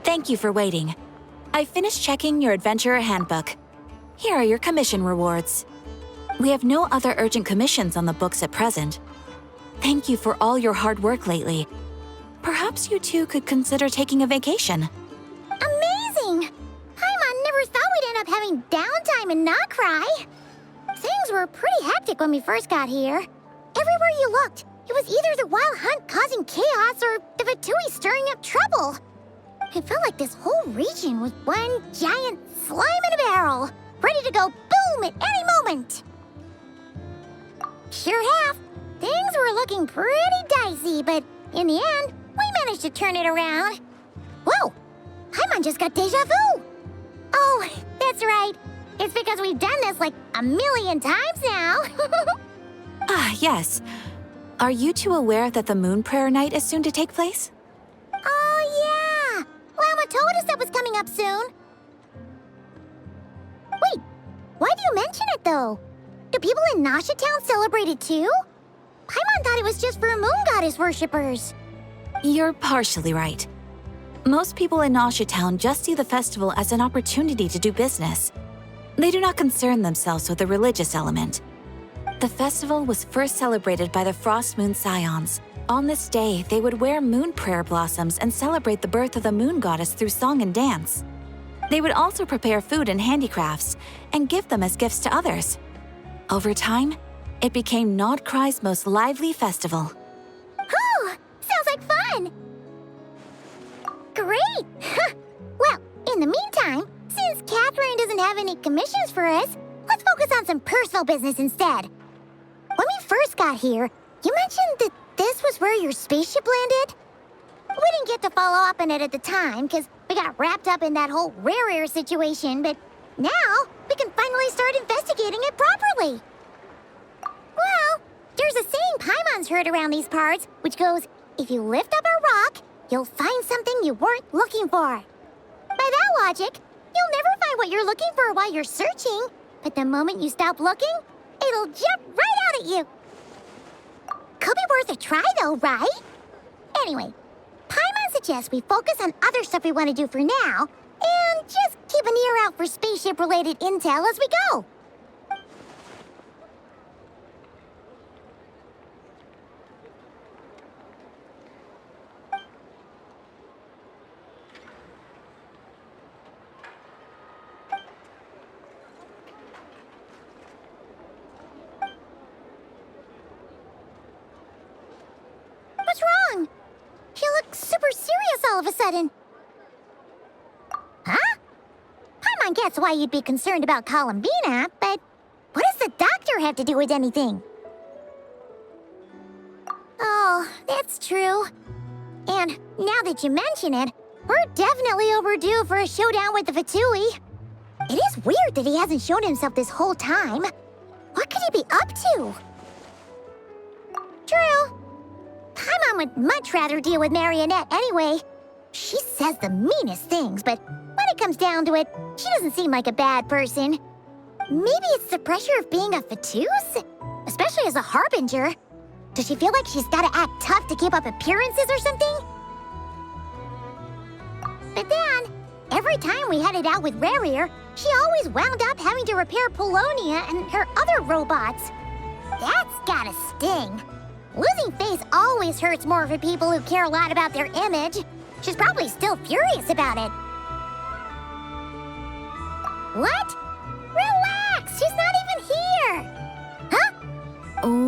Thank you for waiting. I finished checking your Adventurer Handbook. Here are your commission rewards. We have no other urgent commissions on the books at present. Thank you for all your hard work lately. Perhaps you two could consider taking a vacation. Amazing! Paimon never thought we'd end up having downtime in Nordkai. Things were pretty hectic when we first got here. Everywhere you looked, it was either the Wild Hunt causing chaos or the Fatui stirring up trouble. It felt like this whole region was one giant slime in a barrel, ready to go boom at any moment. Sure have. Things were looking pretty dicey, but in the end, we managed to turn it around. Whoa! Paimon just got deja vu! Oh, that's right. It's because we've done this like a million times now. Yes. Are you two aware that the Moon Prayer Night is soon to take place? Oh, yeah! Mama told us that was coming up soon. Wait, why do you mention it, though? Do people in Nasha Town celebrate it, too? Paimon thought it was just for Moon Goddess worshippers. You're partially right. Most people in Nasha Town just see the festival as an opportunity to do business. They do not concern themselves with the religious element. The festival was first celebrated by the Frost Moon Scions. On this day, they would wear moon prayer blossoms and celebrate the birth of the moon goddess through song and dance. They would also prepare food and handicrafts and give them as gifts to others. Over time, it became Nordkai's most lively festival. Oh, sounds like fun! Great! Well, in the meantime, since Catherine doesn't have any commissions for us, let's focus on some personal business instead. When we first got here, you mentioned that this was where your spaceship landed? We didn't get to follow up on it at the time, because we got wrapped up in that whole rare situation, but now we can finally start investigating it properly. Well, there's a saying Paimon's heard around these parts, which goes, if you lift up a rock, you'll find something you weren't looking for. By that logic, you'll never find what you're looking for while you're searching, but the moment you stop looking, it'll jump right out at you. Could be worth a try though, right? Anyway, Paimon suggests we focus on other stuff we want to do for now, and just keep an ear out for spaceship-related intel as we go. What's wrong? She looks super serious all of a sudden. Huh? Paimon gets why you'd be concerned about Columbina, but what does the doctor have to do with anything? Oh, that's true. And now that you mention it, we're definitely overdue for a showdown with the Fatui. It is weird that he hasn't shown himself this whole time. What could he be up to? True. Paimon would much rather deal with Marionette anyway. She says the meanest things, but when it comes down to it, she doesn't seem like a bad person. Maybe it's the pressure of being a Fatuse? Especially as a Harbinger. Does she feel like she's gotta act tough to keep up appearances or something? But then, every time we headed out with Rarier, she always wound up having to repair Polonia and her other robots. That's gotta sting. Losing face always hurts more for people who care a lot about their image. She's probably still furious about it. What? Relax! She's not even here! Huh?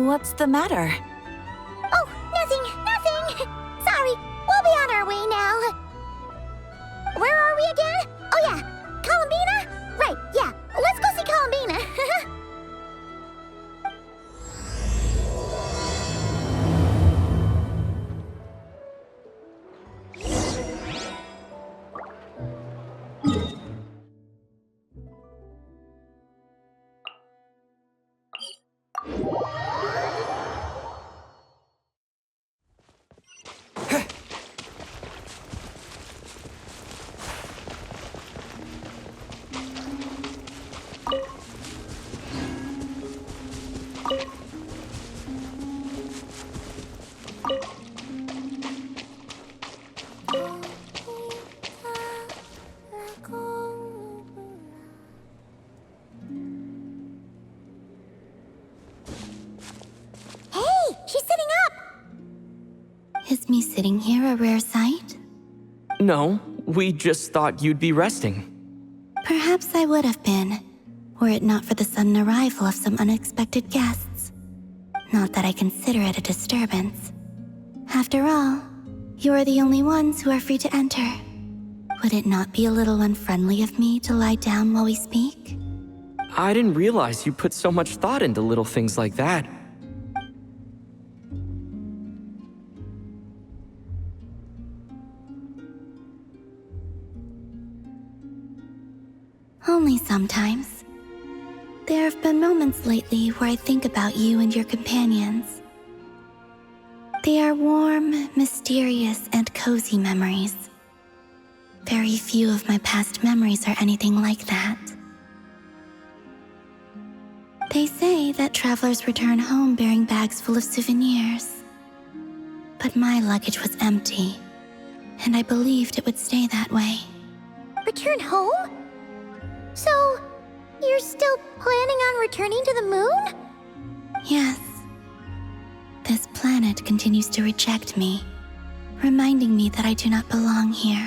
What's the matter? Oh, nothing. Sorry, we'll be on our way now. Where are we again? Oh yeah, Columbina? Right, yeah, let's go see Columbina. Is me sitting here a rare sight? No, we just thought you'd be resting. Perhaps I would have been, were it not for the sudden arrival of some unexpected guests. Not that I consider it a disturbance. After all, you are the only ones who are free to enter. Would it not be a little unfriendly of me to lie down while we speak? I didn't realize you put so much thought into little things like that. Only sometimes. There have been moments lately where I think about you and your companions. They are warm, mysterious, and cozy memories. Very few of my past memories are anything like that. They say that travelers return home bearing bags full of souvenirs. But my luggage was empty, and I believed it would stay that way. Return home? So, you're still planning on returning to the moon? Yes. This planet continues to reject me, reminding me that I do not belong here.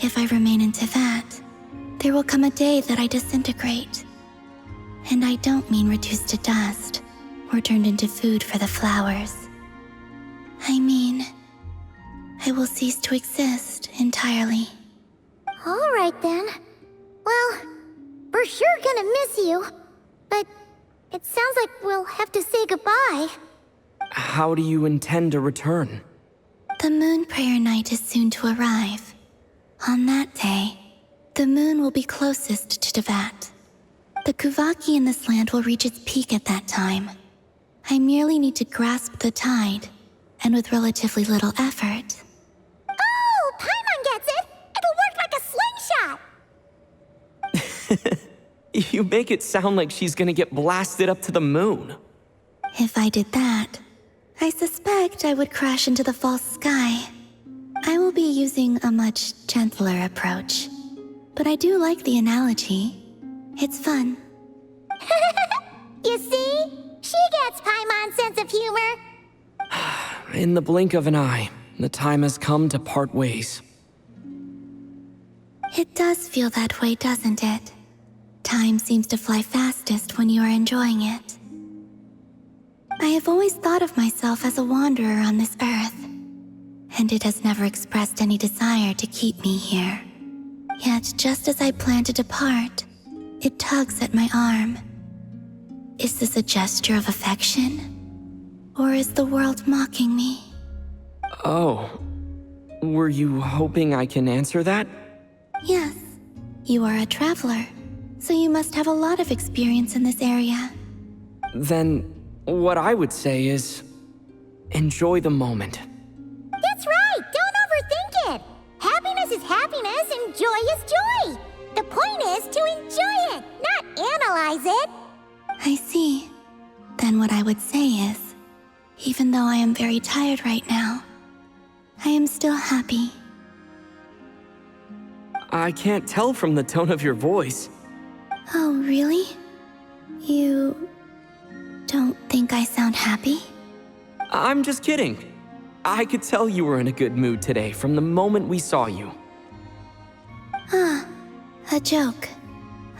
If I remain into that, there will come a day that I disintegrate. And I don't mean reduced to dust or turned into food for the flowers. I mean, I will cease to exist entirely. All right then. Well, we're sure gonna miss you. But it sounds like we'll have to say goodbye. How do you intend to return? The moon prayer night is soon to arrive. On that day, the moon will be closest to Devat. The Kuvaki in this land will reach its peak at that time. I merely need to grasp the tide, and with relatively little effort. Oh, Paimon gets it! It'll work like a slingshot! You make it sound like she's gonna get blasted up to the moon. If I did that, I suspect I would crash into the false sky. I will be using a much gentler approach. But I do like the analogy. It's fun. You see? She gets Paimon's sense of humor. In the blink of an eye, the time has come to part ways. It does feel that way, doesn't it? Time seems to fly fastest when you are enjoying it. I have always thought of myself as a wanderer on this earth, and it has never expressed any desire to keep me here. Yet, just as I plan to depart, it tugs at my arm. Is this a gesture of affection? Or is the world mocking me? Oh. Were you hoping I can answer that? Yes. You are a traveler, so you must have a lot of experience in this area. Then, what I would say is, enjoy the moment. That's right! Don't overthink it! Happiness is happiness and joy is joy! The point is to enjoy it, not analyze it! I see. Then what I would say is, even though I am very tired right now, I am still happy. I can't tell from the tone of your voice. Oh, really? You don't think I sound happy? I'm just kidding. I could tell you were in a good mood today from the moment we saw you. Ah, a joke.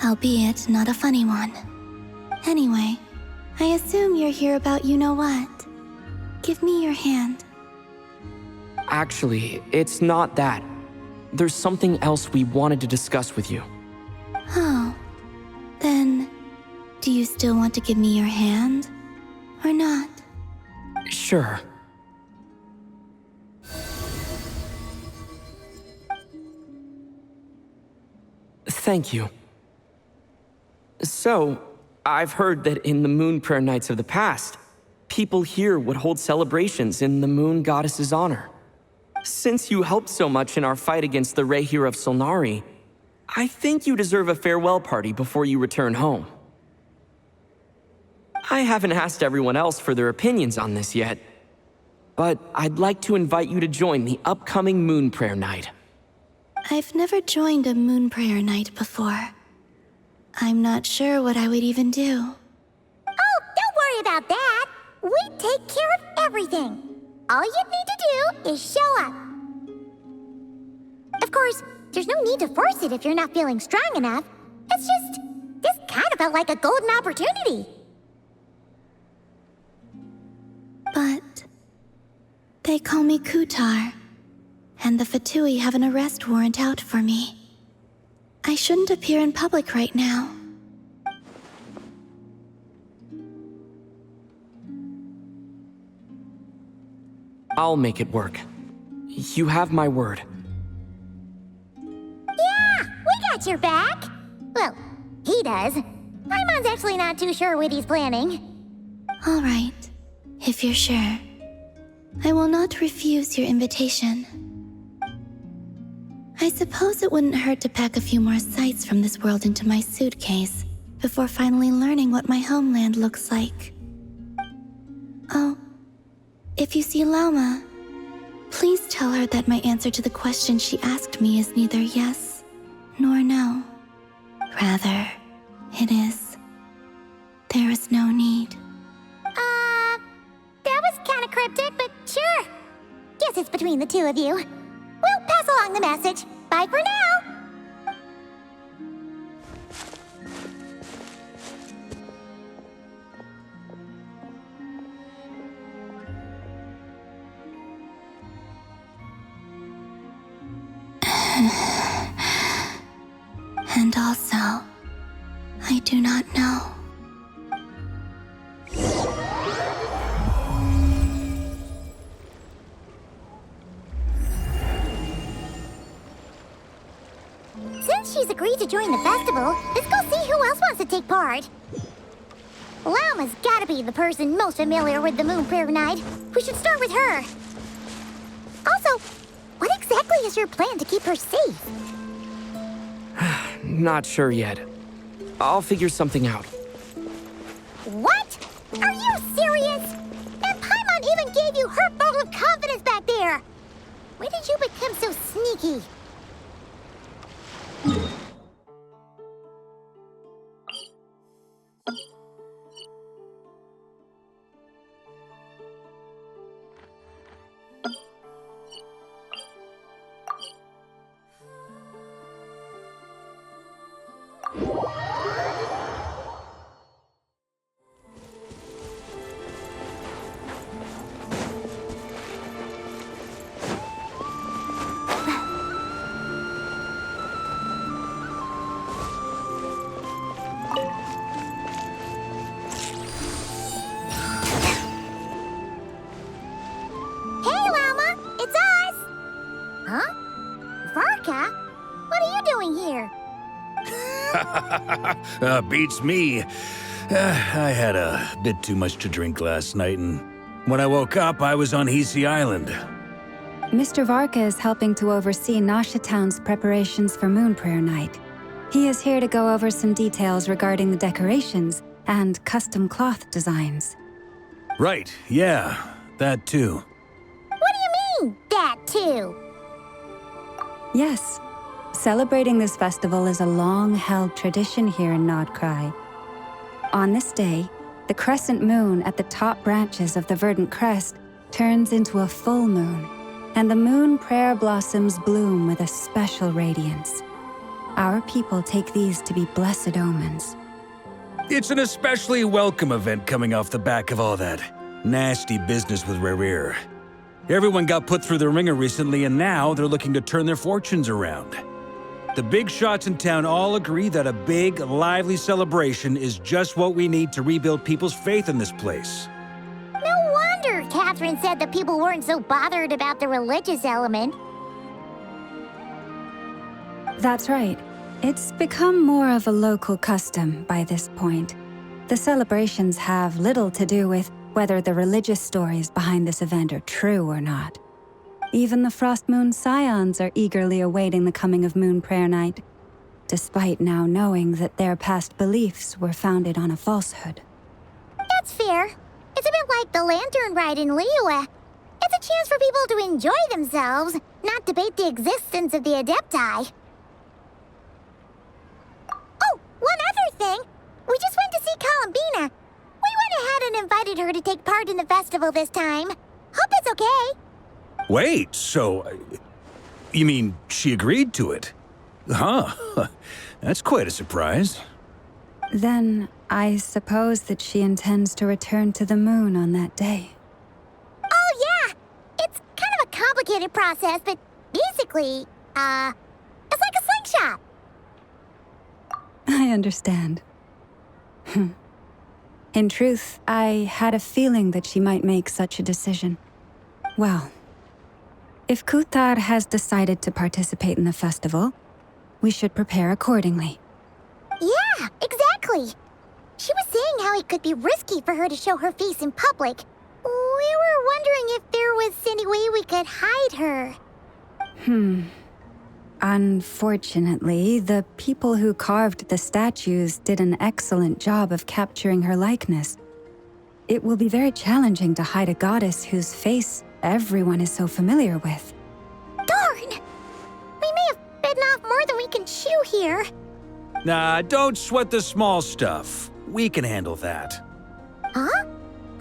Albeit not a funny one. Anyway, I assume you're here about you-know-what. Give me your hand. Actually, it's not that. There's something else we wanted to discuss with you. Oh, then, do you still want to give me your hand? Or not? Sure. Thank you. So, I've heard that in the moon prayer nights of the past, people here would hold celebrations in the moon goddess's honor. Since you helped so much in our fight against the Rehir of Solnari, I think you deserve a farewell party before you return home. I haven't asked everyone else for their opinions on this yet, but I'd like to invite you to join the upcoming moon prayer night. I've never joined a moon prayer night before. I'm not sure what I would even do. Oh, don't worry about that! We take care of everything. All you need to do is show up. Of course, there's no need to force it if you're not feeling strong enough. It's just, this kind of felt like a golden opportunity. But they call me Kutar, and the Fatui have an arrest warrant out for me. I shouldn't appear in public right now. I'll make it work. You have my word. Yeah, we got your back. Well, he does. Paimon's actually not too sure what he's planning. All right, if you're sure. I will not refuse your invitation. I suppose it wouldn't hurt to pack a few more sights from this world into my suitcase before finally learning what my homeland looks like. Oh, if you see Lauma, please tell her that my answer to the question she asked me is neither yes nor no. Rather, it is, there is no need. That was kind of cryptic, but sure. Guess it's between the two of you. We'll pass along the message. Bye for now. And also, I do not know. Since she's agreed to join the festival, let's go see who else wants to take part. Lauma's gotta be the person most familiar with the Moon Prayer Night. We should start with her. Also, what exactly is your plan to keep her safe? Not sure yet. I'll figure something out. What? Are you serious? And Paimon even gave you her vote of confidence back there! When did you become so sneaky? Beats me. I had a bit too much to drink last night, and when I woke up, I was on Hisi Island. Mr. Varka is helping to oversee Nasha Town's preparations for Moon Prayer Night. He is here to go over some details regarding the decorations and custom cloth designs. Right, yeah, that too. What do you mean, that too? Yes. Celebrating this festival is a long-held tradition here in Nordkai. On this day, the crescent moon at the top branches of the verdant crest turns into a full moon, and the moon prayer blossoms bloom with a special radiance. Our people take these to be blessed omens. It's an especially welcome event coming off the back of all that nasty business with Rare. Everyone got put through the ringer recently, and now they're looking to turn their fortunes around. The big shots in town all agree that a big, lively celebration is just what we need to rebuild people's faith in this place. No wonder Catherine said that people weren't so bothered about the religious element. That's right. It's become more of a local custom by this point. The celebrations have little to do with whether the religious stories behind this event are true or not. Even the Frost Moon Scions are eagerly awaiting the coming of Moon Prayer Night, despite now knowing that their past beliefs were founded on a falsehood. That's fair. It's a bit like the Lantern Ride in Liyue. It's a chance for people to enjoy themselves, not debate the existence of the Adepti. Oh, one other thing. We just went to see Columbina. We went ahead and invited her to take part in the festival this time. Hope it's okay. Wait, so... you mean she agreed to it? Huh. That's quite a surprise. Then I suppose that she intends to return to the moon on that day. Oh, yeah! It's kind of a complicated process, but basically, it's like a slingshot. I understand. In truth, I had a feeling that she might make such a decision. Well, if Kuthar has decided to participate in the festival, we should prepare accordingly. Yeah, exactly. She was saying how it could be risky for her to show her face in public. We were wondering if there was any way we could hide her. Unfortunately, the people who carved the statues did an excellent job of capturing her likeness. It will be very challenging to hide a goddess whose face everyone is so familiar with. Darn! We may have bitten off more than we can chew here. Nah, don't sweat the small stuff. We can handle that. Huh?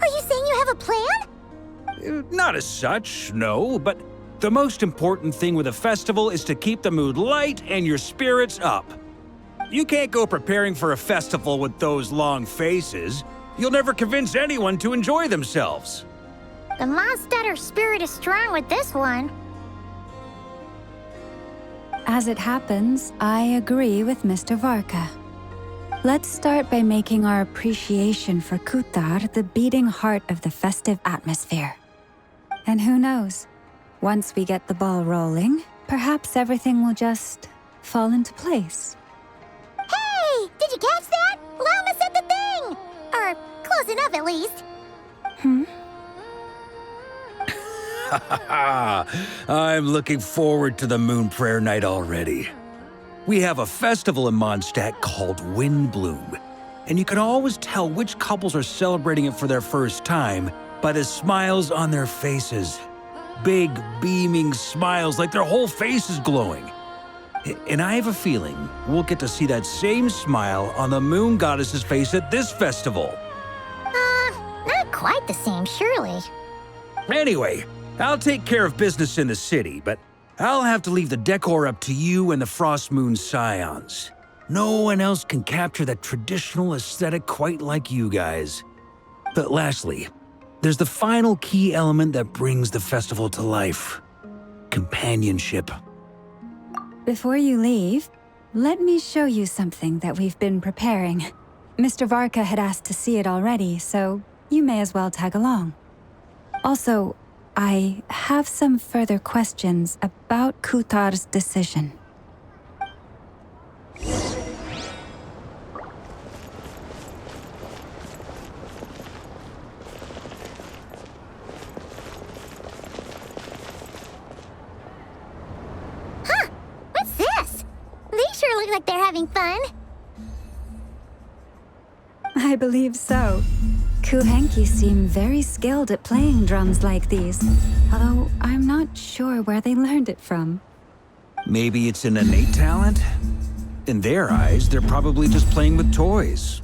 Are you saying you have a plan? Not as such, no, but the most important thing with a festival is to keep the mood light and your spirits up. You can't go preparing for a festival with those long faces. You'll never convince anyone to enjoy themselves. The Mondstatter spirit is strong with this one. As it happens, I agree with Mr. Varka. Let's start by making our appreciation for Kuthar the beating heart of the festive atmosphere. And who knows? Once we get the ball rolling, perhaps everything will just fall into place. Hey! Did you catch that? Llama said the thing! Or close enough, at least. I'm looking forward to the Moon Prayer Night already. We have a festival in Mondstadt called Windbloom, and you can always tell which couples are celebrating it for their first time by the smiles on their faces. Big, beaming smiles like their whole face is glowing. And I have a feeling we'll get to see that same smile on the Moon Goddess's face at this festival. Not quite the same, surely. Anyway, I'll take care of business in the city, but I'll have to leave the decor up to you and the Frost Moon Scions. No one else can capture that traditional aesthetic quite like you guys. But lastly, there's the final key element that brings the festival to life: companionship. Before you leave, let me show you something that we've been preparing. Mr. Varka had asked to see it already, so you may as well tag along. Also, I have some further questions about Kuthar's decision. What's this? They sure look like they're having fun. I believe so. Kuhenki seem very skilled at playing drums like these, although I'm not sure where they learned it from. Maybe it's an innate talent? In their eyes, they're probably just playing with toys.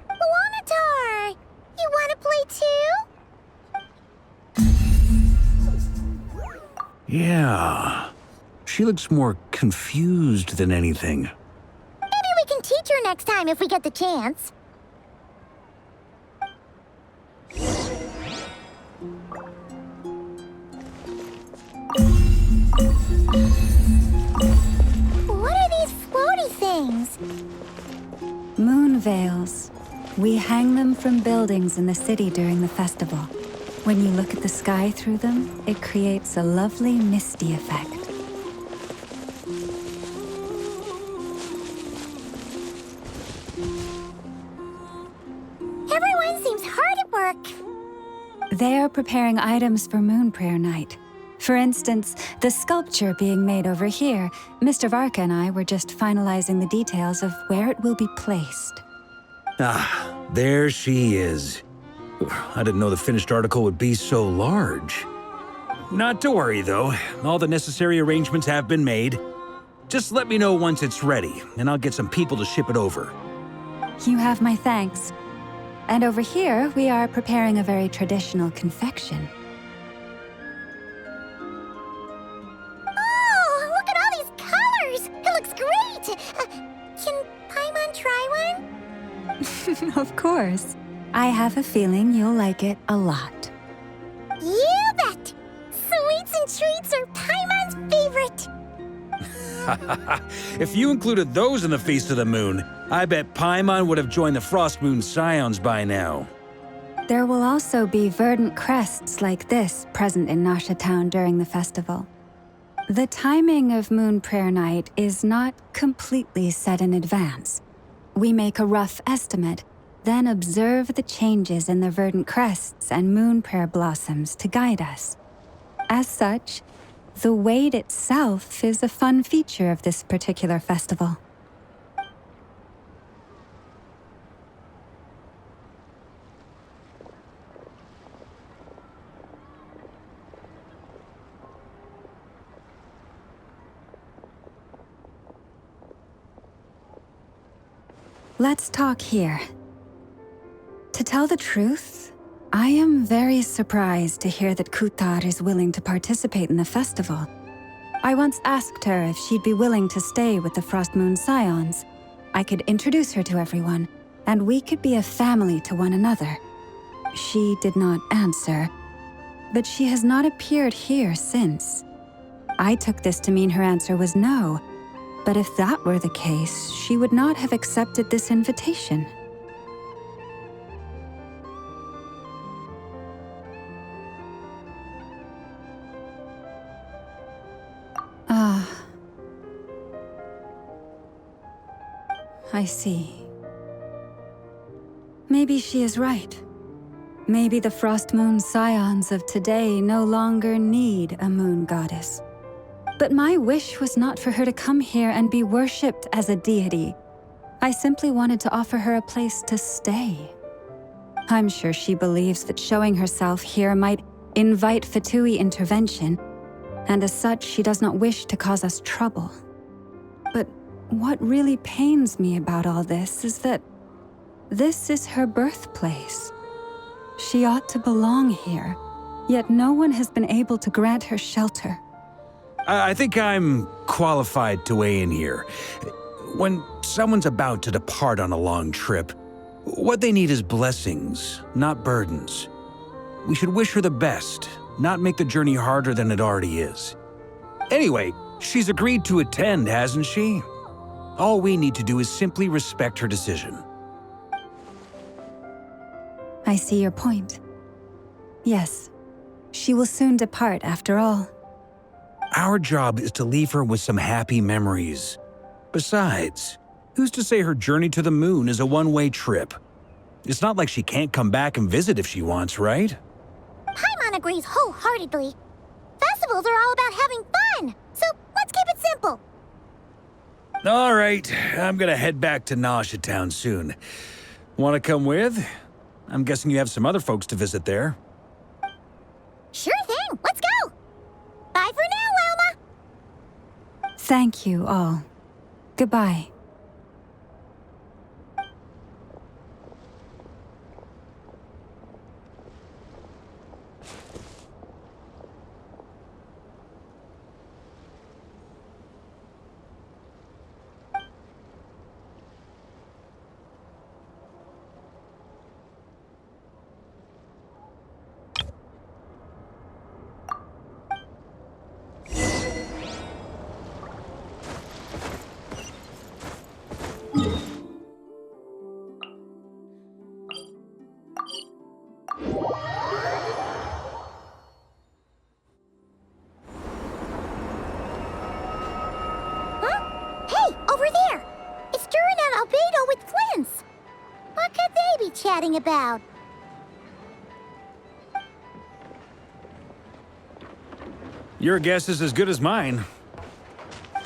Wanatar! You want to play too? Yeah. She looks more confused than anything. Maybe we can teach her next time if we get the chance. What are these floaty things? Moon veils. We hang them from buildings in the city during the festival. When you look at the sky through them, it creates a lovely misty effect. Everyone seems hard at work. They are preparing items for Moon Prayer Night. For instance, the sculpture being made over here, Mr. Varka and I were just finalizing the details of where it will be placed. Ah, there she is. I didn't know the finished article would be so large. Not to worry, though. All the necessary arrangements have been made. Just let me know once it's ready, and I'll get some people to ship it over. You have my thanks. And over here, we are preparing a very traditional confection. Oh, look at all these colors! It looks great! Can Paimon try one? Of course. I have a feeling you'll like it a lot. You bet! Sweets and treats are Paimon's favorite! If you included those in the Feast of the Moon, I bet Paimon would have joined the Frost Moon Scions by now. There will also be verdant crests like this present in Nasha Town during the festival. The timing of Moon Prayer Night is not completely set in advance. We make a rough estimate, then observe the changes in the verdant crests and moon prayer blossoms to guide us. As such, the wait itself is a fun feature of this particular festival. Let's talk here. To tell the truth, I am very surprised to hear that Kutar is willing to participate in the festival. I once asked her if she'd be willing to stay with the Frost Moon Scions. I could introduce her to everyone, and we could be a family to one another. She did not answer, but she has not appeared here since. I took this to mean her answer was no, but if that were the case, she would not have accepted this invitation. I see. Maybe she is right. Maybe the Frost Moon Scions of today no longer need a moon goddess. But my wish was not for her to come here and be worshipped as a deity. I simply wanted to offer her a place to stay. I'm sure she believes that showing herself here might invite Fatui intervention, and as such, she does not wish to cause us trouble. But what really pains me about all this is that this is her birthplace. She ought to belong here, yet no one has been able to grant her shelter. I think I'm qualified to weigh in here. When someone's about to depart on a long trip, what they need is blessings, not burdens. We should wish her the best, not make the journey harder than it already is. Anyway, she's agreed to attend, hasn't she? All we need to do is simply respect her decision. I see your point. Yes, she will soon depart after all. Our job is to leave her with some happy memories. Besides, who's to say her journey to the moon is a one-way trip? It's not like she can't come back and visit if she wants, right? Paimon agrees wholeheartedly. Festivals are all about having fun, so let's keep it simple. All right, I'm gonna head back to Nasha Town soon. Want to come with? I'm guessing you have some other folks to visit there. Sure thing, let's go! Bye for now, Wilma! Thank you all. Goodbye. Chatting about? Your guess is as good as mine.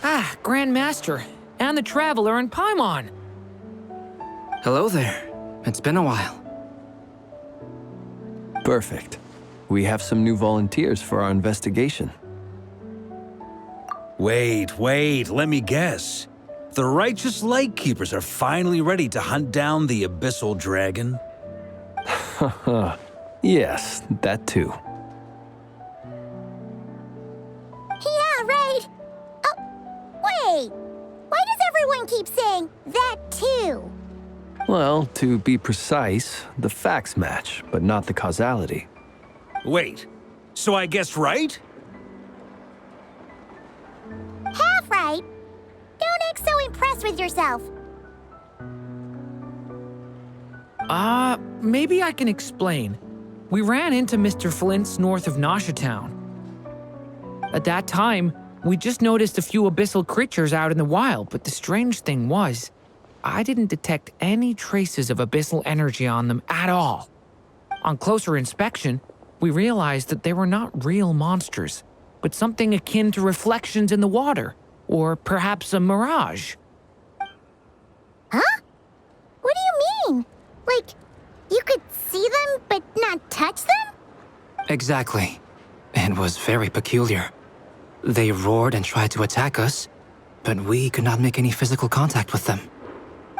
Ah, Grand Master, and the Traveler and Paimon. Hello there. It's been a while. Perfect. We have some new volunteers for our investigation. Wait, let me guess. The righteous Lightkeepers are finally ready to hunt down the Abyssal Dragon? Yes, that too. Yeah, right. Oh, wait. Why does everyone keep saying that too? Well, to be precise, the facts match, but not the causality. Wait, so I guessed right? Half right. Don't act so impressed with yourself. Maybe I can explain. We ran into Mr. Flint's north of Nosha Town. At that time, we just noticed a few abyssal creatures out in the wild, but the strange thing was, I didn't detect any traces of abyssal energy on them at all. On closer inspection, we realized that they were not real monsters, but something akin to reflections in the water, or perhaps a mirage. Huh? What do you mean? Like, you could see them but not touch them? Exactly. It was very peculiar. They roared and tried to attack us, but we could not make any physical contact with them.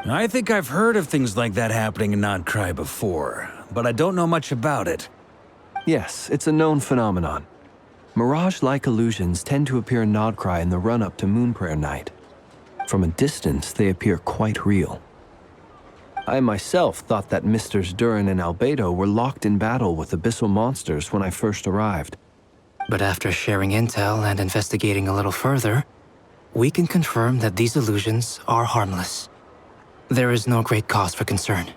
I think I've heard of things like that happening in Nordkai before, but I don't know much about it. Yes, it's a known phenomenon. Mirage-like illusions tend to appear in Nordkai in the run-up to Moon Prayer Night. From a distance, they appear quite real. I myself thought that Misters Durin and Albedo were locked in battle with abyssal monsters when I first arrived. But after sharing intel and investigating a little further, we can confirm that these illusions are harmless. There is no great cause for concern.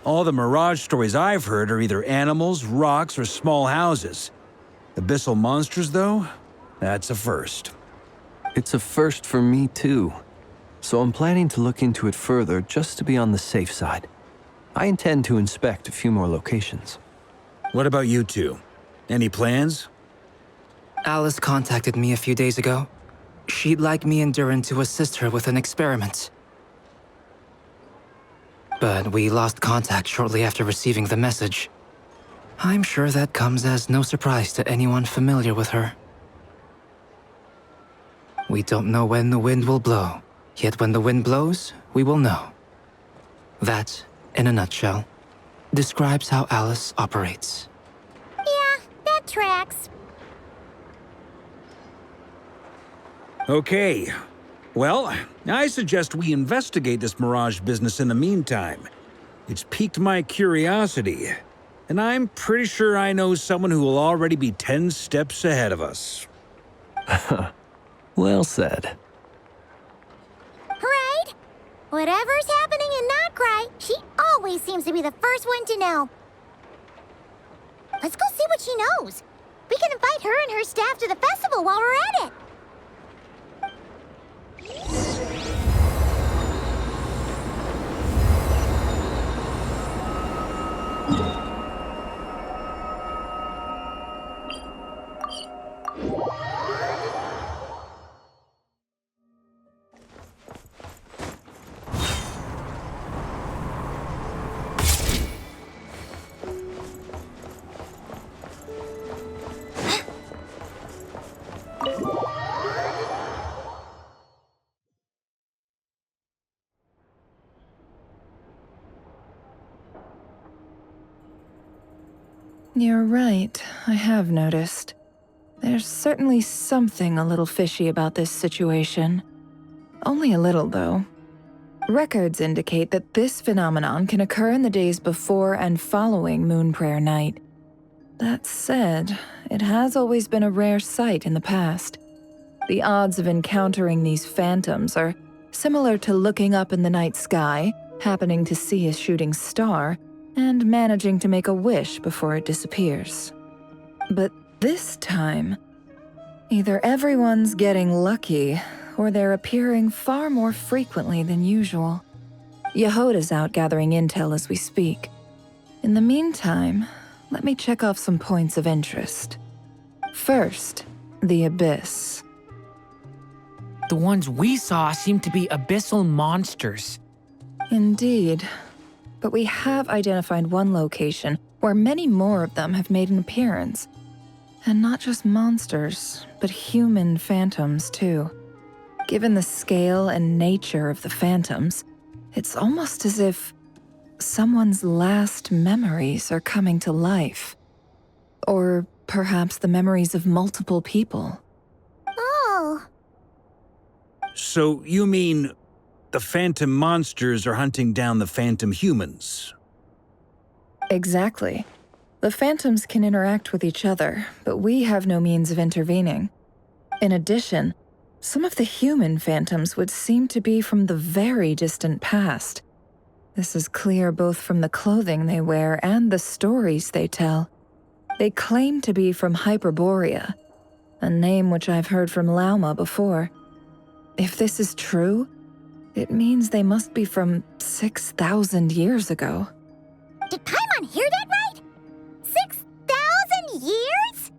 All the Mirage stories I've heard are either animals, rocks, or small houses. Abyssal monsters, though? That's a first. It's a first for me, too. So I'm planning to look into it further just to be on the safe side. I intend to inspect a few more locations. What about you two? Any plans? Alice contacted me a few days ago. She'd like me and Durin to assist her with an experiment. But we lost contact shortly after receiving the message. I'm sure that comes as no surprise to anyone familiar with her. We don't know when the wind will blow, yet when the wind blows, we will know. That, in a nutshell, describes how Alice operates. Yeah, that tracks. Okay. Well, I suggest we investigate this Mirage business in the meantime. It's piqued my curiosity, and I'm pretty sure I know someone who will already be 10 steps ahead of us. Well said. Right? Whatever's happening in Nordkai, she always seems to be the first one to know. Let's go see what she knows. We can invite her and her staff to the festival while we're at it. You're right, I have noticed. There's certainly something a little fishy about this situation. Only a little, though. Records indicate that this phenomenon can occur in the days before and following Moon Prayer Night. That said, it has always been a rare sight in the past. The odds of encountering these phantoms are similar to looking up in the night sky, happening to see a shooting star, and managing to make a wish before it disappears. But this time, either everyone's getting lucky, or they're appearing far more frequently than usual. Yehoda's out gathering intel as we speak. In the meantime, let me check off some points of interest. First, the Abyss. The ones we saw seem to be abyssal monsters. Indeed. But we have identified one location where many more of them have made an appearance. And not just monsters, but human phantoms, too. Given the scale and nature of the phantoms, it's almost as if someone's last memories are coming to life. Or perhaps the memories of multiple people. Oh. So you mean the phantom monsters are hunting down the phantom humans? Exactly. The phantoms can interact with each other, but we have no means of intervening. In addition, some of the human phantoms would seem to be from the very distant past. This is clear both from the clothing they wear and the stories they tell. They claim to be from Hyperborea, a name which I've heard from Lauma before. If this is true, it means they must be from 6,000 years ago. Did Paimon hear that right? 6,000 years?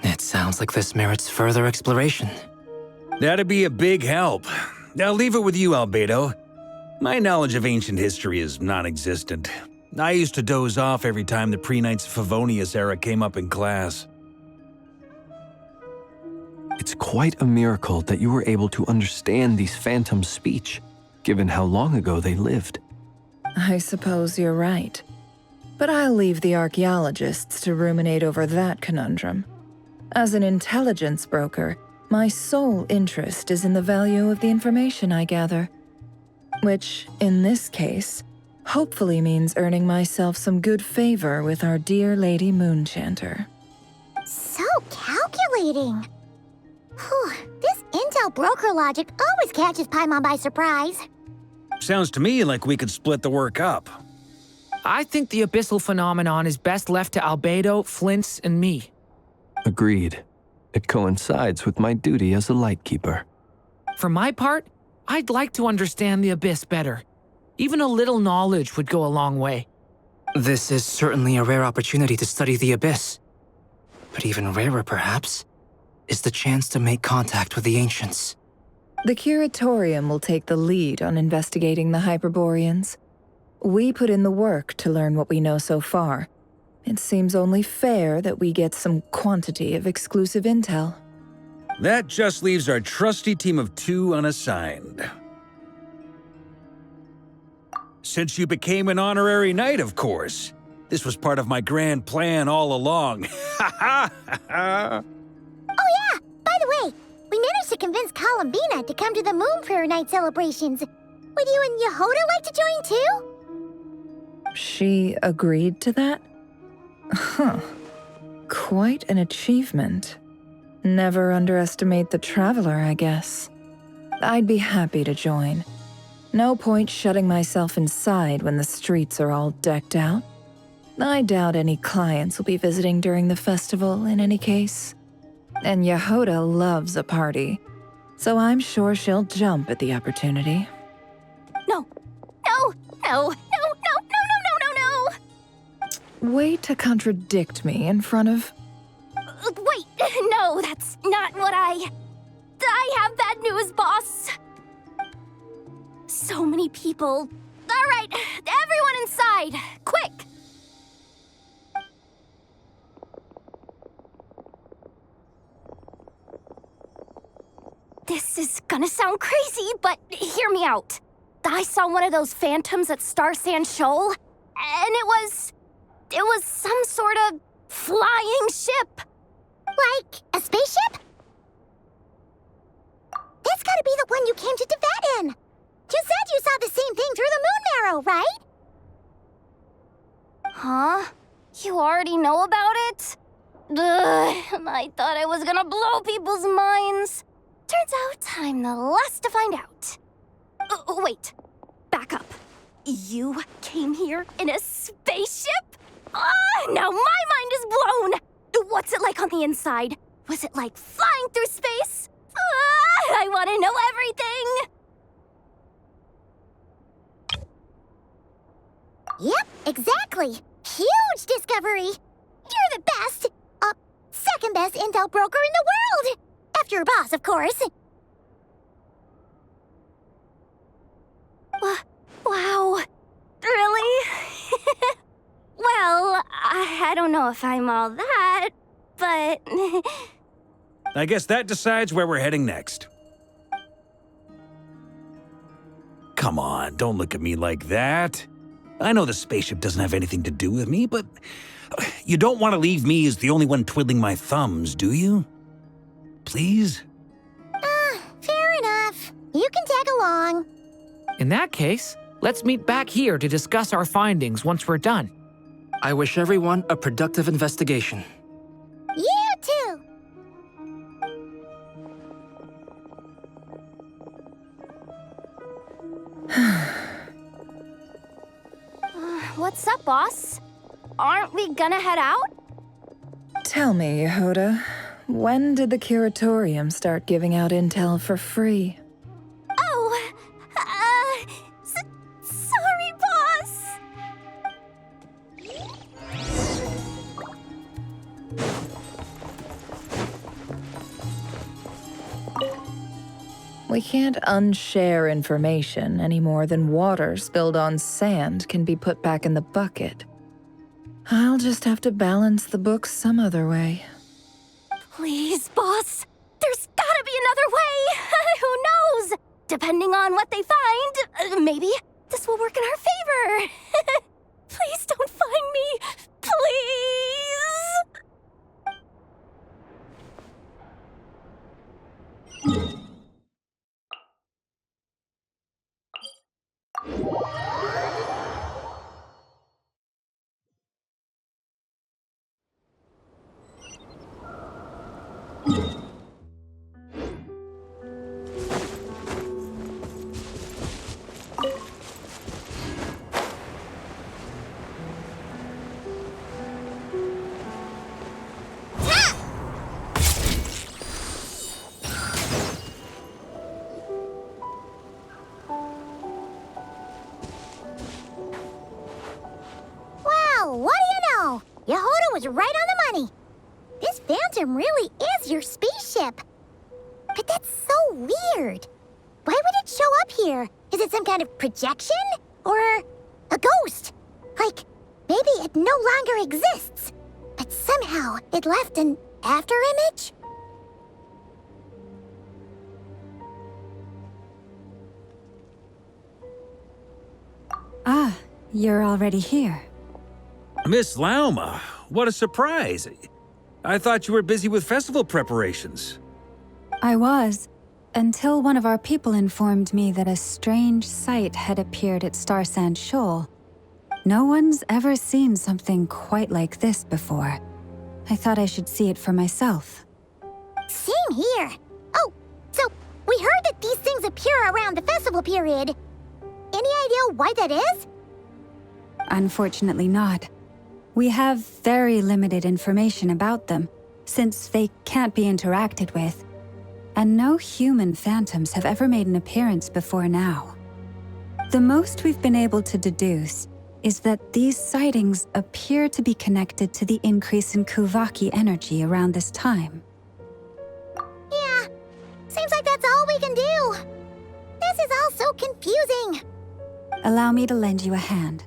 It sounds like this merits further exploration. That'd be a big help. I'll leave it with you, Albedo. My knowledge of ancient history is non-existent. I used to doze off every time the pre-Knights of Favonius era came up in class. It's quite a miracle that you were able to understand these phantoms' speech, given how long ago they lived. I suppose you're right. But I'll leave the archaeologists to ruminate over that conundrum. As an intelligence broker, my sole interest is in the value of the information I gather. Which, in this case, hopefully means earning myself some good favor with our dear Lady Moonchanter. So calculating. Whew, this intel broker logic always catches Paimon by surprise. Sounds to me like we could split the work up. I think the abyssal phenomenon is best left to Albedo, Flints, and me. Agreed. It coincides with my duty as a lightkeeper. For my part, I'd like to understand the abyss better. Even a little knowledge would go a long way. This is certainly a rare opportunity to study the abyss. But even rarer, perhaps, is the chance to make contact with the ancients. The Curatorium will take the lead on investigating the Hyperboreans. We put in the work to learn what we know so far. It seems only fair that we get some quantity of exclusive intel. That just leaves our trusty team of 2 unassigned. Since you became an honorary knight, of course. This was part of my grand plan all along. Ha ha ha! Oh yeah, by the way, we managed to convince Columbina to come to the Moon Prayer Night celebrations. Would you and Yehoda like to join too? She agreed to that? Huh. Quite an achievement. Never underestimate the traveler, I guess. I'd be happy to join. No point shutting myself inside when the streets are all decked out. I doubt any clients will be visiting during the festival in any case. And Yehoda loves a party, so I'm sure she'll jump at the opportunity. No, no, no, no, no, no, no, no, no, no! Way to contradict me in front of... Wait, no, that's not what I have bad news, boss. So many people. All right, everyone inside, quick! This is gonna sound crazy, but hear me out. I saw one of those phantoms at Star Sand Shoal, and it was some sort of flying ship. Like a spaceship? That's gotta be the one you came to Tibet in. You said you saw the same thing through the moon marrow, right? Huh? You already know about it? Ugh, I thought I was gonna blow people's minds. Turns out I'm the last to find out. Wait, back up. You came here in a spaceship? Now my mind is blown! What's it like on the inside? Was it like flying through space? I want to know everything! Yep, exactly. Huge discovery. You're the best, second best intel broker in the world. After your boss, of course. Wow. Really? Well, I I don't know if I'm all that, but... I guess that decides where we're heading next. Come on, don't look at me like that. I know the spaceship doesn't have anything to do with me, but you don't want to leave me as the only one twiddling my thumbs, do you? Please? Fair enough. You can tag along. In that case, let's meet back here to discuss our findings once we're done. I wish everyone a productive investigation. You too! What's up, boss? Aren't we gonna head out? Tell me, Yehuda, when did the curatorium start giving out intel for free? Oh, sorry, boss. We can't unshare information any more than water spilled on sand can be put back in the bucket. I'll just have to balance the books some other way. Please, boss. There's gotta be another way. Who knows? Depending on what they find, maybe this will work in our favor. Please don't find me. Please. What do you know? Yehuda was right on the money. This Phantom really is your spaceship. But that's so weird. Why would it show up here? Is it some kind of projection? Or a ghost? Like, maybe it no longer exists, but somehow it left an afterimage? Ah, you're already here. Miss Lauma, what a surprise. I thought you were busy with festival preparations. I was, until one of our people informed me that a strange sight had appeared at Starsand Shoal. No one's ever seen something quite like this before. I thought I should see it for myself. Same here. Oh, so we heard that these things appear around the festival period. Any idea why that is? Unfortunately not. We have very limited information about them, since they can't be interacted with. And no human phantoms have ever made an appearance before now. The most we've been able to deduce is that these sightings appear to be connected to the increase in Kuvaki energy around this time. Yeah, seems like that's all we can do. This is all so confusing. Allow me to lend you a hand.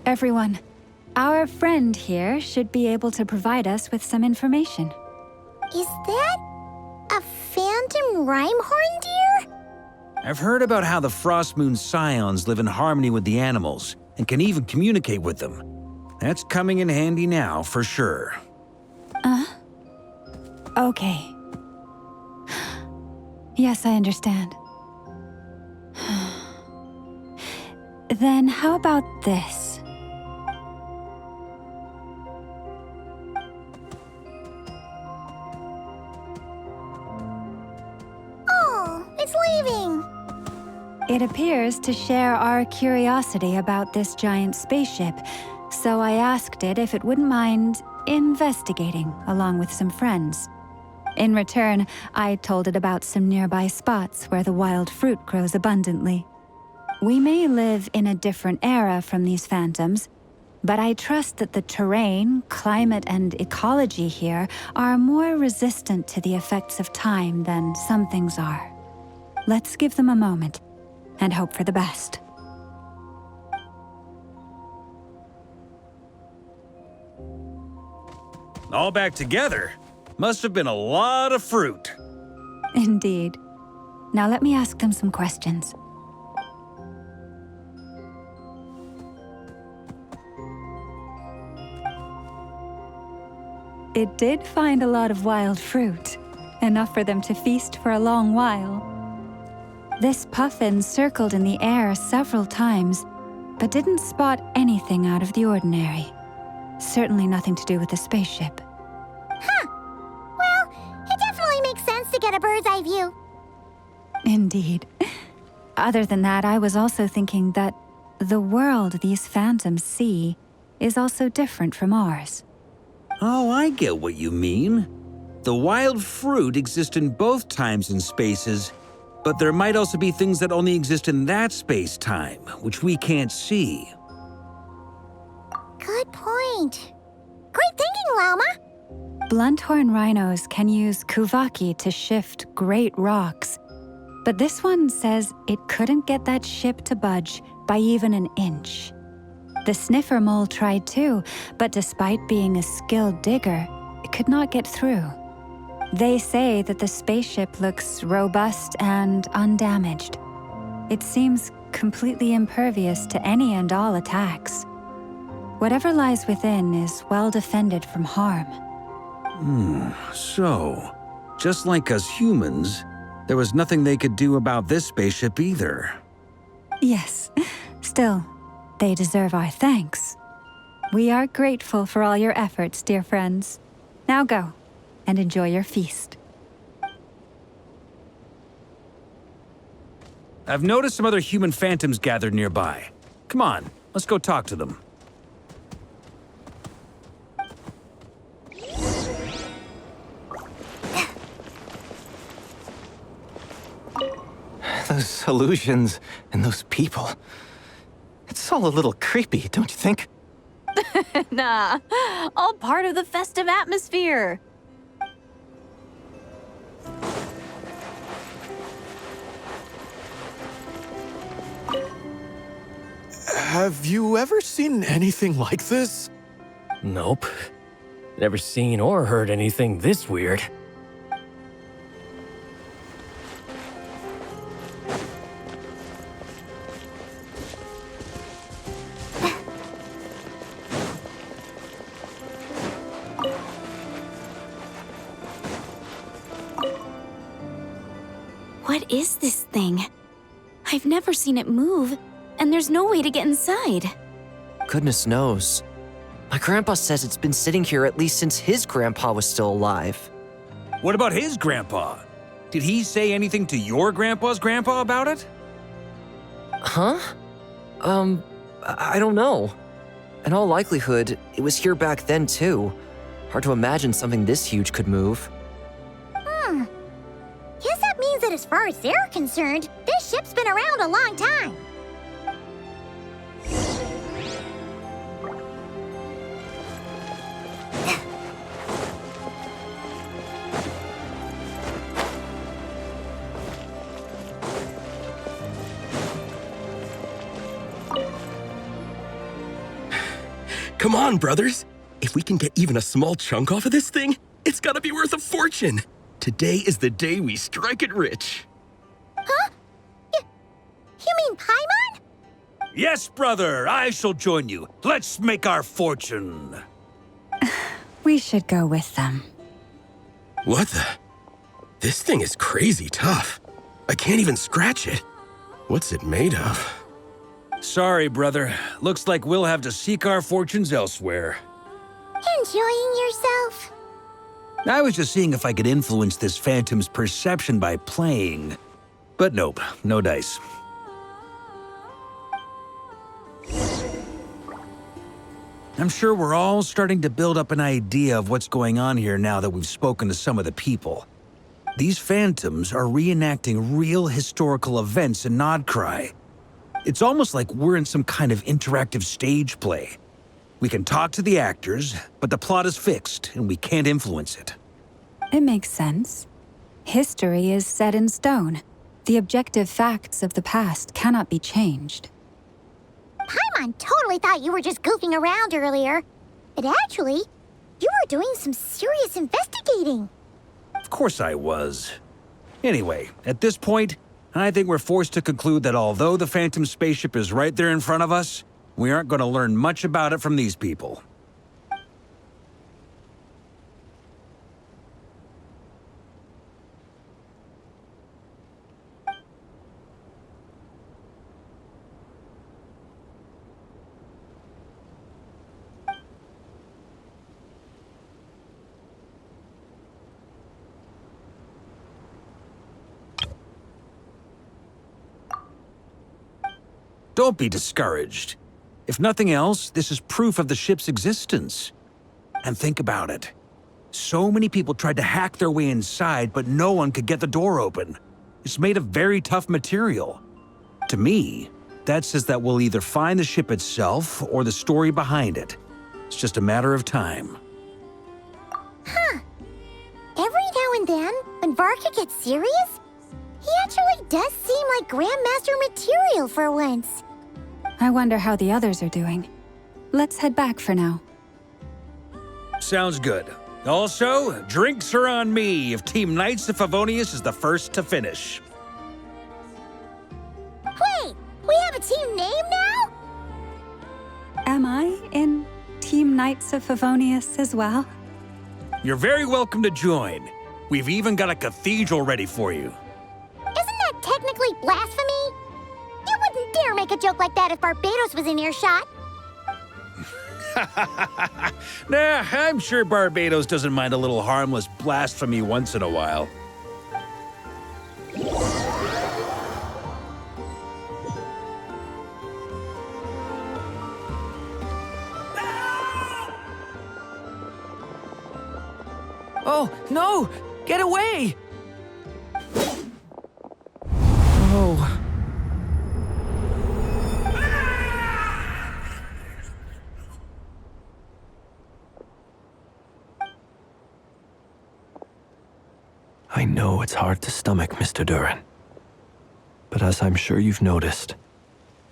Everyone, our friend here should be able to provide us with some information. Is that a phantom rhymehorn deer? I've heard about how the Frost Moon Scions live in harmony with the animals and can even communicate with them. That's coming in handy now, for sure. Okay. Yes, I understand. Then how about this? Oh, it's leaving. It appears to share our curiosity about this giant spaceship, so I asked it if it wouldn't mind investigating along with some friends. In return, I told it about some nearby spots where the wild fruit grows abundantly. We may live in a different era from these phantoms, but I trust that the terrain, climate, and ecology here are more resistant to the effects of time than some things are. Let's give them a moment and hope for the best. All back together? Must have been a lot of fruit. Indeed. Now let me ask them some questions. It did find a lot of wild fruit, enough for them to feast for a long while. This puffin circled in the air several times, but didn't spot anything out of the ordinary. Certainly nothing to do with the spaceship. Huh. Well, it definitely makes sense to get a bird's eye view. Indeed. Other than that, I was also thinking that the world these phantoms see is also different from ours. Oh, I get what you mean. The wild fruit exist in both times and spaces, but there might also be things that only exist in that space-time, which we can't see. Good point. Great thinking, Lauma. Blunthorn rhinos can use kuvaki to shift great rocks, but this one says it couldn't get that ship to budge by even an inch. The sniffer mole tried too, but despite being a skilled digger, it could not get through. They say that the spaceship looks robust and undamaged. It seems completely impervious to any and all attacks. Whatever lies within is well defended from harm. So, just like us humans, there was nothing they could do about this spaceship either. Yes, still, they deserve our thanks. We are grateful for all your efforts, dear friends. Now go, and enjoy your feast. I've noticed some other human phantoms gathered nearby. Come on, let's go talk to them. Those illusions and those people. It's all a little creepy, don't you think? Nah, all part of the festive atmosphere. Have you ever seen anything like this? Nope. Never seen or heard anything this weird. What is this thing? I've never seen it move, and there's no way to get inside. Goodness knows. My grandpa says it's been sitting here at least since his grandpa was still alive. What about his grandpa? Did he say anything to your grandpa's grandpa about it? Huh? I don't know. In all likelihood, it was here back then too. Hard to imagine something this huge could move. Guess that means that as far as they're concerned, this ship's been around a long time. Come on, brothers. If we can get even a small chunk off of this thing, it's gotta be worth a fortune. Today is the day we strike it rich. Huh? You mean Paimon? Yes, brother, I shall join you. Let's make our fortune. We should go with them. What the? This thing is crazy tough. I can't even scratch it. What's it made of? Sorry, brother. Looks like we'll have to seek our fortunes elsewhere. Enjoying yourself? I was just seeing if I could influence this phantom's perception by playing. But nope, no dice. I'm sure we're all starting to build up an idea of what's going on here now that we've spoken to some of the people. These phantoms are reenacting real historical events in Nordkai. It's almost like we're in some kind of interactive stage play. We can talk to the actors, but the plot is fixed, and we can't influence it. It makes sense. History is set in stone. The objective facts of the past cannot be changed. Paimon totally thought you were just goofing around earlier. But actually, you were doing some serious investigating. Of course I was. Anyway, at this point, I think we're forced to conclude that although the Phantom spaceship is right there in front of us, we aren't going to learn much about it from these people. Don't be discouraged. If nothing else, this is proof of the ship's existence. And think about it. So many people tried to hack their way inside, but no one could get the door open. It's made of very tough material. To me, that says that we'll either find the ship itself or the story behind it. It's just a matter of time. Huh. Every now and then, when Varka gets serious, he actually does seem like Grandmaster material for once. I wonder how the others are doing. Let's head back for now. Sounds good. Also, drinks are on me if Team Knights of Favonius is the first to finish. Wait, we have a team name now? Am I in Team Knights of Favonius as well? You're very welcome to join. We've even got a cathedral ready for you. Isn't that technically blasphemy? You wouldn't dare make a joke like that if Barbados was in earshot. Nah, I'm sure Barbados doesn't mind a little harmless blasphemy once in a while. Oh, no! Get away! Oh. I know it's hard to stomach, Mr. Duran. But as I'm sure you've noticed,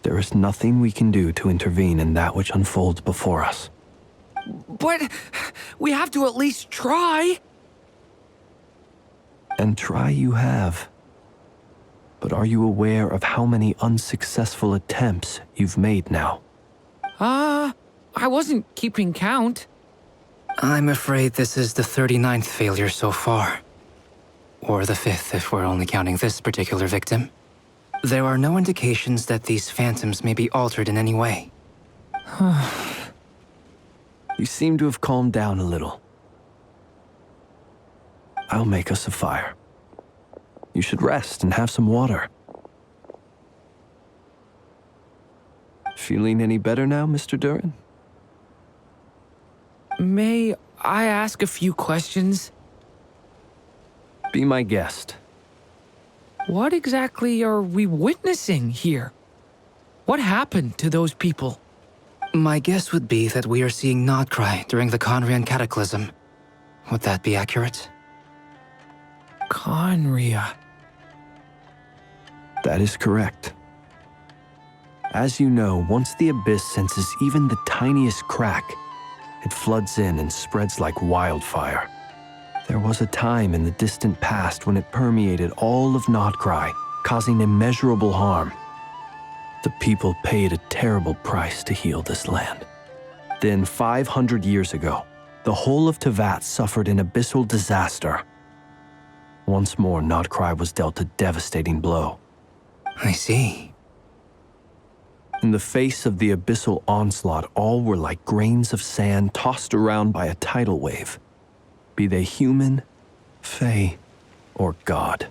there is nothing we can do to intervene in that which unfolds before us. But we have to at least try. And try you have. But are you aware of how many unsuccessful attempts you've made now? I wasn't keeping count. I'm afraid this is the 39th failure so far. Or the 5th if we're only counting this particular victim. There are no indications that these phantoms may be altered in any way. You seem to have calmed down a little. I'll make us a fire. You should rest and have some water. Feeling any better now, Mr. Duran? May I ask a few questions? Be my guest. What exactly are we witnessing here? What happened to those people? My guess would be that we are seeing Nordkai during the Conrian Cataclysm. Would that be accurate? Conria. That is correct. As you know, once the Abyss senses even the tiniest crack, it floods in and spreads like wildfire. There was a time in the distant past when it permeated all of Nordkai, causing immeasurable harm. The people paid a terrible price to heal this land. Then, 500 years ago, the whole of Teyvat suffered an abyssal disaster. Once more, Nordkai was dealt a devastating blow. I see. In the face of the abyssal onslaught, all were like grains of sand tossed around by a tidal wave. Be they human, fae, or god.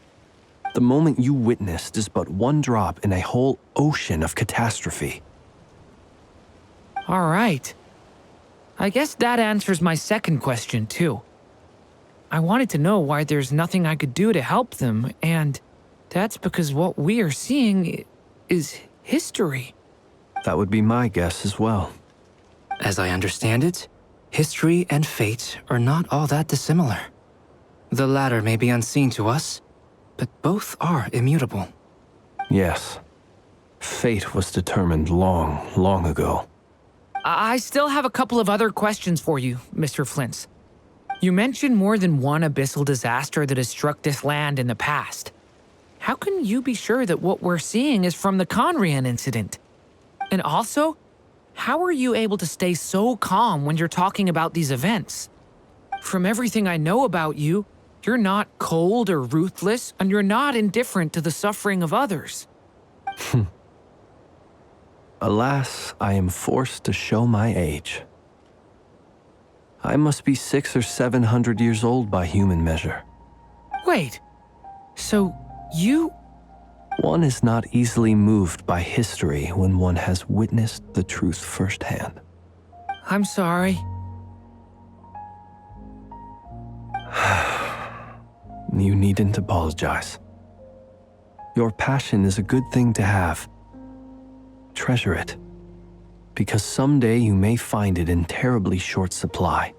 The moment you witnessed is but one drop in a whole ocean of catastrophe. All right. I guess that answers my second question, too. I wanted to know why there's nothing I could do to help them, and that's because what we are seeing is history. That would be my guess as well. As I understand it, history and fate are not all that dissimilar. The latter may be unseen to us, but both are immutable. Yes. Fate was determined long, long ago. I still have a couple of other questions for you, Mr. Flint's. You mentioned more than one abyssal disaster that has struck this land in the past. How can you be sure that what we're seeing is from the Conrian incident? And also, how are you able to stay so calm when you're talking about these events? From everything I know about you, you're not cold or ruthless, and you're not indifferent to the suffering of others. Alas, I am forced to show my age. I must be 600 or 700 years old by human measure. Wait, so you... One is not easily moved by history when one has witnessed the truth firsthand. I'm sorry. You needn't apologize. Your passion is a good thing to have. Treasure it, because someday you may find it in terribly short supply.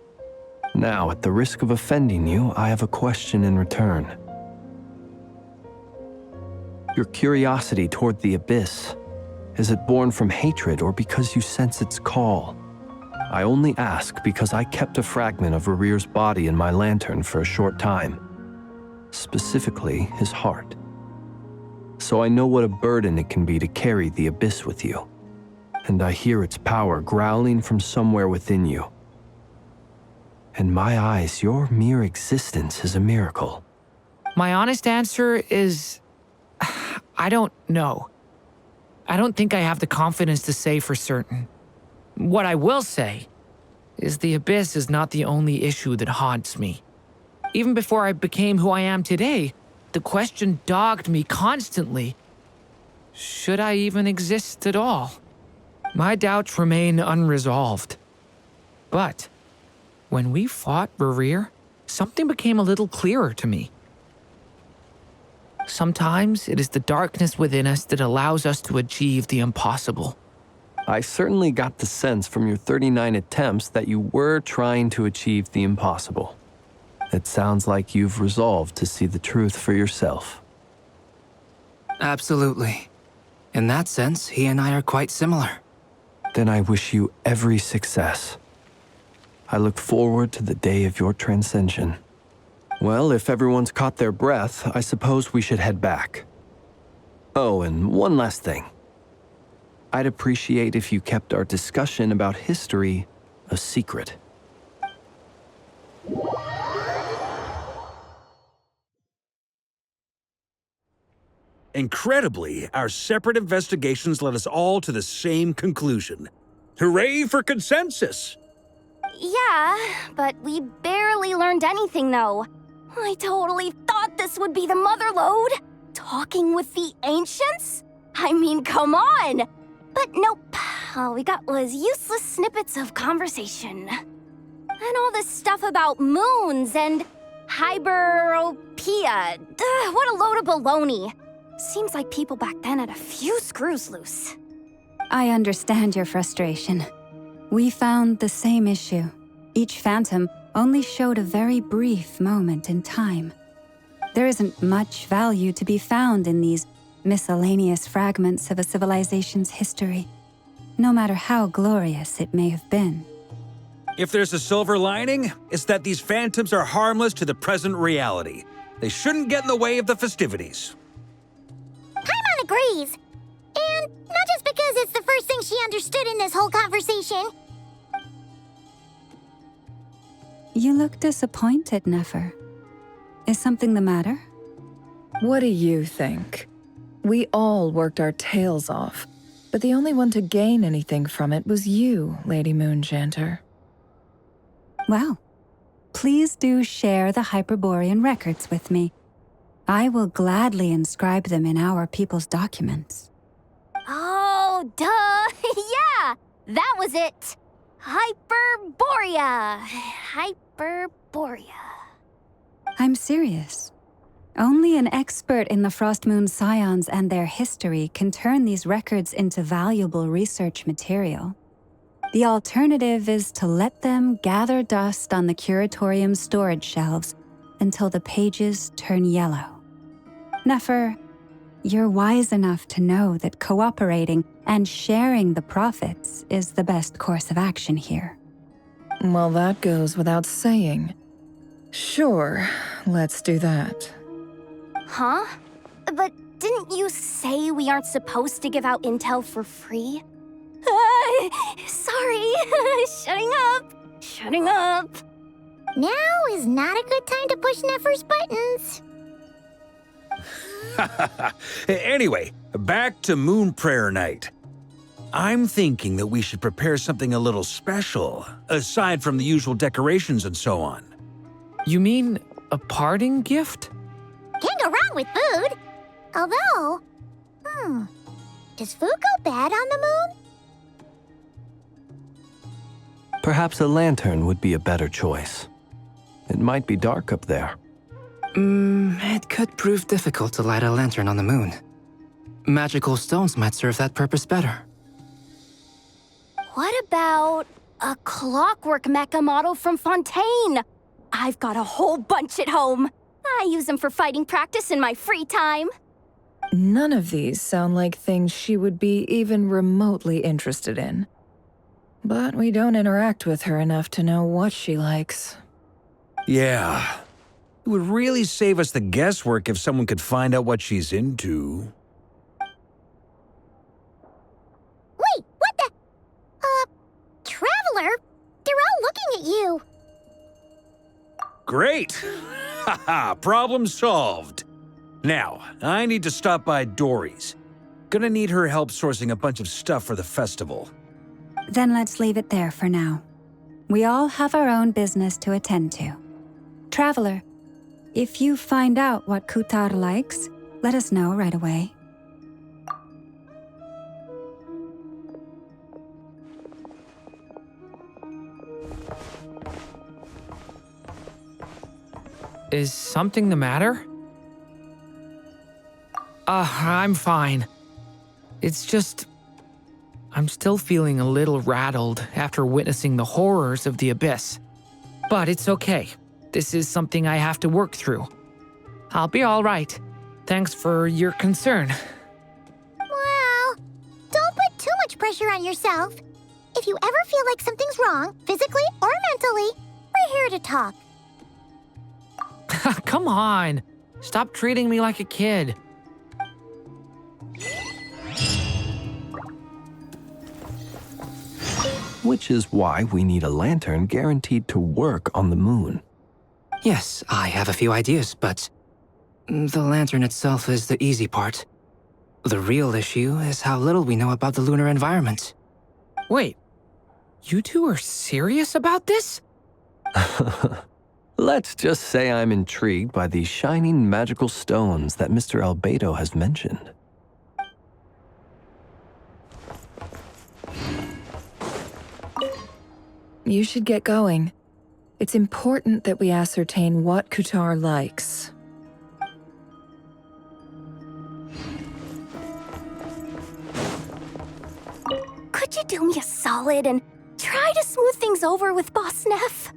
Now, at the risk of offending you, I have a question in return. Your curiosity toward the abyss, is it born from hatred or because you sense its call? I only ask because I kept a fragment of Rarir's body in my lantern for a short time, specifically his heart. So I know what a burden it can be to carry the abyss with you. And I hear its power growling from somewhere within you. In my eyes, your mere existence is a miracle. My honest answer is... I don't know. I don't think I have the confidence to say for certain. What I will say is the abyss is not the only issue that haunts me. Even before I became who I am today, the question dogged me constantly. Should I even exist at all? My doubts remain unresolved. But when we fought Rarir, something became a little clearer to me. Sometimes it is the darkness within us that allows us to achieve the impossible. I certainly got the sense from your 39 attempts that you were trying to achieve the impossible. It sounds like you've resolved to see the truth for yourself. Absolutely. In that sense, he and I are quite similar. Then I wish you every success. I look forward to the day of your transcension. Well, if everyone's caught their breath, I suppose we should head back. Oh, and one last thing. I'd appreciate if you kept our discussion about history a secret. Incredibly, our separate investigations led us all to the same conclusion. Hooray for consensus! Yeah, but we barely learned anything, though. I totally thought this would be the mother lode. Talking with the ancients? I mean, come on! But nope, all we got was useless snippets of conversation. And all this stuff about moons and hyperopia. What a load of baloney. Seems like people back then had a few screws loose. I understand your frustration. We found the same issue. Each phantom only showed a very brief moment in time. There isn't much value to be found in these miscellaneous fragments of a civilization's history, no matter how glorious it may have been. If there's a silver lining, it's that these phantoms are harmless to the present reality. They shouldn't get in the way of the festivities. Paimon agrees. And not just because it's the first thing she understood in this whole conversation. You look disappointed, Nefer. Is something the matter? What do you think? We all worked our tails off, but the only one to gain anything from it was you, Lady Moonjanter. Well, please do share the Hyperborean records with me. I will gladly inscribe them in our people's documents. Oh, duh! Yeah! That was it! Hyperborea. Hyperborea. I'm serious. Only an expert in the Frost Moon Scions and their history can turn these records into valuable research material. The alternative is to let them gather dust on the curatorium's storage shelves until the pages turn yellow. Nefer, you're wise enough to know that cooperating and sharing the profits is the best course of action here. Well, that goes without saying. Sure, let's do that. Huh? But didn't you say we aren't supposed to give out intel for free? Sorry. Shutting up. Now is not a good time to push Nefer's buttons. Anyway, back to Moon Prayer Night. I'm thinking that we should prepare something a little special, aside from the usual decorations and so on. You mean a parting gift? Can't go wrong with food. Although, does food go bad on the moon? Perhaps a lantern would be a better choice. It might be dark up there. It could prove difficult to light a lantern on the moon. Magical stones might serve that purpose better. What about a clockwork mecha model from Fontaine? I've got a whole bunch at home. I use them for fighting practice in my free time. None of these sound like things she would be even remotely interested in. But we don't interact with her enough to know what she likes. Yeah. It would really save us the guesswork if someone could find out what she's into. Wait, what the? Traveler? They're all looking at you. Great! Haha, problem solved. Now, I need to stop by Dory's. Gonna need her help sourcing a bunch of stuff for the festival. Then let's leave it there for now. We all have our own business to attend to. Traveler, if you find out what Kutar likes, let us know right away. Is something the matter? I'm fine. It's just... I'm still feeling a little rattled after witnessing the horrors of the Abyss. But it's okay. This is something I have to work through. I'll be all right. Thanks for your concern. Well, don't put too much pressure on yourself. If you ever feel like something's wrong, physically or mentally, we're here to talk. Come on. Stop treating me like a kid. Which is why we need a lantern guaranteed to work on the moon. Yes, I have a few ideas, but the lantern itself is the easy part. The real issue is how little we know about the lunar environment. Wait, you two are serious about this? Let's just say I'm intrigued by these shining magical stones that Mr. Albedo has mentioned. You should get going. It's important that we ascertain what Kutar likes. Could you do me a solid and try to smooth things over with Boss Neff?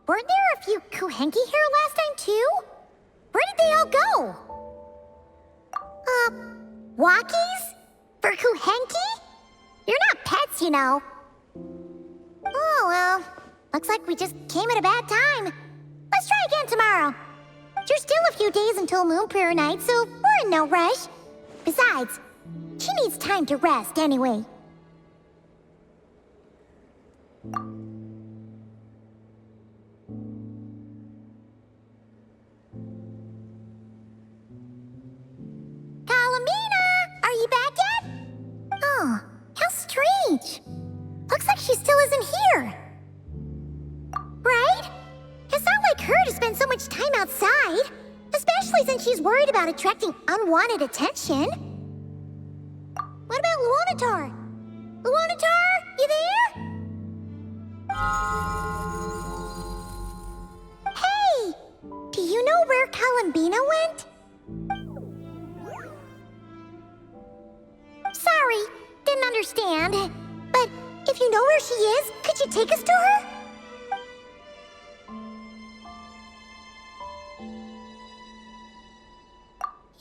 Weren't there a few Kuhenki here last time, too? Where did they all go? Walkies? For Kuhenki? You're not pets, you know. Oh, well. Looks like we just came at a bad time. Let's try again tomorrow. There's still a few days until Moon Prayer Night, so we're in no rush. Besides, She needs time to rest anyway. Kalamina! Are you back yet? Oh, how strange. Looks like she still isn't here. Right? It's not like her to spend so much time outside. Especially since she's worried about attracting unwanted attention. What about Luonatar? Luonatar, you there? Hey! Do you know where Kalambina went? Sorry, didn't understand. But if you know where she is, could you take us to her?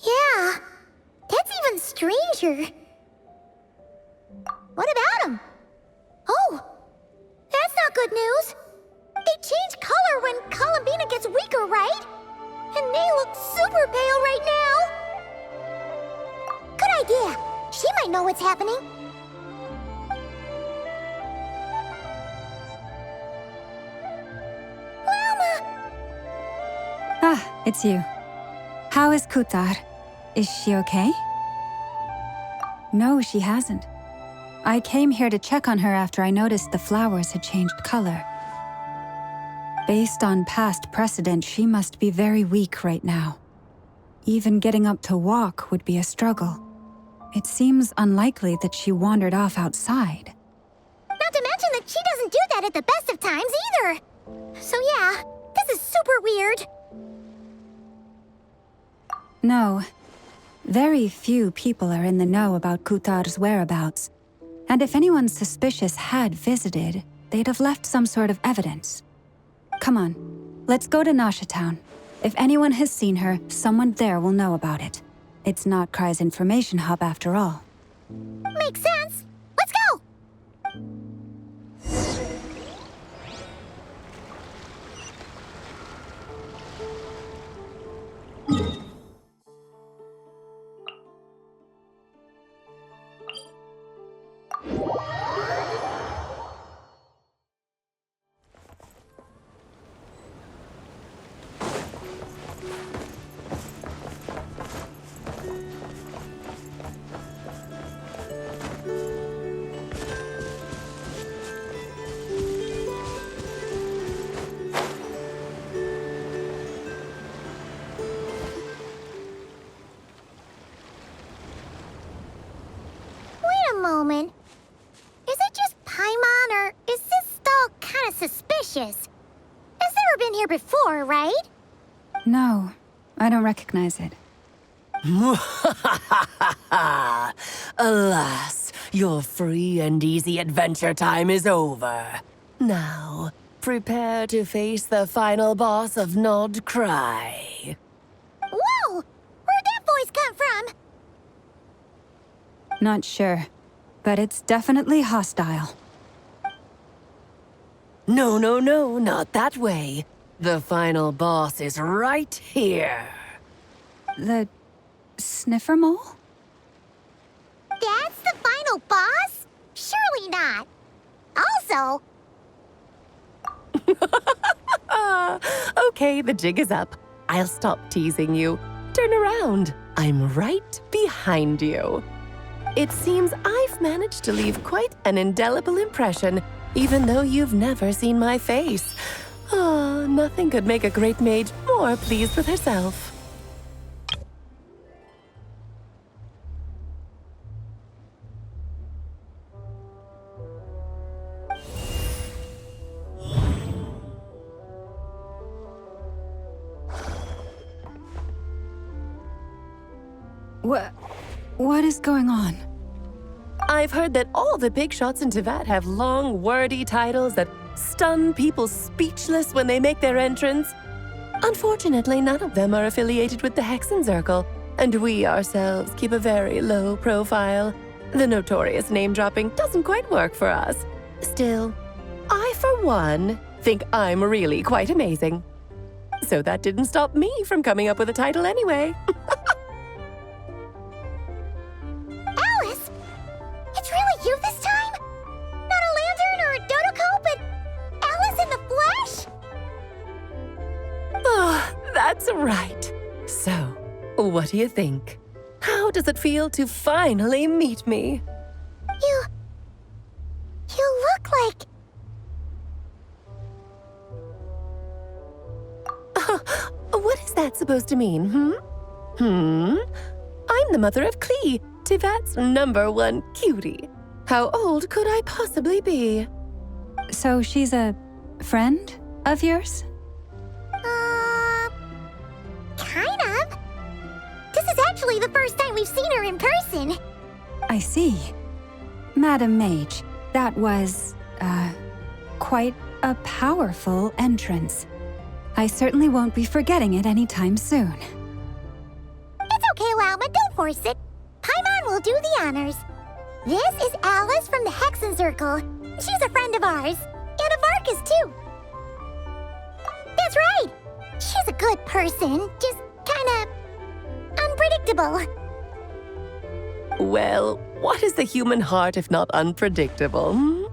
Yeah, that's even stranger. What about him? Oh, that's not good news. They change color when Kalambina gets weaker, right? And they look super pale right now. Good idea. She might know what's happening. Llama! Ah, it's you. How is Kutar? Is she okay? No, she hasn't. I came here to check on her after I noticed the flowers had changed color. Based on past precedent, she must be very weak right now. Even getting up to walk would be a struggle. It seems unlikely that she wandered off outside. Not to mention that she doesn't do that at the best of times either. So yeah, this is super weird. No. Very few people are in the know about Kutar's whereabouts. And if anyone suspicious had visited, they'd have left some sort of evidence. Come on, let's go to Nasha Town. If anyone has seen her, someone there will know about it. It's Nordkai's information hub after all. Makes sense. Let's go! Moment. Is it just Paimon, or is this stall kind of suspicious? It's never been here before, right? No, I don't recognize it. Alas, your free and easy adventure time is over. Now, prepare to face the final boss of Nordkai. Whoa! Where'd that voice come from? Not sure. But it's definitely hostile. No, not that way. The final boss is right here. The sniffer mole? That's the final boss? Surely not. Also... Okay, the jig is up. I'll stop teasing you. Turn around. I'm right behind you. It seems I've managed to leave quite an indelible impression, even though you've never seen my face. Ah, nothing could make a great mage more pleased with herself. What is going on? I've heard that all the big shots in Teyvat have long, wordy titles that stun people speechless when they make their entrance. Unfortunately, none of them are affiliated with the Hexen Circle, and we ourselves keep a very low profile. The notorious name-dropping doesn't quite work for us. Still, I, for one, think I'm really quite amazing. So that didn't stop me from coming up with a title anyway. Alice, That's right. So, what do you think? How does it feel to finally meet me? You look like... What is that supposed to mean, I'm the mother of Klee, Tivat's #1 cutie. How old could I possibly be? So she's a friend of yours? Kind of. This is actually the first time we've seen her in person. I see. Madam Mage, that was, quite a powerful entrance. I certainly won't be forgetting it anytime soon. It's okay, Lauma, don't force it. Paimon will do the honors. This is Alice from the Hexen Circle. She's a friend of ours. And of Arcus, too. That's right. She's a good person, just kinda... unpredictable. Well, what is the human heart if not unpredictable?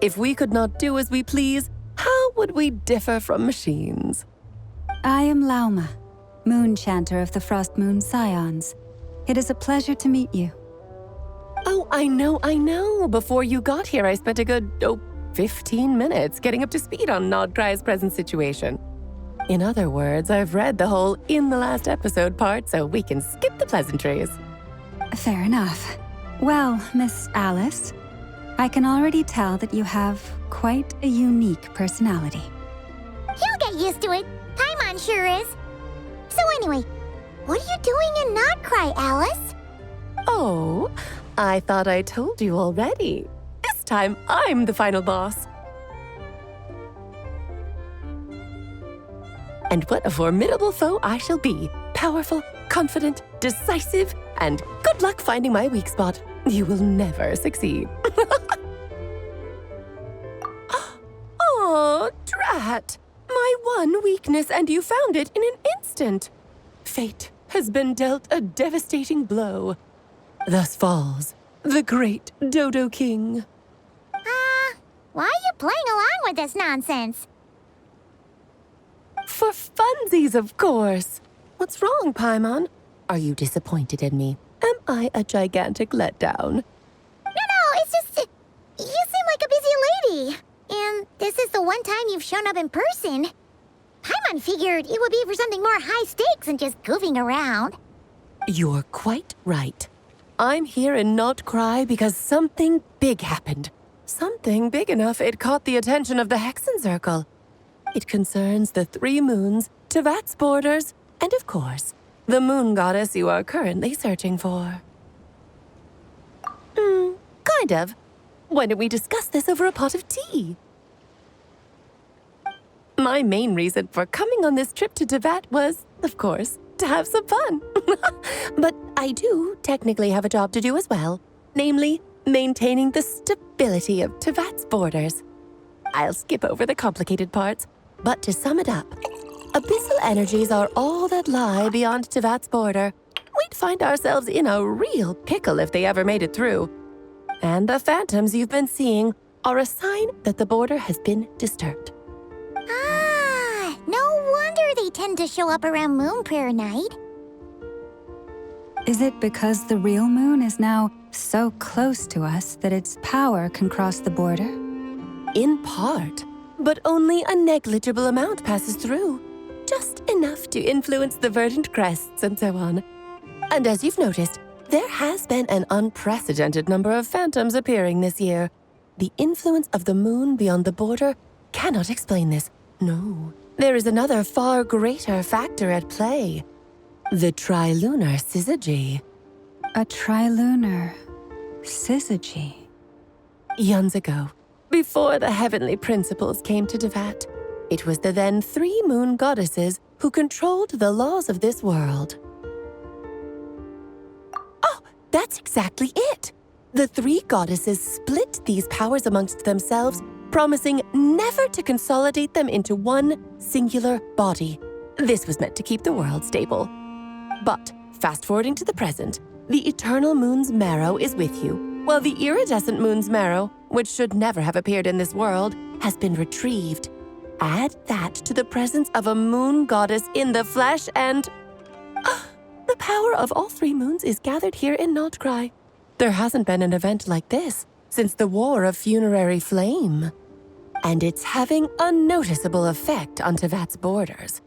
If we could not do as we please, how would we differ from machines? I am Lauma, Moon Chanter of the Frost Moon Scions. It is a pleasure to meet you. Oh, I know. Before you got here, I spent a good, 15 minutes getting up to speed on Nordkai's present situation. In other words, I've read the whole "in the last episode" part, so we can skip the pleasantries. Fair enough. Well, Miss Alice, I can already tell that you have quite a unique personality. He'll get used to it. Paimon sure is. So anyway, what are you doing in Nordkai, Alice? Oh, I thought I told you already. This time, I'm the final boss. And what a formidable foe I shall be. Powerful, confident, decisive, and good luck finding my weak spot. You will never succeed. Oh, drat. My one weakness, and you found it in an instant. Fate has been dealt a devastating blow. Thus falls the great Dodo King. Why are you playing along with this nonsense? For funsies, of course. What's wrong, Paimon? Are you disappointed in me? Am I a gigantic letdown? No, it's just... you seem like a busy lady. And this is the one time you've shown up in person. Paimon figured it would be for something more high stakes than just goofing around. You're quite right. I'm here in Nordkai because something big happened. Something big enough it caught the attention of the Hexen Circle. It concerns the 3 moons, Tivat's borders, and of course, the moon goddess you are currently searching for. Kind of. Why don't we discuss this over a pot of tea? My main reason for coming on this trip to Tivat was, of course, to have some fun. But I do technically have a job to do as well, namely, maintaining the stability of Tivat's borders. I'll skip over the complicated parts, but to sum it up, abyssal energies are all that lie beyond Tivat's border. We'd find ourselves in a real pickle if they ever made it through. And the phantoms you've been seeing are a sign that the border has been disturbed. No wonder they tend to show up around Moon Prayer Night. Is it because the real moon is now so close to us that its power can cross the border? In part, but only a negligible amount passes through. Just enough to influence the verdant crests and so on. And as you've noticed, there has been an unprecedented number of phantoms appearing this year. The influence of the moon beyond the border cannot explain this. No, there is another far greater factor at play. The trilunar syzygy. A trilunar syzygy? Eons ago, before the heavenly principles came to Tivat, it was the then 3 moon goddesses who controlled the laws of this world. Oh, that's exactly it! The 3 goddesses split these powers amongst themselves, promising never to consolidate them into one singular body. This was meant to keep the world stable. But, fast-forwarding to the present, the eternal moon's marrow is with you, while the iridescent moon's marrow, which should never have appeared in this world, has been retrieved. Add that to the presence of a moon goddess in the flesh and... the power of all 3 moons is gathered here in Nordkai. There hasn't been an event like this since the War of Funerary Flame. And it's having a noticeable effect on Tevat's borders.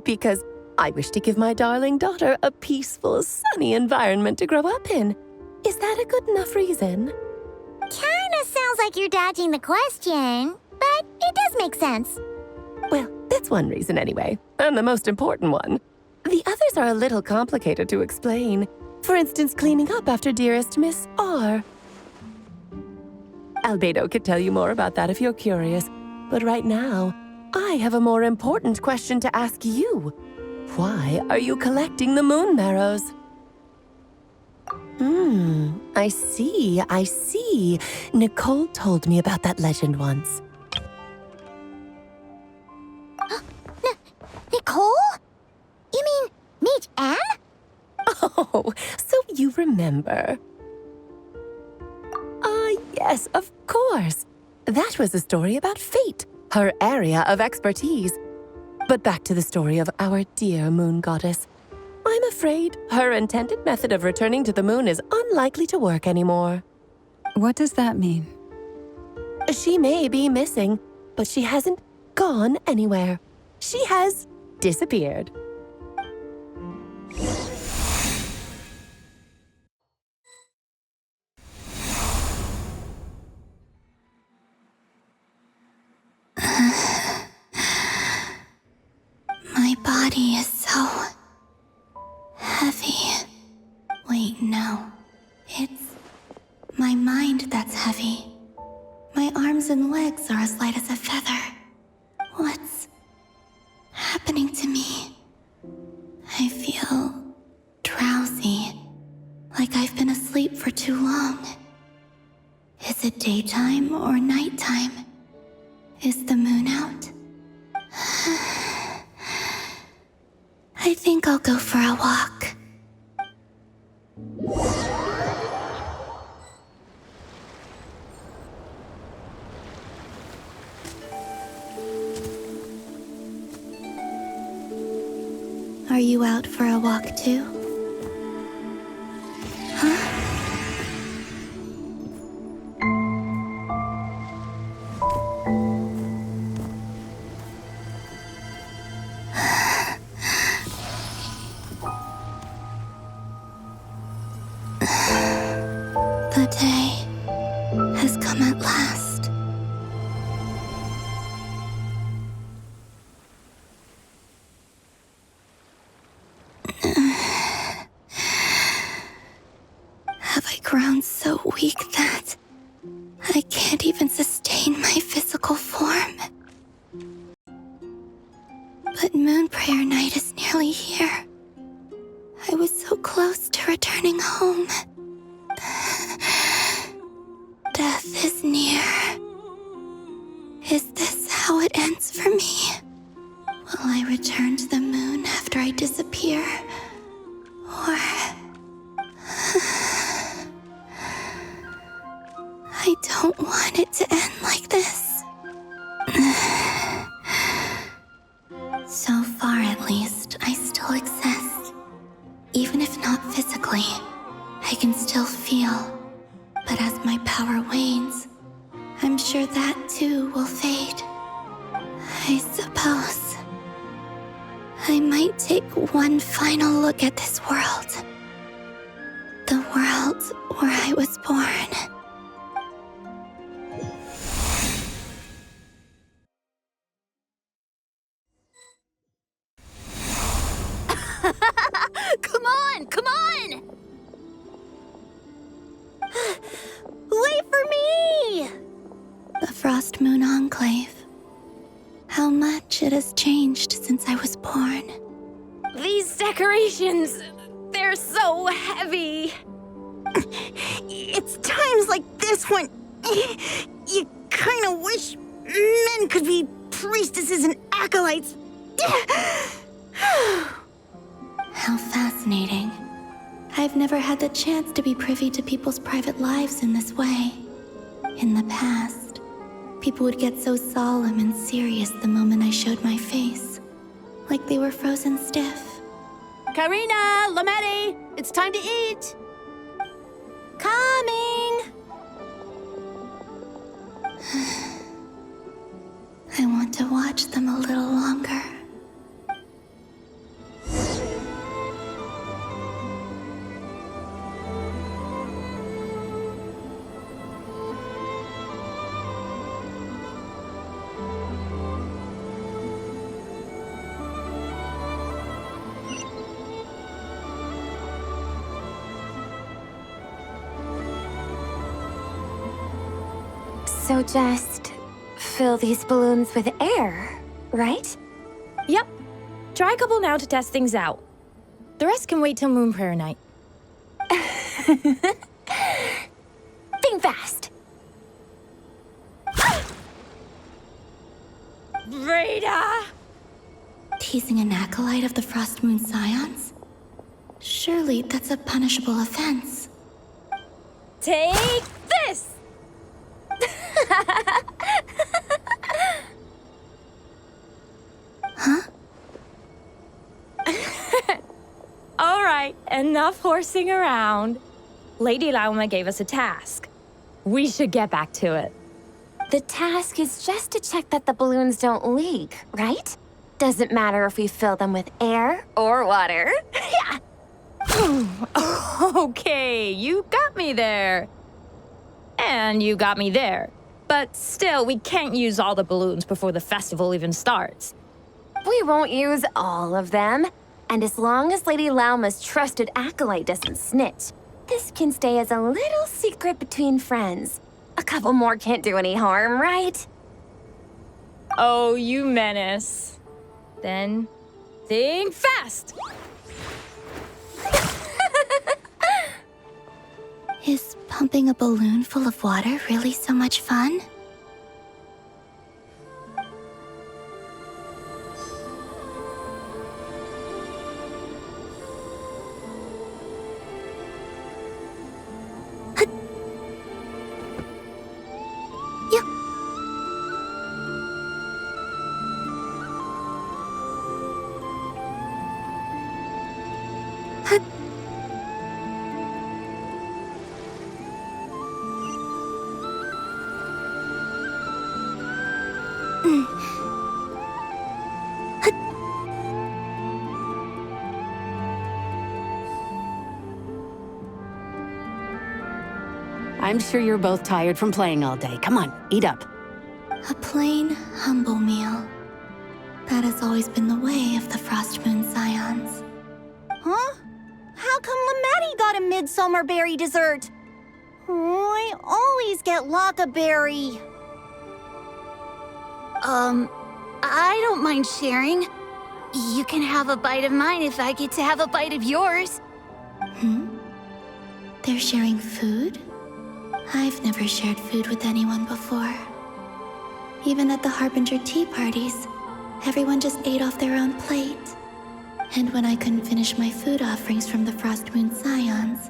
Because I wish to give my darling daughter a peaceful, sunny environment to grow up in. Is that a good enough reason? Kinda sounds like you're dodging the question, but it does make sense. Well, that's one reason anyway, and the most important one. The others are a little complicated to explain. For instance, cleaning up after dearest Miss R. Albedo could tell you more about that if you're curious, but right now, I have a more important question to ask you. Why are you collecting the moon marrows? I see. Nicole told me about that legend once. Nicole? You mean Mage Anne? Oh, so you remember. Yes, of course. That was a story about fate, her area of expertise. But back to the story of our dear moon goddess. I'm afraid her intended method of returning to the moon is unlikely to work anymore. What does that mean? She may be missing, but she hasn't gone anywhere. She has disappeared. My body is so heavy. Wait, no. It's my mind that's heavy. My arms and legs are as light as a feather. What's happening to me? I feel drowsy, like I've been asleep for too long. Is it daytime or nighttime? Is the moon out? I think I'll go for a walk. Are you out for a walk too? Huh? The day has come at last. Have I grown so weak that I can't even sustain my physical form? But Moon Prayer Night is nearly here. I was so close to returning home. Death is near. Is this how it ends for me? Will I return to the moon after I disappear? Or... I don't want it to end like this. So far, at least, I still exist. Even if not physically, I can still feel. But as my power wanes, I'm sure that too will fade. I suppose I might take one final look at this world. The world where I was born. Come on! Come on! Wait for me! The Frost Moon Enclave. How much it has changed since I was born. These decorations, they're so heavy. It's times like this when you kind of wish men could be priestesses and acolytes. How fascinating. I've never had the chance to be privy to people's private lives in this way. In the past, People would get so solemn and serious the moment I showed my face, like they were frozen stiff. Karina, Lametti, it's time to eat. Coming! I want to watch them a little longer. So just fill these balloons with air, right? Yep. Try a couple now to test things out. The rest can wait till Moon Prayer Night. Think fast. Rita! Teasing an acolyte of the Frost Moon Scions? Surely that's a punishable offense. Take this! Huh? All right, enough horsing around. Lady Lauma gave us a task. We should get back to it. The task is just to check that the balloons don't leak, right? Doesn't matter if we fill them with air or water. Yeah. Okay, you got me there. And you got me there. But still, we can't use all the balloons before the festival even starts. We won't use all of them. And as long as Lady Lauma's trusted acolyte doesn't snitch, this can stay as a little secret between friends. A couple more can't do any harm, right? Oh, you menace. Then, think fast! Is pumping a balloon full of water really so much fun? I'm sure you're both tired from playing all day. Come on, eat up. A plain, humble meal. That has always been the way of the Frost Moon Scions. Huh? How come Lametti got a midsummer berry dessert? Oh, I always get Lockaberry. I don't mind sharing. You can have a bite of mine if I get to have a bite of yours. They're sharing food? I've never shared food with anyone before. Even at the Harbinger tea parties, everyone just ate off their own plate. And when I couldn't finish my food offerings from the Frost Moon Scions,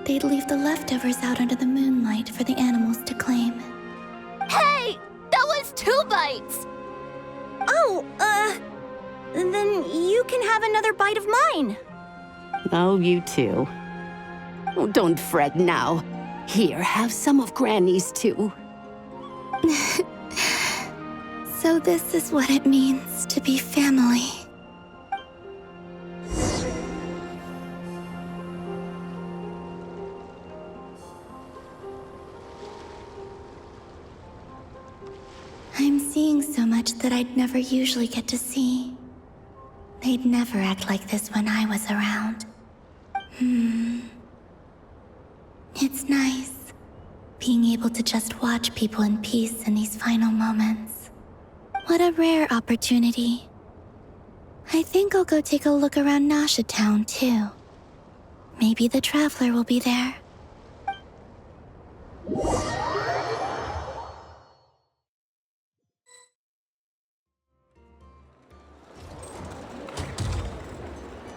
they'd leave the leftovers out under the moonlight for the animals to claim. Hey! That was 2 bites! Oh, then you can have another bite of mine. Oh, you too. Oh, don't fret now. Here, have some of Granny's too. So this is what it means to be family. I'm seeing so much that I'd never usually get to see. They'd never act like this when I was around. It's nice, being able to just watch people in peace in these final moments. What a rare opportunity. I think I'll go take a look around Nasha Town, too. Maybe the Traveler will be there.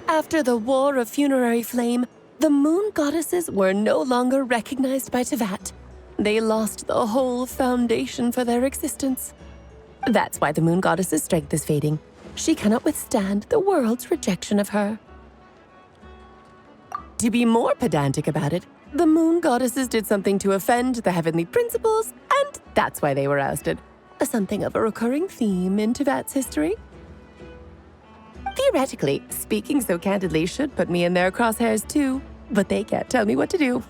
After the War of Funerary Flame, the Moon Goddesses were no longer recognized by Teyvat. they lost the whole foundation for their existence. That's why the moon goddess's strength is fading. She cannot withstand the world's rejection of her. To be more pedantic about it, the moon goddesses did something to offend the heavenly principles, and that's why they were ousted. Something of a recurring theme in Tevat's history. Theoretically, speaking so candidly should put me in their crosshairs too, but they can't tell me what to do.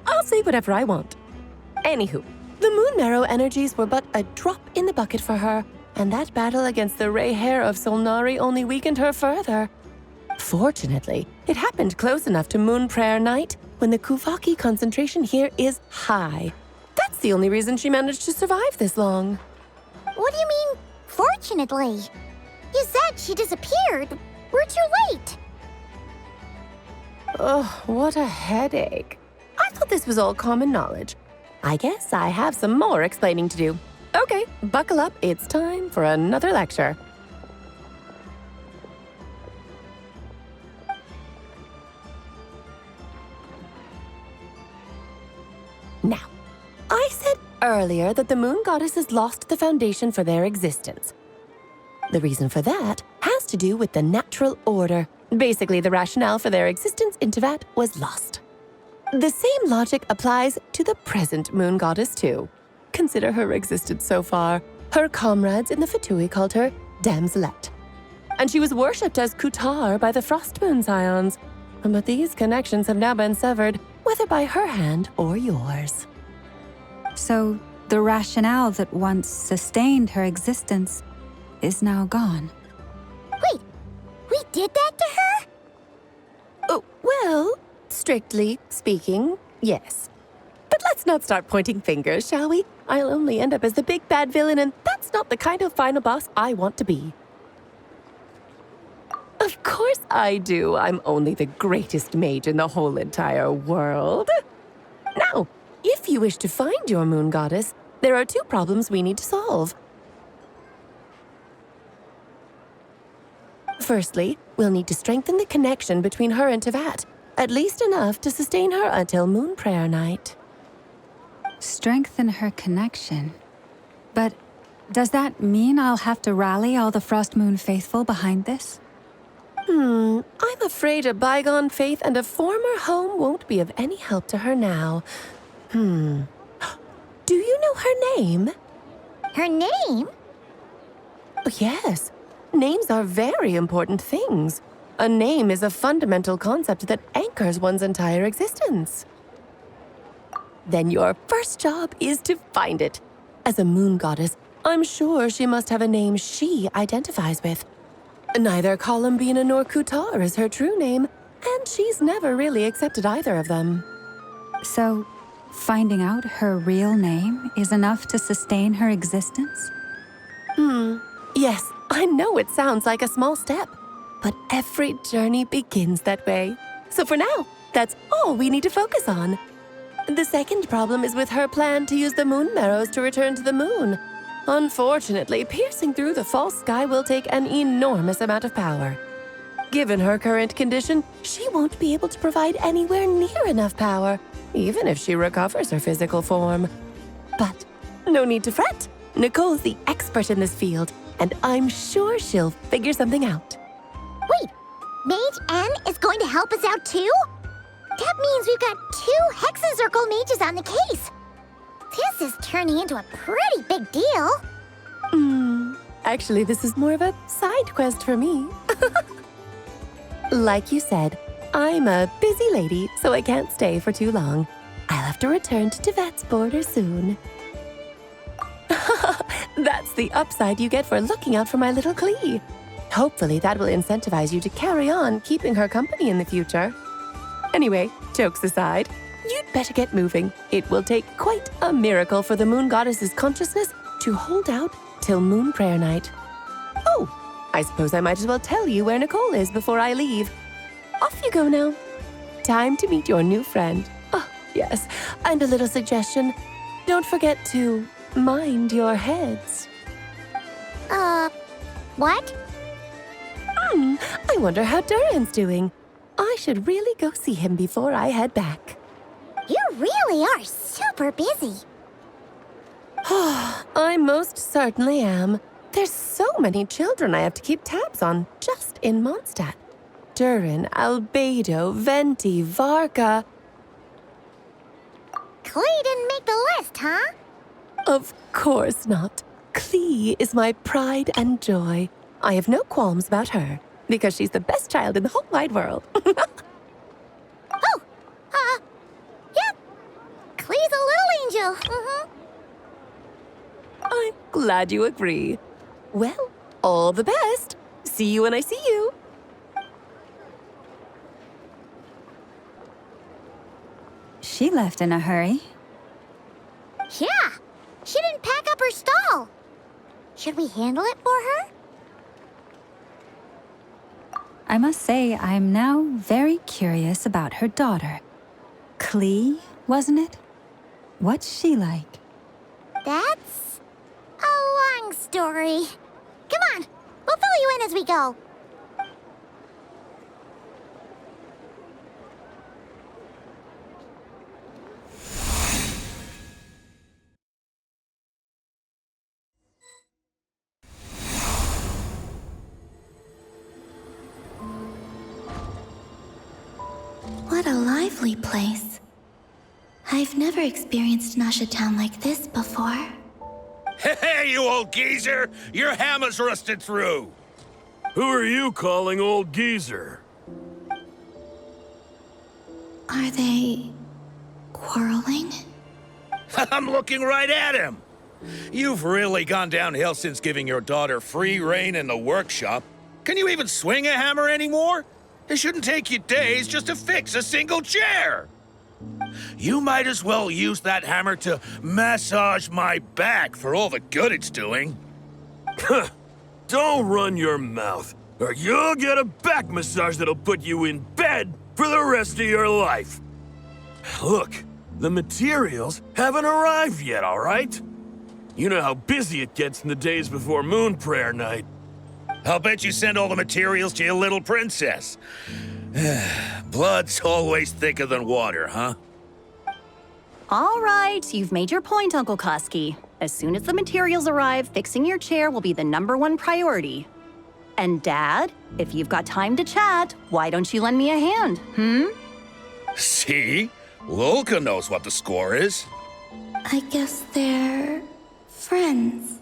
I'll say whatever I want. Anywho, the moon marrow energies were but a drop in the bucket for her, and that battle against the Ray Hair of Solnari only weakened her further. Fortunately, it happened close enough to Moon Prayer Night when the Kuvaki concentration here is high. That's the only reason she managed to survive this long. What do you mean, fortunately? You said she disappeared. We're too late. Oh, what a headache. I thought this was all common knowledge. I guess I have some more explaining to do. Okay, buckle up. It's time for another lecture. Now, I said earlier that the moon goddesses lost the foundation for their existence. The reason for that has to do with the natural order. Basically, the rationale for their existence in Tevat was lost. The same logic applies to the present moon goddess too. Consider her existence so far. Her comrades in the Fatui called her Damselette. And she was worshipped as Kutar by the Frost Moon Scions. But these connections have now been severed, whether by her hand or yours. So, the rationale that once sustained her existence is now gone. Wait, we did that to her? Oh, well, strictly speaking, yes. But let's not start pointing fingers, shall we? I'll only end up as the big bad villain, and that's not the kind of final boss I want to be. Of course I do. I'm only the greatest mage in the whole entire world. Now, if you wish to find your moon goddess, there are two problems we need to solve. Firstly, we'll need to strengthen the connection between her and Tevat, at least enough to sustain her until Moon Prayer Night. Strengthen her connection. But does that mean I'll have to rally all the Frost Moon faithful behind this? I'm afraid a bygone faith and a former home won't be of any help to her now. Do you know her name? Her name? Yes. Names are very important things. A name is a fundamental concept that anchors one's entire existence. Then your first job is to find it. As a moon goddess, I'm sure she must have a name she identifies with. Neither Columbina nor Kutar is her true name, and she's never really accepted either of them. So, finding out her real name is enough to sustain her existence? Yes, I know it sounds like a small step, but every journey begins that way. So for now, that's all we need to focus on. The second problem is with her plan to use the moon marrows to return to the moon. Unfortunately, piercing through the false sky will take an enormous amount of power. Given her current condition, she won't be able to provide anywhere near enough power, even if she recovers her physical form. But no need to fret. Nicole's the expert in this field, and I'm sure she'll figure something out. Wait, Mage N is going to help us out too? That means we've got 2 Hexacircle mages on the case. This is turning into a pretty big deal. Actually, this is more of a side quest for me. Like you said, I'm a busy lady, so I can't stay for too long. I'll have to return to Tevat's border soon. That's the upside you get for looking out for my little Klee. Hopefully that will incentivize you to carry on keeping her company in the future. Anyway, jokes aside, you'd better get moving. It will take quite a miracle for the moon goddess's consciousness to hold out till Moon Prayer Night. Oh, I suppose I might as well tell you where Nicole is before I leave. Off you go now. Time to meet your new friend. Oh, yes, and a little suggestion. Don't forget to mind your heads. What? I wonder how Duran's doing. I should really go see him before I head back. You really are super busy. I most certainly am. There's so many children I have to keep tabs on just in Mondstadt. Durin, Albedo, Venti, Varka. Klee didn't make the list, huh? Of course not. Klee is my pride and joy. I have no qualms about her, because she's the best child in the whole wide world. Yep. Klee's a little angel. I'm glad you agree. Well, all the best. See you when I see you. She left in a hurry. Yeah, she didn't pack up her stall. Should we handle it for her? I must say, I'm now very curious about her daughter. Klee, wasn't it? What's she like? That's a long story. Come on, we'll fill you in as we go. What a lively place. I've never experienced Nasha Town like this before. Hey, you old geezer! Your hammer's rusted through! Who are you calling old geezer? Are they quarreling? I'm looking right at him! You've really gone downhill since giving your daughter free rein in the workshop. Can you even swing a hammer anymore? It shouldn't take you days just to fix a single chair. You might as well use that hammer to massage my back for all the good it's doing. Don't run your mouth, or you'll get a back massage that'll put you in bed for the rest of your life. Look, the materials haven't arrived yet, all right? You know how busy it gets in the days before Moon Prayer Night. I'll bet you send all the materials to your little princess. Blood's always thicker than water, huh? All right, you've made your point, Uncle Koski. As soon as the materials arrive, fixing your chair will be the #1 priority. And Dad, if you've got time to chat, why don't you lend me a hand, See? Lolka knows what the score is. I guess they're friends.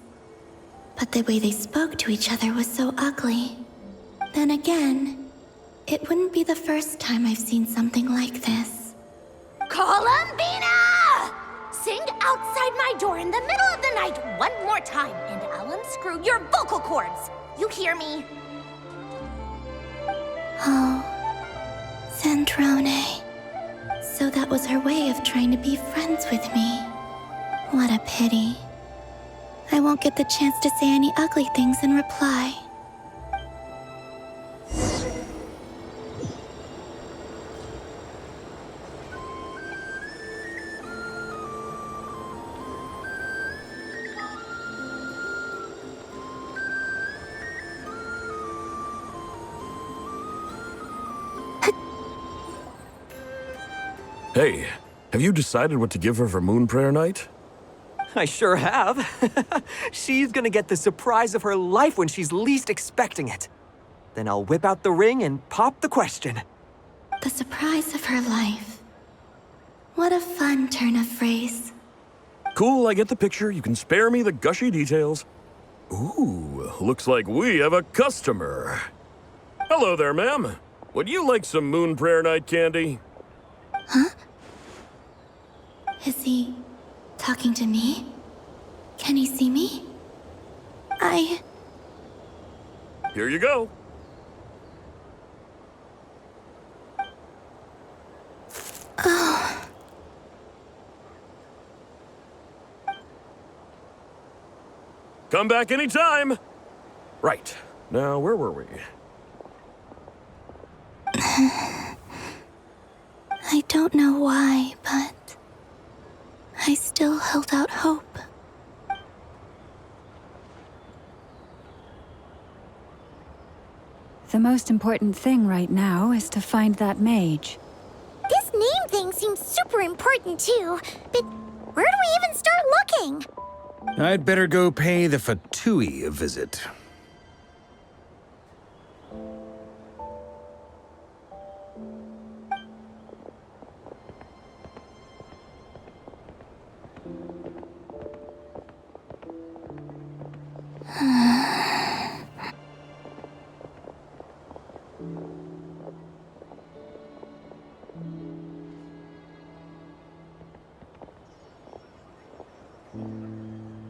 But the way they spoke to each other was so ugly. Then again, it wouldn't be the first time I've seen something like this. Columbina! Sing outside my door in the middle of the night one more time, and I'll unscrew your vocal cords. You hear me? Oh, Zandrone. So that was her way of trying to be friends with me. What a pity. I won't get the chance to say any ugly things in reply. Hey, have you decided what to give her for Moon Prayer Night? I sure have. She's gonna get the surprise of her life when she's least expecting it. Then I'll whip out the ring and pop the question. The surprise of her life. What a fun turn of phrase. Cool, I get the picture. You can spare me the gushy details. Ooh, looks like we have a customer. Hello there, ma'am. Would you like some Moon Prayer Night candy? Huh? Is he talking to me? Can he see me? Here you go. Oh. Come back anytime. Right. Now, where were we? I don't know why, but I still held out hope. The most important thing right now is to find that mage. This name thing seems super important too. But where do we even start looking? I'd better go pay the Fatui a visit.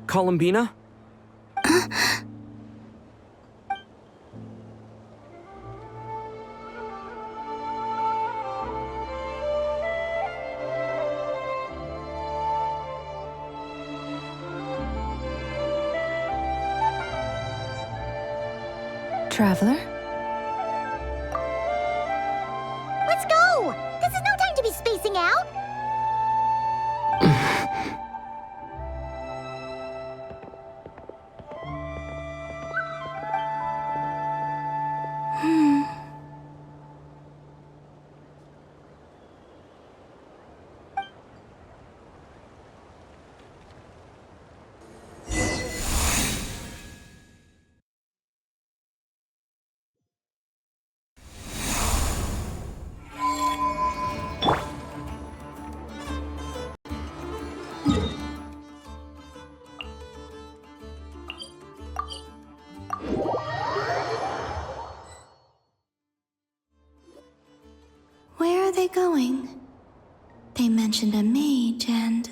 Columbina? Traveler? Let's go! This is no time to be spacing out! Where are they going? They mentioned a mage and...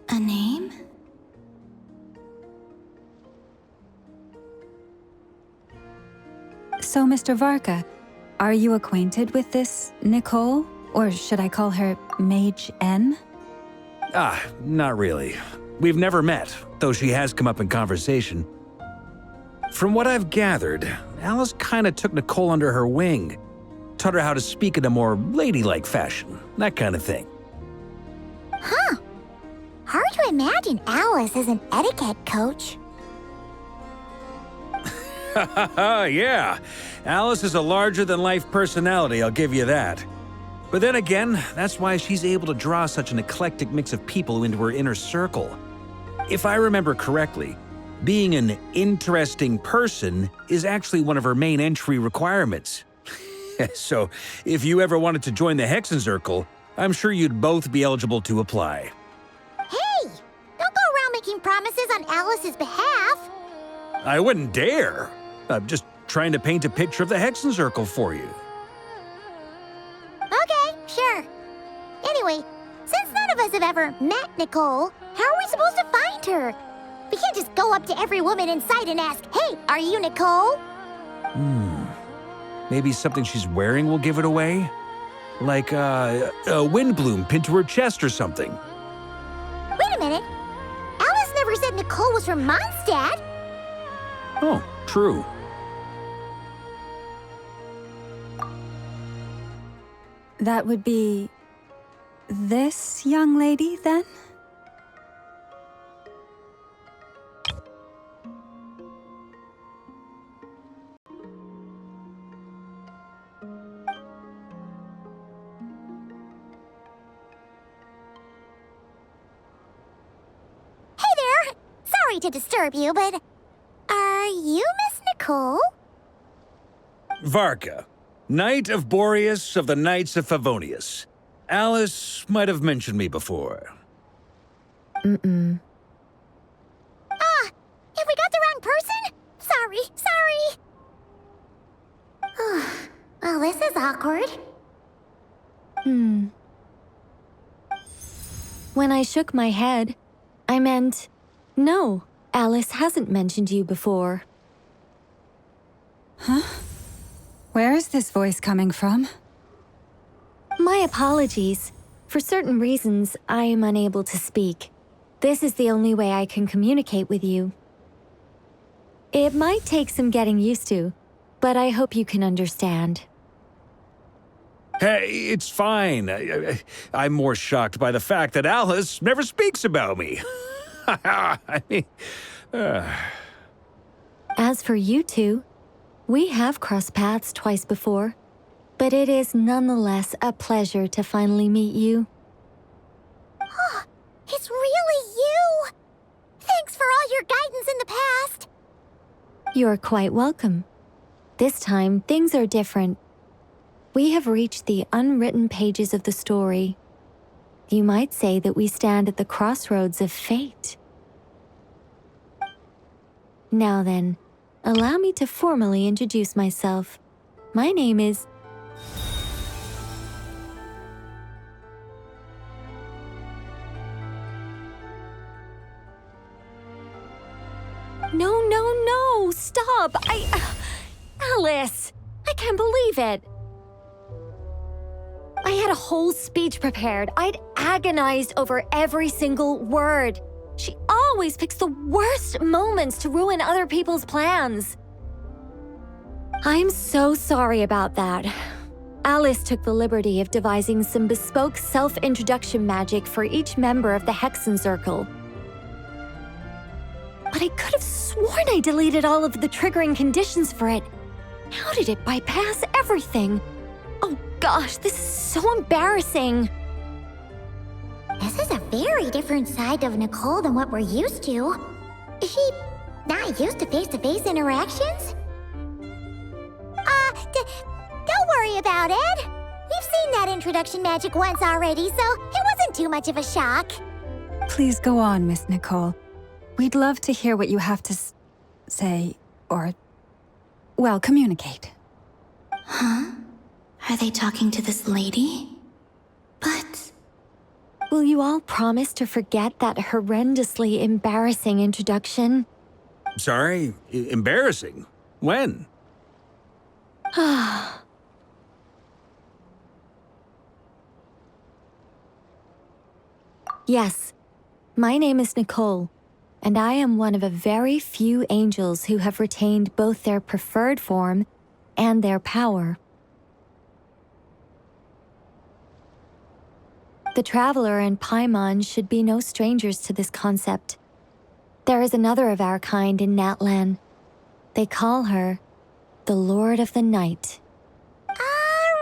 a name? So, Mr. Varka, are you acquainted with this Nicole? Or should I call her Mage N? Not really. We've never met, though she has come up in conversation. From what I've gathered, Alice kinda took Nicole under her wing. Taught her how to speak in a more ladylike fashion, that kind of thing. Huh. Hard to imagine Alice as an etiquette coach. Yeah, Alice is a larger-than-life personality, I'll give you that. But then again, that's why she's able to draw such an eclectic mix of people into her inner circle. If I remember correctly, being an interesting person is actually one of her main entry requirements. So, if you ever wanted to join the Hexenzirkel, I'm sure you'd both be eligible to apply. Hey! Don't go around making promises on Alice's behalf! I wouldn't dare. I'm just trying to paint a picture of the Hexenzirkel for you. Okay, sure. Anyway, since none of us have ever met Nicole, how are we supposed to find her? We can't just go up to every woman in sight and ask, "Hey, are you Nicole?" Maybe something she's wearing will give it away? Like a wind bloom pinned to her chest or something. Wait a minute. Alice never said Nicole was from Mondstadt. Oh, true. That would be... this young lady, then? Sorry to disturb you, but are you Miss Nicole? Varka, Knight of Boreas of the Knights of Favonius. Alice might have mentioned me before. Mm-mm. If we got the wrong person? Sorry. Well, this is awkward. When I shook my head, I meant, no, Alice hasn't mentioned you before. Huh? Where is this voice coming from? My apologies. For certain reasons, I am unable to speak. This is the only way I can communicate with you. It might take some getting used to, but I hope you can understand. Hey, it's fine. I'm more shocked by the fact that Alice never speaks about me. I mean, As for you two, we have crossed paths twice before, But it is nonetheless a pleasure to finally meet you. Oh, it's really you! Thanks for all your guidance in the past! You're quite welcome. This time, things are different. We have reached the unwritten pages of the story. You might say that we stand at the crossroads of fate. Now then, allow me to formally introduce myself. My name is... No, stop! Alice! I can't believe it! I had a whole speech prepared. I'd agonized over every single word. She always picks the worst moments to ruin other people's plans. I'm so sorry about that. Alice took the liberty of devising some bespoke self-introduction magic for each member of the Hexen Circle. But I could have sworn I deleted all of the triggering conditions for it. How did it bypass everything? Oh gosh, this is so embarrassing. This is a very different side of Nicole than what we're used to. Is she not used to face-to-face interactions? Don't worry about it. We've seen that introduction magic once already, so it wasn't too much of a shock. Please go on, Miss Nicole. We'd love to hear what you have to say, or, well, communicate. Huh? Are they talking to this lady? But... Will you all promise to forget that horrendously embarrassing introduction? Sorry? Embarrassing? When? Yes, my name is Nicole, and I am one of a very few angels who have retained both their preferred form and their power. The Traveler and Paimon should be no strangers to this concept. There is another of our kind in Natlan. They call her the Lord of the Night. All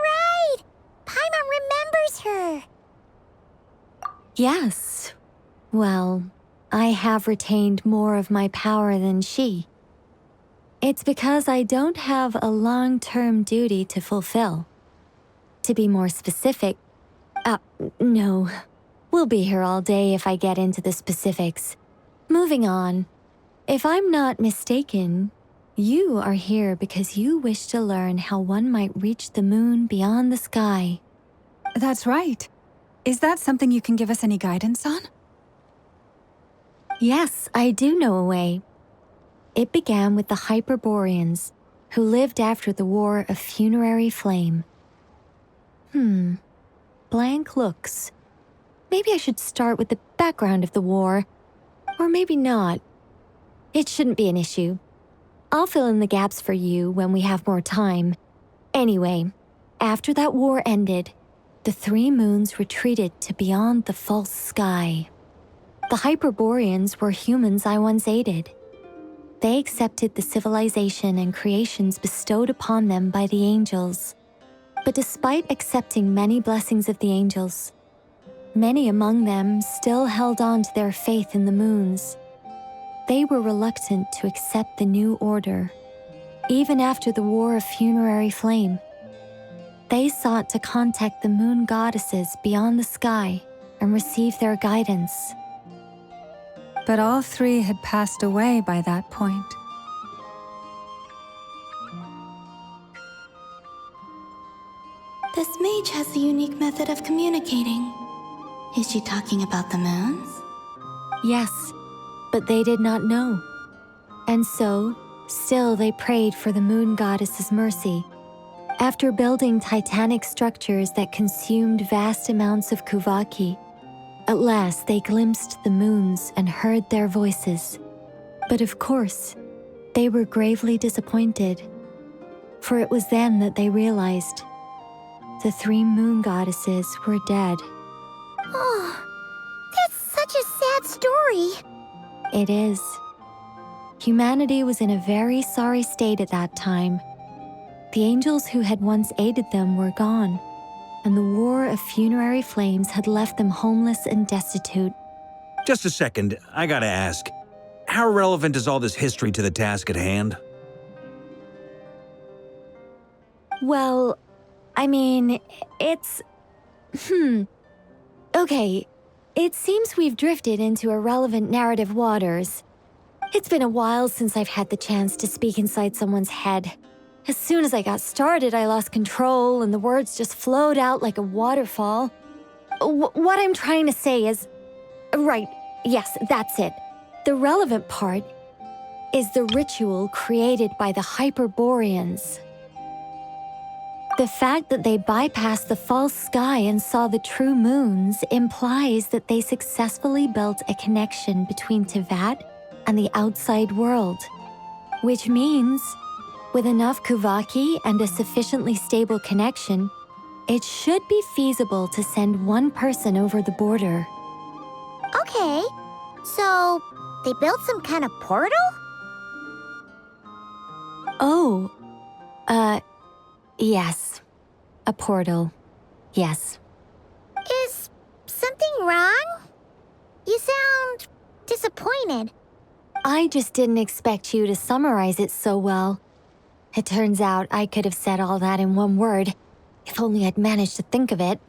right! Paimon remembers her! Yes. Well, I have retained more of my power than she. It's because I don't have a long-term duty to fulfill. To be more specific, no. We'll be here all day if I get into the specifics. Moving on. If I'm not mistaken, you are here because you wish to learn how one might reach the moon beyond the sky. That's right. Is that something you can give us any guidance on? Yes, I do know a way. It began with the Hyperboreans, who lived after the War of Funerary Flame. Blank looks. Maybe I should start with the background of the war. Or maybe not. It shouldn't be an issue. I'll fill in the gaps for you when we have more time. Anyway, after that war ended, the three moons retreated to beyond the false sky. The Hyperboreans were humans I once aided. They accepted the civilization and creations bestowed upon them by the angels. But despite accepting many blessings of the angels, many among them still held on to their faith in the moons. They were reluctant to accept the new order. Even after the War of Funerary Flame, they sought to contact the moon goddesses beyond the sky and receive their guidance. But all three had passed away by that point. This mage has a unique method of communicating. Is she talking about the moons? Yes, but they did not know. And so, still they prayed for the moon goddess's mercy. After building titanic structures that consumed vast amounts of Kuvaki, at last they glimpsed the moons and heard their voices. But of course, they were gravely disappointed. For it was then that they realized the three moon goddesses were dead. Oh, that's such a sad story. It is. Humanity was in a very sorry state at that time. The angels who had once aided them were gone, and the war of funerary flames had left them homeless and destitute. Just a second, I gotta ask. How relevant is all this history to the task at hand? Well, I mean, it's... Okay, it seems we've drifted into irrelevant narrative waters. It's been a while since I've had the chance to speak inside someone's head. As soon as I got started, I lost control and the words just flowed out like a waterfall. What I'm trying to say is... Right, yes, that's it. The relevant part is the ritual created by the Hyperboreans. The fact that they bypassed the false sky and saw the true moons implies that they successfully built a connection between Teyvat and the outside world. Which means, with enough Kuvaki and a sufficiently stable connection, it should be feasible to send one person over the border. Okay, so they built some kind of portal? Oh, yes. A portal. Yes. Is something wrong? You sound disappointed. I just didn't expect you to summarize it so well. It turns out I could have said all that in one word, if only I'd managed to think of it.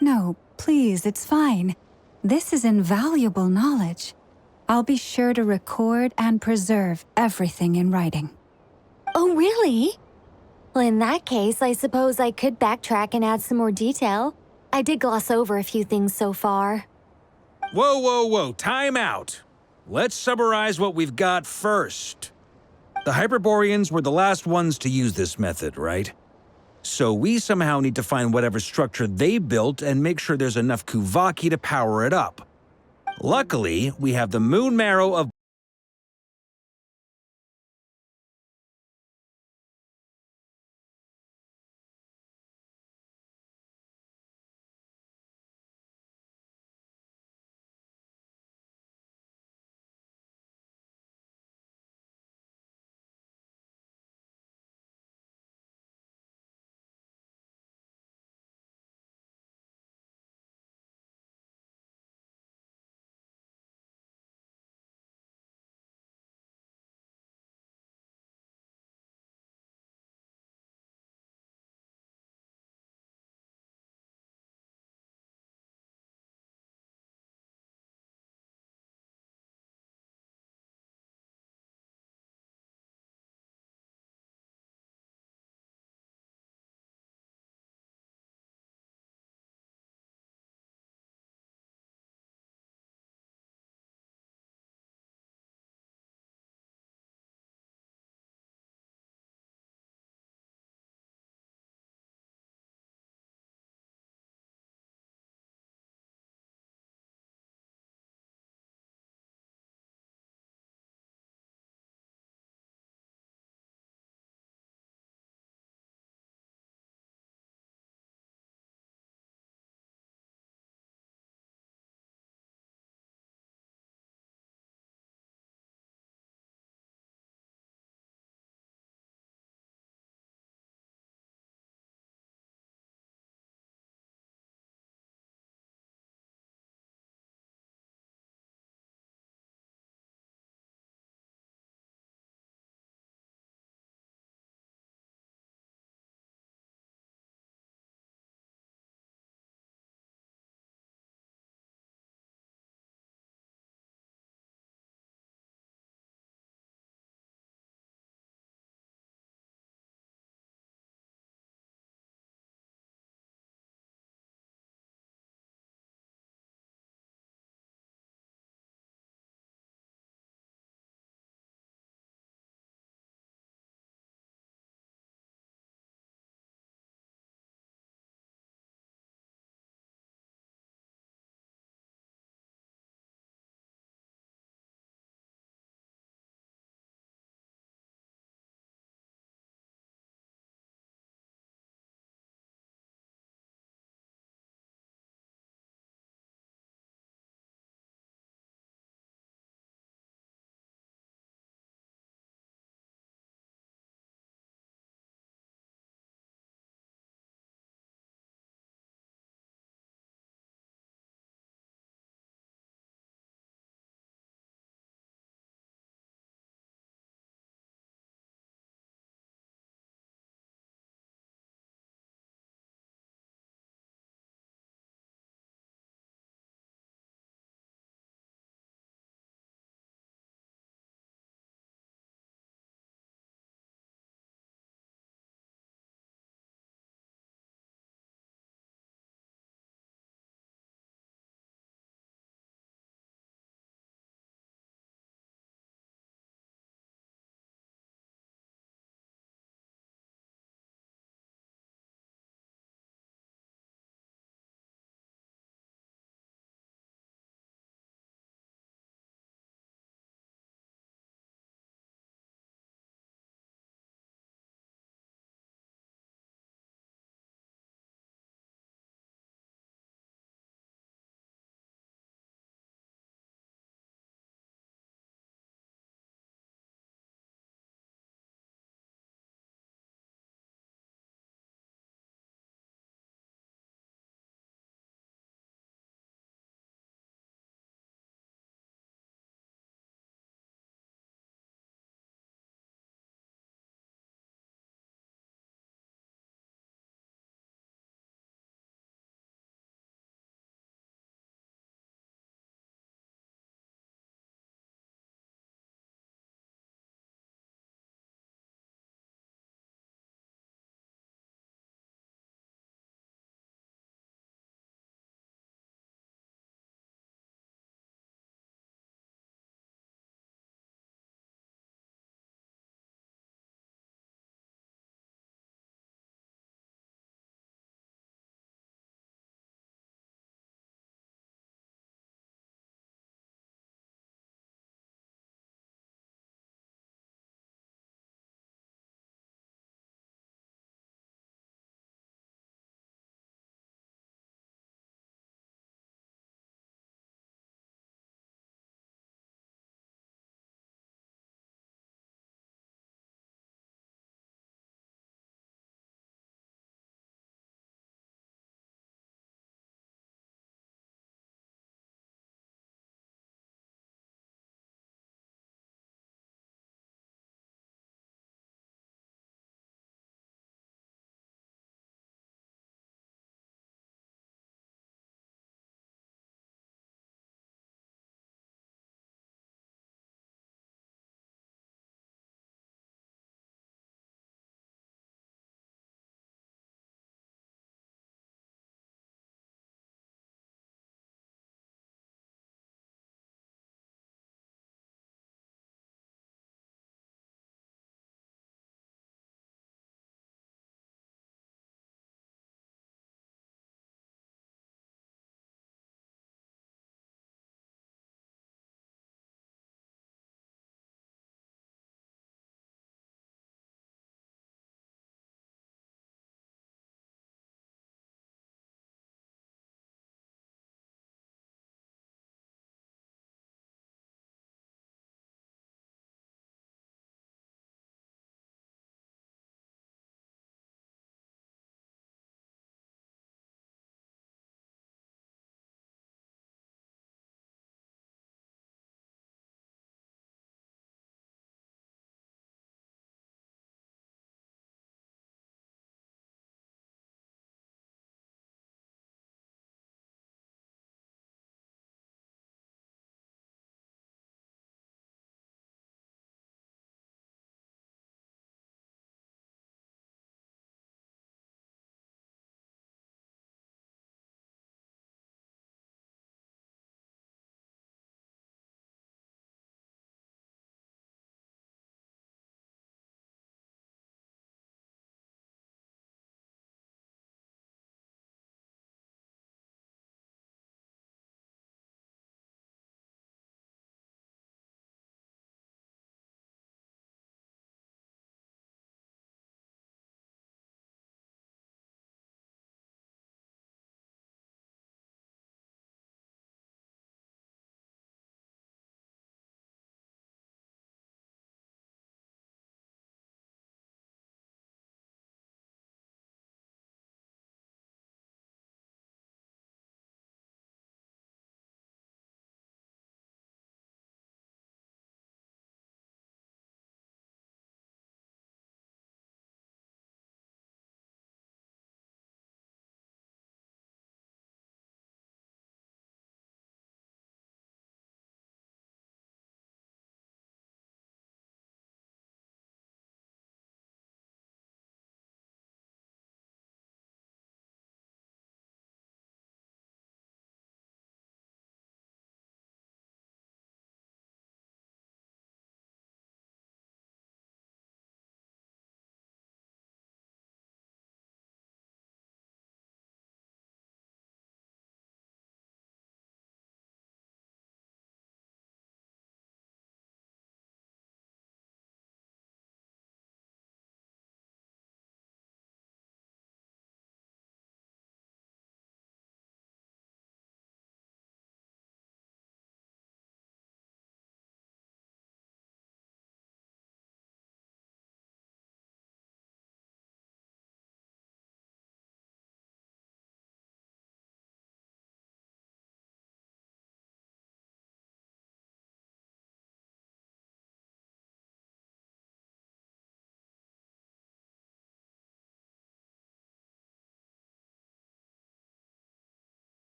No, please, it's fine. This is invaluable knowledge. I'll be sure to record and preserve everything in writing. Oh, really? Well, in that case, I suppose I could backtrack and add some more detail. I did gloss over a few things so far. Whoa, time out. Let's summarize what we've got first. The Hyperboreans were the last ones to use this method, right? So we somehow need to find whatever structure they built and make sure there's enough Kuvaki to power it up. Luckily, we have the moon marrow of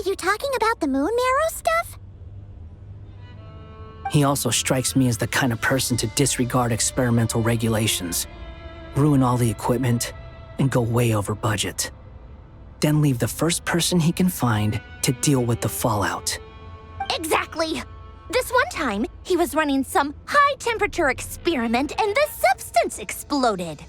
Are you talking about the moon marrow stuff? He also strikes me as the kind of person to disregard experimental regulations, ruin all the equipment, and go way over budget. Then leave the first person he can find to deal with the fallout. Exactly! This one time, he was running some high-temperature experiment and the substance exploded.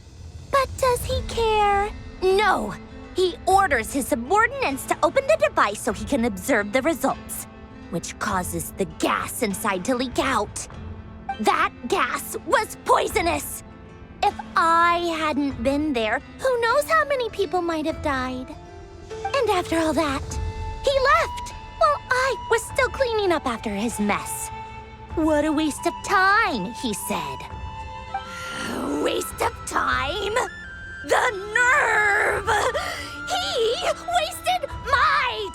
But does he care? No! He orders his subordinates to open the device so he can observe the results, which causes the gas inside to leak out. That gas was poisonous! If I hadn't been there, who knows how many people might have died? And after all that, he left while I was still cleaning up after his mess. What a waste of time, he said. Waste of time? The nerve! He wasted my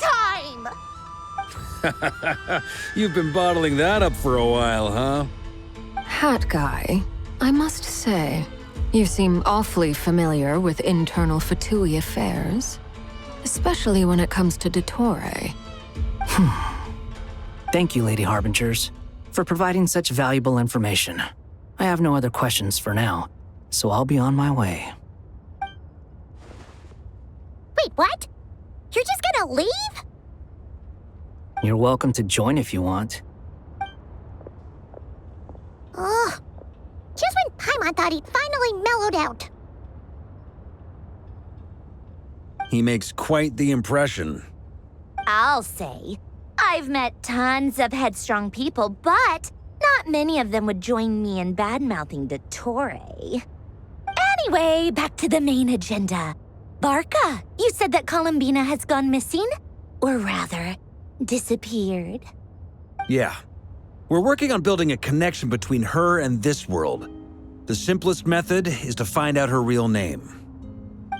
time! You've been bottling that up for a while, huh? Hat guy, I must say, you seem awfully familiar with internal Fatui affairs, especially when it comes to Dottore. Thank you, Lady Harbingers, for providing such valuable information. I have no other questions for now, so I'll be on my way. Wait, what? You're just gonna leave? You're welcome to join if you want. Ugh. Just when Paimon thought he'd finally mellowed out. He makes quite the impression. I'll say, I've met tons of headstrong people, but not many of them would join me in bad-mouthing Dottore. Anyway, back to the main agenda. Barca, you said that Columbina has gone missing? Or rather, disappeared. Yeah. We're working on building a connection between her and this world. The simplest method is to find out her real name.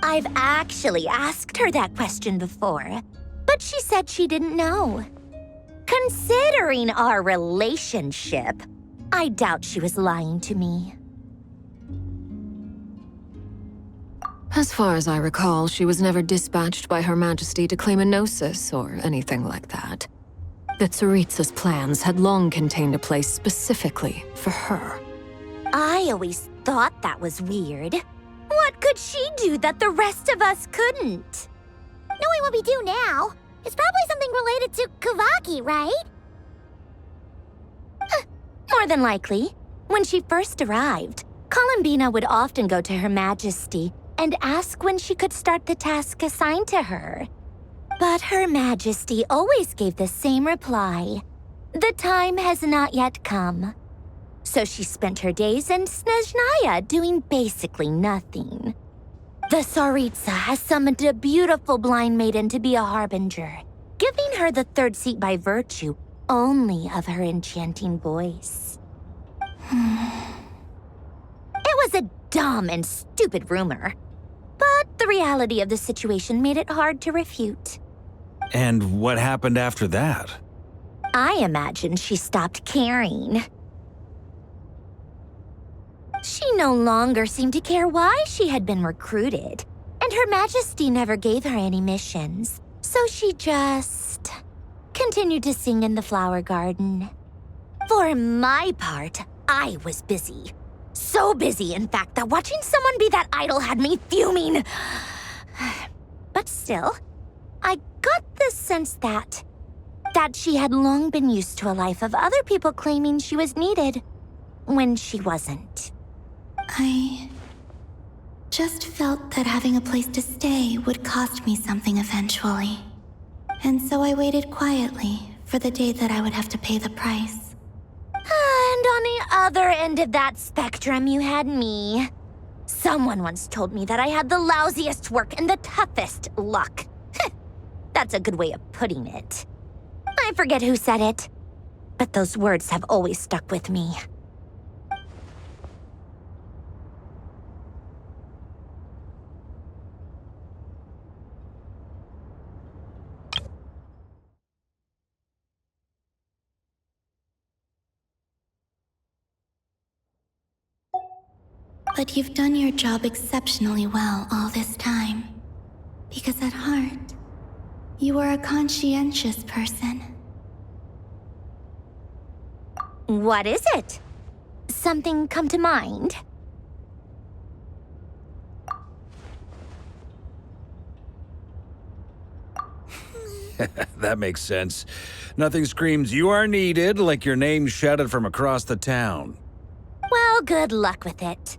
I've actually asked her that question before, but she said she didn't know. Considering our relationship, I doubt she was lying to me. As far as I recall, she was never dispatched by Her Majesty to claim a gnosis or anything like that. The Tsaritsa's plans had long contained a place specifically for her. I always thought that was weird. What could she do that the rest of us couldn't? Knowing what we do now, it's probably something related to Kavaki, right? More than likely. When she first arrived, Columbina would often go to Her Majesty and ask when she could start the task assigned to her. But Her Majesty always gave the same reply. The time has not yet come. So she spent her days in Snezhnaya doing basically nothing. The Tsaritsa has summoned a beautiful blind maiden to be a harbinger, giving her the third seat by virtue only of her enchanting voice. It was a dumb and stupid rumor, but the reality of the situation made it hard to refute. And what happened after that? I imagine she stopped caring. She no longer seemed to care why she had been recruited, and Her Majesty never gave her any missions, so she just continued to sing in the flower garden. For my part, I was busy. So busy, in fact, that watching someone be that idol had me fuming. But still, I got the sense that she had long been used to a life of other people claiming she was needed when she wasn't. I just felt that having a place to stay would cost me something eventually. And so I waited quietly for the day that I would have to pay the price. And on the other end of that spectrum, you had me. Someone once told me that I had the lousiest work and the toughest luck. That's a good way of putting it. I forget who said it, but those words have always stuck with me. But you've done your job exceptionally well all this time. Because at heart, You are a conscientious person. What is it? Something come to mind? That makes sense. Nothing screams you are needed like your name shouted from across the town. Well, good luck with it.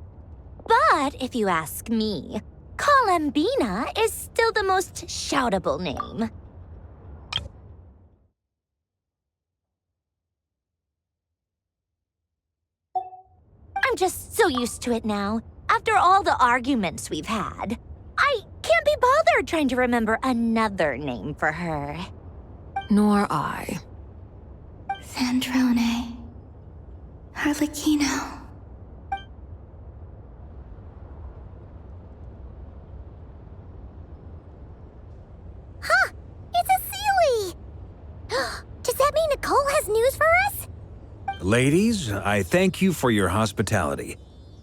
But if you ask me, Kalambina is still the most shoutable name. I'm just so used to it now. After all the arguments we've had, I can't be bothered trying to remember another name for her. Nor I. Sandrone. Harlequino. Huh! It's a Sealy! Does that mean Nicole has news for us? Ladies, I thank you for your hospitality.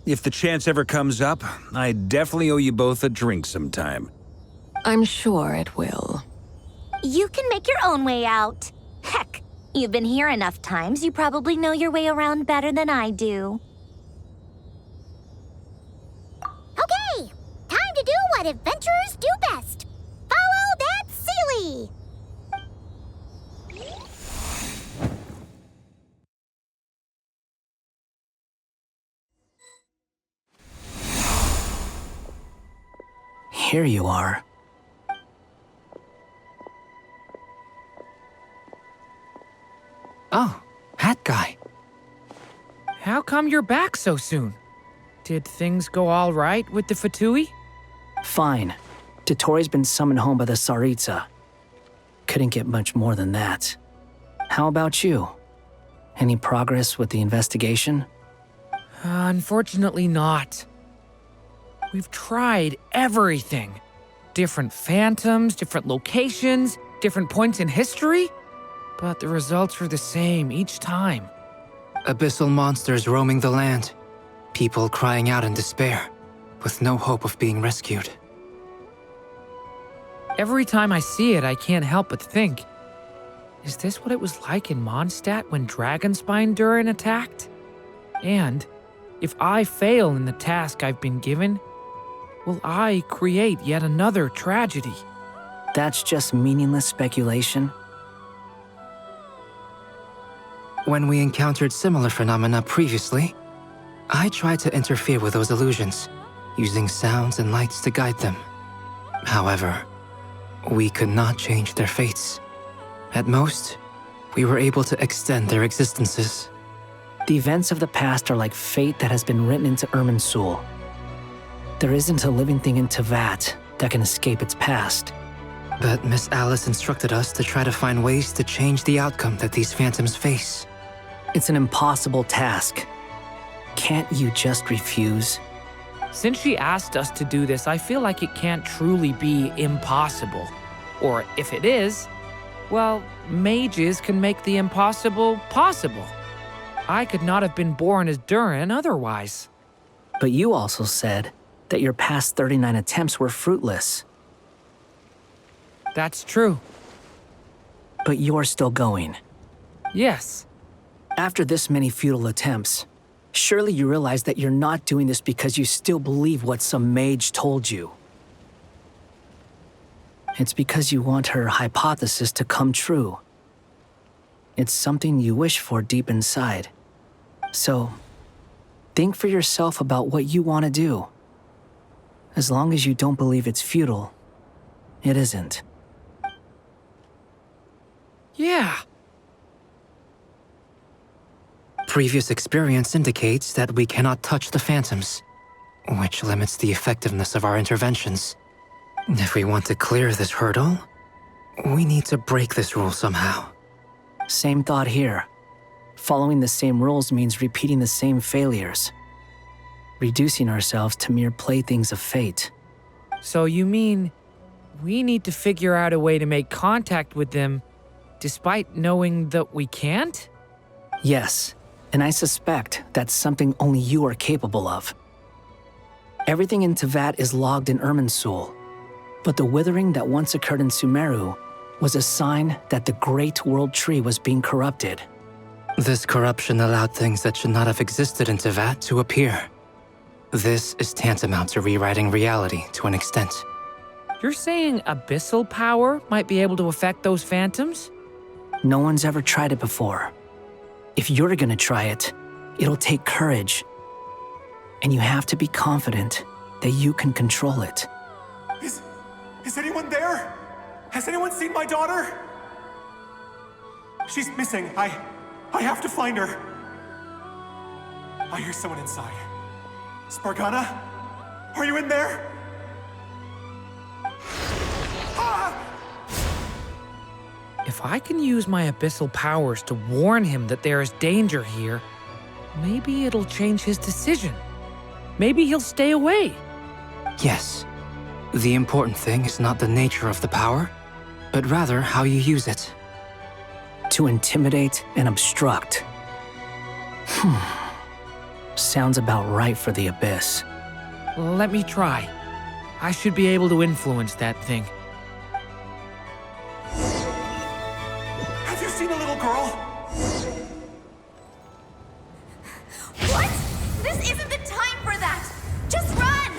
If the chance ever comes up, I definitely owe you both a drink sometime. I'm sure it will. You can make your own way out. Heck, you've been here enough times, you probably know your way around better than I do. Okay! Time to do what adventurers do best! Follow that Sealy! Here you are. Oh, hat guy. How come you're back so soon? Did things go all right with the Fatui? Fine. Dotori's been summoned home by the Tsaritsa. Couldn't get much more than that. How about you? Any progress with the investigation? Unfortunately not. We've tried everything. Different phantoms, different locations, different points in history. But the results are the same each time. Abyssal monsters roaming the land. People crying out in despair, with no hope of being rescued. Every time I see it, I can't help but think, is this what it was like in Mondstadt when Dragonspine Durin attacked? And if I fail in the task I've been given, will I create yet another tragedy? That's just meaningless speculation. When we encountered similar phenomena previously, I tried to interfere with those illusions, using sounds and lights to guide them. However, we could not change their fates. At most, we were able to extend their existences. The events of the past are like fate that has been written into Irminsul. There isn't a living thing in Teyvat that can escape its past. But Miss Alice instructed us to try to find ways to change the outcome that these phantoms face. It's an impossible task. Can't you just refuse? Since she asked us to do this, I feel like it can't truly be impossible. Or if it is, well, mages can make the impossible possible. I could not have been born as Durin otherwise. But you also said that your past 39 attempts were fruitless. That's true. But you're still going. Yes. After this many futile attempts, surely you realize that you're not doing this because you still believe what some mage told you. It's because you want her hypothesis to come true. It's something you wish for deep inside. So, think for yourself about what you want to do. As long as you don't believe it's futile, it isn't. Yeah. Previous experience indicates that we cannot touch the phantoms, which limits the effectiveness of our interventions. If we want to clear this hurdle, we need to break this rule somehow. Same thought here. Following the same rules means repeating the same failures. Reducing ourselves to mere playthings of fate. So you mean we need to figure out a way to make contact with them despite knowing that we can't? Yes, and I suspect that's something only you are capable of. Everything in Teyvat is logged in Irminsul, but the withering that once occurred in Sumeru was a sign that the Great World Tree was being corrupted. This corruption allowed things that should not have existed in Teyvat to appear. This is tantamount to rewriting reality to an extent. You're saying abyssal power might be able to affect those phantoms? No one's ever tried it before. If you're gonna try it, it'll take courage. And you have to be confident that you can control it. Is anyone there? Has anyone seen my daughter? She's missing. I have to find her. I hear someone inside. Spargana? Are you in there? If I can use my abyssal powers to warn him that there is danger here, maybe it'll change his decision. Maybe he'll stay away. Yes. The important thing is not the nature of the power, but rather how you use it. To intimidate and obstruct. Sounds about right for the Abyss. Let me try. I should be able to influence that thing. Have you seen a little girl? What? This isn't the time for that! Just run!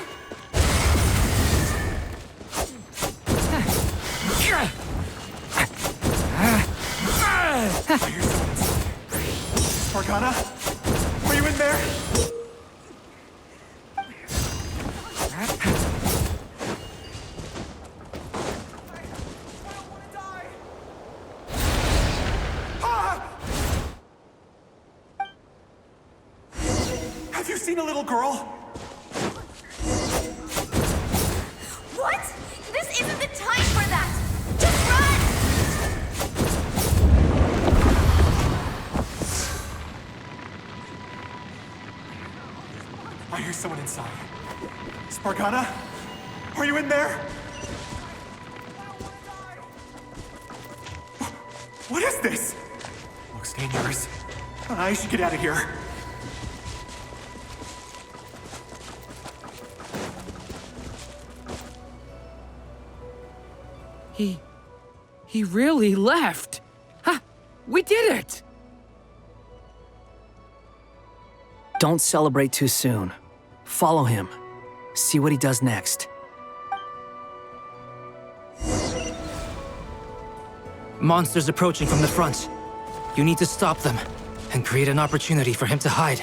I hear someone inside. Spargana? Are you in there? Have you seen a little girl? What? This isn't the time for that! Just run! I hear someone inside. Spargana? Are you in there? What is this? Looks dangerous. I should get out of here. He really left. Ha! We did it! Don't celebrate too soon. Follow him. See what he does next. Monsters approaching from the front. You need to stop them and create an opportunity for him to hide.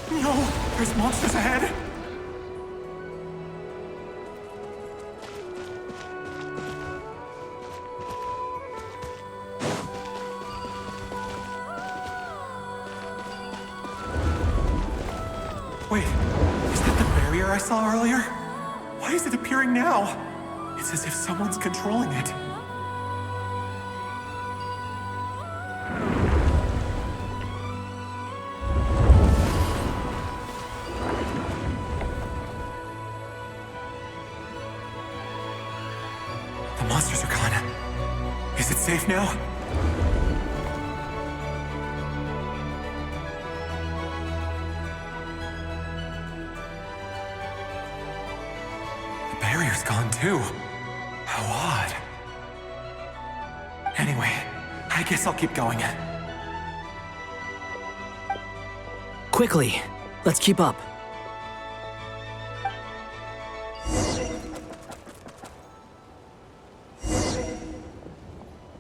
No! There's monsters ahead! Wait, is that the barrier I saw earlier? Why is it appearing now? It's as if someone's controlling it. The monsters are gone. Is it safe now? The barrier's gone too. How odd. Anyway, I guess I'll keep going. Quickly, let's keep up.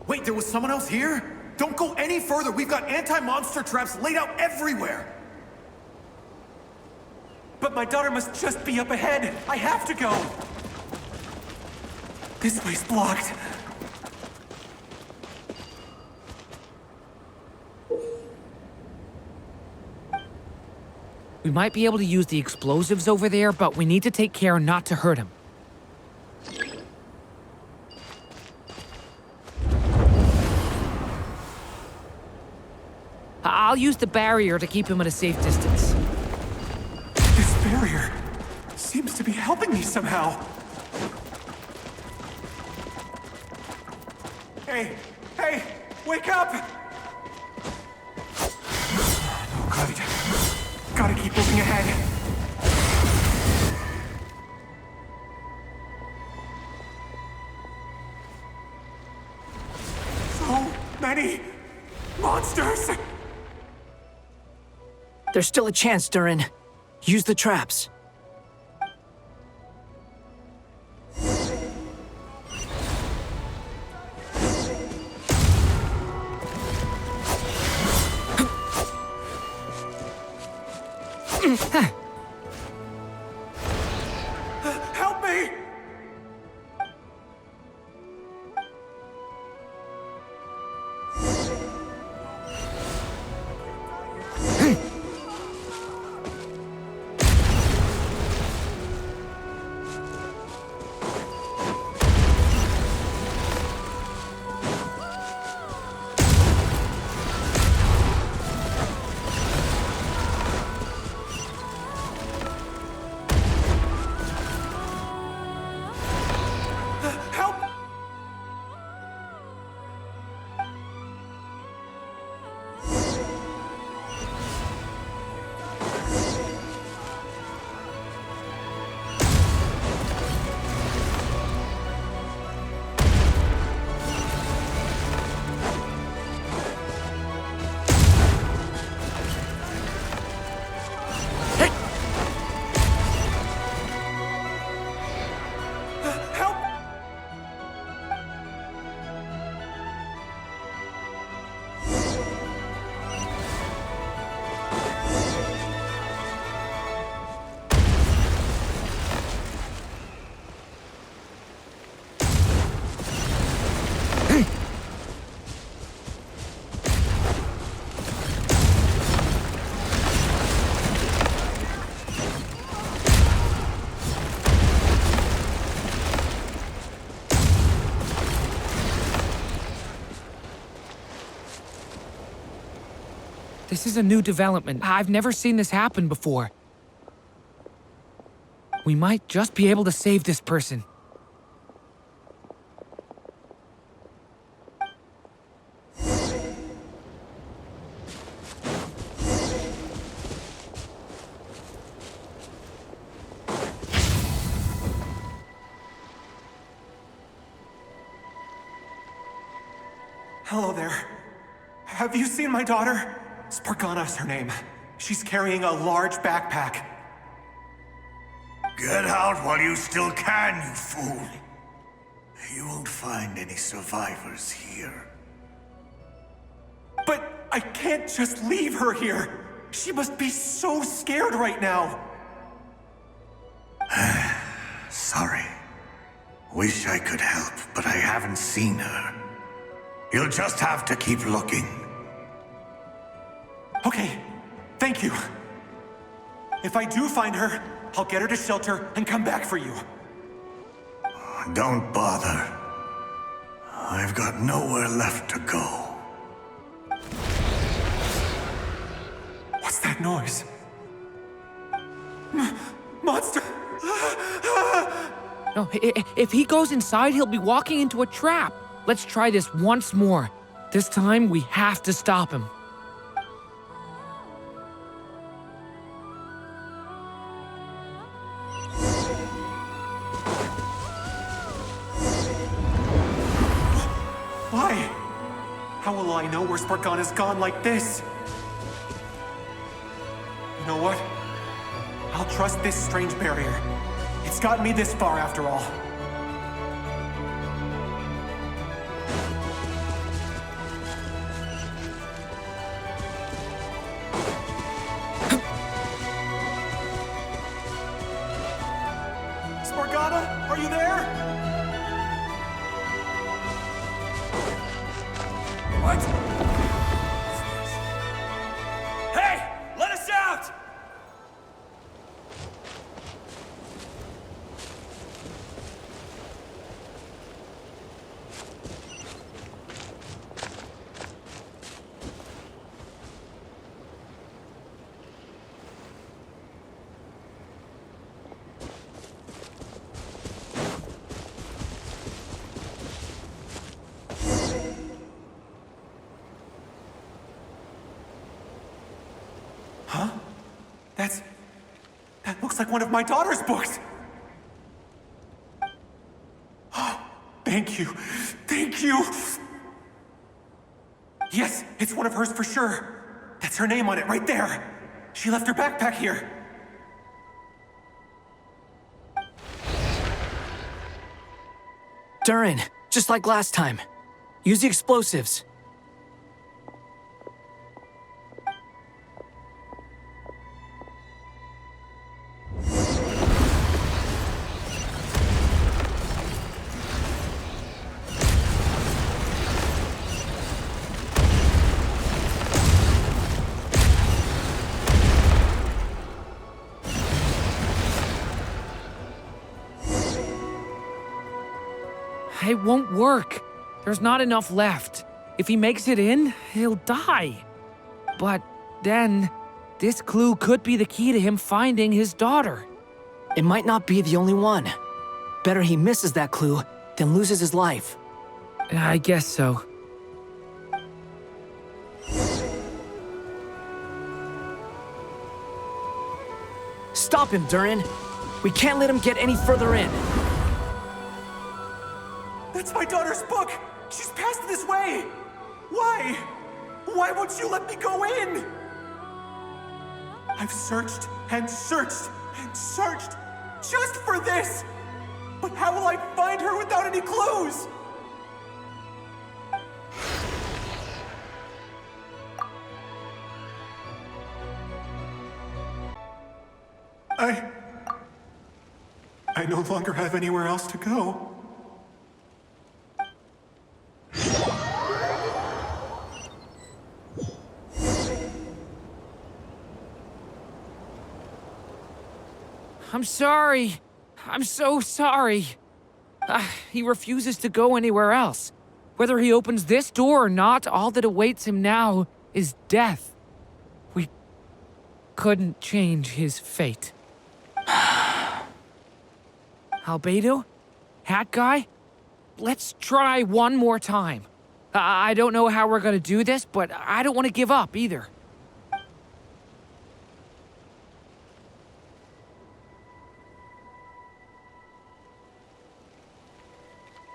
Wait, there was someone else here? Don't go any further. We've got anti-monster traps laid out everywhere. But my daughter must just be up ahead. I have to go. This way's blocked. We might be able to use the explosives over there, but we need to take care not to hurt him. I'll use the barrier to keep him at a safe distance. This barrier seems to be helping me somehow. Hey, wake up! Oh, good. Gotta keep moving ahead. many monsters! There's still a chance, Durin. Use the traps. Help me! This is a new development. I've never seen this happen before. We might just be able to save this person. Hello there. Have you seen my daughter? Spargana's her name. She's carrying a large backpack. Get out while you still can, you fool. You won't find any survivors here. But I can't just leave her here. She must be so scared right now. Sorry. Wish I could help, but I haven't seen her. You'll just have to keep looking. Okay, thank you. If I do find her, I'll get her to shelter and come back for you. Don't bother. I've got nowhere left to go. What's that noise? Monster! No, if he goes inside, he'll be walking into a trap. Let's try this once more. This time, we have to stop him. Why? How will I know where Spargana's gone like this? You know what? I'll trust this strange barrier. It's gotten me this far after all. Spargana, are you there? What? Hey! Let us out! Huh? That looks like one of my daughter's books! Thank you. Thank you! Yes, it's one of hers for sure. That's her name on it right there. She left her backpack here. Durin, just like last time. Use the explosives. It won't work. There's not enough left. If he makes it in, he'll die. But then, this clue could be the key to him finding his daughter. It might not be the only one. Better he misses that clue than loses his life. I guess so. Stop him, Durin. We can't let him get any further in. That's my daughter's book! She's passed this way! Why? Why won't you let me go in? I've searched and searched and searched just for this! But how will I find her without any clues? I no longer have anywhere else to go. I'm sorry. I'm so sorry. He refuses to go anywhere else. Whether he opens this door or not, all that awaits him now is death. We couldn't change his fate. Albedo? Hat Guy? Let's try one more time. I don't know how we're gonna do this, but I don't want to give up either.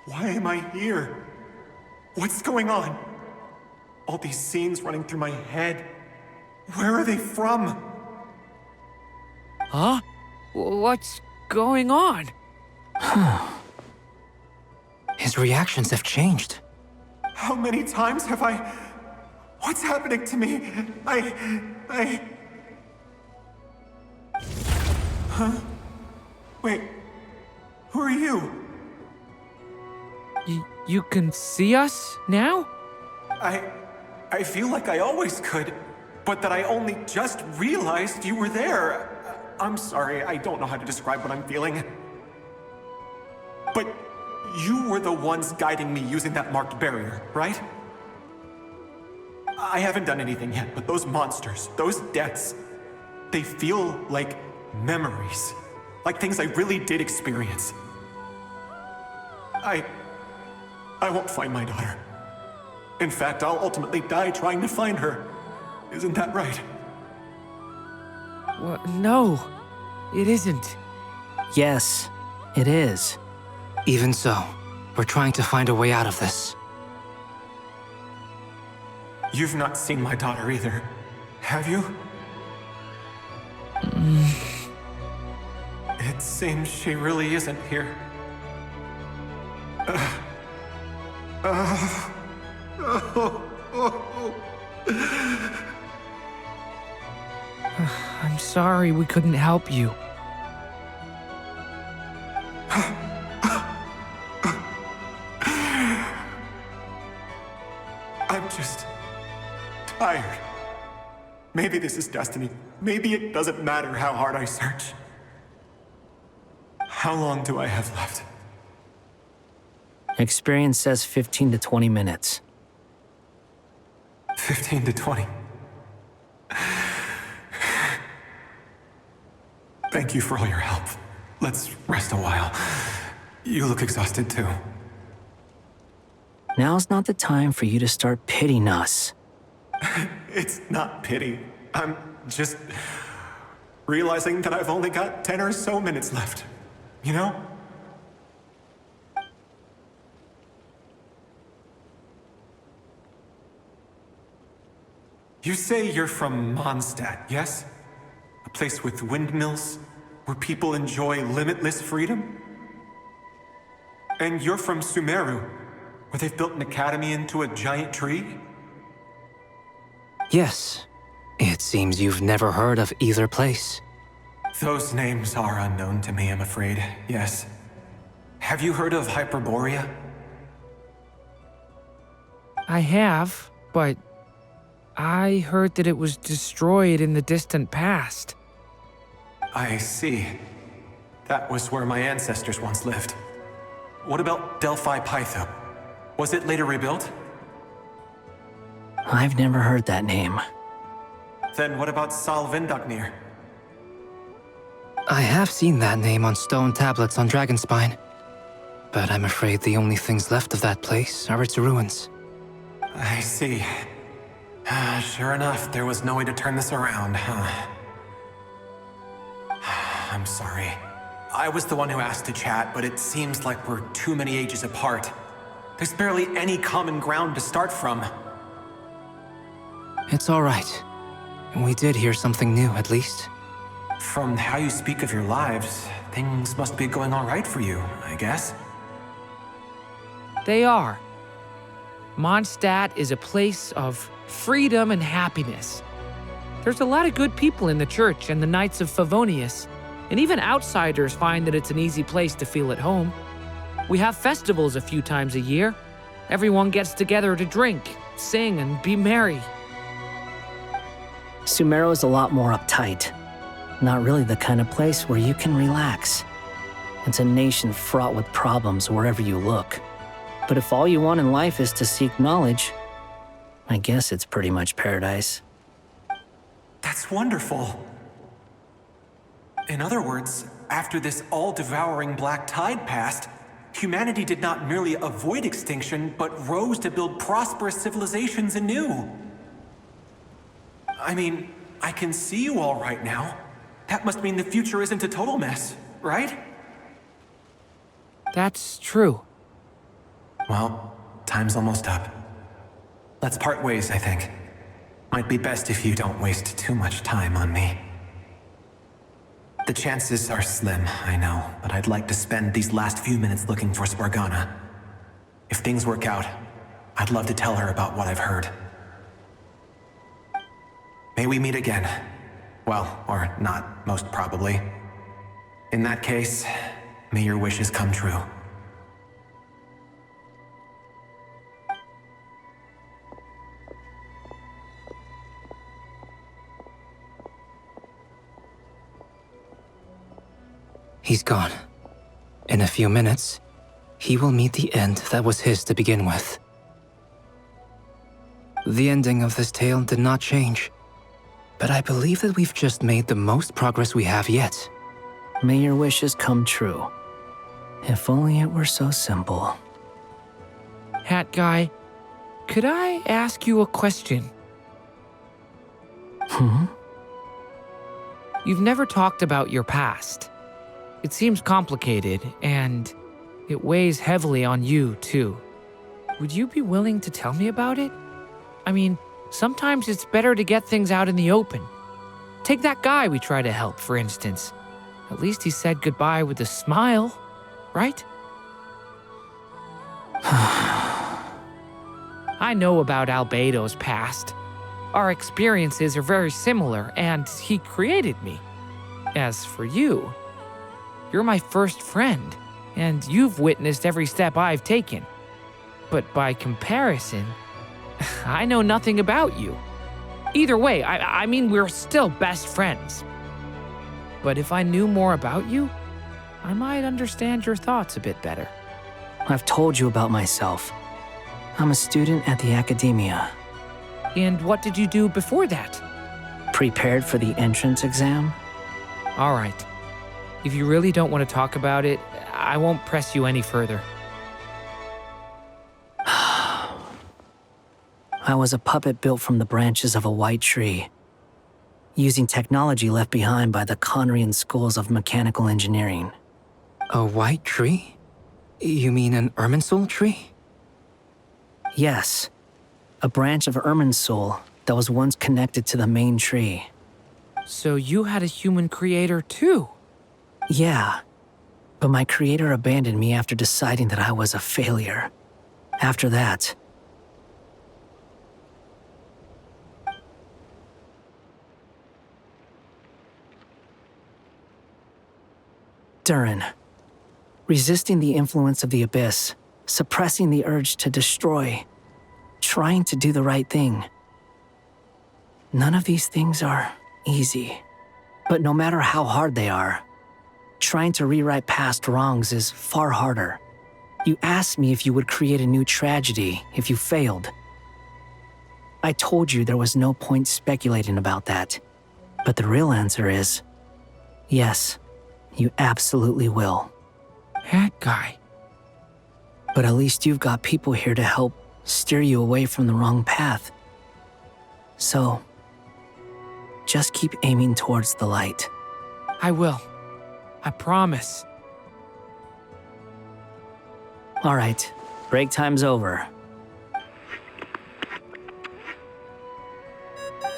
Why am I here? What's going on? All these scenes running through my head. Where are they from? Huh? What's going on? His reactions have changed. How many times have I... What's happening to me? Huh? Wait, who are you? You can see us now? I feel like I always could, but that I only just realized you were there. I'm sorry, I don't know how to describe what I'm feeling. But you were the ones guiding me using that marked barrier, right? I haven't done anything yet, but those monsters, those deaths, they feel like memories. Like things I really did experience. I won't find my daughter. In fact, I'll ultimately die trying to find her. Isn't that right? What? No, it isn't. Yes, it is. Even so, we're trying to find a way out of this. You've not seen my daughter either, have you? It seems she really isn't here. I'm sorry we couldn't help you. I'm just tired. Maybe this is destiny. Maybe it doesn't matter how hard I search. How long do I have left? Experience says 15 to 20 minutes. 15 to 20. Thank you for all your help. Let's rest a while. You look exhausted too. Now's not the time for you to start pitying us. It's not pity. I'm just realizing that I've only got 10 or so minutes left. You know? You say you're from Mondstadt, yes? A place with windmills, where people enjoy limitless freedom? And you're from Sumeru, where they've built an academy into a giant tree? Yes. It seems you've never heard of either place. Those names are unknown to me, I'm afraid, yes. Have you heard of Hyperborea? I have, but I heard that it was destroyed in the distant past. I see. That was where my ancestors once lived. What about Delphi Pytho? Was it later rebuilt? I've never heard that name. Then what about Salvindagnir? I have seen that name on stone tablets on Dragonspine. But I'm afraid the only things left of that place are its ruins. I see. Sure enough, there was no way to turn this around, huh? I'm sorry. I was the one who asked to chat, but it seems like we're too many ages apart. There's barely any common ground to start from. It's all right. We did hear something new, at least. From how you speak of your lives, things must be going all right for you, I guess. They are. Mondstadt is a place of freedom and happiness. There's a lot of good people in the church and the Knights of Favonius, and even outsiders find that it's an easy place to feel at home. We have festivals a few times a year. Everyone gets together to drink, sing, and be merry. Sumeru is a lot more uptight. Not really the kind of place where you can relax. It's a nation fraught with problems wherever you look. But if all you want in life is to seek knowledge, I guess it's pretty much paradise. That's wonderful. In other words, after this all-devouring black tide passed, humanity did not merely avoid extinction, but rose to build prosperous civilizations anew. I mean, I can see you all right now. That must mean the future isn't a total mess, right? That's true. Well, time's almost up. Let's part ways, I think. Might be best if you don't waste too much time on me. The chances are slim, I know, but I'd like to spend these last few minutes looking for Spargana. If things work out, I'd love to tell her about what I've heard. May we meet again. Well, or not, most probably. In that case, may your wishes come true. He's gone. In a few minutes, he will meet the end that was his to begin with. The ending of this tale did not change, but I believe that we've just made the most progress we have yet. May your wishes come true. If only it were so simple. Hat Guy, could I ask you a question? You've never talked about your past. It seems complicated, and it weighs heavily on you, too. Would you be willing to tell me about it? I mean, sometimes it's better to get things out in the open. Take that guy we try to help, for instance. At least he said goodbye with a smile, right? I know about Albedo's past. Our experiences are very similar, and he created me. As for you, you're my first friend, and you've witnessed every step I've taken. But by comparison, I know nothing about you. Either way, I mean, we're still best friends. But if I knew more about you, I might understand your thoughts a bit better. I've told you about myself. I'm a student at the academia. And what did you do before that? Prepared for the entrance exam? All right. If you really don't want to talk about it, I won't press you any further. I was a puppet built from the branches of a white tree, using technology left behind by the Conrian schools of mechanical engineering. A white tree? You mean an Irminsul tree? Yes. A branch of Irminsul that was once connected to the main tree. So you had a human creator too? Yeah, but my creator abandoned me after deciding that I was a failure. After that, Durin, resisting the influence of the Abyss, suppressing the urge to destroy, trying to do the right thing. None of these things are easy. But no matter how hard they are, trying to rewrite past wrongs is far harder. You asked me if you would create a new tragedy if you failed. I told you there was no point speculating about that. But the real answer is, yes, you absolutely will. That guy. But at least you've got people here to help steer you away from the wrong path. So, just keep aiming towards the light. I will. I promise. All right, break time's over.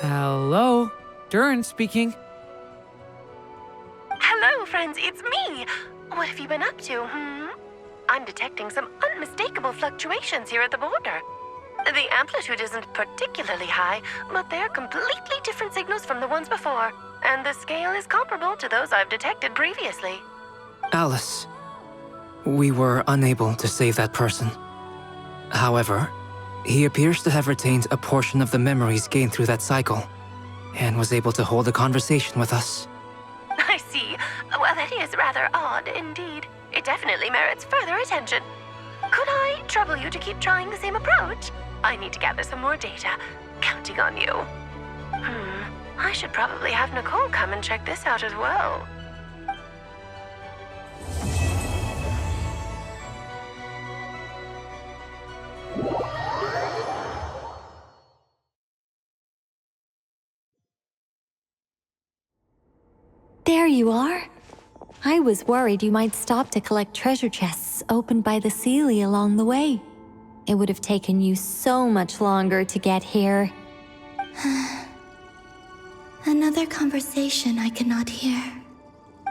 Hello? Durin speaking. Hello, friends, it's me. What have you been up to, I'm detecting some unmistakable fluctuations here at the border. The amplitude isn't particularly high, but they're completely different signals from the ones before, and the scale is comparable to those I've detected previously. Alice, we were unable to save that person. However, he appears to have retained a portion of the memories gained through that cycle, and was able to hold a conversation with us. I see. Well, that is rather odd indeed. It definitely merits further attention. Could I trouble you to keep trying the same approach? I need to gather some more data. Counting on you. I should probably have Nicole come and check this out as well. There you are. I was worried you might stop to collect treasure chests opened by the Seelie along the way. It would have taken you so much longer to get here. Another conversation I cannot hear.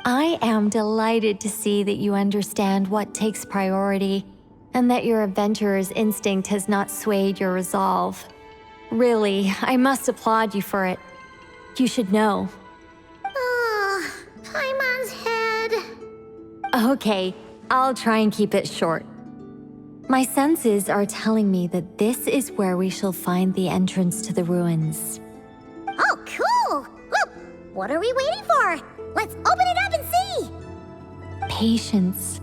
I am delighted to see that you understand what takes priority, and that your adventurer's instinct has not swayed your resolve. Really, I must applaud you for it. You should know. Paimon's head. Okay, I'll try and keep it short. My senses are telling me that this is where we shall find the entrance to the ruins. Oh, cool! Well, what are we waiting for? Let's open it up and see! Patience.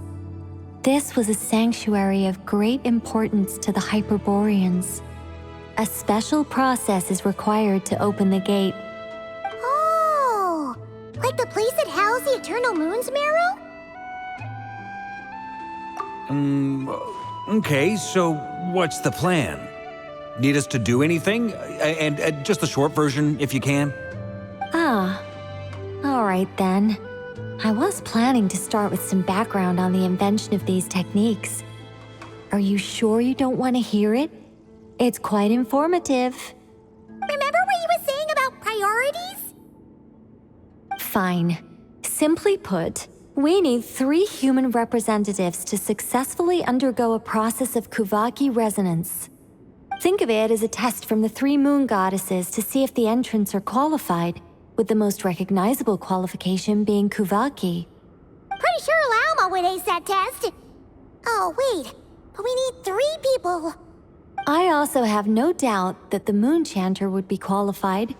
This was a sanctuary of great importance to the Hyperboreans. A special process is required to open the gate. Oh! Like the place that housed the Eternal Moon's Marrow? Okay, so what's the plan? Need us to do anything? And just the short version, if you can. Ah, all right then. I was planning to start with some background on the invention of these techniques. Are you sure you don't want to hear it? It's quite informative. Remember what you were saying about priorities? Fine. Simply put, we need 3 human representatives to successfully undergo a process of Kuvaki resonance. Think of it as a test from the 3 moon goddesses to see if the entrants are qualified, with the most recognizable qualification being Kuvaki. Pretty sure Lauma would ace that test. Oh, wait. But we need 3 people. I also have no doubt that the Moon Chanter would be qualified.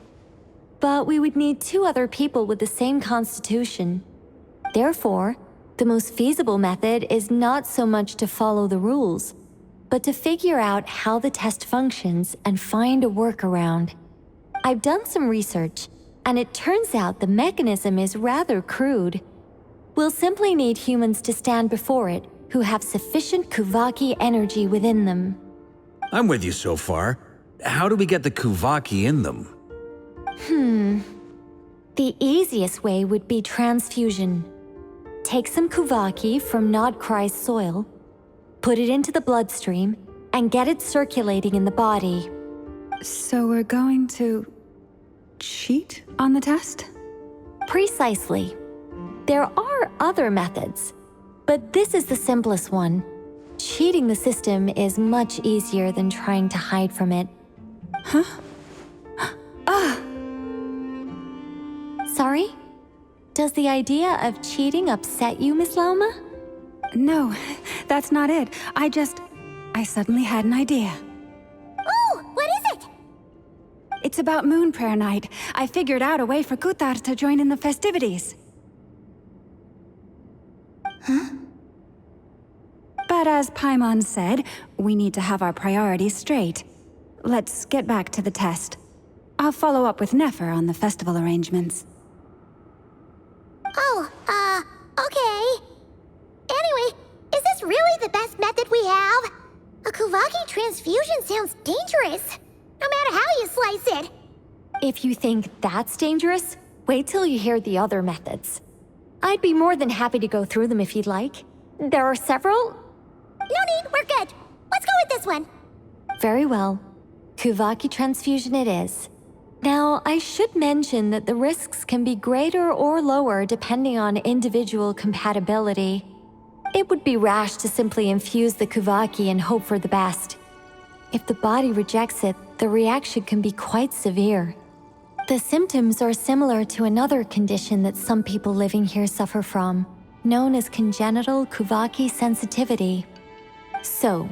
But we would need 2 other people with the same constitution. Therefore, the most feasible method is not so much to follow the rules, but to figure out how the test functions and find a workaround. I've done some research, and it turns out the mechanism is rather crude. We'll simply need humans to stand before it who have sufficient Kuvaki energy within them. I'm with you so far. How do we get the Kuvaki in them? The easiest way would be transfusion. Take some Kuvaki from Nordkai's soil, put it into the bloodstream, and get it circulating in the body. So we're going to cheat on the test? Precisely. There are other methods, but this is the simplest one. Cheating the system is much easier than trying to hide from it. Huh? Ah! Sorry? Does the idea of cheating upset you, Miss Lauma? No, that's not it. I suddenly had an idea. Ooh, what is it? It's about Moon Prayer Night. I figured out a way for Kuthar to join in the festivities. Huh? But as Paimon said, we need to have our priorities straight. Let's get back to the test. I'll follow up with Nefer on the festival arrangements. Oh, okay. Anyway, is this really the best method we have? A Kuvaki transfusion sounds dangerous, no matter how you slice it. If you think that's dangerous, wait till you hear the other methods. I'd be more than happy to go through them if you'd like. There are several. No need, we're good. Let's go with this one. Very well. Kuvaki transfusion it is. Now, I should mention that the risks can be greater or lower depending on individual compatibility. It would be rash to simply infuse the Kuvaki and hope for the best. If the body rejects it, the reaction can be quite severe. The symptoms are similar to another condition that some people living here suffer from, known as congenital Kuvaki sensitivity. So,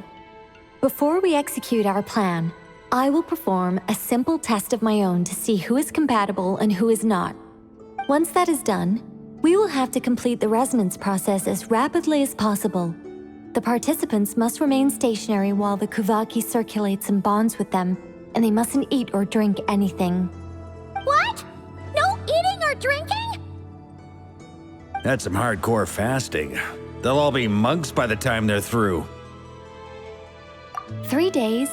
before we execute our plan, I will perform a simple test of my own to see who is compatible and who is not. Once that is done, we will have to complete the resonance process as rapidly as possible. The participants must remain stationary while the Kuvaki circulates and bonds with them, and they mustn't eat or drink anything. What? No eating or drinking? That's some hardcore fasting. They'll all be monks by the time they're through. 3 days.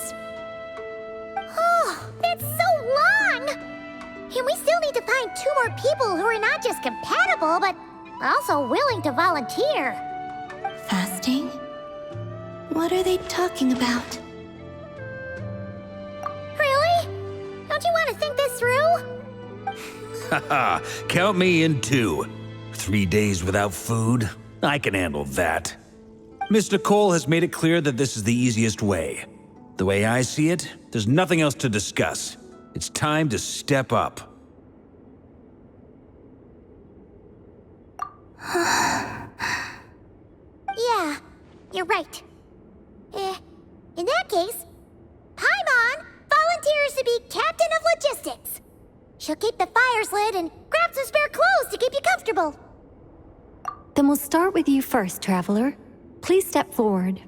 Oh, that's so long! And we still need to find 2 more people who are not just compatible, but also willing to volunteer. Fasting? What are they talking about? Really? Don't you want to think this through? Haha, count me in too. 3 days without food? I can handle that. Mr. Cole has made it clear that this is the easiest way. The way I see it, there's nothing else to discuss. It's time to step up. Yeah, you're right. In that case, Paimon volunteers to be captain of logistics. She'll keep the fires lit and grab some spare clothes to keep you comfortable. Then we'll start with you first, Traveler. Please step forward.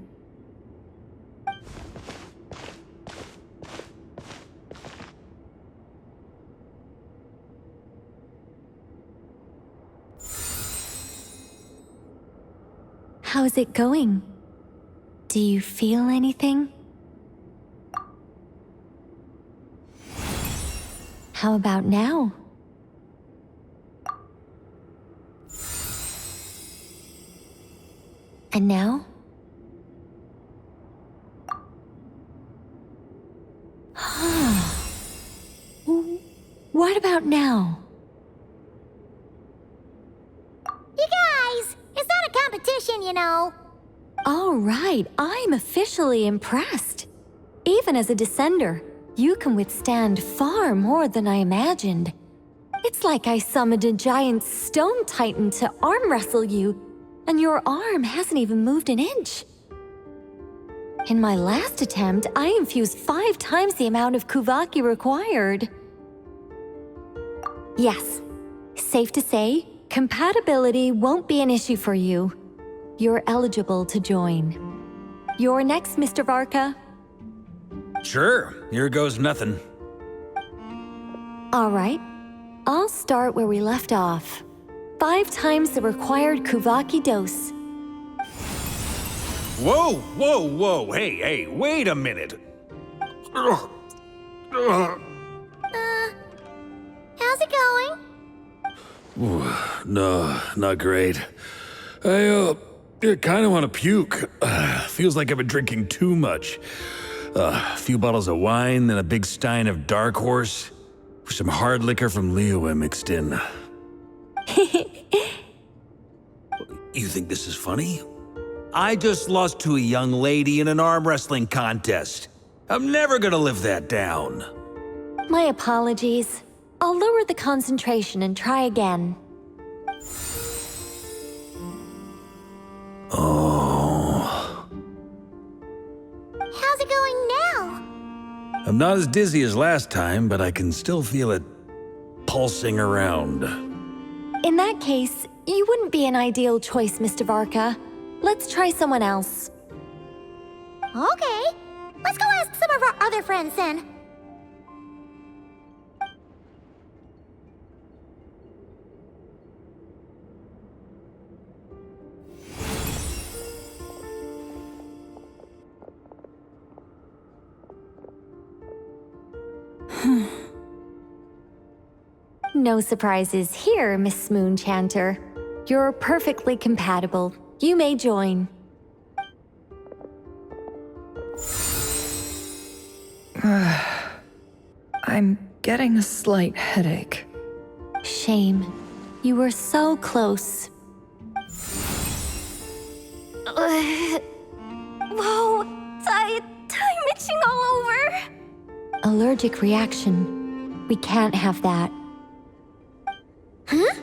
How's it going? Do you feel anything? How about now? And now? What about now? You guys, it's not a competition, you know. All right, I'm officially impressed. Even as a descender, you can withstand far more than I imagined. It's like I summoned a giant stone titan to arm wrestle you, and your arm hasn't even moved an inch. In my last attempt, I infused 5 times the amount of Kuvaki required. Yes, safe to say, compatibility won't be an issue for you. You're eligible to join. You're next, Mr. Varka. Sure, here goes nothing. All right, I'll start where we left off. 5 times the required Kuvaki dose. Whoa, whoa, whoa, hey, wait a minute. How's it going? No, not great. I kind of want to puke. Feels like I've been drinking too much. A few bottles of wine, then a big stein of Dark Horse, with some hard liquor from Liyue mixed in. You think this is funny? I just lost to a young lady in an arm wrestling contest. I'm never gonna live that down. My apologies. I'll lower the concentration and try again. Oh. How's it going now? I'm not as dizzy as last time, but I can still feel it pulsing around. In that case, you wouldn't be an ideal choice, Mr. Varka. Let's try someone else. Okay. Let's go ask some of our other friends then. No surprises here, Miss Moonchanter. You're perfectly compatible. You may join. I'm getting a slight headache. Shame. You were so close. Whoa, I'm itching all over. Allergic reaction. We can't have that. Huh?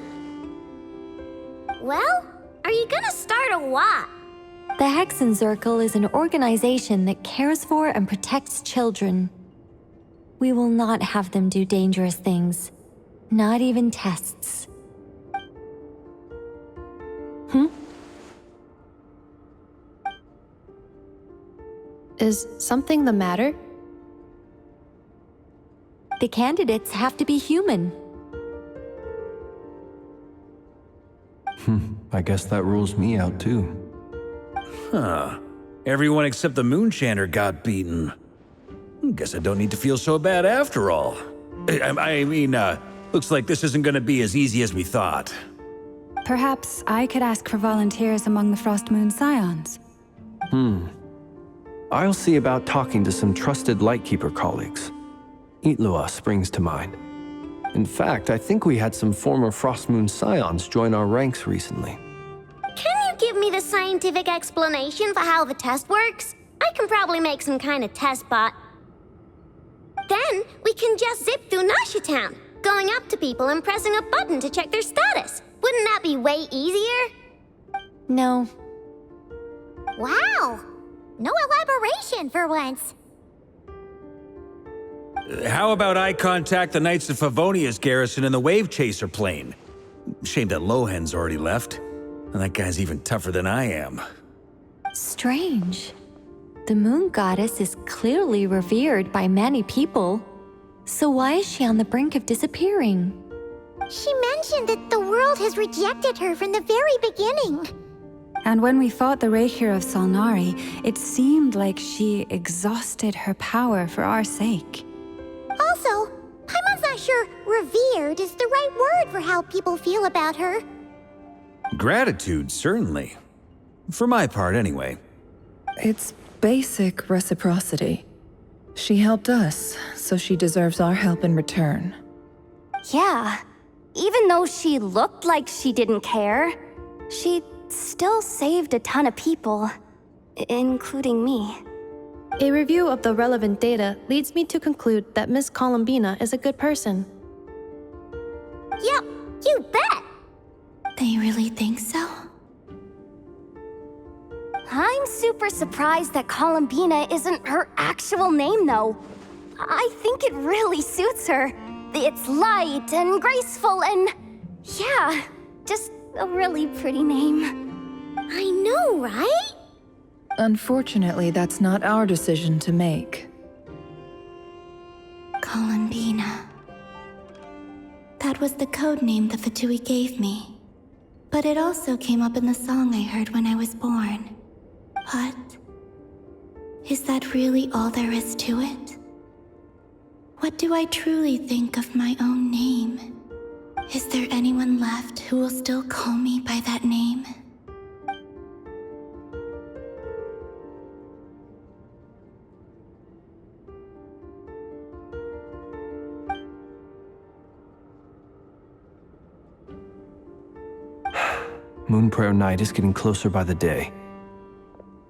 Well, are you gonna start a what? The Hexen Circle is an organization that cares for and protects children. We will not have them do dangerous things. Not even tests. Is something the matter? The candidates have to be human. I guess that rules me out too. Huh. Everyone except the Moonchanter got beaten. Guess I don't need to feel so bad after all. I mean, looks like this isn't gonna be as easy as we thought. Perhaps I could ask for volunteers among the Frost Moon Scions. I'll see about talking to some trusted Lightkeeper colleagues. Itlua springs to mind. In fact, I think we had some former Frost Moon Scions join our ranks recently. Can you give me the scientific explanation for how the test works? I can probably make some kind of test bot. Then we can just zip through Nasha Town, going up to people and pressing a button to check their status. Wouldn't that be way easier? No. Wow! No elaboration for once. How about I contact the Knights of Favonia's garrison in the Wave Chaser plane? Shame that Lohan's already left. And that guy's even tougher than I am. Strange. The moon goddess is clearly revered by many people. So why is she on the brink of disappearing? She mentioned that the world has rejected her from the very beginning. And when we fought the Raihir of Solnari, it seemed like she exhausted her power for our sake. Also, Paimon's not sure revered is the right word for how people feel about her. Gratitude, certainly. For my part, anyway. It's basic reciprocity. She helped us, so she deserves our help in return. Yeah, even though she looked like she didn't care, she still saved a ton of people, including me. A review of the relevant data leads me to conclude that Miss Columbina is a good person. Yep, you bet! They really think so? I'm super surprised that Columbina isn't her actual name, though. I think it really suits her. It's light and graceful and... yeah, just a really pretty name. I know, right? Unfortunately, that's not our decision to make. Columbina. That was the code name the Fatui gave me. But it also came up in the song I heard when I was born. But... is that really all there is to it? What do I truly think of my own name? Is there anyone left who will still call me by that name? Moon Prayer Night is getting closer by the day.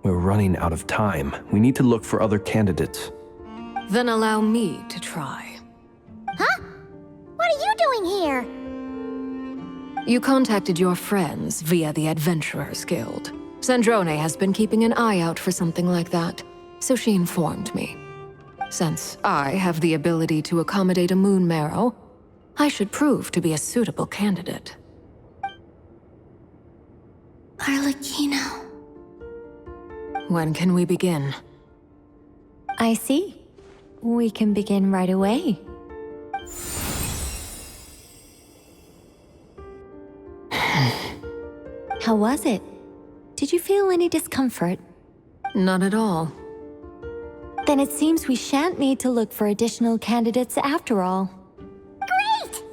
We're running out of time. We need to look for other candidates. Then allow me to try. Huh? What are you doing here? You contacted your friends via the Adventurers Guild. Sandrone has been keeping an eye out for something like that, so she informed me. Since I have the ability to accommodate a moon marrow, I should prove to be a suitable candidate. Arlecchino. When can we begin? I see. We can begin right away. How was it? Did you feel any discomfort? Not at all. Then it seems we shan't need to look for additional candidates after all. Great!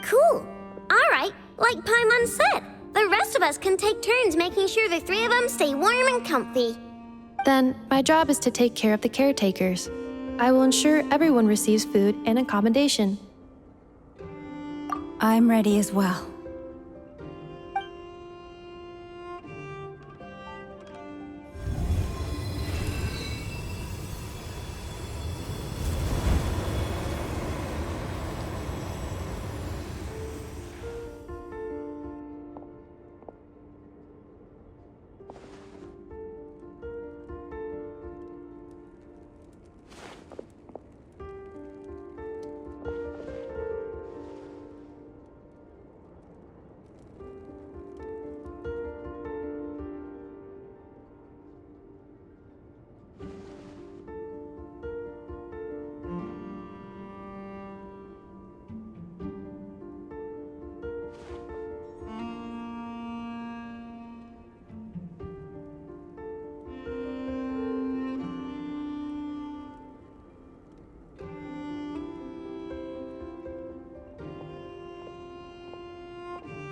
Cool. All right, like Paimon said, the rest of us can take turns making sure the three of them stay warm and comfy. Then, my job is to take care of the caretakers. I will ensure everyone receives food and accommodation. I'm ready as well.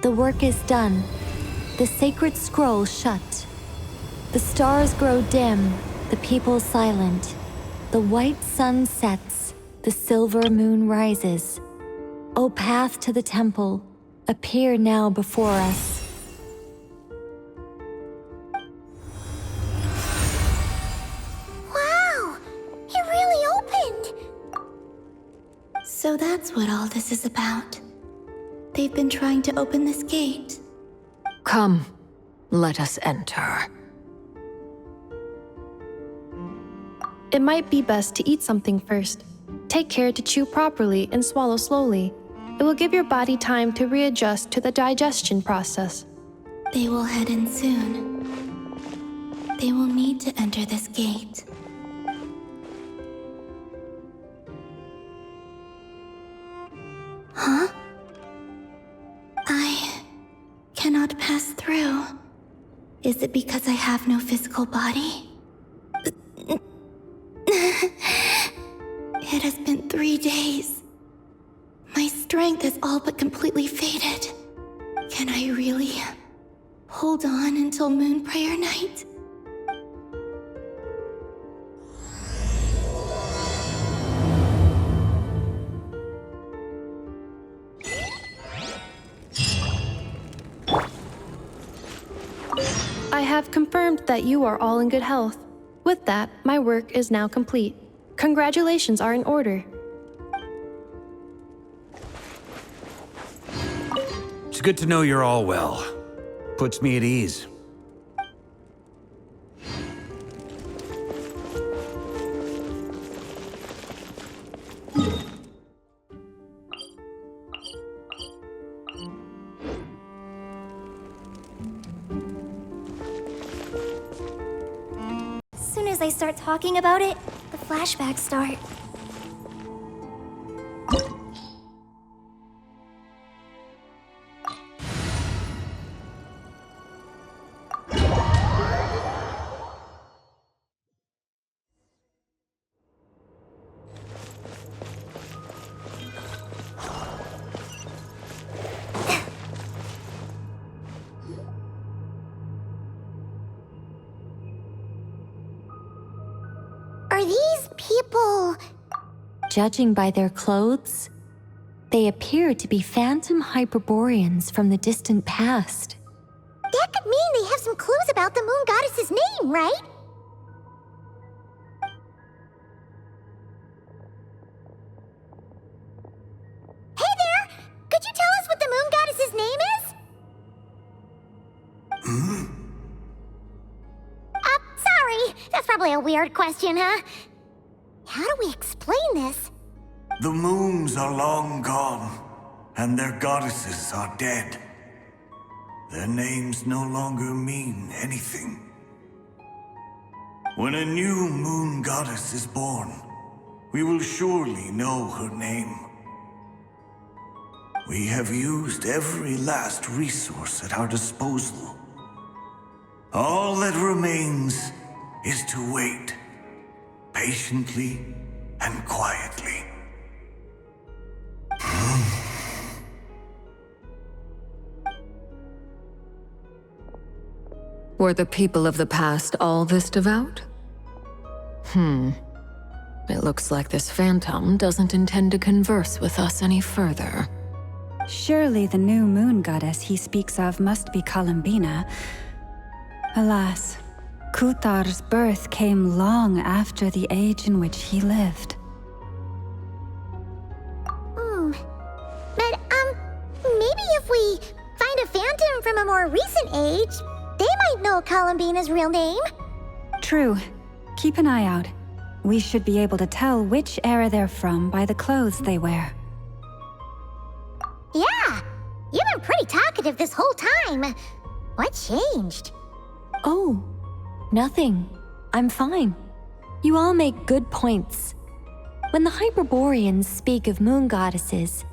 The work is done. The sacred scroll shut. The stars grow dim, the people silent. The white sun sets, the silver moon rises. O path to the temple, appear now before us. Wow! It really opened! So that's what all this is about. They've been trying to open this gate. Come, let us enter. It might be best to eat something first. Take care to chew properly and swallow slowly. It will give your body time to readjust to the digestion process. They will head in soon. They will need to enter this gate. Huh? I cannot pass through. Is it because I have no physical body? It has been 3 days. My strength has all but completely faded. Can I really hold on until Moon Prayer Night? I have confirmed that you are all in good health. With that, my work is now complete. Congratulations are in order. It's good to know you're all well. Puts me at ease. As soon as I start talking about it, the flashbacks start. Are these people... Judging by their clothes, They appear to be phantom Hyperboreans from the distant past. That could mean they have some clues about the moon goddess's name, right? Hey there! Could you tell us what the moon goddess's name is? Sorry. That's probably a weird question, huh? How do we explain this? The moons are long gone, and their goddesses are dead. Their names no longer mean anything. When a new moon goddess is born, we will surely know her name. We have used every last resource at our disposal. All that remains is to wait, patiently and quietly. Were the people of the past all this devout? It looks like this phantom doesn't intend to converse with us any further. Surely the new moon goddess he speaks of must be Columbina. Alas, Kuthar's birth came long after the age in which he lived. But, maybe if we find a phantom from a more recent age, they might know Columbina's real name. True. Keep an eye out. We should be able to tell which era they're from by the clothes they wear. Yeah, you've been pretty talkative this whole time. What changed? Oh, nothing. I'm fine. You all make good points. When the Hyperboreans speak of moon goddesses,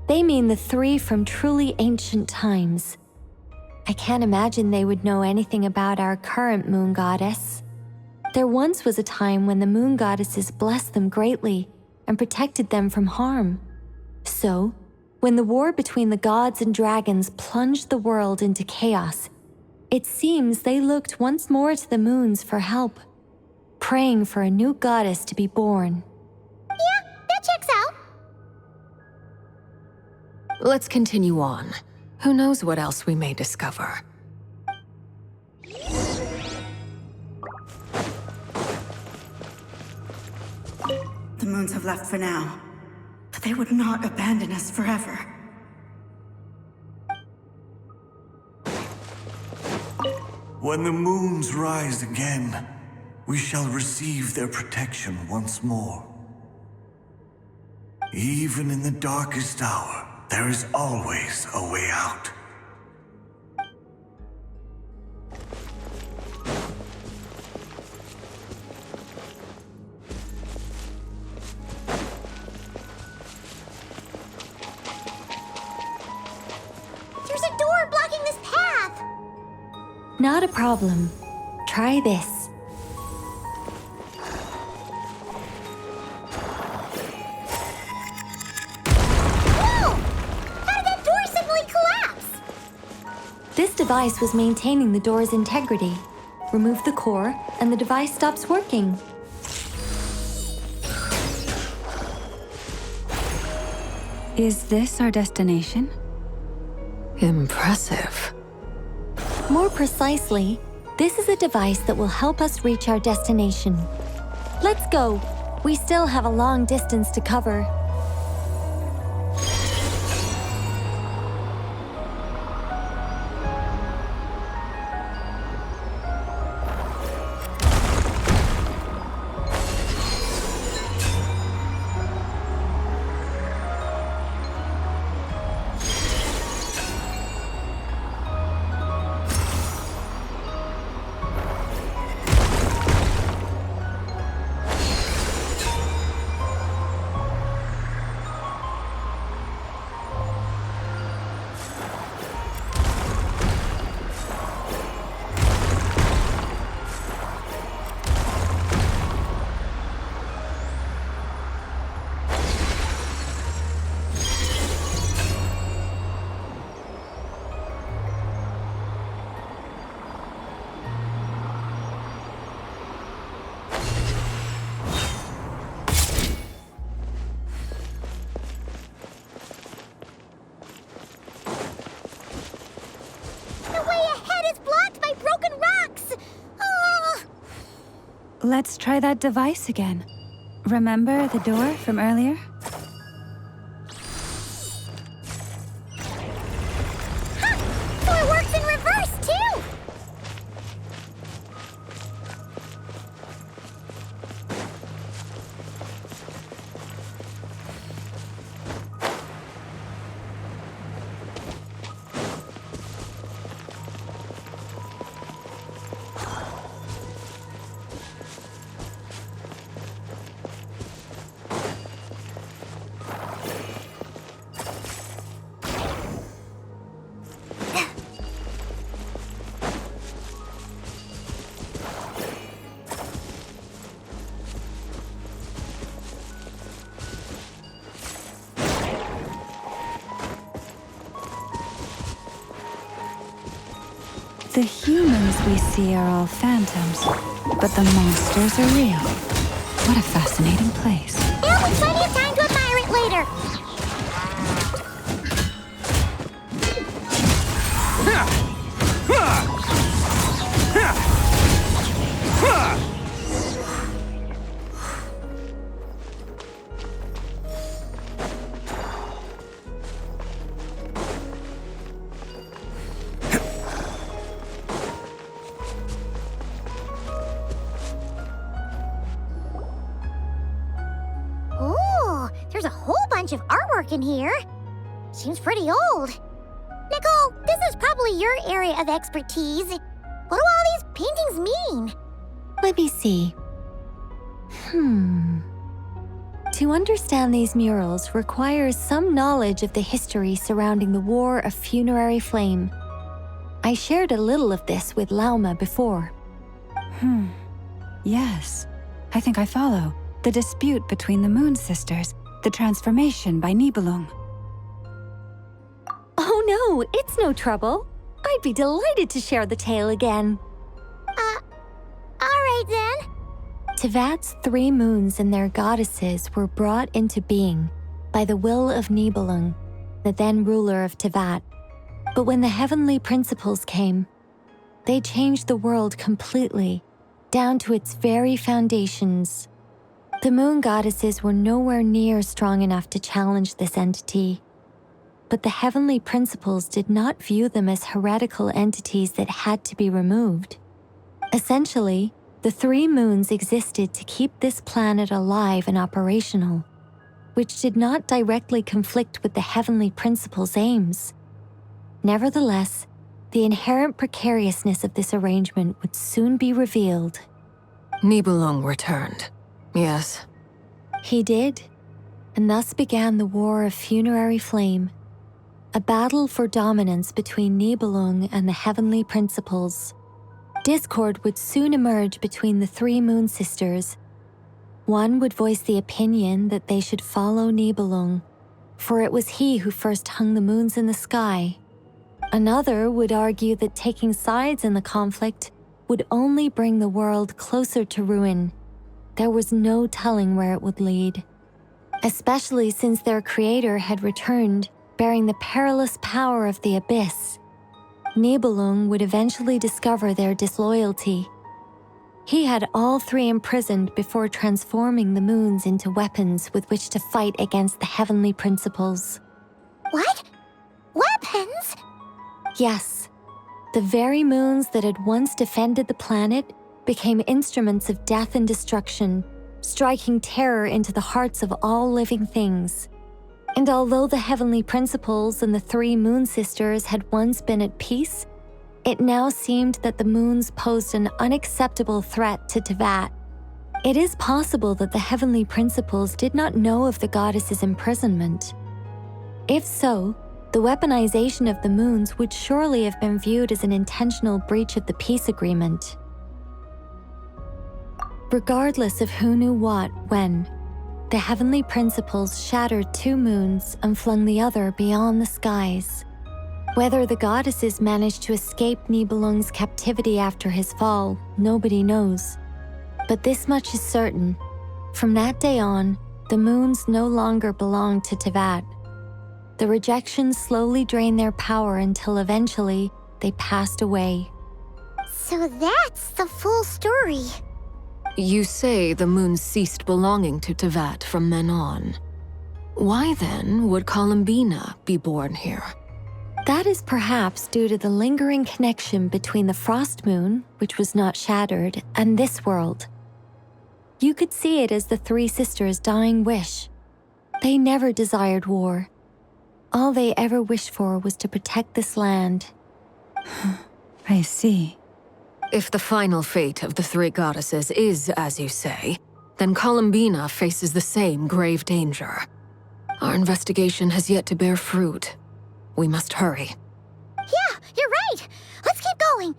they mean the three from truly ancient times. I can't imagine they would know anything about our current moon goddess. There once was a time when the moon goddesses blessed them greatly and protected them from harm. So, when the war between the gods and dragons plunged the world into chaos, it seems they looked once more to the moons for help, praying for a new goddess to be born. Yeah, that checks out. Let's continue on. Who knows what else we may discover? The moons have left for now, but they would not abandon us forever. When the moons rise again, we shall receive their protection once more. Even in the darkest hour, there is always a way out. There's a door blocking this path! Not a problem. Try this. This device was maintaining the door's integrity. Remove the core, and the device stops working. Is this our destination? Impressive. More precisely, this is a device that will help us reach our destination. Let's go. We still have a long distance to cover. Let's try that device again. Remember the door from earlier? So it works in reverse, too! The humans we see are all phantoms, but the monsters are real. What a fascinating place. There'll be plenty of time to admire it later. Ooh, there's a whole bunch of artwork in here. Seems pretty old. Nicole, this is probably your area of expertise. What do all these paintings mean? Let me see. To understand these murals requires some knowledge of the history surrounding the War of Funerary Flame. I shared a little of this with Lauma before. Yes, I think I follow. The dispute between the Moon Sisters, the transformation by Nibelung. Oh no, it's no trouble. I'd be delighted to share the tale again. Alright then. Tevat's 3 moons and their goddesses were brought into being by the will of Nibelung, the then ruler of Tevat. But when the heavenly principles came, they changed the world completely, down to its very foundations. The moon goddesses were nowhere near strong enough to challenge this entity. But the heavenly principles did not view them as heretical entities that had to be removed. Essentially, the 3 moons existed to keep this planet alive and operational, which did not directly conflict with the heavenly principles' aims. Nevertheless, the inherent precariousness of this arrangement would soon be revealed. Nibelung returned. Yes. He did, and thus began the War of Funerary Flame, a battle for dominance between Nibelung and the heavenly principles. Discord would soon emerge between the 3 moon sisters. One would voice the opinion that they should follow Nibelung, for it was he who first hung the moons in the sky. Another would argue that taking sides in the conflict would only bring the world closer to ruin. There was no telling where it would lead, especially since their creator had returned, bearing the perilous power of the abyss. Nibelung would eventually discover their disloyalty. He had all 3 imprisoned before transforming the moons into weapons with which to fight against the heavenly principles. What? Weapons? Yes, the very moons that had once defended the planet became instruments of death and destruction, striking terror into the hearts of all living things. And although the heavenly principles and the 3 moon sisters had once been at peace, it now seemed that the moons posed an unacceptable threat to Tevat. It is possible that the heavenly principles did not know of the goddess's imprisonment. If so, the weaponization of the moons would surely have been viewed as an intentional breach of the peace agreement. Regardless of who knew what, when, the heavenly principles shattered 2 moons and flung the other beyond the skies. Whether the goddesses managed to escape Nibelung's captivity after his fall, nobody knows. But this much is certain. From that day on, the moons no longer belonged to Tevat. The rejections slowly drained their power until eventually they passed away. So that's the full story. You say the moon ceased belonging to Tevat from then on. Why then would Columbina be born here? That is perhaps due to the lingering connection between the Frost Moon, which was not shattered, and this world. You could see it as the three sisters' dying wish. They never desired war. All they ever wished for was to protect this land. I see. If the final fate of the three goddesses is as you say, then Columbina faces the same grave danger. Our investigation has yet to bear fruit. We must hurry. Yeah, you're right! Let's keep going!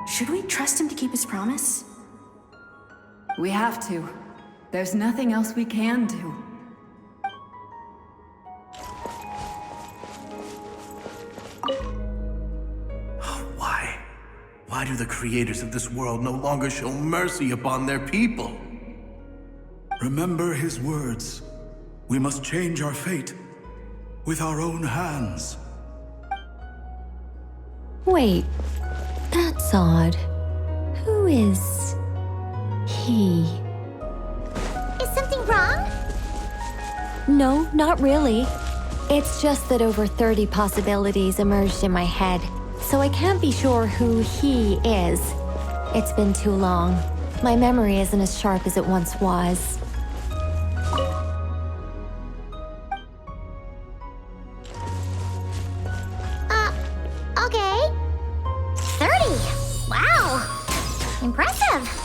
Should we trust him to keep his promise? We have to. There's nothing else we can do. Why? Why do the creators of this world no longer show mercy upon their people? Remember his words. We must change our fate with our own hands. Wait, that's odd. Who is he? Is something wrong? No, not really. It's just that over 30 possibilities emerged in my head, so I can't be sure who he is. It's been too long. My memory isn't as sharp as it once was. Okay. 30! Wow! Impressive!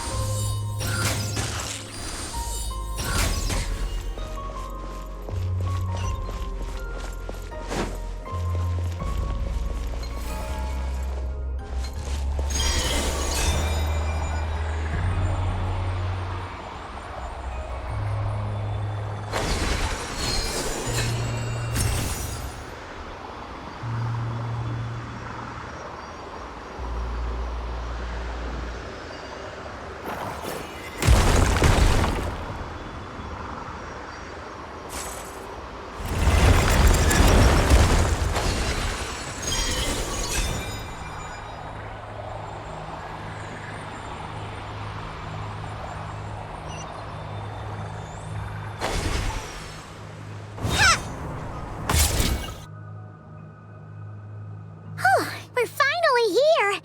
We're finally here!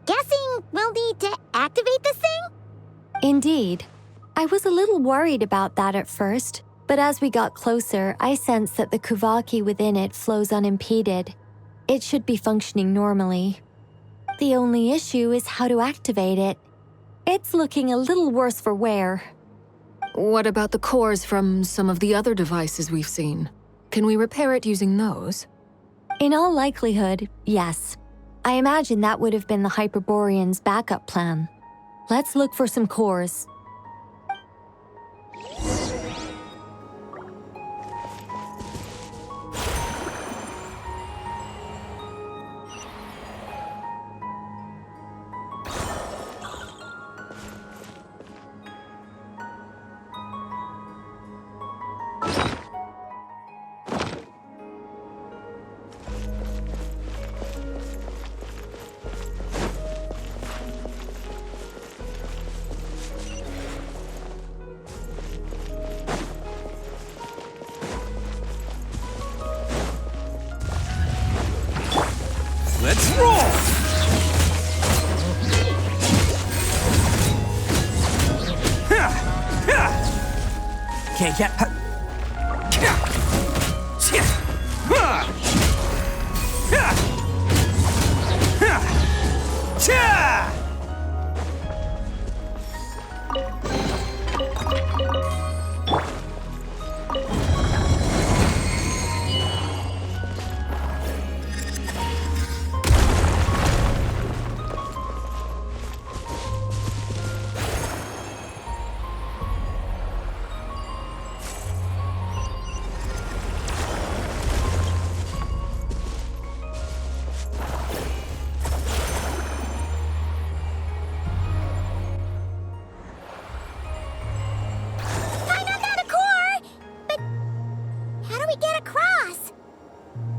Guessing we'll need to activate this thing? Indeed. I was a little worried about that at first, but as we got closer, I sensed that the Kuvaki within it flows unimpeded. It should be functioning normally. The only issue is how to activate it. It's looking a little worse for wear. What about the cores from some of the other devices we've seen? Can we repair it using those? In all likelihood, yes. I imagine that would have been the Hyperborean's backup plan. Let's look for some cores. Let's roll! Can't get... Cha!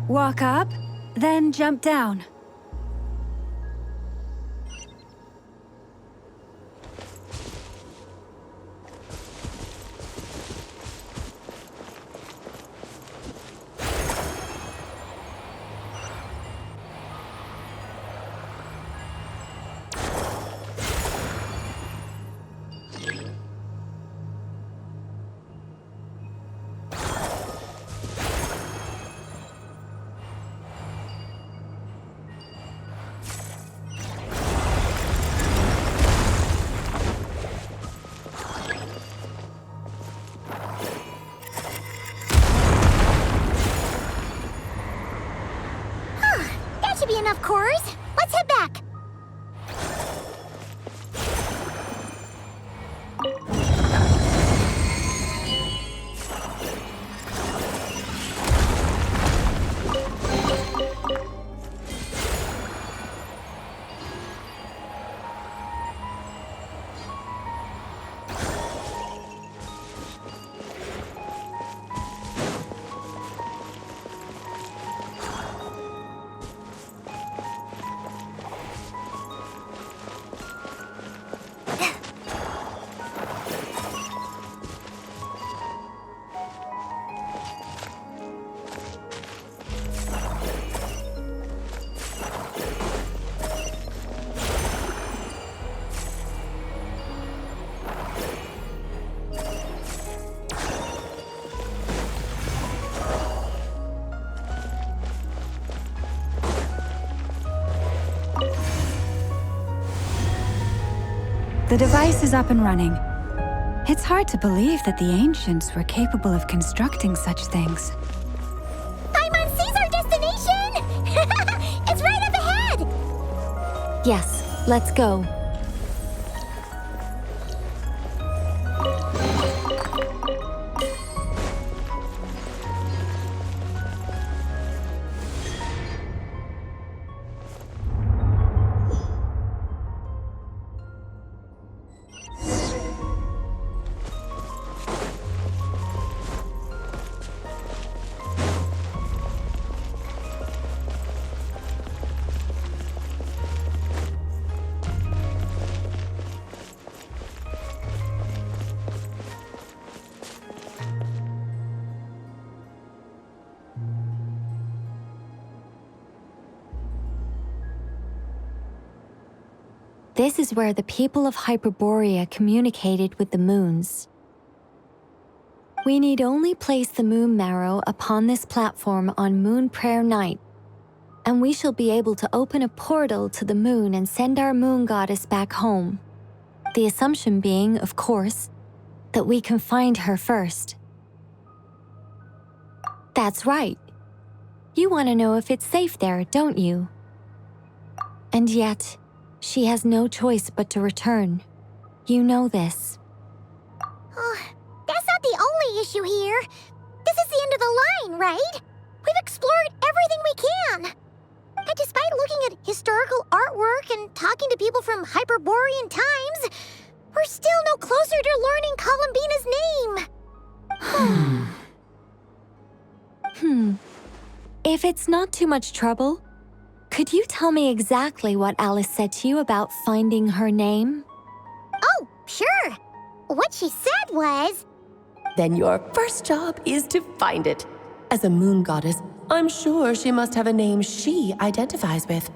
Walk up, then jump down. Should be enough cores. Let's head back. The device is up and running. It's hard to believe that the ancients were capable of constructing such things. Paimon sees our destination! It's right up ahead! Yes, let's go. This is where the people of Hyperborea communicated with the moons. We need only place the moon marrow upon this platform on Moon Prayer Night, and we shall be able to open a portal to the moon and send our moon goddess back home. The assumption being, of course, that we can find her first. That's right. You want to know if it's safe there, don't you? And yet, she has no choice but to return. You know this. Oh, that's not the only issue here. This is the end of the line, right? We've explored everything we can. And despite looking at historical artwork and talking to people from Hyperborean times, we're still no closer to learning Columbina's name. If it's not too much trouble, could you tell me exactly what Alice said to you about finding her name? Oh, sure. What she said was... Then your first job is to find it. As a moon goddess, I'm sure she must have a name she identifies with.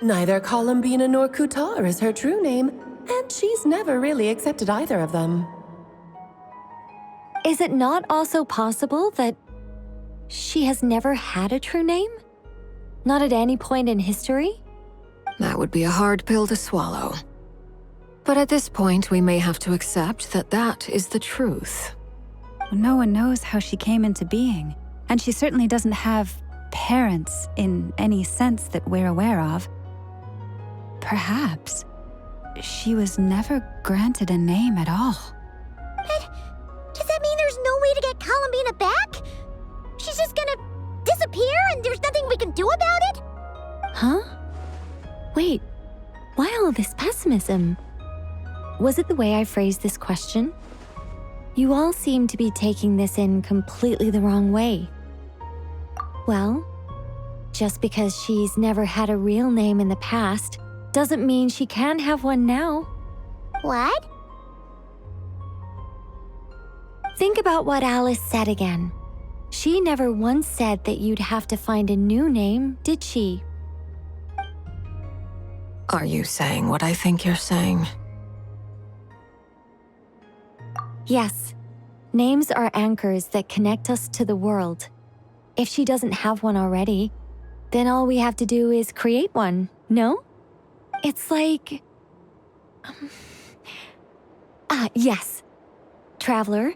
Neither Columbina nor Kutar is her true name, and she's never really accepted either of them. Is it not also possible that she has never had a true name? Not at any point in history? That would be a hard pill to swallow. But at this point, we may have to accept that that is the truth. No one knows how she came into being, and she certainly doesn't have parents in any sense that we're aware of. Perhaps she was never granted a name at all. But does that mean there's no way to get Columbina back? She's just gonna disappear and there's nothing we can do about it? Huh? Wait, why all this pessimism? Was it the way I phrased this question? You all seem to be taking this in completely the wrong way. Well, just because she's never had a real name in the past doesn't mean she can't have one now. What? Think about what Alice said again. She never once said that you'd have to find a new name, did she? Are you saying what I think you're saying? Yes. Names are anchors that connect us to the world. If she doesn't have one already, then all we have to do is create one, no? It's like... yes. Traveler,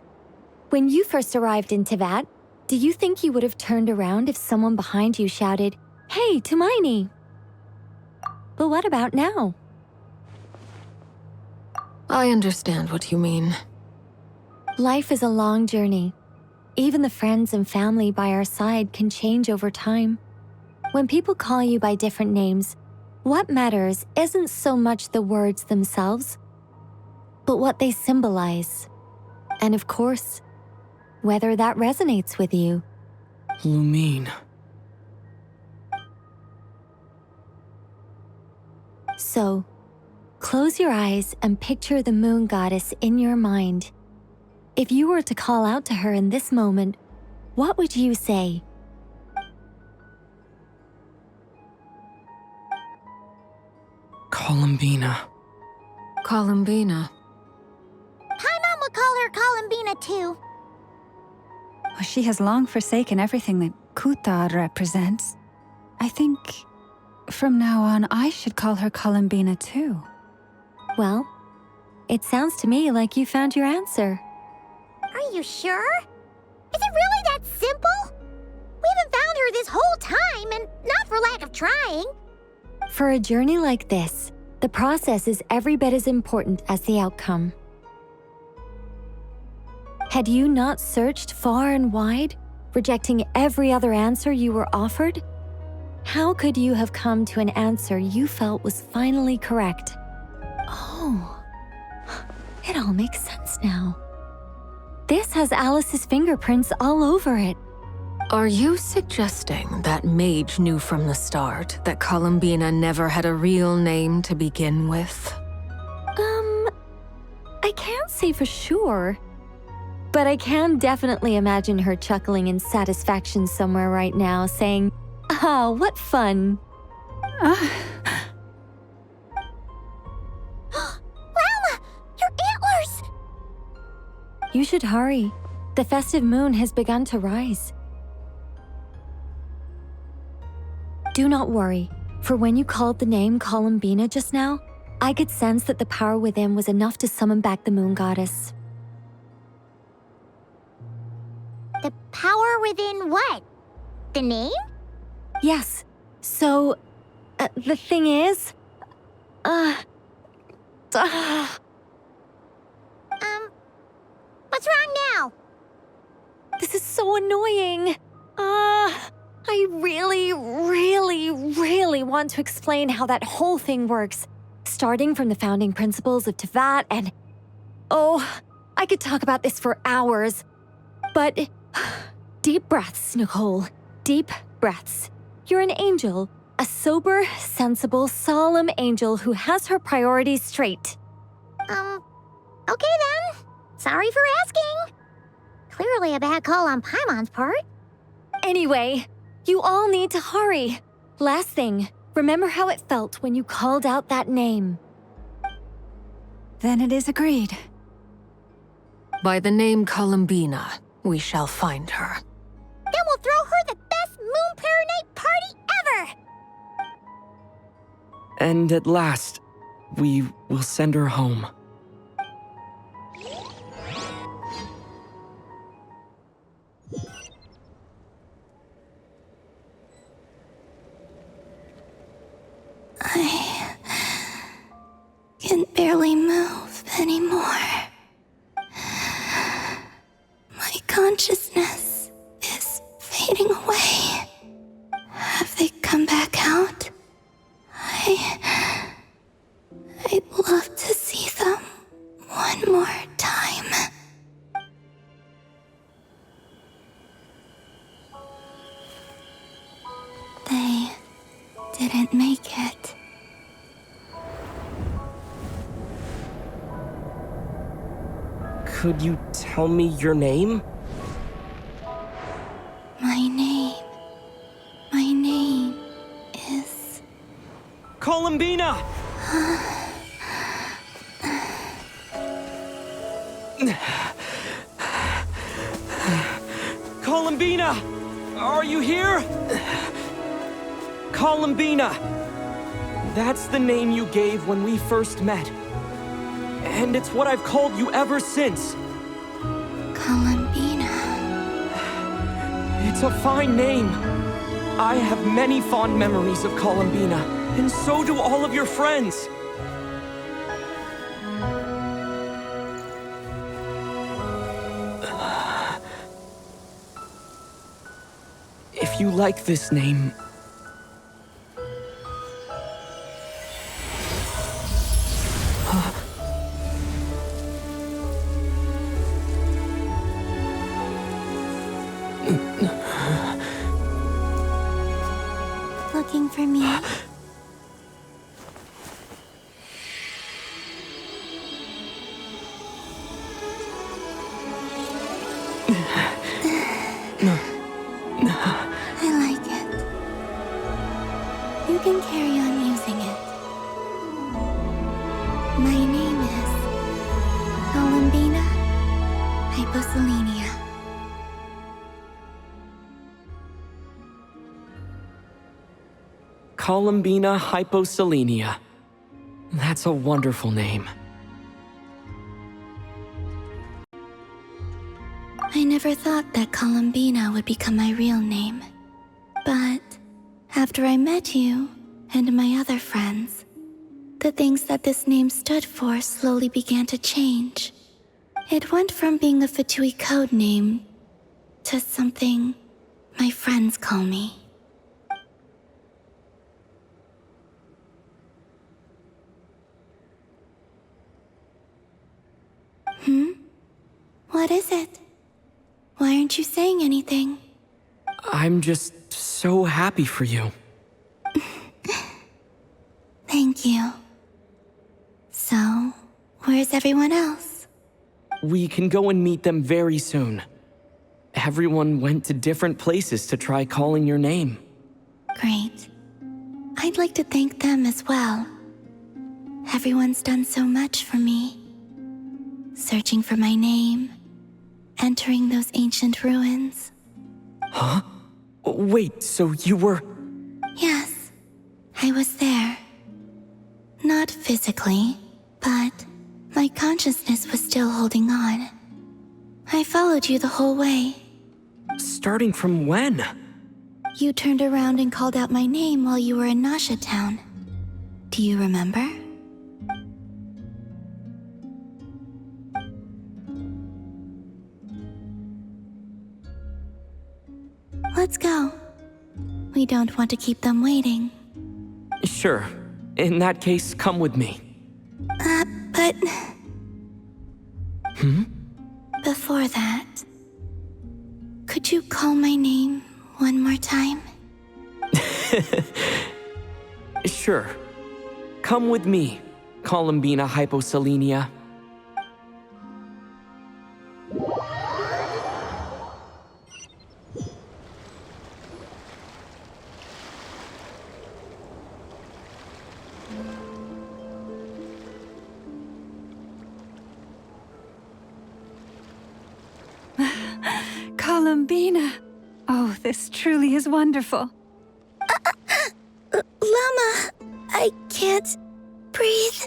when you first arrived in Teyvat, do you think you would have turned around if someone behind you shouted, "Hey, Hermione"? But what about now? I understand what you mean. Life is a long journey. Even the friends and family by our side can change over time. When people call you by different names, what matters isn't so much the words themselves, but what they symbolize. And of course, whether that resonates with you. Lumine. So, close your eyes and picture the moon goddess in your mind. If you were to call out to her in this moment, what would you say? Columbina. Columbina. Paimon would call her Columbina too. Well, she has long forsaken everything that Kuta represents. I think from now on I should call her Columbina too. Well, it sounds to me like you found your answer. Are you sure? Is it really that simple? We haven't found her this whole time, and not for lack of trying. For a journey like this, the process is every bit as important as the outcome. Had you not searched far and wide, rejecting every other answer you were offered? How could you have come to an answer you felt was finally correct? Oh, it all makes sense now. This has Alice's fingerprints all over it. Are you suggesting that Mage knew from the start that Columbina never had a real name to begin with? I can't say for sure. But I can definitely imagine her chuckling in satisfaction somewhere right now, saying, "Oh, what fun." Llama! Your antlers! You should hurry. The festive moon has begun to rise. Do not worry, for when you called the name Columbina just now, I could sense that the power within was enough to summon back the moon goddess. The power within what? The name? Yes. So, the thing is... What's wrong now? This is so annoying. I really want to explain how that whole thing works. Starting from the founding principles of Teyvat and... Oh, I could talk about this for hours. But... Deep breaths, Nicole. Deep breaths. You're an angel. A sober, sensible, solemn angel who has her priorities straight. Okay then. Sorry for asking. Clearly a bad call on Paimon's part. Anyway, you all need to hurry. Last thing, remember how it felt when you called out that name. Then it is agreed. By the name Columbina, we shall find her. Then we'll throw her the best Moon Pair Night party And at last, we will send her home. I can barely move anymore. My consciousness is fading away. Have they come back out? I'd love to see them one more time. They didn't make it. Could you tell me your name? My name is... Columbina! Columbina! Are you here? Columbina! That's the name you gave when we first met. And it's what I've called you ever since. Columbina. It's a fine name. I have many fond memories of Columbina, and so do all of your friends. If you like this name... Looking for me? I like it. You can carry on using it. My name is Columbina Hyposelenia. Columbina Hyposelenia. That's a wonderful name. I never thought that Columbina would become my real name. But after I met you and my other friends, the things that this name stood for slowly began to change. It went from being a Fatui code name to something my friends call me. What is it? Why aren't you saying anything? I'm just so happy for you. Thank you. So, where's everyone else? We can go and meet them very soon. Everyone went to different places to try calling your name. Great. I'd like to thank them as well. Everyone's done so much for me. Searching for my name, entering those ancient ruins. Huh? Wait, so you were... Yes, I was there. Not physically, but my consciousness was still holding on. I followed you the whole way. Starting from when? You turned around and called out my name while you were in Nasha Town. Do you remember? Let's go. We don't want to keep them waiting. Sure. In that case, come with me. But... Before that, could you call my name one more time? Sure. Come with me, Columbina Hyposelenia. Columbina! Oh, this truly is wonderful. Llama, I can't can't breathe.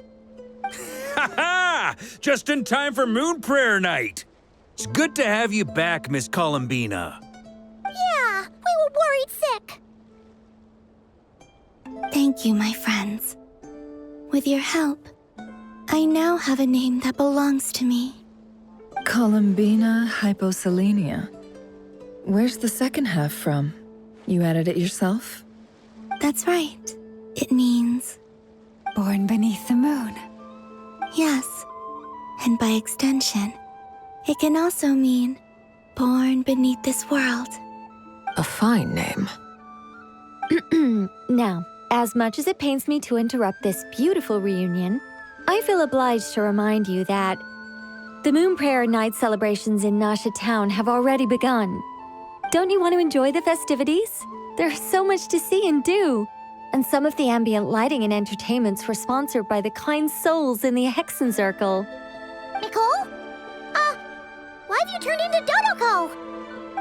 Ha ha! Just in time for Moon Prayer Night. It's good to have you back, Miss Columbina. Yeah, we were worried sick. Thank you, my friends. With your help, I now have a name that belongs to me. Columbina hyposelenia. Where's the second half from? You added it yourself? That's right. It means... Born beneath the moon. Yes. And by extension, it can also mean born beneath this world. A fine name. Now, as much as it pains me to interrupt this beautiful reunion, I feel obliged to remind you that the Moon Prayer Night celebrations in Nasha Town have already begun. Don't you want to enjoy the festivities? There's so much to see and do. And some of the ambient lighting and entertainments were sponsored by the kind souls in the Hexen Circle. Nicole? Why have you turned into Dodoko?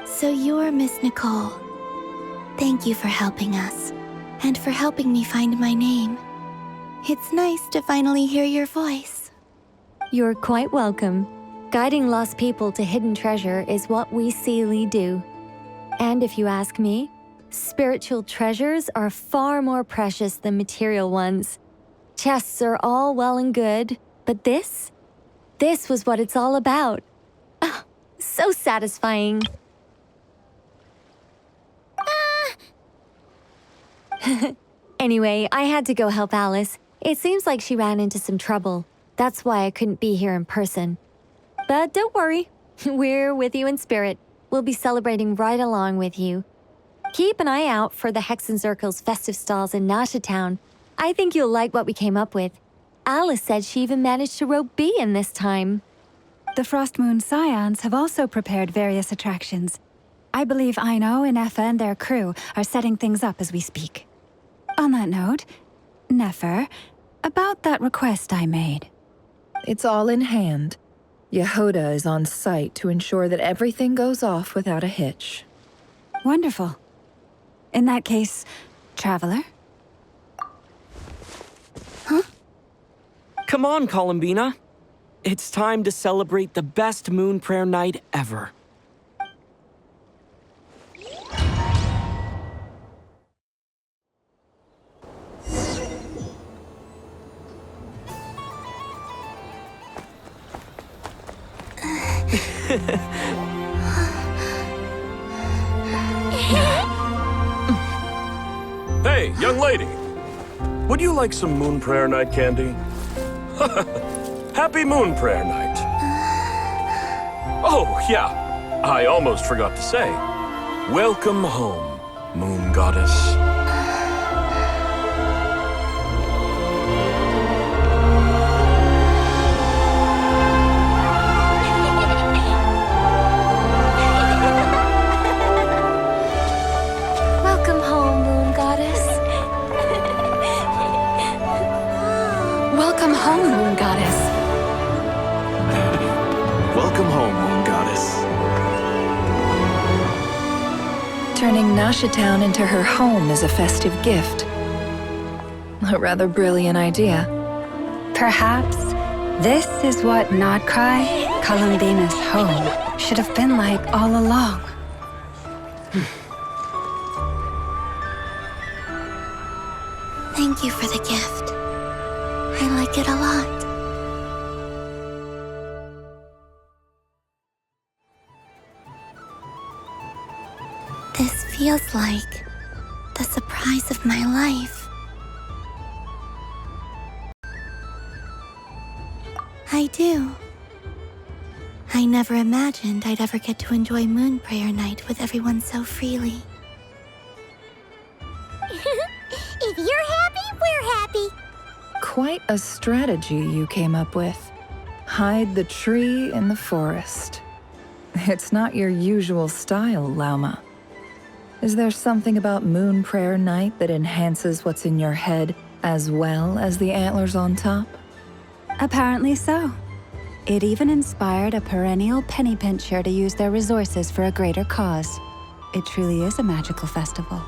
So you're Miss Nicole. Thank you for helping us, and for helping me find my name. It's nice to finally hear your voice. You're quite welcome. Guiding lost people to hidden treasure is what we Seelie do. And if you ask me, spiritual treasures are far more precious than material ones. Chests are all well and good, but this was what it's all about. Ah, so satisfying. Anyway, I had to go help Alice. It seems like she ran into some trouble. That's why I couldn't be here in person. But don't worry, we're with you in spirit. We'll be celebrating right along with you. Keep an eye out for the Hexen Circle's festive stalls in Nasha Town. I think you'll like what we came up with. Alice said she even managed to rope B in this time. The Frost Moon Scions have also prepared various attractions. I believe Aino and Effa and their crew are setting things up as we speak. On that note, Nefer, about that request I made. It's all in hand. Yehoda is on site to ensure that everything goes off without a hitch. Wonderful. In that case, Traveler? Huh? Come on, Columbina. It's time to celebrate the best Moon Prayer Night ever. Hey, young lady. Would you like some Moon Prayer Night candy? Happy Moon Prayer Night. Oh, yeah. I almost forgot to say. Welcome home, Moon Goddess. Welcome home, Moon Goddess. Welcome home, Moon Goddess. Welcome home, Moon Goddess. Turning Nasha Town into her home is a festive gift. A rather brilliant idea. Perhaps this is what Nordkai, Columbina's home, should have been like all along. Thank you for the gift. I like it a lot. This feels like the surprise of my life. I do. I never imagined I'd ever get to enjoy Moon Prayer Night with everyone so freely. If you're happy, we're happy. Quite a strategy you came up with. Hide the tree in the forest. It's not your usual style, Lauma. Is there something about Moon Prayer Night that enhances what's in your head as well as the antlers on top? Apparently so. It even inspired a perennial penny pincher to use their resources for a greater cause. It truly is a magical festival.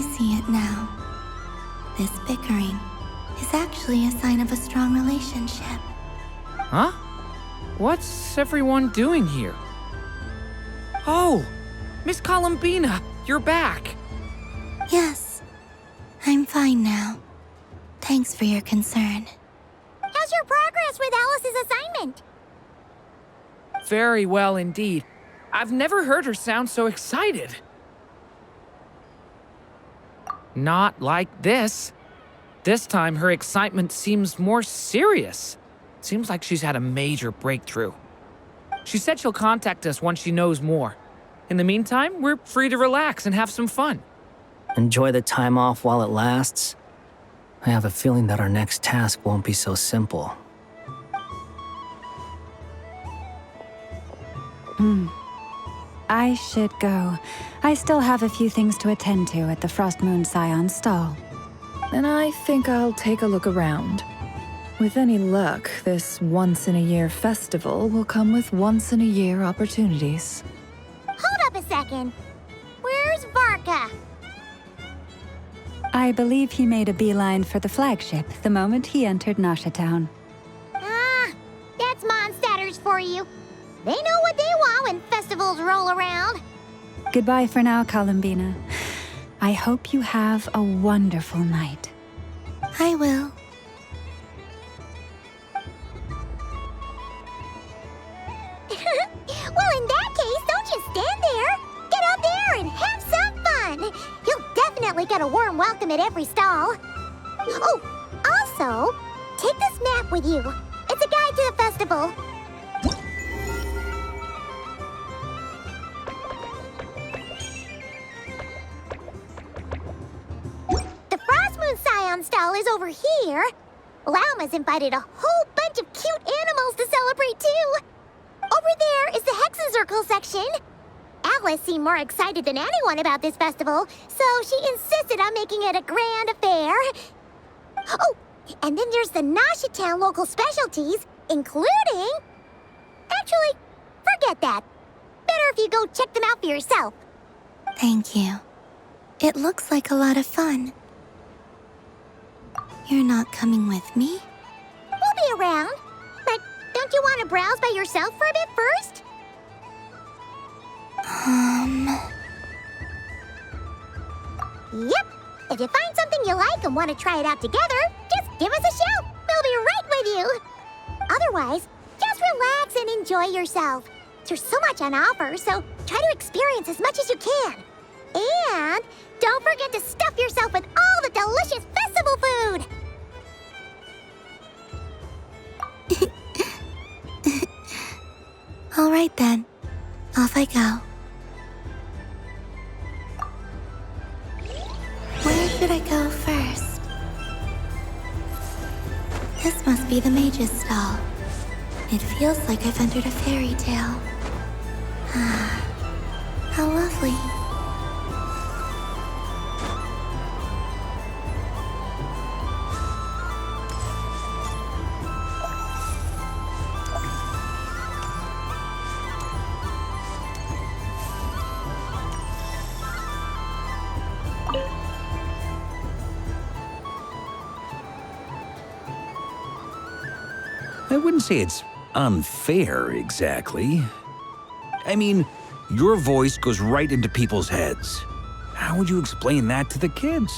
I see it now. This bickering is actually a sign of a strong relationship. Huh? What's everyone doing here? Oh! Miss Columbina, you're back! Yes, I'm fine now. Thanks for your concern. How's your progress with Alice's assignment? Very well indeed. I've never heard her sound so excited. Not like this. This time her excitement seems more serious. Seems like she's had a major breakthrough. She said she'll contact us once she knows more. In the meantime, we're free to relax and have some fun. Enjoy the time off while it lasts. I have a feeling that our next task won't be so simple. I should go. I still have a few things to attend to at the Frost Moon Scion's stall. And I think I'll take a look around. With any luck, this once-in-a-year festival will come with once-in-a-year opportunities. Hold up a second. Where's Varka? I believe he made a beeline for the flagship the moment he entered Nasha Town. Ah, that's Mondstadters for you. They know what they want when festivals roll around. Goodbye for now, Columbina. I hope you have a wonderful night. I will. Well, in that case, don't just stand there. Get out there and have some fun. You'll definitely get a warm welcome at every stall. Oh, also, take this map with you. It's a guide to the festival. The Frostmoon Scion stall is over here. Lauma's invited a whole bunch of cute animals to celebrate, too. Over there is the Hexencircle section. Alice seemed more excited than anyone about this festival, so she insisted on making it a grand affair. Oh, and then there's the Nasha Town local specialties, including... Actually, forget that. Better if you go check them out for yourself. Thank you. It looks like a lot of fun. You're not coming with me? We'll be around. But don't you want to browse by yourself for a bit first? Yep. If you find something you like and want to try it out together, just give us a shout. We'll be right with you. Otherwise, just relax and enjoy yourself. There's so much on offer, so try to experience as much as you can. And don't forget to stuff yourself with all the delicious festival food. All right then. Off I go. Where should I go first? This must be the mage's stall. It feels like I've entered a fairy tale. Ah, how lovely. I wouldn't say it's unfair, exactly. I mean, your voice goes right into people's heads. How would you explain that to the kids?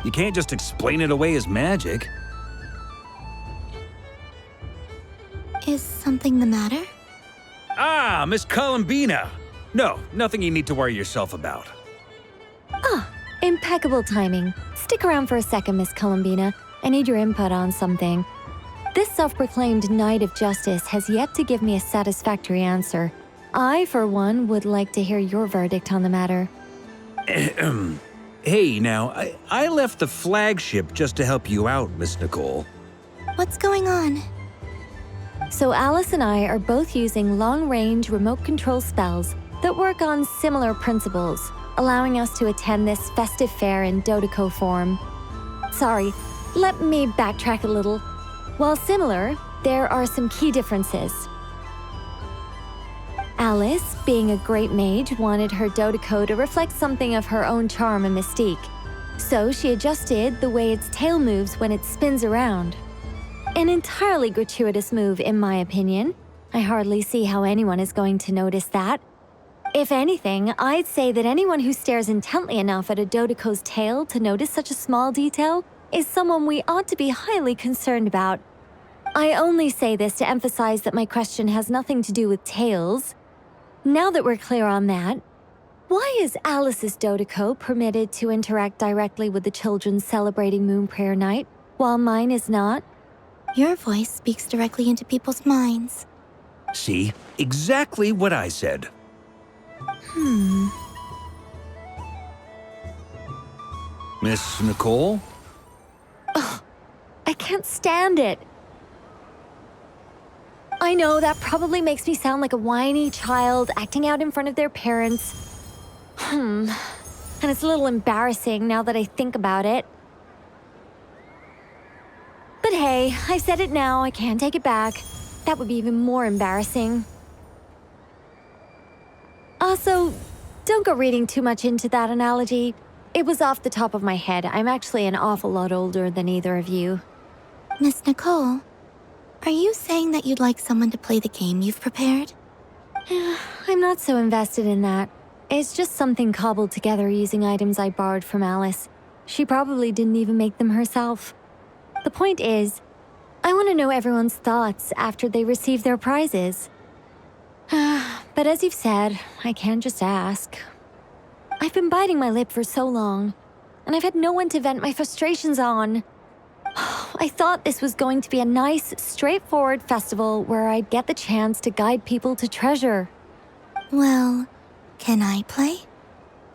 You can't just explain it away as magic. Is something the matter? Ah, Miss Columbina! No, nothing you need to worry yourself about. Ah, impeccable timing. Stick around for a second, Miss Columbina. I need your input on something. This self-proclaimed Knight of Justice has yet to give me a satisfactory answer. I, for one, would like to hear your verdict on the matter. Hey, now, I left the flagship just to help you out, Miss Nicole. What's going on? So Alice and I are both using long-range remote control spells that work on similar principles, allowing us to attend this festive fair in Dodoco form. Sorry, let me backtrack a little. While similar, there are some key differences. Alice, being a great mage, wanted her Dodeko to reflect something of her own charm and mystique. So she adjusted the way its tail moves when it spins around. An entirely gratuitous move, in my opinion. I hardly see how anyone is going to notice that. If anything, I'd say that anyone who stares intently enough at a Dodeko's tail to notice such a small detail is someone we ought to be highly concerned about. I only say this to emphasize that my question has nothing to do with tails. Now that we're clear on that, why is Alice's Dodeko permitted to interact directly with the children celebrating Moon Prayer Night, while mine is not? Your voice speaks directly into people's minds. See? Exactly what I said. Miss Nicole? Ugh, I can't stand it. I know that probably makes me sound like a whiny child acting out in front of their parents. And it's a little embarrassing now that I think about it. But hey, I said it now, I can't take it back. That would be even more embarrassing. Also, don't go reading too much into that analogy. It was off the top of my head. I'm actually an awful lot older than either of you. Miss Nicole, are you saying that you'd like someone to play the game you've prepared? I'm not so invested in that. It's just something cobbled together using items I borrowed from Alice. She probably didn't even make them herself. The point is, I want to know everyone's thoughts after they receive their prizes. But as you've said, I can't just ask. I've been biting my lip for so long, and I've had no one to vent my frustrations on. I thought this was going to be a nice, straightforward festival where I'd get the chance to guide people to treasure. Well, can I play?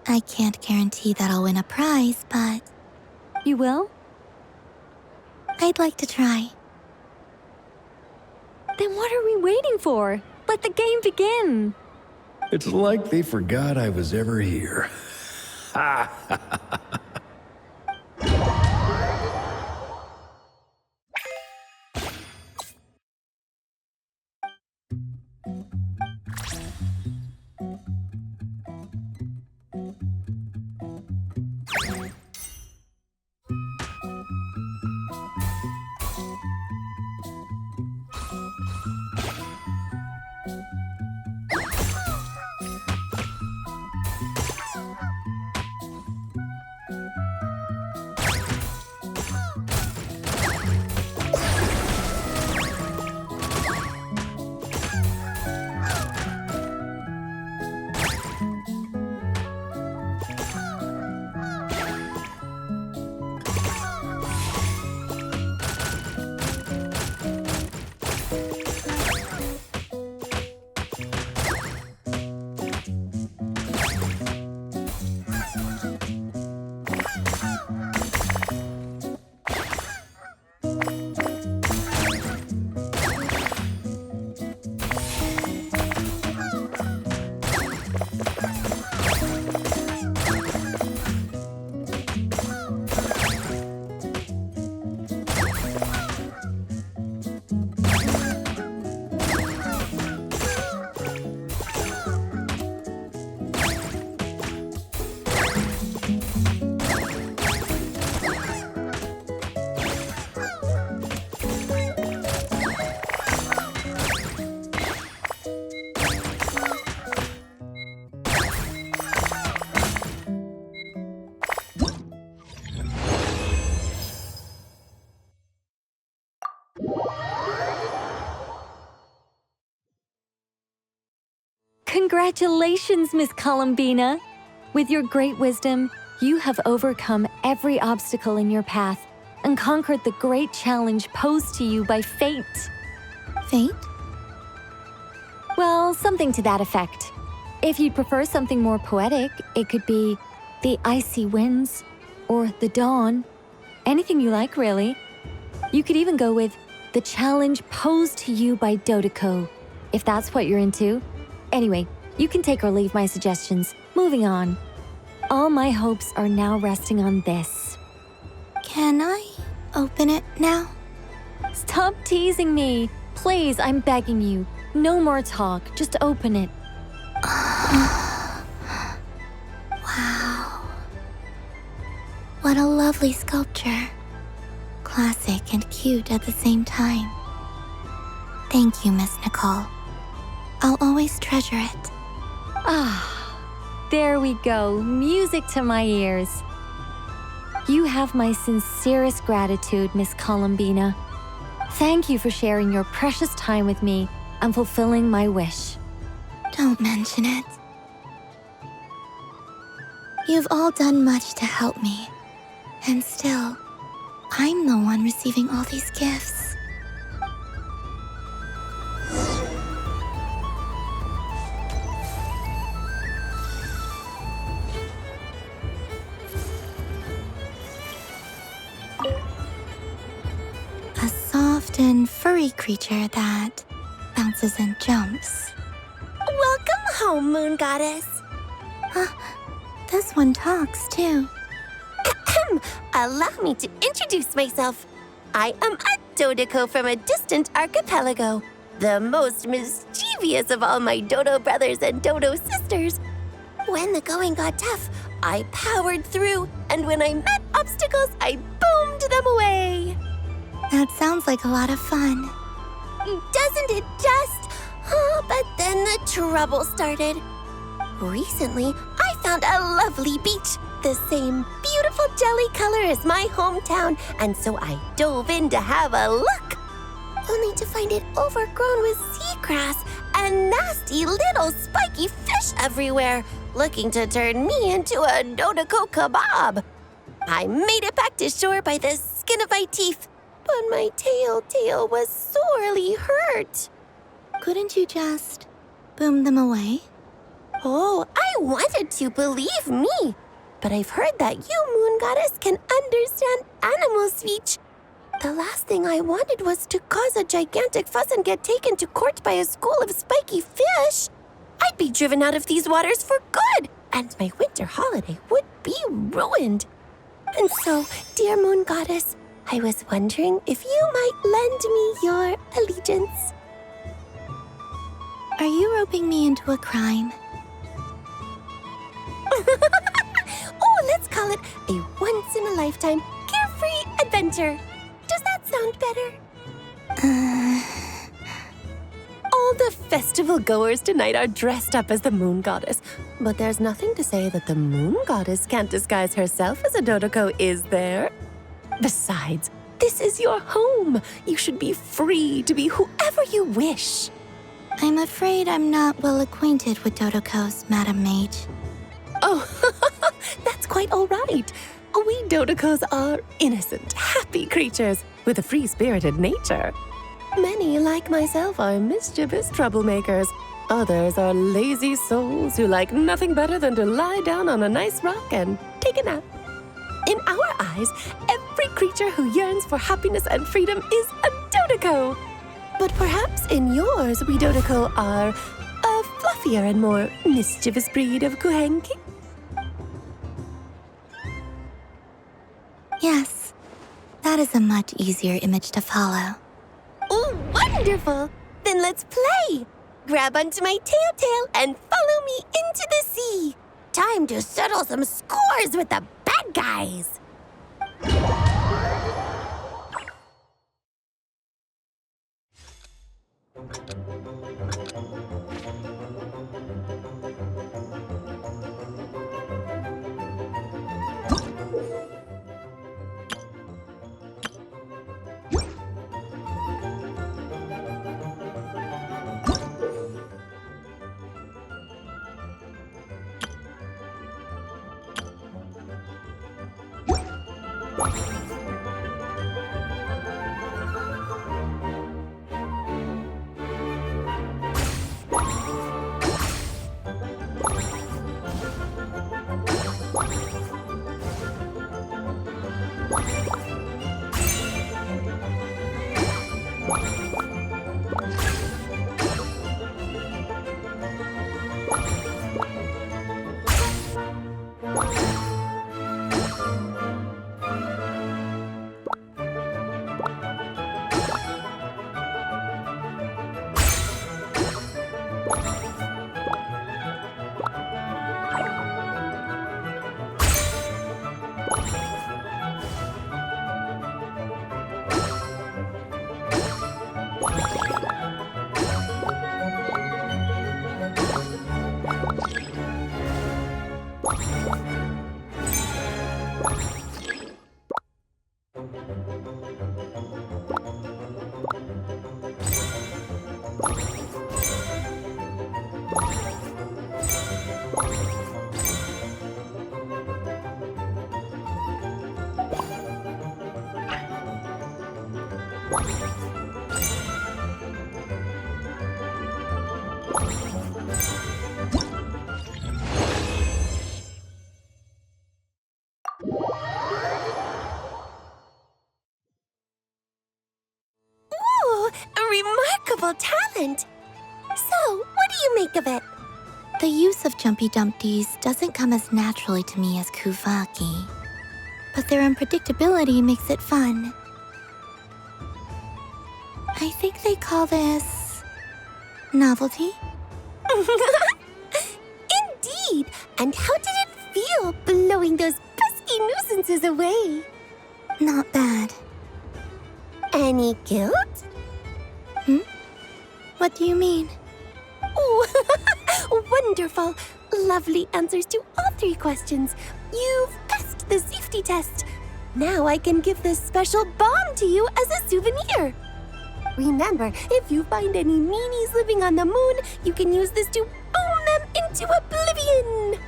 I can't guarantee that I'll win a prize, but... You will? I'd like to try. Then what are we waiting for? Let the game begin! It's like they forgot I was ever here. Congratulations, Miss Columbina! With your great wisdom, you have overcome every obstacle in your path and conquered the great challenge posed to you by fate. Fate? Well, something to that effect. If you'd prefer something more poetic, it could be the icy winds or the dawn. Anything you like, really. You could even go with the challenge posed to you by Dodeko, if that's what you're into. Anyway, you can take or leave my suggestions. Moving on. All my hopes are now resting on this. Can I open it now? Stop teasing me. Please, I'm begging you. No more talk. Just open it. What a lovely sculpture. Classic and cute at the same time. Thank you, Miss Nicole. I'll always treasure it. Ah, there we go. Music to my ears. You have my sincerest gratitude, Miss Columbina. Thank you for sharing your precious time with me and fulfilling my wish. Don't mention it. You've all done much to help me. And still, I'm the one receiving all these gifts. A soft and furry creature that bounces and jumps. Welcome home, Moon Goddess. This one talks, too. Allow me to introduce myself. I am a Dodoco from a distant archipelago, the most mischievous of all my Dodo brothers and Dodo sisters. When the going got tough, I powered through, and when I met obstacles, I boomed them away. That sounds like a lot of fun. Doesn't it just? But then the trouble started. Recently, I found a lovely beach, the same beautiful jelly color as my hometown, and so I dove in to have a look, only to find it overgrown with seagrass and nasty little spiky fish everywhere, looking to turn me into a Dodoco kebab. I made it back to shore by the skin of my teeth, but my tail was sorely hurt. Couldn't you just boom them away? Oh, I wanted to, believe me. But I've heard that you, Moon Goddess, can understand animal speech. The last thing I wanted was to cause a gigantic fuss and get taken to court by a school of spiky fish. I'd be driven out of these waters for good, and my winter holiday would be ruined. And so, dear Moon Goddess, I was wondering if you might lend me your allegiance. Are you roping me into a crime? Oh, let's call it a once-in-a-lifetime carefree adventure. Does that sound better? All the festival goers tonight are dressed up as the Moon Goddess, but there's nothing to say that the Moon Goddess can't disguise herself as a Dodoco, is there? Besides, this is your home. You should be free to be whoever you wish. I'm afraid I'm not well acquainted with Dodocos, Madam Mage. Oh, that's quite all right. We Dodocos are innocent, happy creatures with a free-spirited nature. Many, like myself, are mischievous troublemakers. Others are lazy souls who like nothing better than to lie down on a nice rock and take a nap. In our eyes, every creature who yearns for happiness and freedom is a Dodoco. But perhaps in yours, we Dodoco are a fluffier and more mischievous breed of Kuhenki. Yes, that is a much easier image to follow. Oh, wonderful! Then let's play! Grab onto my tail and follow me into the sea. Time to settle some scores with the bad guys. Ooh, a remarkable talent! So, what do you make of it? The use of Jumpy Dumpties doesn't come as naturally to me as Kuvaki, but their unpredictability makes it fun. I think they call this novelty. Indeed! And how did it feel blowing those pesky nuisances away? Not bad. Any guilt? What do you mean? Oh, wonderful! Lovely answers to all 3 questions. You've passed the safety test. Now I can give this special bomb to you as a souvenir. Remember, if you find any meanies living on the moon, you can use this to boom them into oblivion.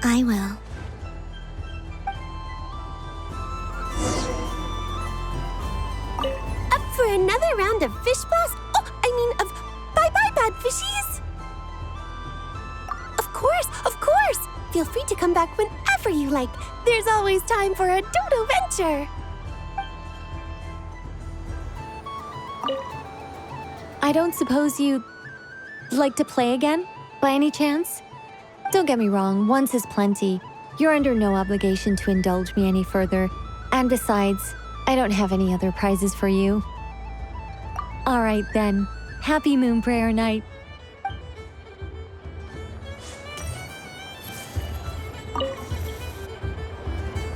I will. Up for another round of fish blast? Of bye-bye, bad fishies! Of course! Feel free to come back whenever you like. There's always time for a dodo venture. I don't suppose you'd like to play again, by any chance? Don't get me wrong, once is plenty. You're under no obligation to indulge me any further. And besides, I don't have any other prizes for you. All right then. Happy Moon Prayer Night.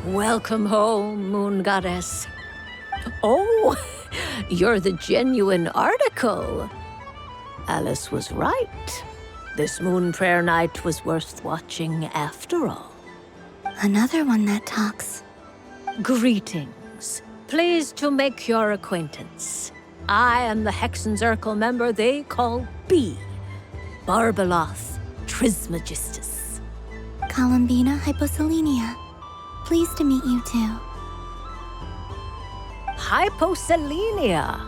Welcome home, Moon Goddess. Oh, you're the genuine article. Alice was right. This Moon Prayer Night was worth watching after all. Another one that talks. Greetings. Pleased to make your acquaintance. I am the Hexenzirkel member they call B. Barbeloth Trismegistus. Columbina Hyposelenia. Pleased to meet you too. Hyposelenia.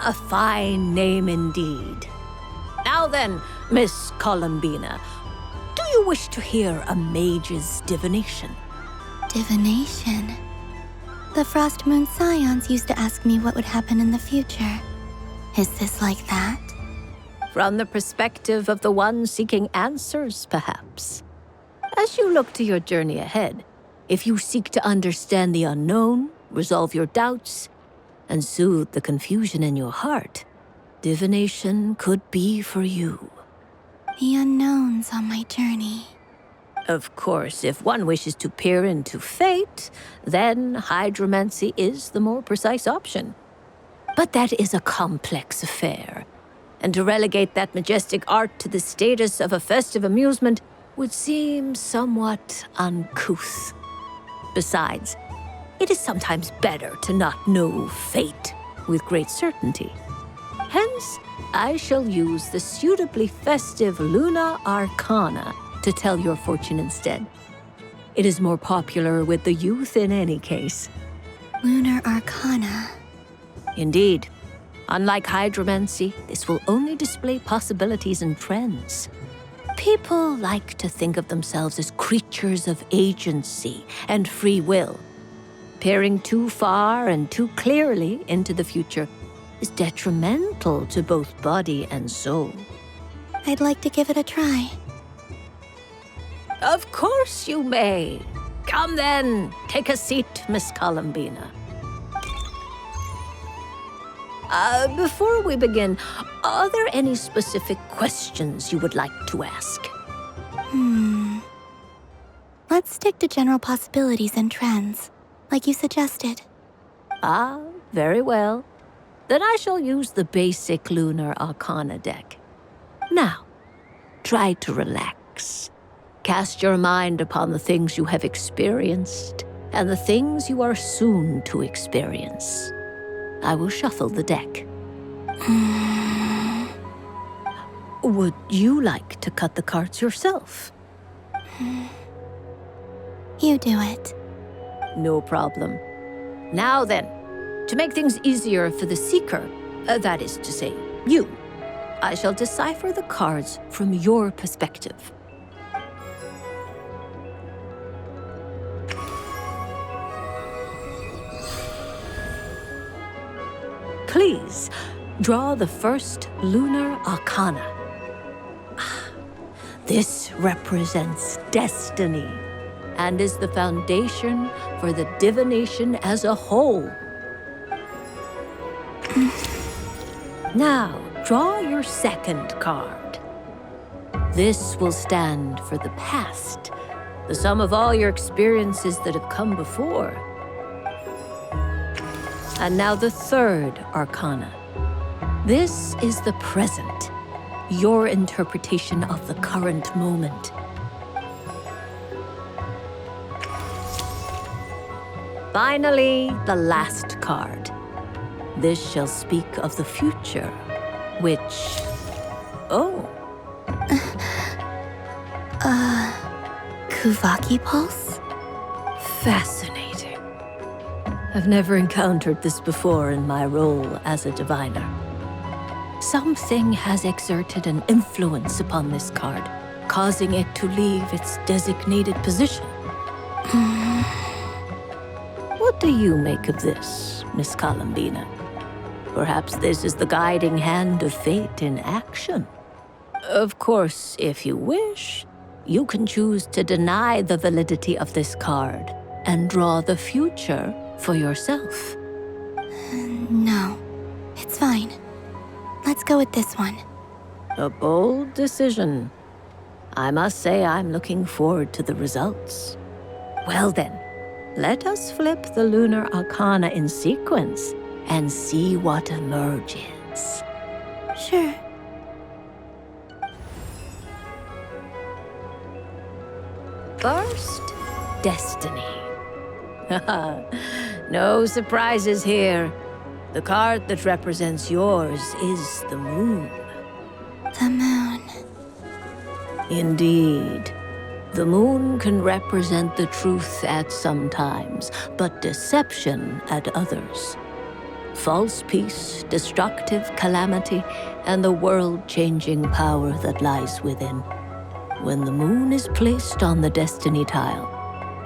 A fine name indeed. Now then, Miss Columbina, do you wish to hear a mage's divination? Divination? The Frost Moon Scions used to ask me what would happen in the future. Is this like that? From the perspective of the one seeking answers, perhaps. As you look to your journey ahead, if you seek to understand the unknown, resolve your doubts, and soothe the confusion in your heart, divination could be for you. The unknowns on my journey. Of course, if one wishes to peer into fate, then hydromancy is the more precise option. But that is a complex affair, and to relegate that majestic art to the status of a festive amusement would seem somewhat uncouth. Besides, it is sometimes better to not know fate with great certainty. Hence, I shall use the suitably festive Luna Arcana to tell your fortune instead. It is more popular with the youth in any case. Lunar Arcana. Indeed. Unlike hydromancy, this will only display possibilities and trends. People like to think of themselves as creatures of agency and free will. Peering too far and too clearly into the future is detrimental to both body and soul. I'd like to give it a try. Of course you may. Come then, take a seat, Miss Columbina. Before we begin, are there any specific questions you would like to ask? Let's stick to general possibilities and trends, like you suggested. Ah, very well. Then I shall use the basic Lunar Arcana deck. Now, try to relax. Cast your mind upon the things you have experienced and the things you are soon to experience. I will shuffle the deck. Would you like to cut the cards yourself? You do it. No problem. Now then, To make things easier for the Seeker, that is to say, you, I shall decipher the cards from your perspective. Please, draw the first lunar arcana. This represents destiny and is the foundation for the divination as a whole. Now, draw your second card. This will stand for the past, the sum of all your experiences that have come before. And now the third arcana. This is the present, your interpretation of the current moment. Finally, the last card. This shall speak of the future, which... Oh. Kuvaki Pulse? Fascinating. I've never encountered this before in my role as a diviner. Something has exerted an influence upon this card, causing it to leave its designated position. What do you make of this, Miss Columbina? Perhaps this is the guiding hand of fate in action. Of course, if you wish, you can choose to deny the validity of this card and draw the future for yourself. No, it's fine. Let's go with this one. A bold decision. I must say I'm looking forward to the results. Well then, let us flip the lunar arcana in sequence and see what emerges. Sure. First, destiny. No surprises here. The card that represents yours is the moon. The moon. Indeed. The moon can represent the truth at some times, but deception at others. False peace, destructive calamity, and the world-changing power that lies within. When the moon is placed on the destiny tile,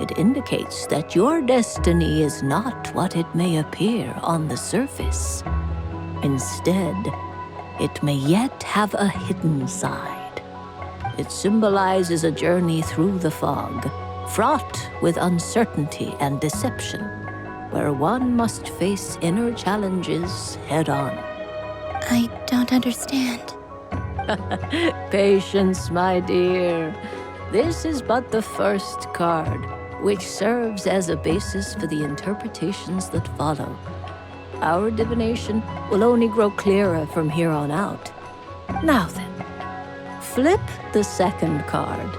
it indicates that your destiny is not what it may appear on the surface. Instead, it may yet have a hidden side. It symbolizes a journey through the fog, fraught with uncertainty and deception, where one must face inner challenges head-on. I don't understand. Patience, my dear. This is but the first card, which serves as a basis for the interpretations that follow. Our divination will only grow clearer from here on out. Now then, flip the second card,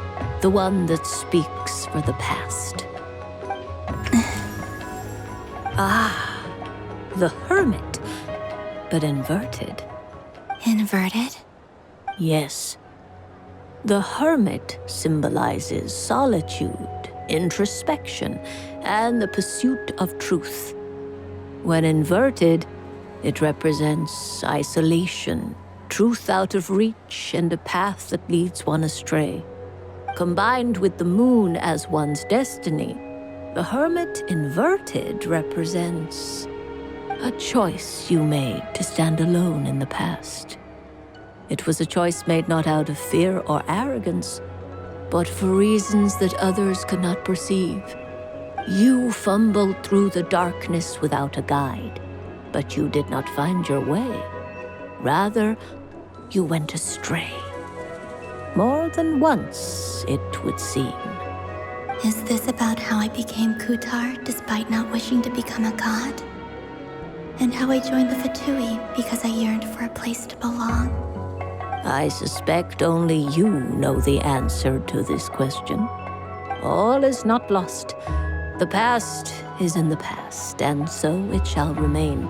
the one that speaks for the past. The Hermit, but inverted. Inverted? Yes. The Hermit symbolizes solitude, introspection, and the pursuit of truth. When inverted, it represents isolation, truth out of reach, and a path that leads one astray. Combined with the moon as one's destiny, the Hermit inverted represents a choice you made to stand alone in the past. It was a choice made not out of fear or arrogance, but for reasons that others could not perceive. You fumbled through the darkness without a guide, but you did not find your way. Rather, you went astray. More than once, it would seem. Is this about how I became Kutar despite not wishing to become a god? And how I joined the Fatui because I yearned for a place to belong? I suspect only you know the answer to this question. All is not lost. The past is in the past, and so it shall remain.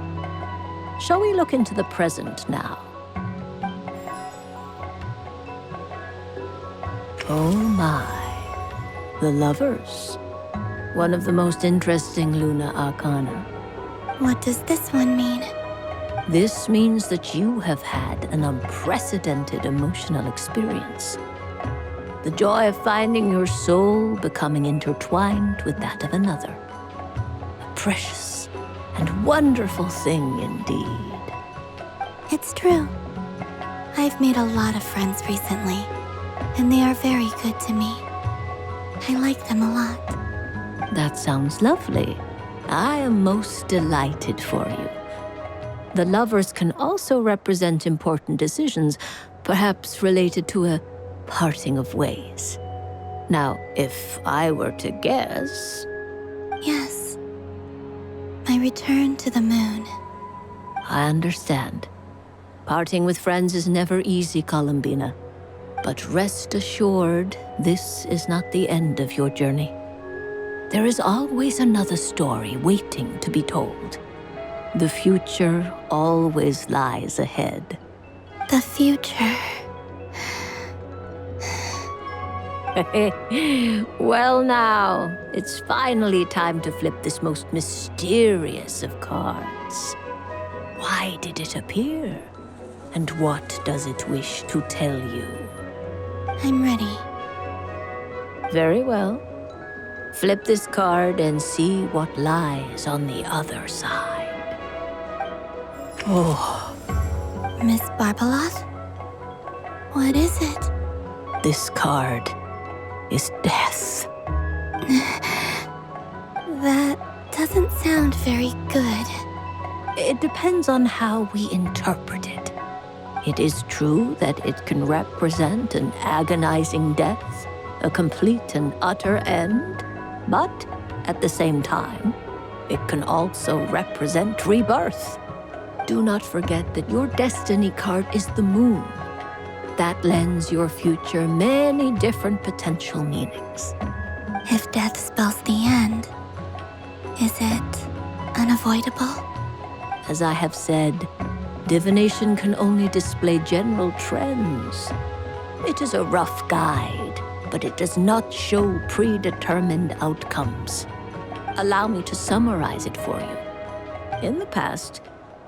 Shall we look into the present now? Oh my. The Lovers. One of the most interesting Luna Arcana. What does this one mean? This means that you have had an unprecedented emotional experience. The joy of finding your soul becoming intertwined with that of another. A precious and wonderful thing indeed. It's true. I've made a lot of friends recently, and they are very good to me. I like them a lot. That sounds lovely. I am most delighted for you. The lovers can also represent important decisions, perhaps related to a parting of ways. Now, if I were to guess... Yes. My return to the moon. I understand. Parting with friends is never easy, Columbina. But rest assured, this is not the end of your journey. There is always another story waiting to be told. The future always lies ahead. The future. Well now, it's finally time to flip this most mysterious of cards. Why did it appear? And what does it wish to tell you? I'm ready. Very well. Flip this card and see what lies on the other side. Oh. Miss Barbaloth? What is it? This card is death. That doesn't sound very good. It depends on how we interpret it. It is true that it can represent an agonizing death, a complete and utter end, but at the same time, it can also represent rebirth. Do not forget that your destiny card is the moon. That lends your future many different potential meanings. If death spells the end, is it unavoidable? As I have said, divination can only display general trends. It is a rough guide, but it does not show predetermined outcomes. Allow me to summarize it for you. In the past,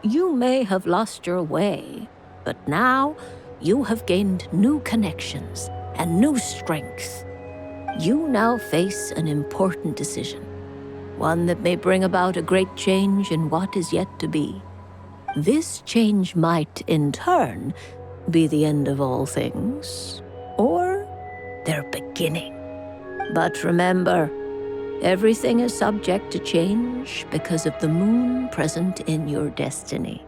you may have lost your way, but now you have gained new connections and new strength. You now face an important decision, one that may bring about a great change in what is yet to be. This change might, in turn, be the end of all things, or their beginning. But remember, everything is subject to change because of the moon present in your destiny.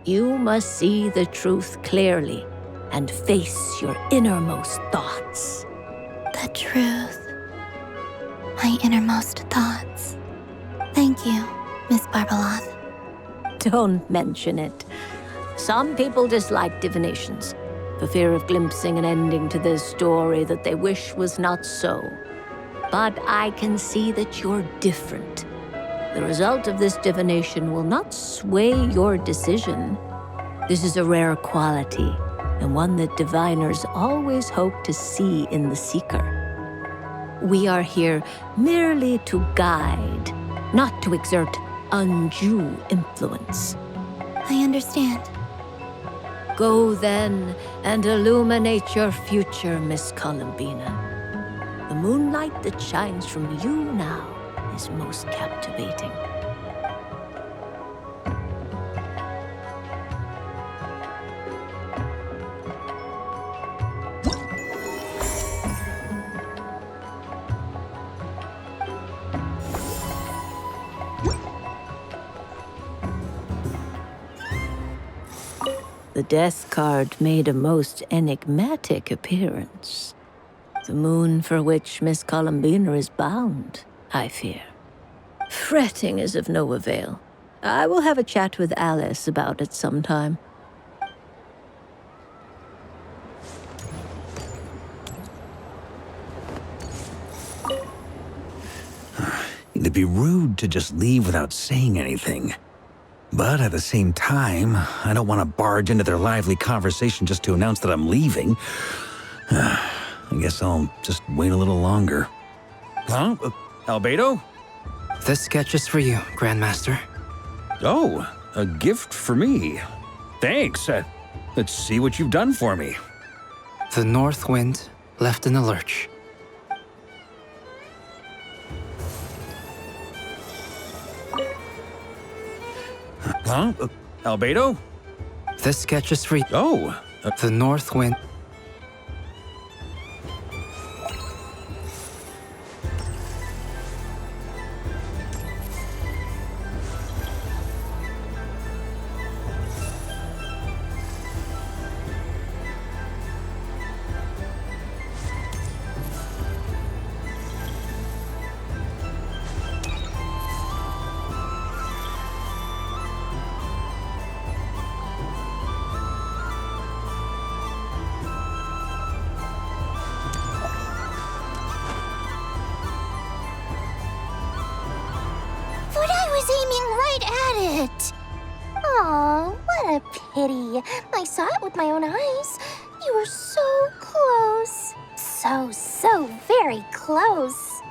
You must see the truth clearly and face your innermost thoughts. The truth. My innermost thoughts. Thank you, Miss Barbaloth. Don't mention it. Some people dislike divinations, for fear of glimpsing an ending to their story that they wish was not so. But I can see that you're different. The result of this divination will not sway your decision. This is a rare quality, and one that diviners always hope to see in the seeker. We are here merely to guide, not to exert undue influence. I understand. Go then and illuminate your future, Miss Columbina. The moonlight that shines from you now is most captivating. The death card made a most enigmatic appearance. The moon for which Miss Columbina is bound, I fear. Fretting is of no avail. I will have a chat with Alice about it sometime. It'd be rude to just leave without saying anything. But at the same time, I don't want to barge into their lively conversation just to announce that I'm leaving. I guess I'll just wait a little longer. Huh? Albedo? This sketch is for you, Grandmaster. Oh, a gift for me. Thanks. Let's see what you've done for me. The north wind left in the lurch. Huh? Albedo? This sketch is free. Oh. The north wind. Aw, what a pity. I saw it with my own eyes. You were so close. So very close.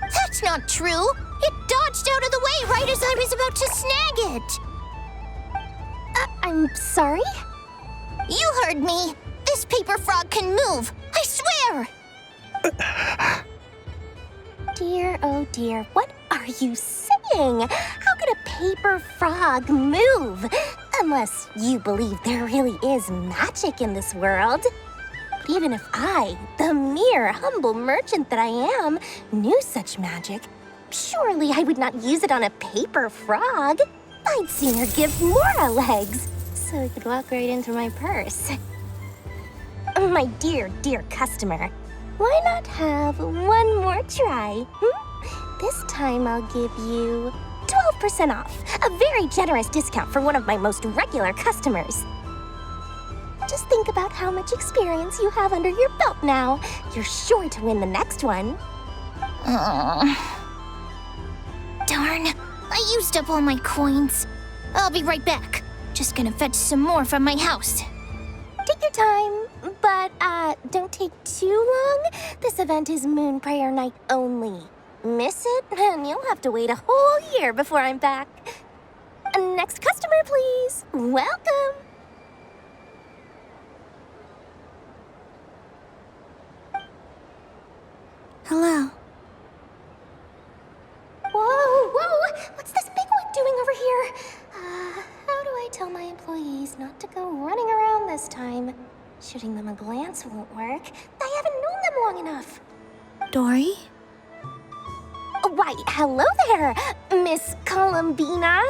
That's not true! It dodged out of the way right as I was about to snag it! I'm sorry? You heard me! This paper frog can move! I swear! Dear, oh dear, what are you saying? How could a paper frog move? Unless you believe there really is magic in this world. But even if I, the mere humble merchant that I am, knew such magic, surely I would not use it on a paper frog. I'd sooner give Mora legs, so I could walk right into my purse. My dear, dear customer, why not have one more try? This time I'll give you 12% off, a very generous discount for one of my most regular customers. Just think about how much experience you have under your belt now. You're sure to win the next one. Darn, I used up all my coins. I'll be right back. Just gonna fetch some more from my house. Take your time, but don't take too long. This event is Moon Prayer Night only. Miss it, and you'll have to wait a whole year before I'm back. Next customer, please. Welcome. Hello. Whoa! What's this bigwig doing over here? How do I tell my employees not to go running around this time? Shooting them a glance won't work. I haven't known them long enough. Dory? Why, hello there, Miss Columbina.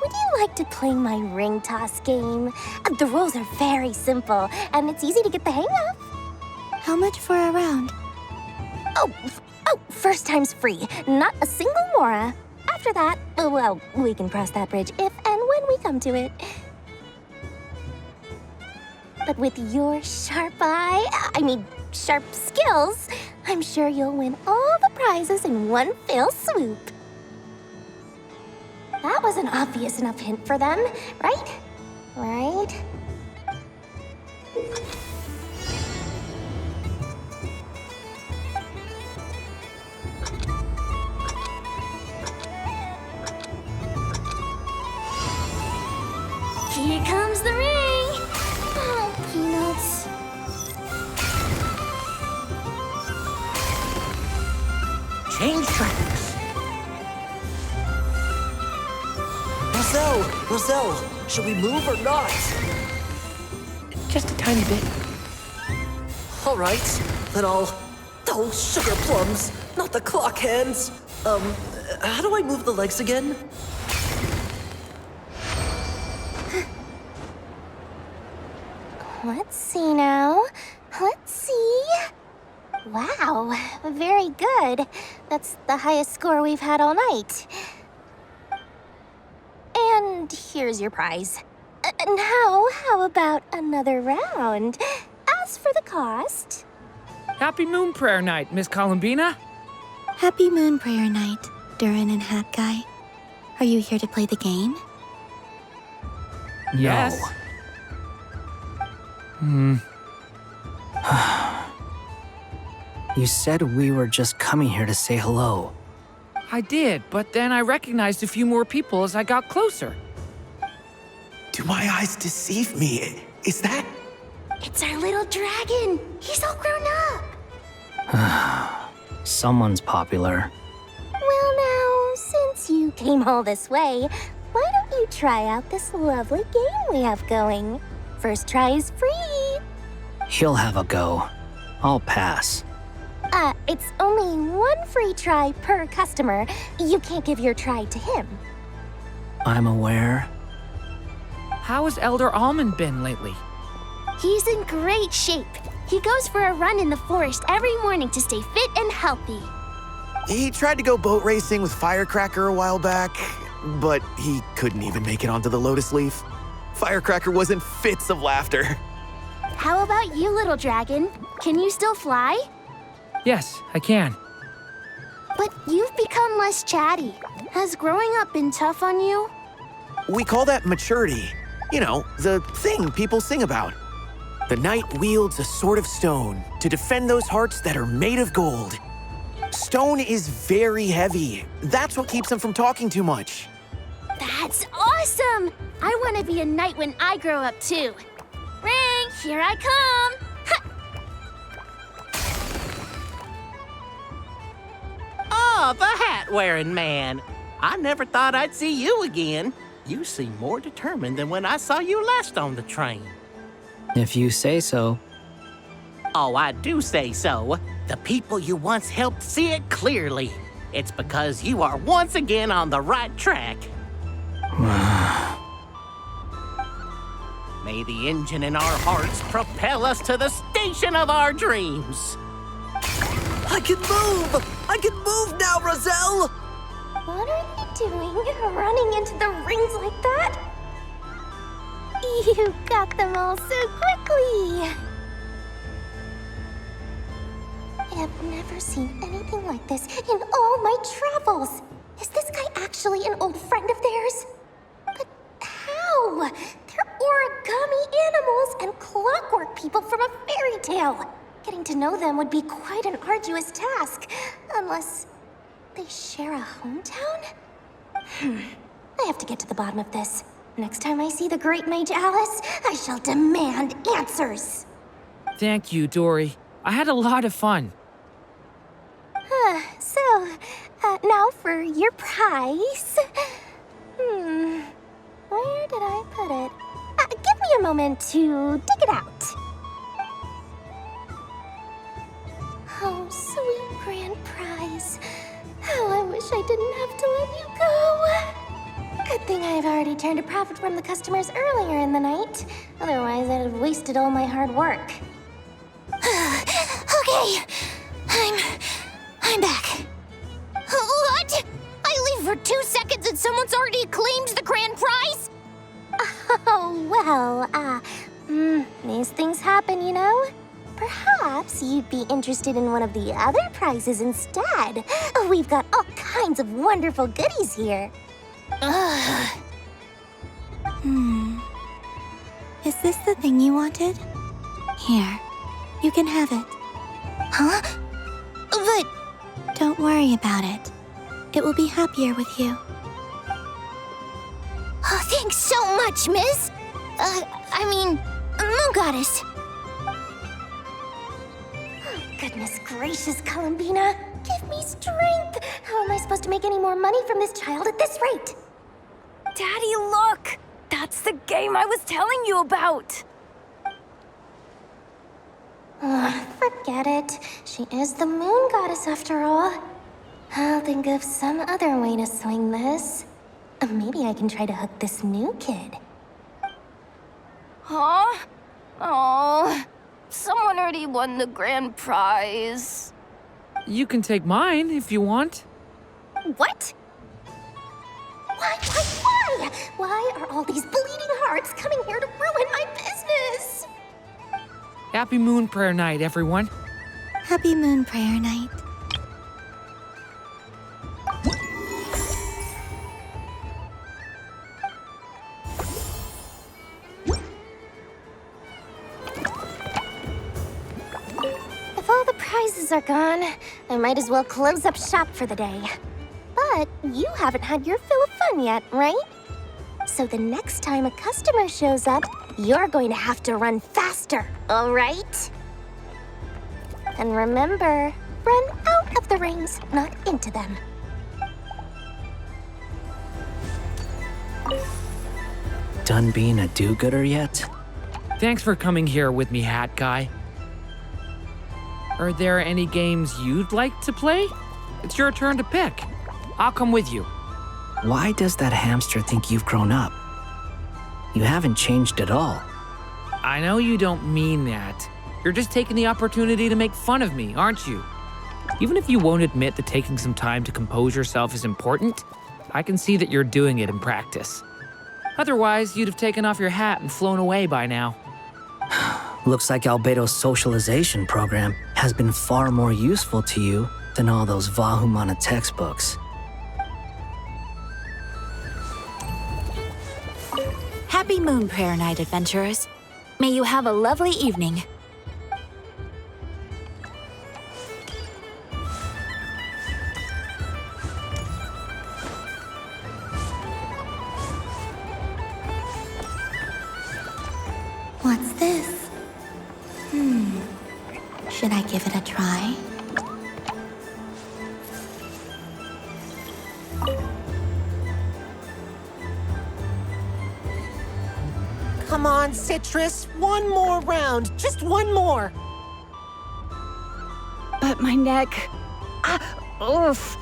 Would you like to play my ring toss game? The rules are very simple, and it's easy to get the hang of. How much for a round? Oh, first time's free. Not a single Mora. After that, well, we can cross that bridge if and when we come to it. But with your sharp sharp skills, I'm sure you'll win all the prizes in one fell swoop. That was an obvious enough hint for them, right? Right? Here comes the ring! Oh, peanuts. Change tracks. Roselle, should we move or not? Just a tiny bit. All right, then I'll... Oh, sugar plums, not the clock hands. How do I move the legs again? Let's see now. Let's see. Wow, very good. That's the highest score we've had all night. And here's your prize. Now, how about another round? As for the cost... Happy Moon Prayer Night, Miss Columbina. Happy Moon Prayer Night, Durin and Hat Guy. Are you here to play the game? Yes. You said we were just coming here to say hello. I did, but then I recognized a few more people as I got closer. Do my eyes deceive me? Is that... It's our little dragon. He's all grown up. Someone's popular. Well now, since you came all this way, why don't you try out this lovely game we have going? First try is free. He'll have a go. I'll pass. It's only one free try per customer. You can't give your try to him. I'm aware. How has Elder Almond been lately? He's in great shape. He goes for a run in the forest every morning to stay fit and healthy. He tried to go boat racing with Firecracker a while back, but he couldn't even make it onto the Lotus Leaf. Firecracker was in fits of laughter. How about you, little dragon? Can you still fly? Yes, I can. But you've become less chatty. Has growing up been tough on you? We call that maturity. You know, the thing people sing about. The knight wields a sword of stone to defend those hearts that are made of gold. Stone is very heavy. That's what keeps him from talking too much. That's awesome! I want to be a knight when I grow up too. Ring, here I come! Oh, the hat-wearing man. I never thought I'd see you again. You seem more determined than when I saw you last on the train. If you say so. Oh, I do say so. The people you once helped see it clearly. It's because you are once again on the right track. May the engine in our hearts propel us to the station of our dreams. I can move! I can move now, Roselle! What are you doing, running into the rings like that? You got them all so quickly! I've never seen anything like this in all my travels. Is this guy actually an old friend of theirs? But how? They're origami animals and clockwork people from a fairy tale. Getting to know them would be quite an arduous task, unless they share a hometown? I have to get to the bottom of this. Next time I see the Great Mage Alice, I shall demand answers. Thank you, Dory. I had a lot of fun. Now for your prize. Where did I put it? Give me a moment to dig it out. Oh, sweet grand prize. How I wish I didn't have to let you go. Good thing I've already turned a profit from the customers earlier in the night. Otherwise, I'd have wasted all my hard work. Okay, I'm back. What? I leave for 2 seconds and someone's already claimed the grand prize? Oh, well, these things happen, you know? Perhaps you'd be interested in one of the other prizes instead. We've got all kinds of wonderful goodies here. Is this the thing you wanted? Here, you can have it. Huh? But... Don't worry about it. It will be happier with you. Oh, thanks so much, miss. Moon Goddess. Oh, goodness gracious, Columbina. Give me strength. How am I supposed to make any more money from this child at this rate? Daddy, look! That's the game I was telling you about! Forget it. She is the Moon Goddess after all. I'll think of some other way to swing this. Maybe I can try to hook this new kid. Huh? Oh, someone already won the grand prize. You can take mine if you want. What? Why? Why are all these bleeding hearts coming here to ruin my business? Happy Moon Prayer Night, everyone. Happy Moon Prayer Night. If all the prizes are gone, I might as well close up shop for the day. But you haven't had your fill of fun yet, right? So the next time a customer shows up, you're going to have to run faster, all right? And remember, run out of the rings, not into them. Done being a do-gooder yet? Thanks for coming here with me, Hat Guy. Are there any games you'd like to play? It's your turn to pick. I'll come with you. Why does that hamster think you've grown up? You haven't changed at all. I know you don't mean that. You're just taking the opportunity to make fun of me, aren't you? Even if you won't admit that taking some time to compose yourself is important, I can see that you're doing it in practice. Otherwise, you'd have taken off your hat and flown away by now. Looks like Albedo's socialization program has been far more useful to you than all those Vahumana textbooks. Happy Moon Prayer Night, adventurers. May you have a lovely evening. What's this? Should I give it a try? Come on, Citrus. One more round. Just one more. But my neck... oof.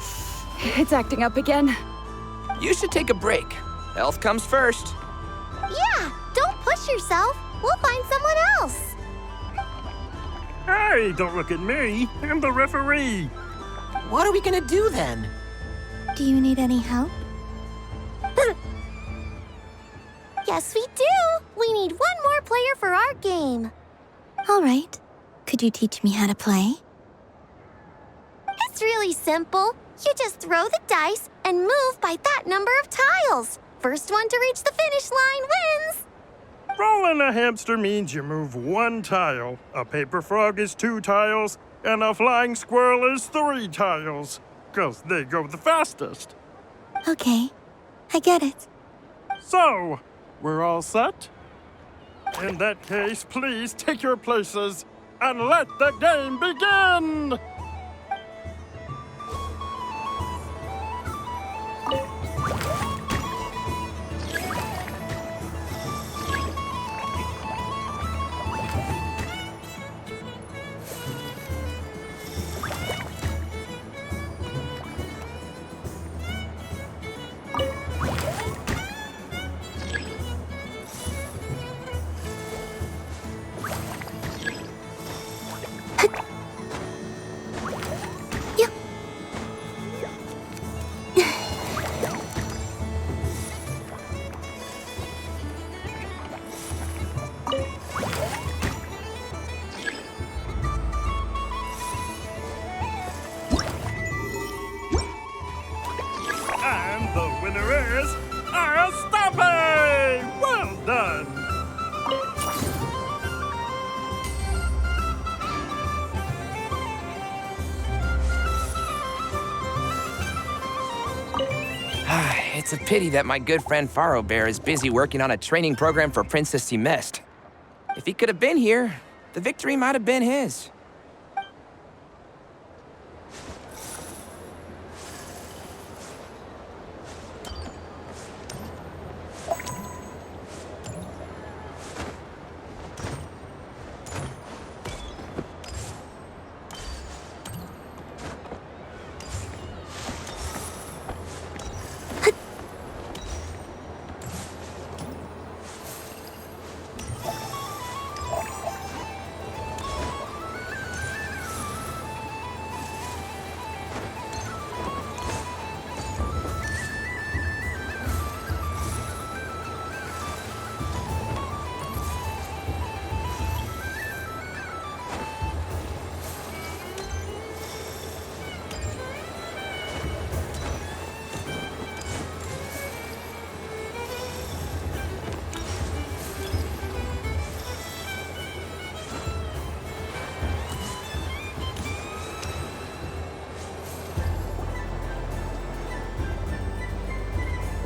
It's acting up again. You should take a break. Health comes first. Yeah, don't push yourself. We'll find someone else. Hey, don't look at me. I'm the referee. What are we gonna do then? Do you need any help? Yes, we do. We need one more player for our game. All right. Could you teach me how to play? It's really simple. You just throw the dice and move by that number of tiles. First one to reach the finish line wins. Rolling a hamster means you move one tile. A paper frog is 2 tiles, and a flying squirrel is 3 tiles. 'Cause they go the fastest. Okay, I get it. So, we're all set? In that case, please take your places and let the game begin! And the winner is Aristoppe! Well done! It's a pity that my good friend Faro Bear is busy working on a training program for Princess Semest. If he could have been here, the victory might have been his.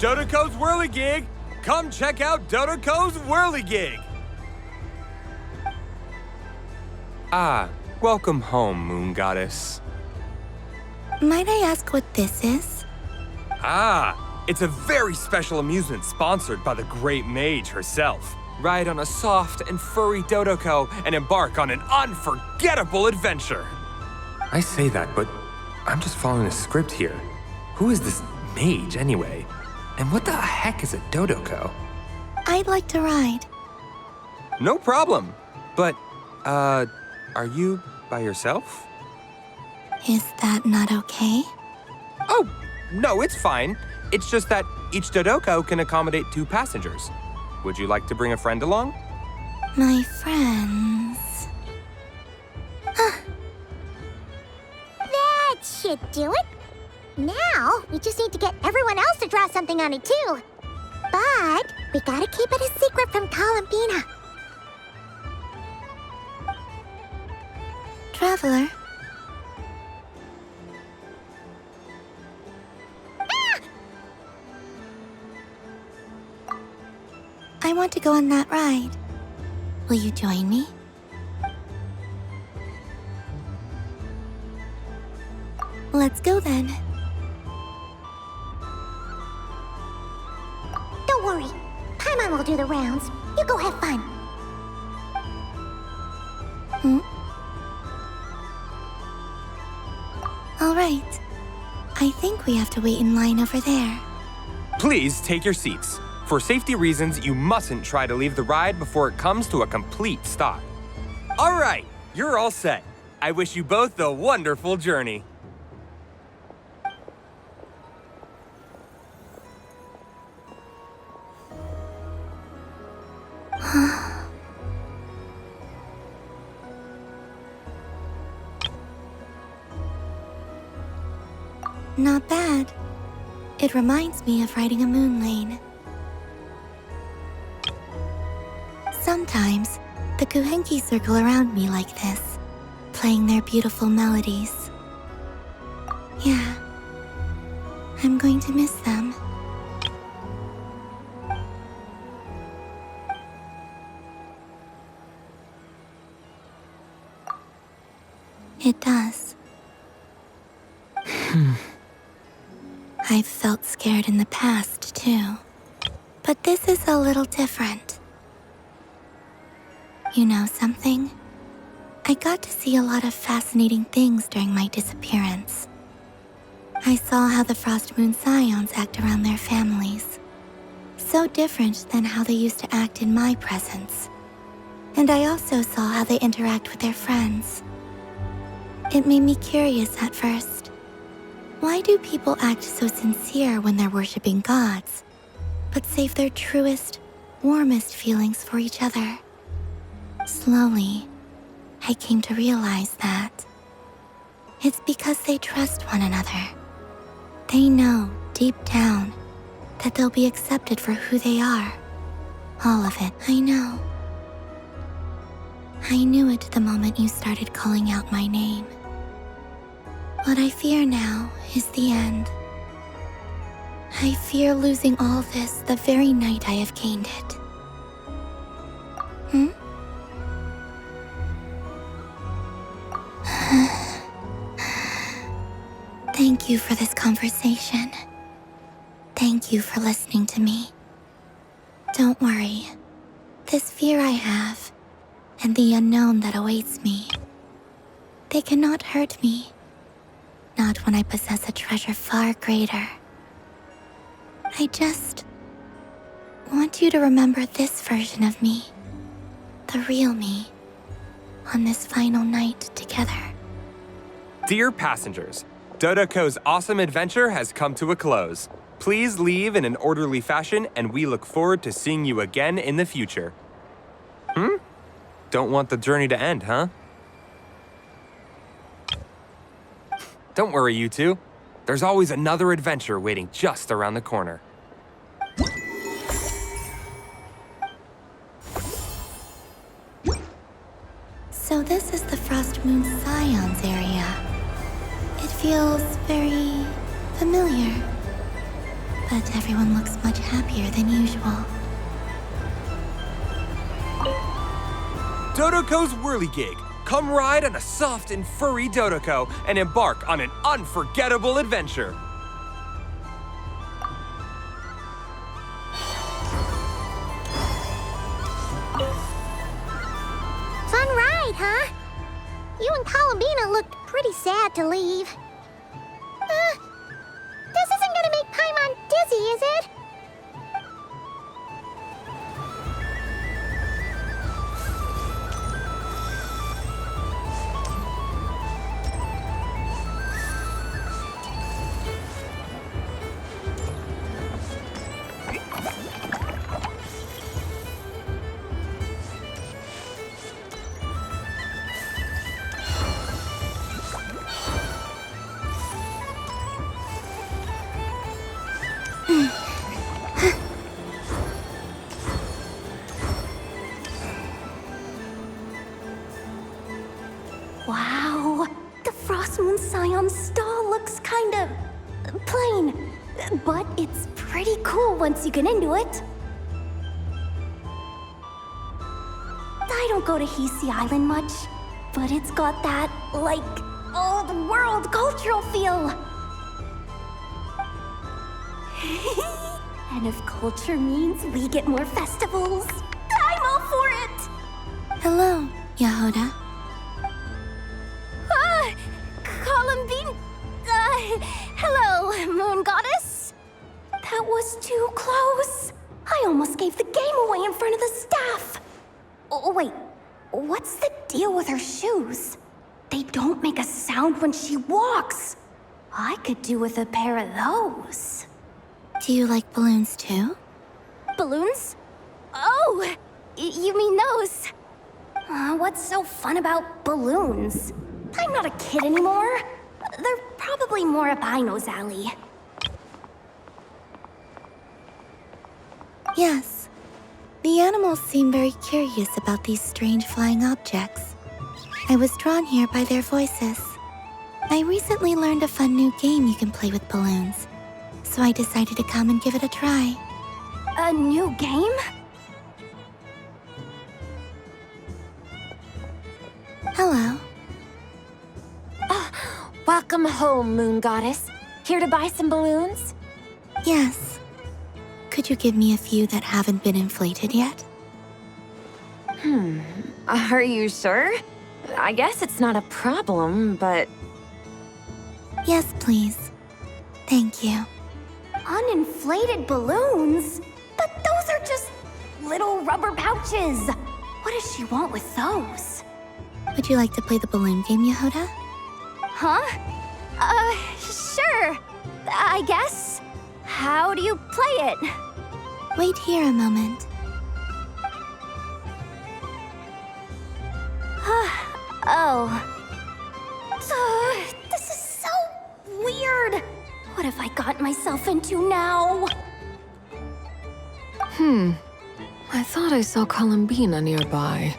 Dodoko's Whirligig! Come check out Dodoko's Whirligig! Ah, welcome home, Moon Goddess. Might I ask what this is? Ah, it's a very special amusement sponsored by the Great Mage herself. Ride on a soft and furry Dodoko and embark on an unforgettable adventure. I say that, but I'm just following a script here. Who is this mage, anyway? And what the heck is a Dodoko? I'd like to ride. No problem. But, are you by yourself? Is that not okay? Oh, no, it's fine. It's just that each Dodoko can accommodate 2 passengers. Would you like to bring a friend along? My friends... That should do it. Now, we just need to get everyone else to draw something on it too. But we gotta keep it a secret from Columbina. Traveler. I want to go on that ride. Will you join me? Let's go then. Don't worry. Paimon will do the rounds. You go have fun. All right. I think we have to wait in line over there. Please take your seats. For safety reasons, you mustn't try to leave the ride before it comes to a complete stop. All right, you're all set. I wish you both a wonderful journey. Not bad. It reminds me of riding a moon lane. Sometimes, the Kuhenki circle around me like this, playing their beautiful melodies. Yeah, I'm going to miss them. It does. I've felt scared in the past, too. But this is a little different. You know something? I got to see a lot of fascinating things during my disappearance. I saw how the Frost Moon Scions act around their families. So different than how they used to act in my presence. And I also saw how they interact with their friends. It made me curious at first. Why do people act so sincere when they're worshipping gods, but save their truest, warmest feelings for each other? Slowly, I came to realize that it's because they trust one another. They know, deep down, that they'll be accepted for who they are. All of it, I know. I knew it the moment you started calling out my name. What I fear now is the end. I fear losing all this the very night I have gained it. Thank you for this conversation. Thank you for listening to me. Don't worry. This fear I have, and the unknown that awaits me, they cannot hurt me. Not when I possess a treasure far greater. I just want you to remember this version of me, the real me, on this final night together. Dear passengers, Dodoko's awesome adventure has come to a close. Please leave in an orderly fashion, and we look forward to seeing you again in the future. Don't want the journey to end, huh? Don't worry, you two. There's always another adventure waiting just around the corner. So this is the Frost Moon Scions area. It feels very familiar. But everyone looks much happier than usual. Dodoco's Whirligig. Come ride on a soft and furry Dodoko and embark on an unforgettable adventure. Fun ride, huh? You and Columbina looked pretty sad to leave. This isn't gonna make Paimon dizzy, is it? Wow, the Frost Moon Scion's stall looks kinda plain, but it's pretty cool once you get into it. I don't go to Hisi Island much, but it's got that, like, old world cultural feel. And if culture means we get more festivals, I'm all for it! Hello, Yahoda. Columbine... hello, Moon Goddess. That was too close. I almost gave the game away in front of the staff. Oh, wait, what's the deal with her shoes? They don't make a sound when she walks. I could do with a pair of those. Do you like balloons too? Balloons? Oh, you mean those? What's so fun about balloons? I'm not a kid anymore. They're probably more up Aino's alley. Yes. The animals seem very curious about these strange flying objects. I was drawn here by their voices. I recently learned a fun new game you can play with balloons, so I decided to come and give it a try. A new game? Hello. Welcome home, Moon Goddess. Here to buy some balloons? Yes. Could you give me a few that haven't been inflated yet? Are you sure? I guess it's not a problem, but... Yes, please. Thank you. Uninflated balloons? But those are just little rubber pouches. What does she want with those? Would you like to play the balloon game, Yahoda? Huh? Sure. I guess. How do you play it? Wait here a moment. This is so weird. What have I got myself into now? I thought I saw Columbina nearby.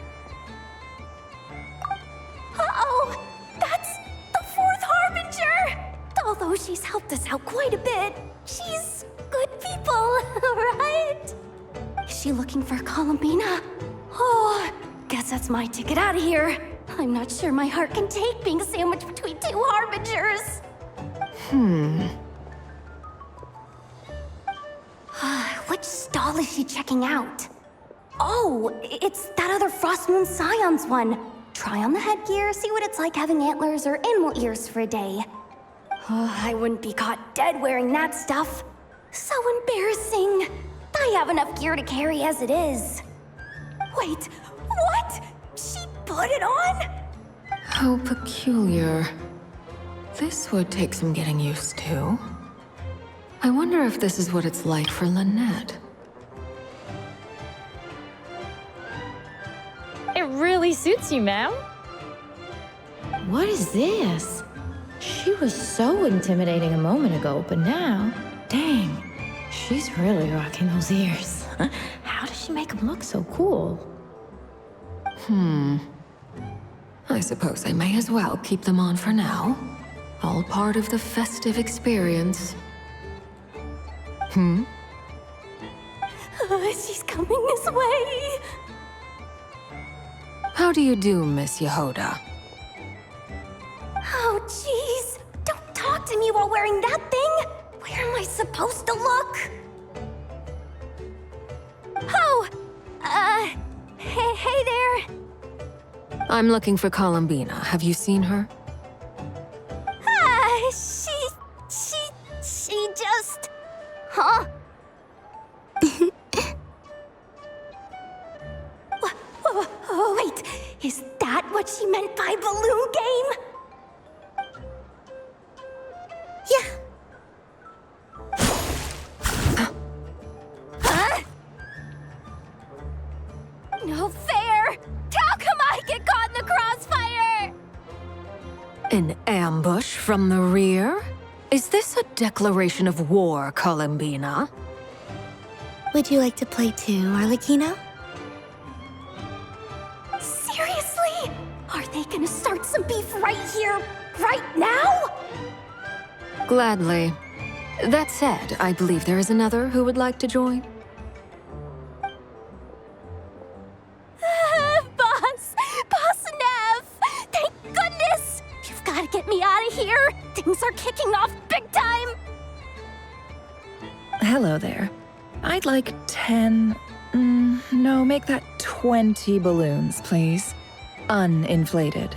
Uh-oh! That's the fourth Harbinger! Although she's helped us out quite a bit, she's good people, right? Is she looking for Columbina? Oh, guess that's my ticket out of here. I'm not sure my heart can take being sandwiched between two Harbingers. Which stall is she checking out? Oh, it's that other Frost Moon Scion's one. Try on the headgear, see what it's like having antlers or animal ears for a day. I wouldn't be caught dead wearing that stuff. So embarrassing. I have enough gear to carry as it is. Wait, what? She put it on? How peculiar. This would take some getting used to. I wonder if this is what it's like for Lynette. It really suits you, ma'am. What is this? She was so intimidating a moment ago, but now, dang, she's really rocking those ears. How does she make them look so cool? I suppose I may as well keep them on for now. All part of the festive experience. She's coming this way. How do you do, Miss Yehoda? Oh, jeez. Don't talk to me while wearing that thing. Where am I supposed to look? Oh, hey there. I'm looking for Columbina. Have you seen her? She just... Huh? Wait, is that what she meant by balloon game? Yeah. Huh? No fair! How come I get caught in the crossfire? An ambush from the rear? Is this a declaration of war, Columbina? Would you like to play too, Arlecchino? Seriously? Are they gonna start some beef right here, right now? Gladly. That said, I believe there is another who would like to join. Boss Nev! Thank goodness! You've gotta get me out of here! Things are kicking off big time! Hello there. I'd like 10... no, make that 20 balloons, please. Uninflated.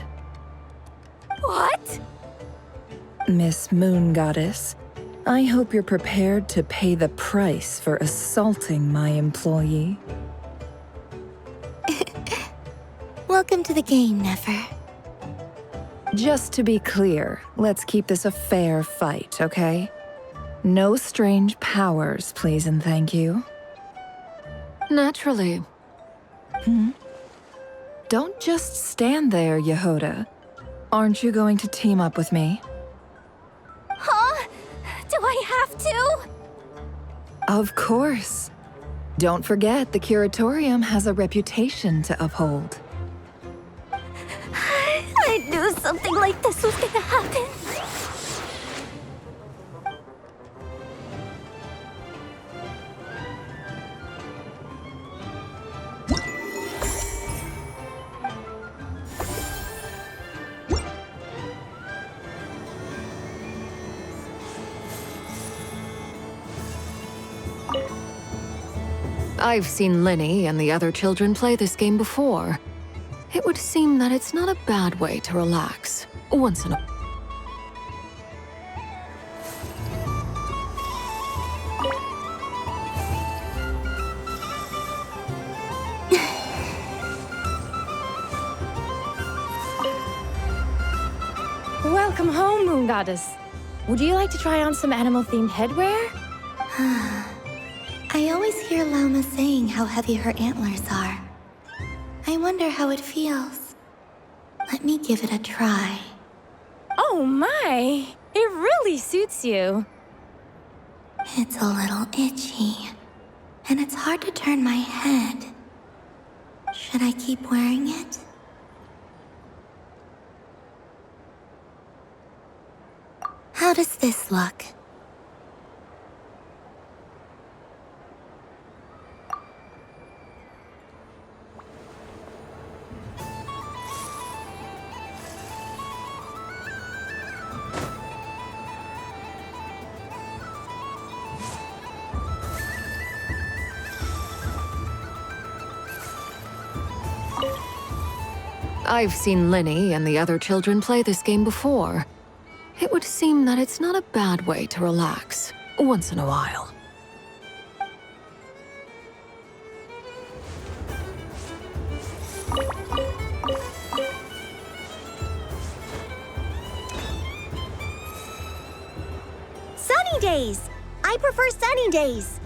What? Miss Moon Goddess, I hope you're prepared to pay the price for assaulting my employee. Welcome to the game, Nefer. Just to be clear, let's keep this a fair fight, okay? No strange powers, please and thank you. Naturally. Don't just stand there, Yehoda. Aren't you going to team up with me? Huh? Do I have to? Of course. Don't forget, the Curatorium has a reputation to uphold. I knew something like this was gonna happen. I've seen Linny and the other children play this game before. It would seem that it's not a bad way to relax, once in a... Welcome home, Moon Goddess. Would you like to try on some animal-themed headwear? I always hear Llama saying how heavy her antlers are. I wonder how it feels. Let me give it a try. Oh my! It really suits you. It's a little itchy, and it's hard to turn my head. Should I keep wearing it? How does this look? I've seen Linny and the other children play this game before. It would seem that it's not a bad way to relax, once in a while. Sunny days! I prefer sunny days.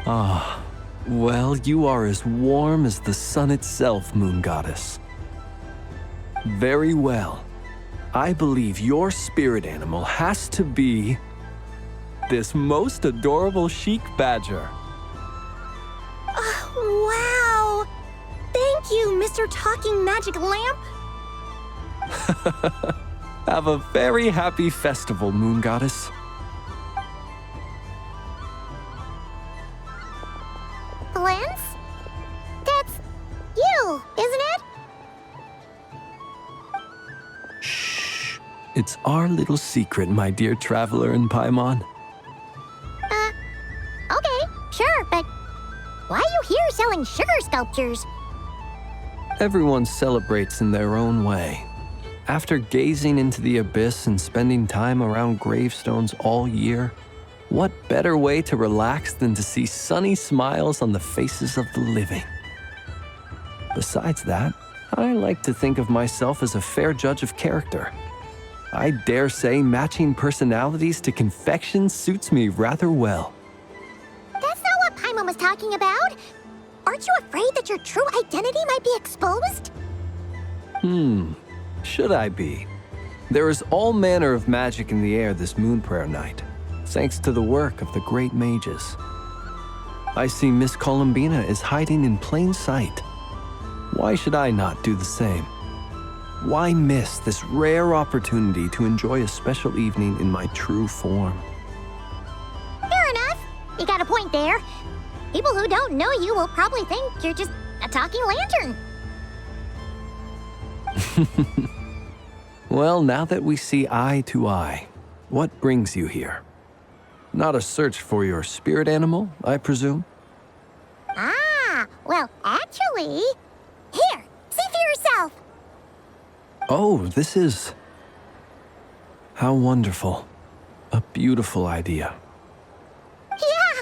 Ah, well, you are as warm as the sun itself, Moon Goddess. Very well. I believe your spirit animal has to be this most adorable chic badger. Wow! Thank you, Mr. Talking Magic Lamp. Have a very happy festival, Moon Goddess. It's our little secret, my dear traveler in Paimon. Okay, sure, but why are you here selling sugar sculptures? Everyone celebrates in their own way. After gazing into the abyss and spending time around gravestones all year, what better way to relax than to see sunny smiles on the faces of the living? Besides that, I like to think of myself as a fair judge of character. I dare say matching personalities to confection suits me rather well. That's not what Paimon was talking about. Aren't you afraid that your true identity might be exposed? Should I be? There is all manner of magic in the air this moon prayer night, thanks to the work of the great mages. I see Miss Columbina is hiding in plain sight. Why should I not do the same? Why miss this rare opportunity to enjoy a special evening in my true form? Fair enough. You got a point there. People who don't know you will probably think you're just a talking lantern. Well, now that we see eye to eye, what brings you here? Not a search for your spirit animal, I presume? Ah, well, actually... Here, see for yourself. Oh, this is... How wonderful. A beautiful idea. Yeah,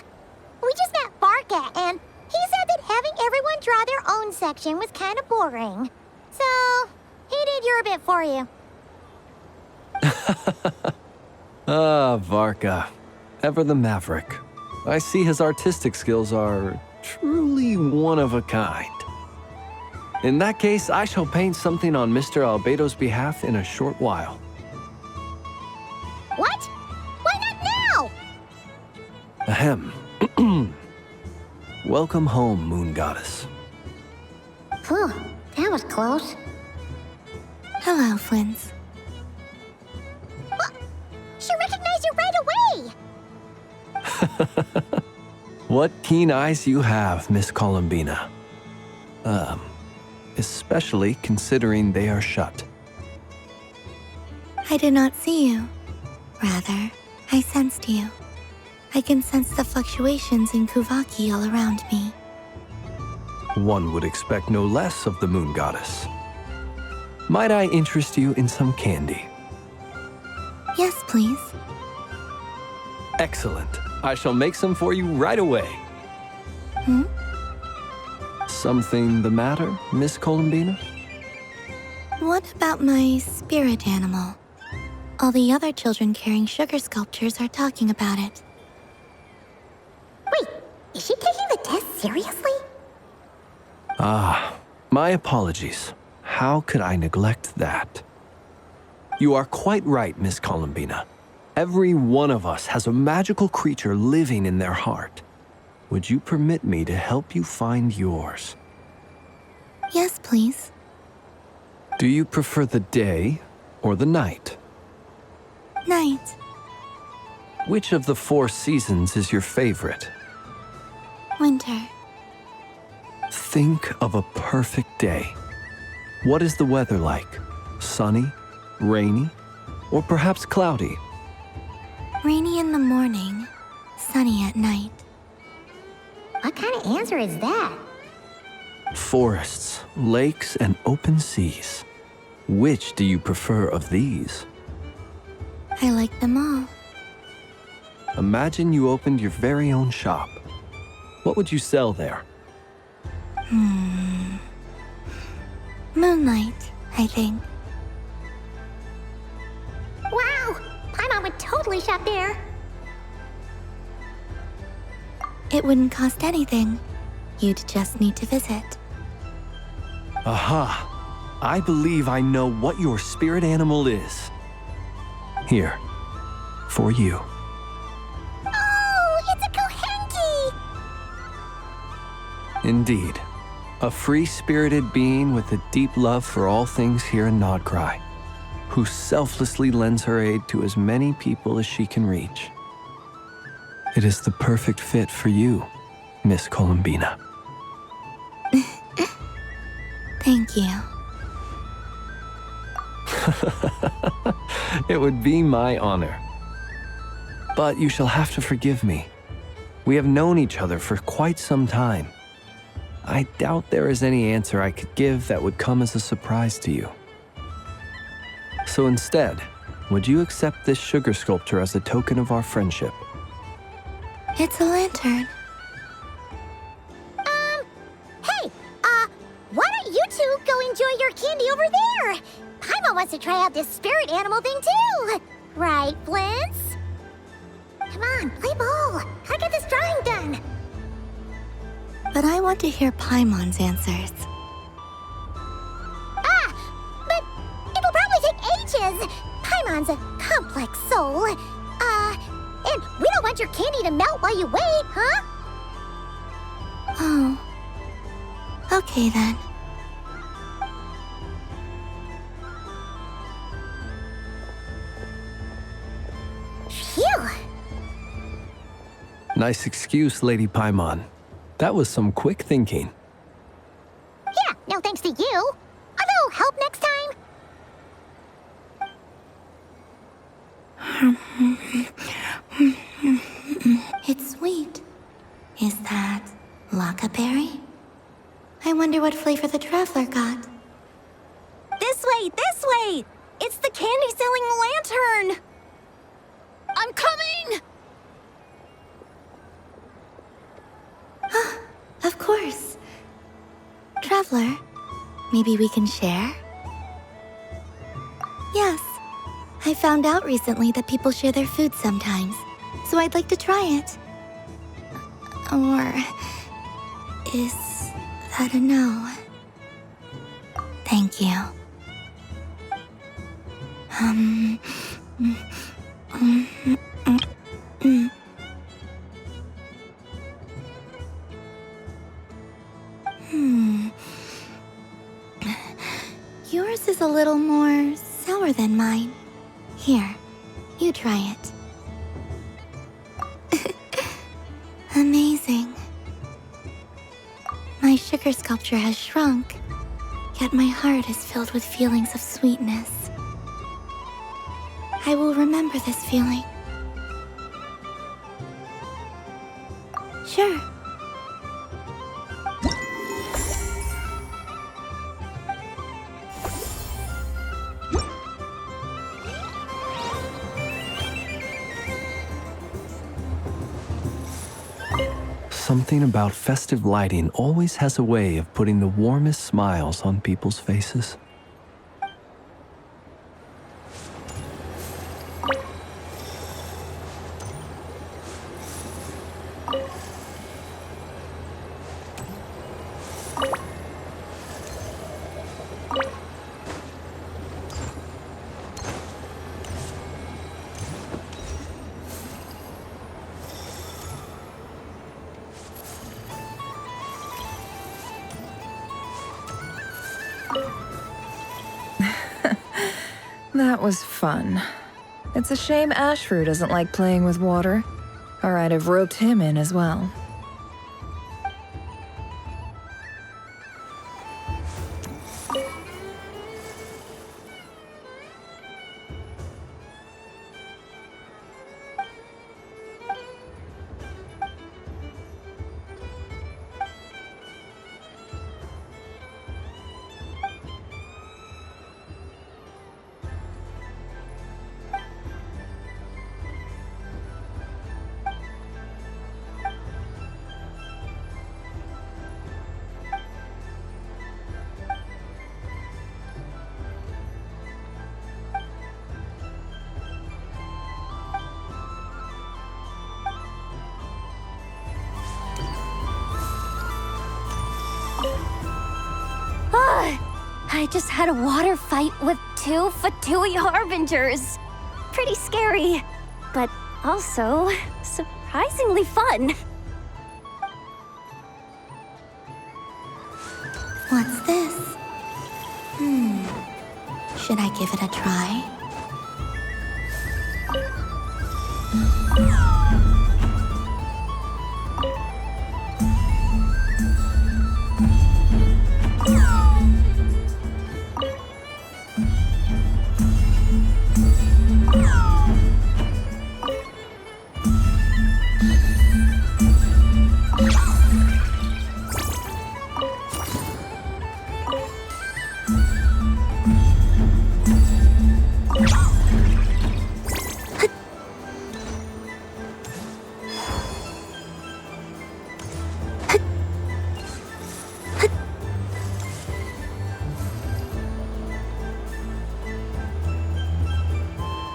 we just met Barca, and he said that having everyone draw their own section was kind of boring. So, he did your bit for you. Ah, Varka. Ever the maverick. I see his artistic skills are truly one of a kind. In that case, I shall paint something on Mr. Albedo's behalf in a short while. What? Why not now? Ahem. Welcome home, Moon Goddess. Phew, that was close. Hello, Flins. She recognized you right away! What keen eyes you have, Miss Columbina. Especially considering they are shut. I did not see you. Rather, I sensed you. I can sense the fluctuations in Kuvaki all around me. One would expect no less of the Moon Goddess. Might I interest you in some candy? Yes, please. Excellent. I shall make some for you right away. Something the matter, Miss Columbina? What about my spirit animal? All the other children carrying sugar sculptures are talking about it. Wait, is she taking the test seriously? Ah, my apologies. How could I neglect that? You are quite right, Miss Columbina. Every one of us has a magical creature living in their heart. Would you permit me to help you find yours? Yes, please. Do you prefer the day or the night? Night. Which of the 4 seasons is your favorite? Winter. Think of a perfect day. What is the weather like? Sunny, rainy, or perhaps cloudy? Rainy in the morning, sunny at night. What kind of answer is that? Forests, lakes, and open seas. Which do you prefer of these? I like them all. Imagine you opened your very own shop. What would you sell there? Moonlight, I think. Wow! Paimon would totally shop there. It wouldn't cost anything. You'd just need to visit. Aha! I believe I know what your spirit animal is. Here, for you. Oh, it's a Kohenki! Indeed. A free-spirited being with a deep love for all things here in Nordkai, who selflessly lends her aid to as many people as she can reach. It is the perfect fit for you, Miss Columbina. Thank you. It would be my honor. But you shall have to forgive me. We have known each other for quite some time. I doubt there is any answer I could give that would come as a surprise to you. So instead, would you accept this sugar sculpture as a token of our friendship? It's a lantern. Hey, why don't you two go enjoy your candy over there? Paimon wants to try out this spirit animal thing too. Right, Flint's? Come on, play ball. I get this drawing done. But I want to hear Paimon's answers. But it'll probably take ages. Paimon's a complex soul. And we don't want your candy to melt while you wait, huh? Oh. Okay then. Phew. Nice excuse, Lady Paimon. That was some quick thinking. Yeah, no thanks to you. Although, help next time. It's sweet. Is that Lockaberry? I wonder what flavor the traveler got. This way, this way! It's the candy-selling lantern! I'm coming! Of course. Traveler, maybe we can share? Yes. I found out recently that people share their food sometimes, so I'd like to try it. Or is that a no? Thank you. Yours is a little more sour than mine. Here, you try it. Amazing. My sugar sculpture has shrunk, yet my heart is filled with feelings of sweetness. I will remember this feeling. Sure. Something about festive lighting always has a way of putting the warmest smiles on people's faces. That was fun. It's a shame Ashfur doesn't like playing with water, or I'd have roped him in as well. I just had a water fight with 2 Fatui Harbingers. Pretty scary, but also surprisingly fun. What's this? Should I give it a try?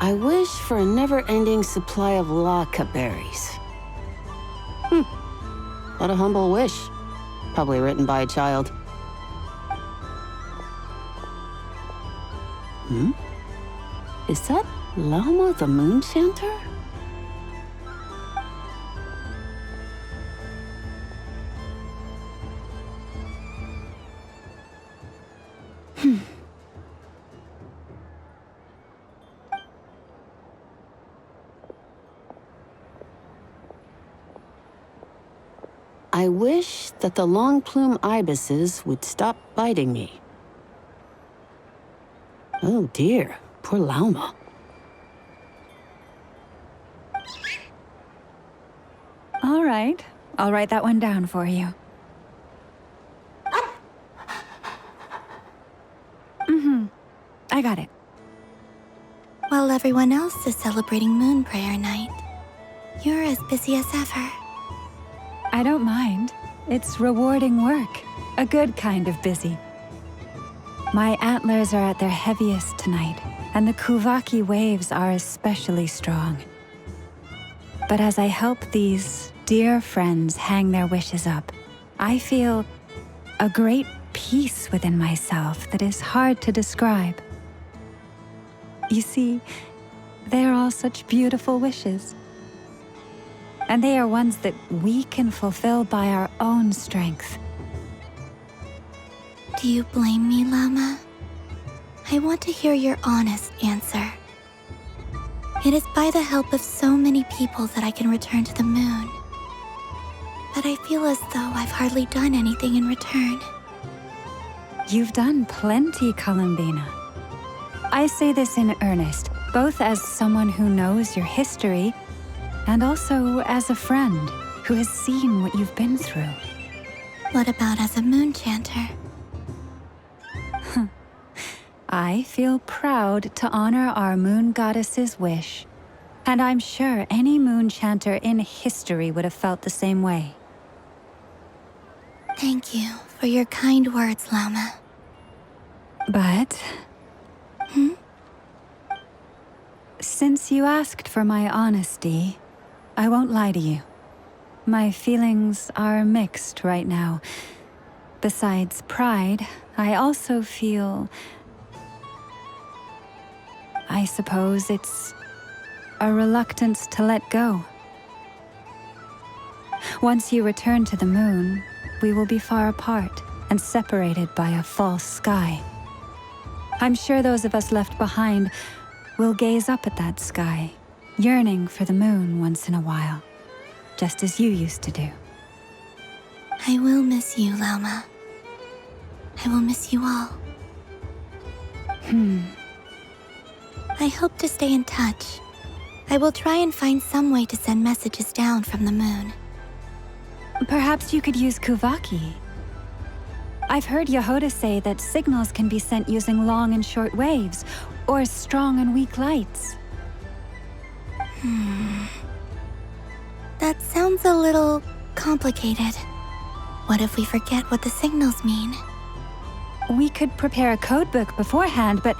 I wish for a never-ending supply of laka berries. What a humble wish. Probably written by a child. Is that Lama the Moon Chanter? I wish that the long plume ibises would stop biting me. Oh dear, poor Lauma. All right, I'll write that one down for you. I got it. While everyone else is celebrating Moon Prayer Night, you're as busy as ever. I don't mind. It's rewarding work. A good kind of busy. My antlers are at their heaviest tonight, and the Kuvaki waves are especially strong. But as I help these dear friends hang their wishes up, I feel a great peace within myself that is hard to describe. You see, they're all such beautiful wishes. And they are ones that we can fulfill by our own strength. Do you blame me, Lama? I want to hear your honest answer. It is by the help of so many people that I can return to the moon. But I feel as though I've hardly done anything in return. You've done plenty, Columbina. I say this in earnest, both as someone who knows your history and also as a friend who has seen what you've been through. What about as a moon chanter? I feel proud to honor our moon goddess's wish, and I'm sure any moon chanter in history would have felt the same way. Thank you for your kind words, Lama. But... Since you asked for my honesty, I won't lie to you. My feelings are mixed right now. Besides pride, I also feel... I suppose it's a reluctance to let go. Once you return to the moon, we will be far apart and separated by a false sky. I'm sure those of us left behind will gaze up at that sky, yearning for the moon once in a while, just as you used to do. I will miss you, Lama. I will miss you all. I hope to stay in touch. I will try and find some way to send messages down from the moon. Perhaps you could use Kuvaki. I've heard Yehoda say that signals can be sent using long and short waves, or strong and weak lights. That sounds a little complicated. What if we forget what the signals mean? We could prepare a codebook beforehand, but...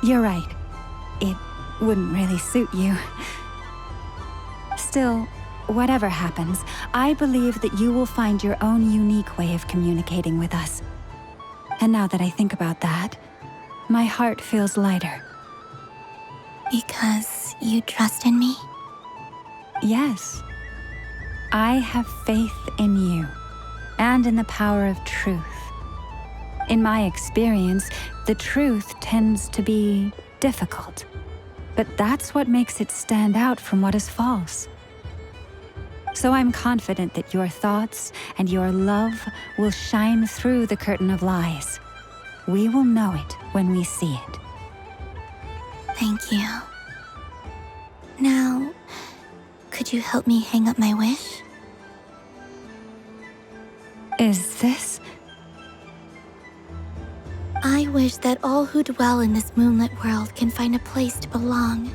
You're right. It wouldn't really suit you. Still, whatever happens, I believe that you will find your own unique way of communicating with us. And now that I think about that, my heart feels lighter. Because you trust in me? Yes. I have faith in you, and in the power of truth. In my experience, the truth tends to be difficult, but that's what makes it stand out from what is false. So I'm confident that your thoughts and your love will shine through the curtain of lies. We will know it when we see it. Thank you. Now, could you help me hang up my wish? Is this? I wish that all who dwell in this moonlit world can find a place to belong.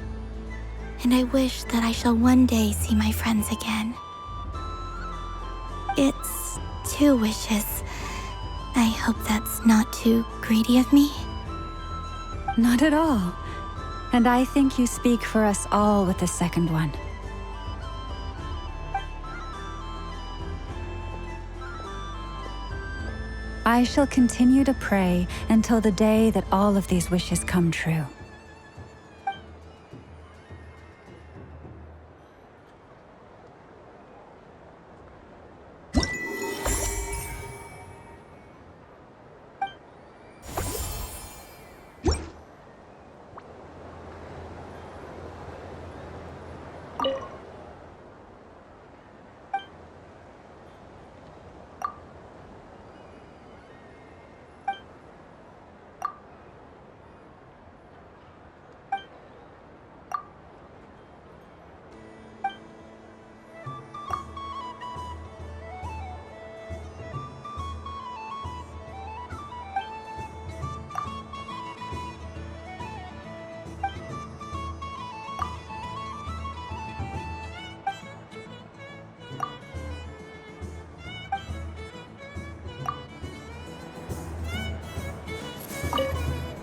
And I wish that I shall one day see my friends again. It's 2 wishes. I hope that's not too greedy of me. Not at all. And I think you speak for us all with the second one. I shall continue to pray until the day that all of these wishes come true.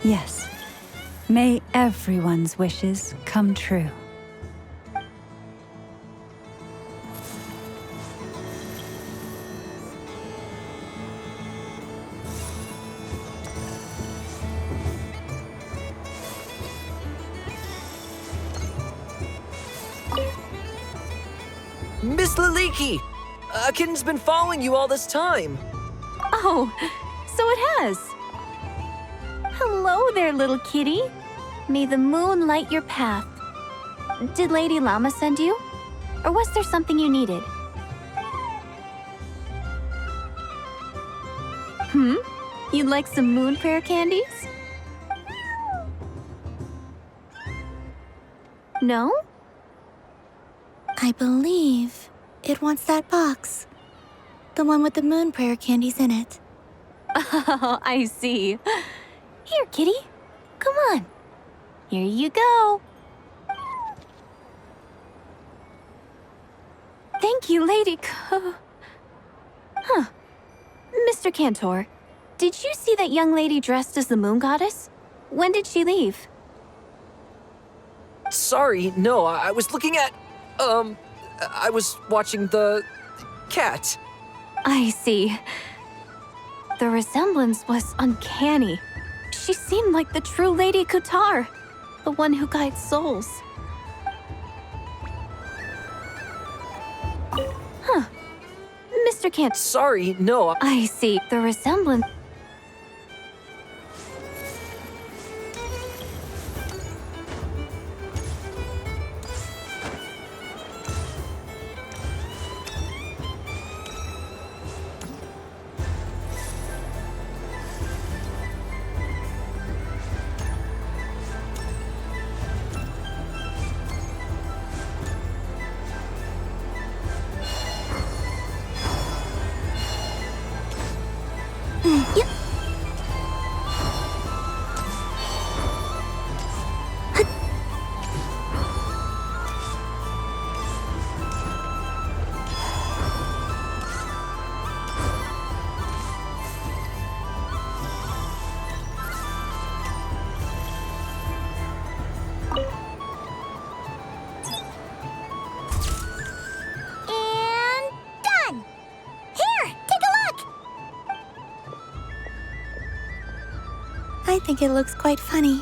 Yes. May everyone's wishes come true. Miss Laliki! A kitten's been following you all this time. Oh, so it has. Hello there, little kitty. May the moon light your path. Did Lady Llama send you? Or was there something you needed? You'd like some moon prayer candies? No? I believe it wants that box. The one with the moon prayer candies in it. Oh, I see. Here, kitty. Come on. Here you go. Thank you, Lady Mr. Cantor, did you see that young lady dressed as the moon goddess? When did she leave? Sorry, no, I was looking at... I was watching the... cat. I see. The resemblance was uncanny. She seemed like the true Lady Kutar, the one who guides souls. Mr. Cantor. Sorry, no. I see. The resemblance... I think it looks quite funny.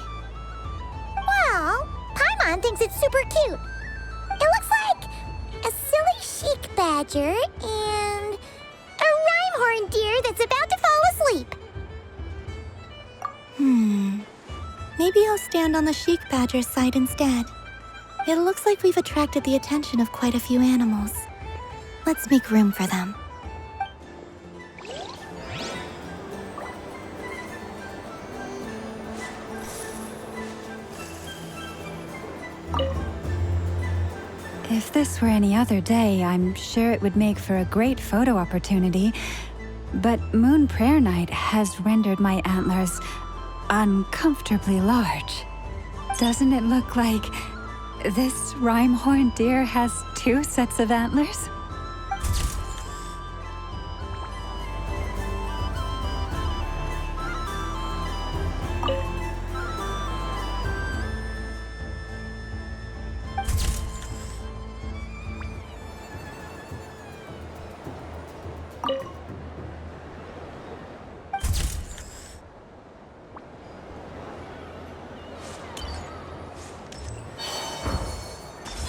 Well, Paimon thinks it's super cute. It looks like a silly chic badger and a rhyme-horn deer that's about to fall asleep. Maybe I'll stand on the chic badger's side instead. It looks like we've attracted the attention of quite a few animals. Let's make room for them. If this were any other day, I'm sure it would make for a great photo opportunity. But Moon Prayer Night has rendered my antlers uncomfortably large. Doesn't it look like this rhyme-horn deer has 2 sets of antlers?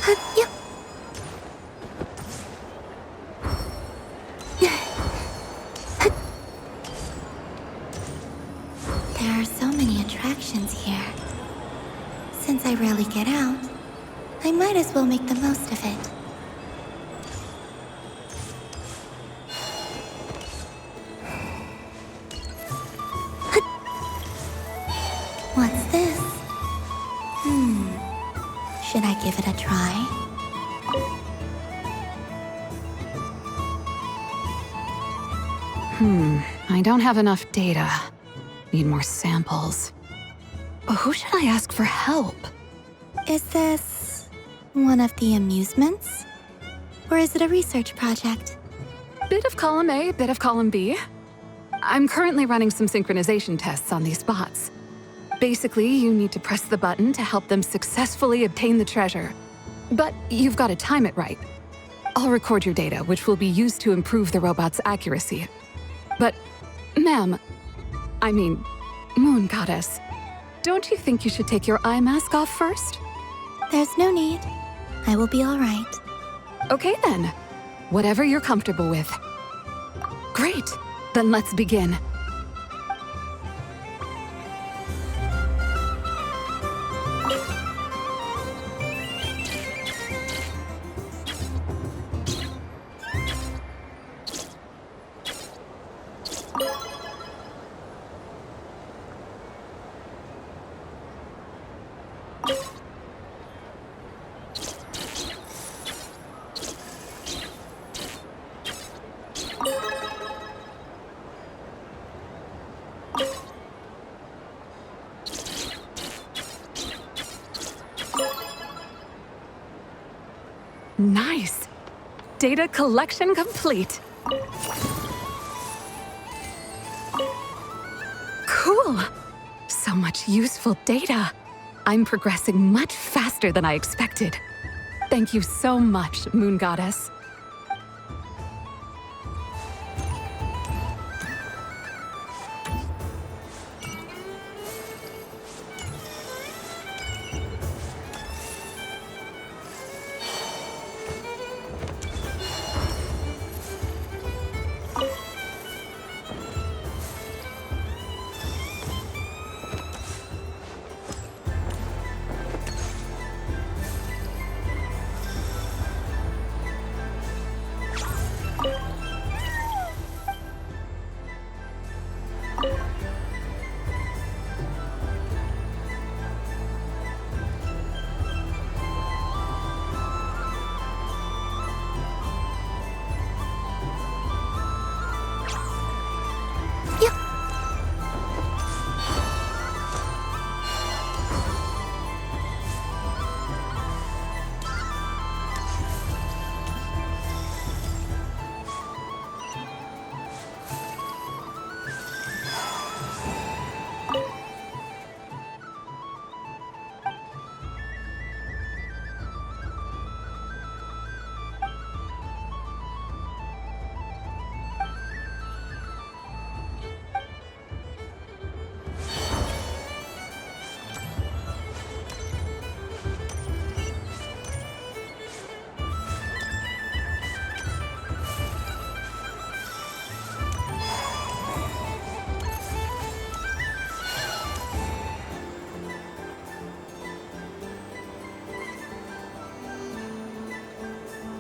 There are so many attractions here. Since I rarely get out, I might as well make the most of it. What's this? Should I give it a try? I don't have enough data. Need more samples. Who should I ask for help? Is this one of the amusements? Or is it a research project? Bit of column A, bit of column B. I'm currently running some synchronization tests on these bots. Basically, you need to press the button to help them successfully obtain the treasure. But you've got to time it right. I'll record your data, which will be used to improve the robot's accuracy. But, ma'am, I mean, Moon Goddess, don't you think you should take your eye mask off first? There's no need. I will be all right. Okay then. Whatever you're comfortable with. Great. Then let's begin. Nice. Data collection complete. Cool. So much useful data. I'm progressing much faster than I expected. Thank you so much, Moon Goddess.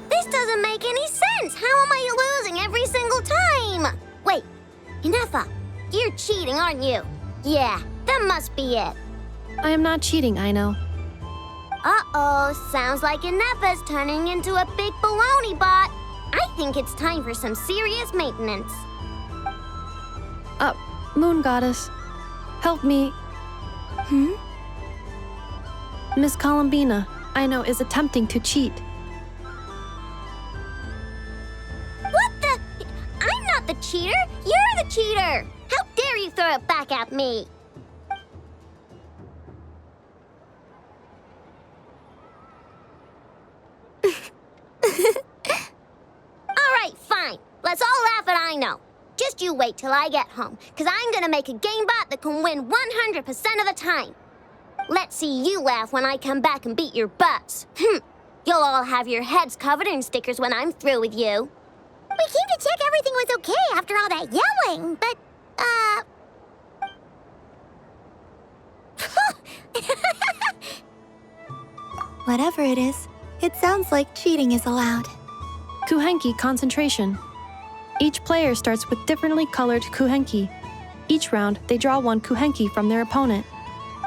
This doesn't make any sense! How am I losing every single time? Wait, Inefa, you're cheating, aren't you? Yeah, that must be it. I am not cheating, Ino. Uh-oh, sounds like Inefa's turning into a big baloney bot. I think it's time for some serious maintenance. Moon Goddess, help me. Miss Columbina, Ino is attempting to cheat. What the? I'm not the cheater! You're the cheater! How dare you throw it back at me? Alright, fine. Let's all laugh at Ino. Just you wait till I get home, because I'm gonna make a game bot that can win 100% of the time. Let's see you laugh when I come back and beat your butts. You'll all have your heads covered in stickers when I'm through with you. We came to check everything was okay after all that yelling, but, Whatever it is, it sounds like cheating is allowed. Kuhenki concentration. Each player starts with differently colored kuhenki. Each round, they draw one kuhenki from their opponent.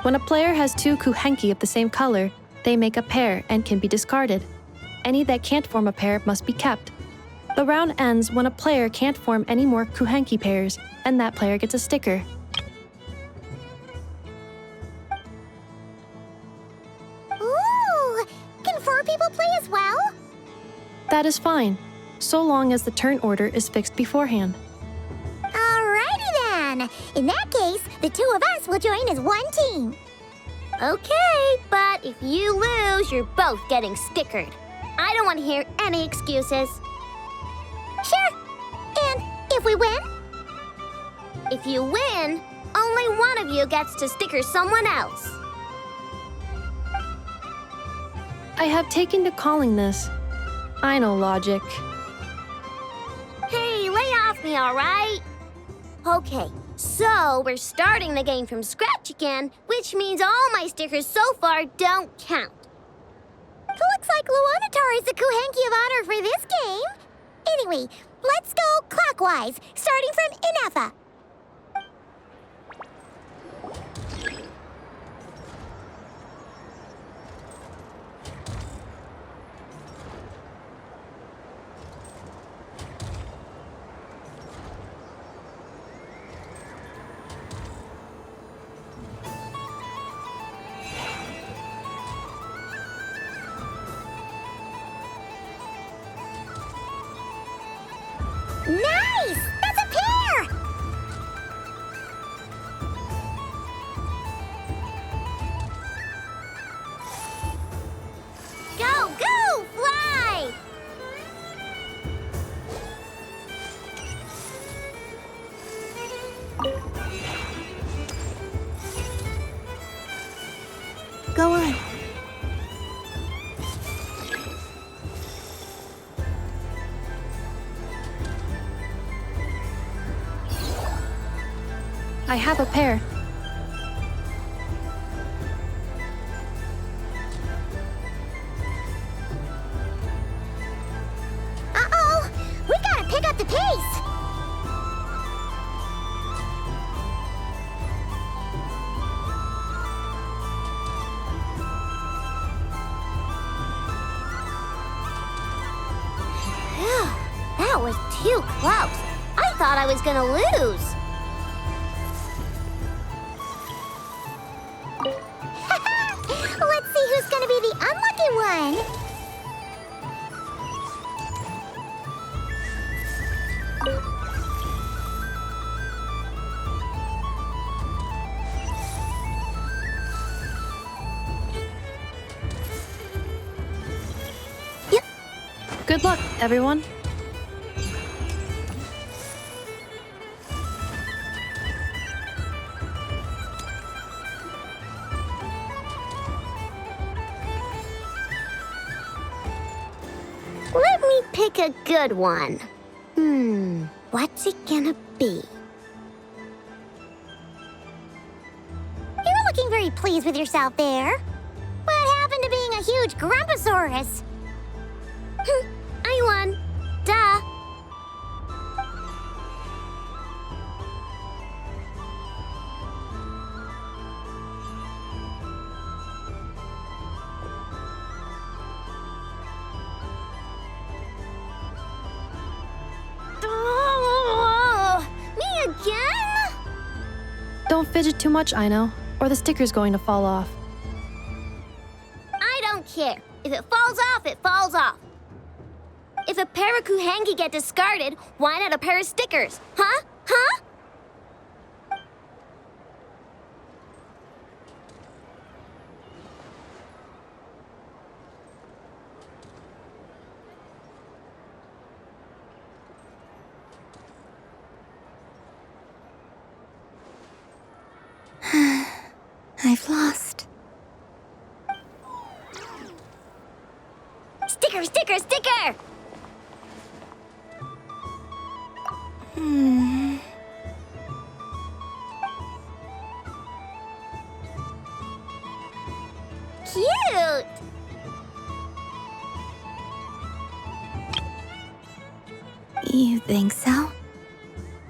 When a player has two kuhenki of the same color, they make a pair and can be discarded. Any that can't form a pair must be kept. The round ends when a player can't form any more kuhenki pairs, and that player gets a sticker. Ooh! Can 4 people play as well? That is fine, so long as the turn order is fixed beforehand. Alrighty then. In that case, the 2 of us will join as one team. Okay, but if you lose, you're both getting stickered. I don't want to hear any excuses. Sure. And if we win? If you win, only one of you gets to sticker someone else. I have taken to calling this. I know logic. Hey, lay off me, all right? Okay, so we're starting the game from scratch again, which means all my stickers so far don't count. Looks like Luonatar is the Kuhenki of honor for this game. Anyway, let's go clockwise, starting from Inefa. Nice! That's a pair! Go, go, fly! Go on. I have a pair. Uh-oh! We gotta pick up the pace! Phew, that was too close. I thought I was gonna lose. Let's see who's gonna be the unlucky one. Good luck, everyone. Let me pick a good one. What's it gonna be? You're looking very pleased with yourself there. What happened to being a huge Grumposaurus? I won. Duh. Me again? Don't fidget too much, Ino, or the sticker's going to fall off. I don't care. If it falls off, it falls off. If a pair of Kuhenki get discarded, why not a pair of stickers? Huh? Huh? I've lost. Sticker, sticker, sticker! Cute! You think so?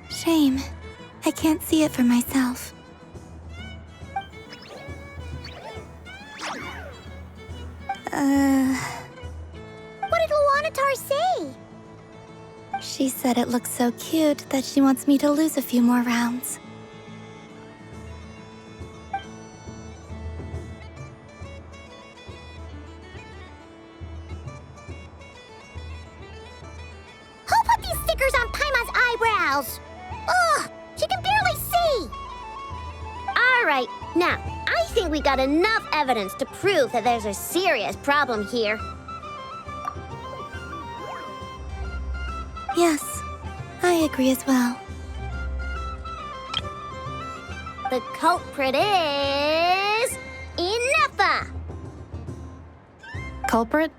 Shame. I can't see it for myself. What did Luanatar say? She said it looks so cute that she wants me to lose a few more rounds. Who put these stickers on Paimon's eyebrows? Ugh, she can barely see! Alright, now, I think we got enough evidence to prove that there's a serious problem here. Yes, I agree as well. The culprit is... Ineffa! Culprit?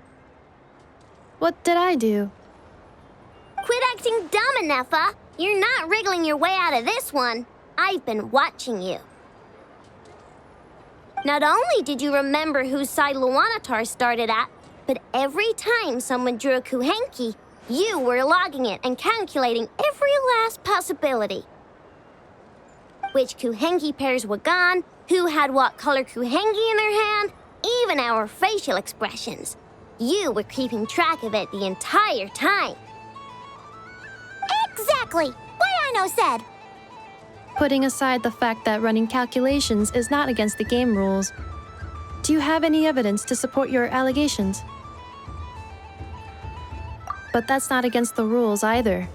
What did I do? Quit acting dumb, Ineffa! You're not wriggling your way out of this one. I've been watching you. Not only did you remember whose side Luanatar started at, but every time someone drew a Kuhenki, you were logging it and calculating every last possibility. Which Kuhenki pairs were gone, who had what color Kuhenki in their hand, even our facial expressions. You were keeping track of it the entire time. Exactly! What Aino said! Putting aside the fact that running calculations is not against the game rules, do you have any evidence to support your allegations? But that's not against the rules either.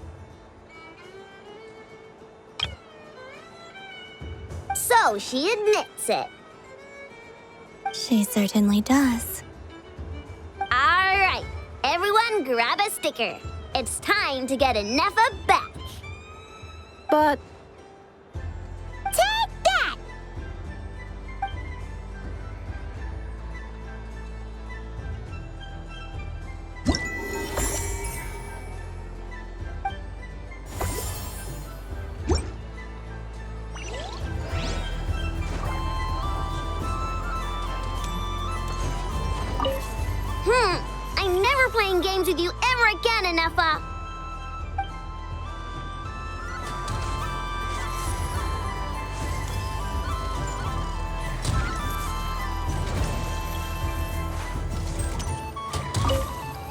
So she admits it. She certainly does. All right, everyone grab a sticker. It's time to get Ineffa back. But... Take that! I'm never playing games with you ever again, Ineffa.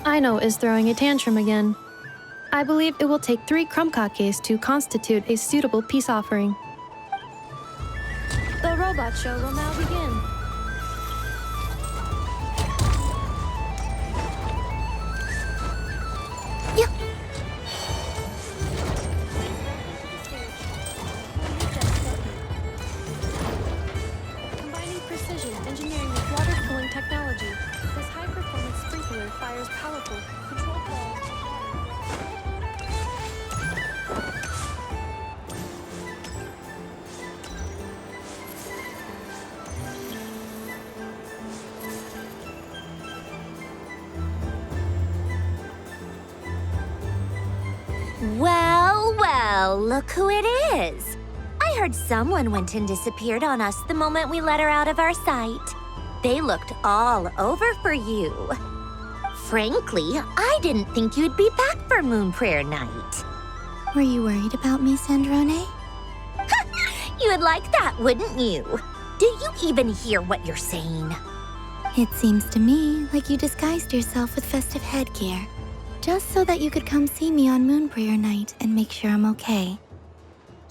Aino is throwing a tantrum again. I believe it will take 3 crumb-kakes to constitute a suitable peace offering. The robot show will now begin. Combining precision engineering with water cooling technology, this high-performance sprinkler fires powerful, controlled balls of water. Well, well, look who it is. I heard someone went and disappeared on us the moment we let her out of our sight. They looked all over for you. Frankly, I didn't think you'd be back for Moon Prayer Night. Were you worried about me, Sandrone? You would like that, wouldn't you? Do you even hear what you're saying? It seems to me like you disguised yourself with festive headgear, just so that you could come see me on Moon Prayer Night and make sure I'm okay.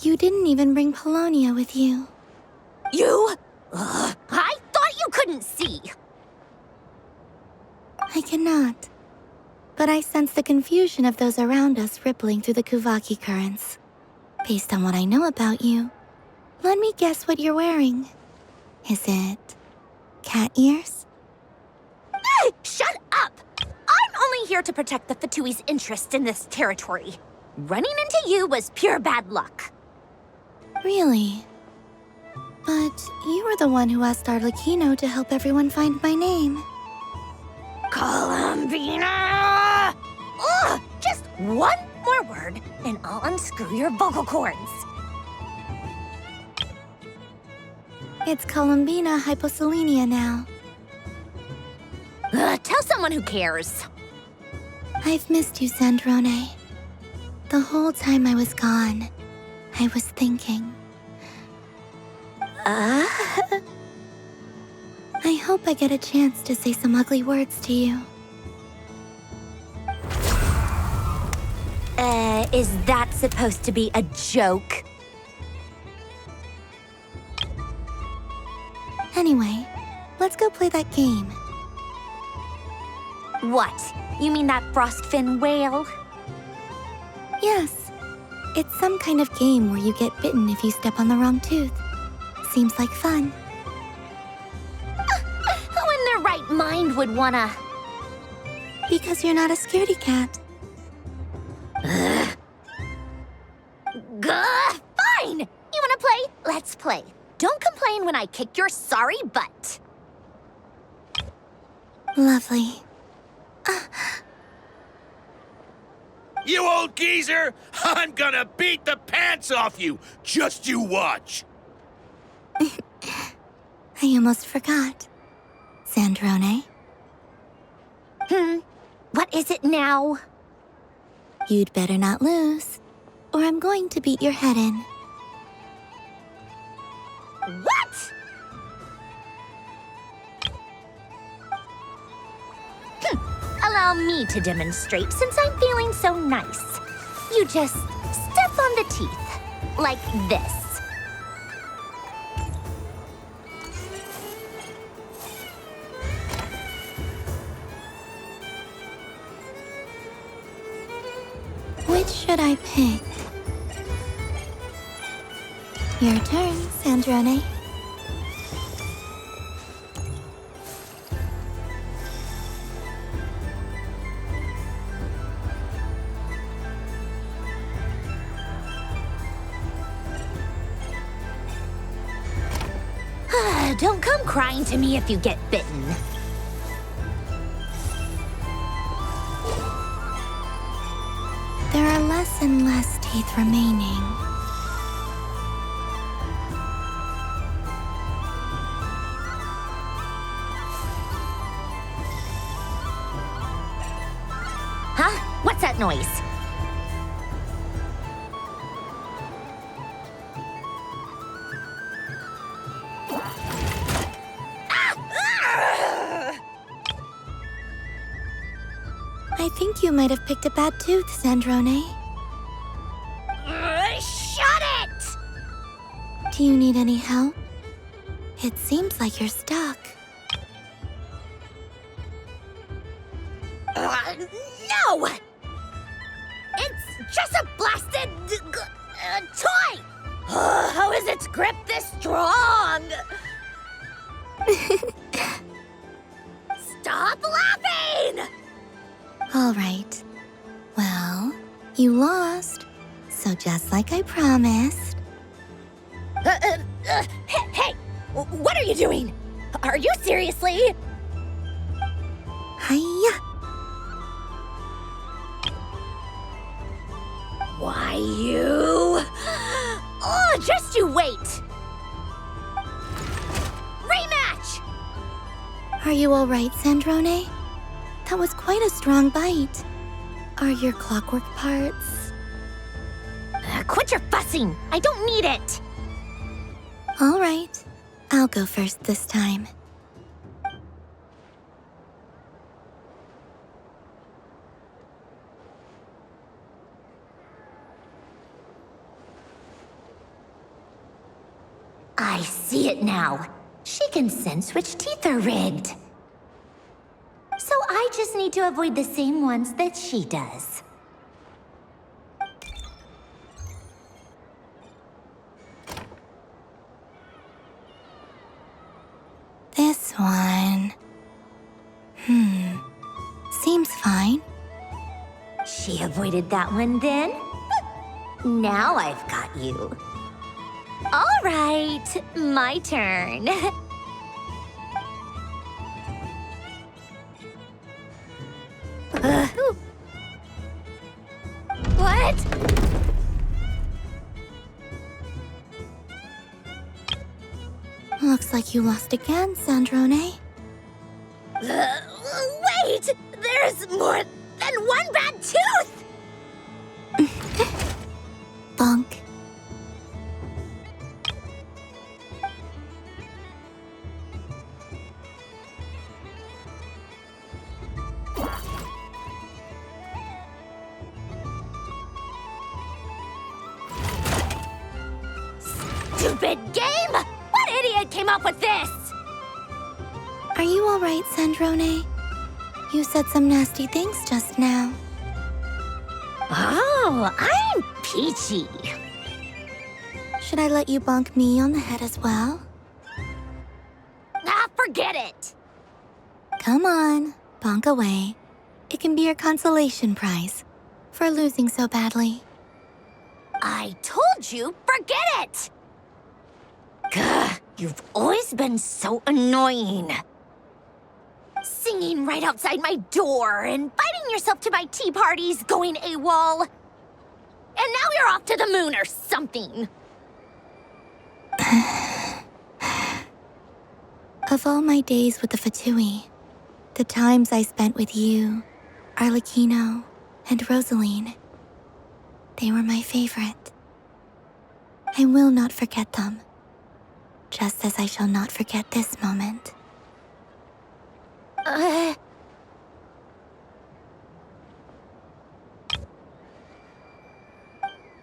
You didn't even bring Polonia with you. You? Ugh, I thought you couldn't see. I cannot. But I sense the confusion of those around us rippling through the Kuvaki currents. Based on what I know about you, let me guess what you're wearing. Is it cat ears? Shut up! I'm only here to protect the Fatui's interest in this territory. Running into you was pure bad luck. Really? But you were the one who asked Arlecchino to help everyone find my name. Columbi! Candra! Ugh! Just one more word, and I'll unscrew your vocal cords. It's Columbina hyposelenia now. Tell someone who cares. I've missed you, Sandrone. The whole time I was gone, I was thinking. I hope I get a chance to say some ugly words to you. Is that supposed to be a joke? Anyway, let's go play that game. What? You mean that frostfin whale? Yes. It's some kind of game where you get bitten if you step on the wrong tooth. Seems like fun. Who in their right mind would wanna... Because you're not a scaredy cat. Fine! You wanna play? Let's play. Don't complain when I kick your sorry butt. Lovely. You old geezer! I'm gonna beat the pants off you! Just you watch! I almost forgot. Sandrone? What is it now? You'd better not lose, or I'm going to beat your head in. What? Allow me to demonstrate since I'm feeling so nice. You just step on the teeth, like this. Which should I pick? Your turn, Sandrone. Don't come crying to me if you get bitten. There are less and less teeth remaining. Huh? What's that noise? I think you might have picked a bad tooth, Sandrone. Shut it! Do you need any help? It seems like you're stuck. No! It's just a blasted toy! How is its grip this strong? Stop laughing! All right. Well, you lost. So just like I promised. Hey! What are you doing? Are you seriously? Hiya! Why, you... Oh, just you wait! Rematch! Are you all right, Sandrone? That was quite a strong bite. Are your clockwork parts? Quit your fussing! I don't need it! All right. I'll go first this time. I see it now. She can sense which teeth are rigged. So I just need to avoid the same ones that she does. This one... Seems fine. She avoided that one then? Now I've got you. All right, my turn. like you lost again, Sandrone. Wait! There's more than one bad tooth! Bonk. Stupid game! What idiot came up with this? Are you alright, Sandrone? You said some nasty things just now. Oh, I'm peachy. Should I let you bonk me on the head as well? Ah, forget it! Come on, bonk away. It can be your consolation prize for losing so badly. I told you, forget it! Gah, you've always been so annoying. Singing right outside my door, inviting yourself to my tea parties, going AWOL. And now you're off to the moon or something. Of all my days with the Fatui, the times I spent with you, Arlecchino, and Rosaline, they were my favorite. I will not forget them, just as I shall not forget this moment.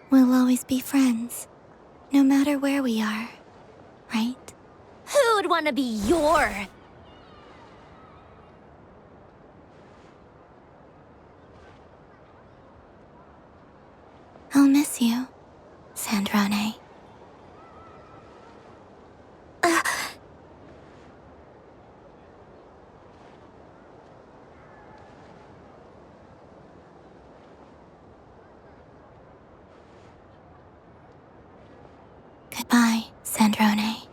We'll always be friends, no matter where we are, right? Who would want to be your... I'll miss you, Sandrone. Goodbye, Sandrone.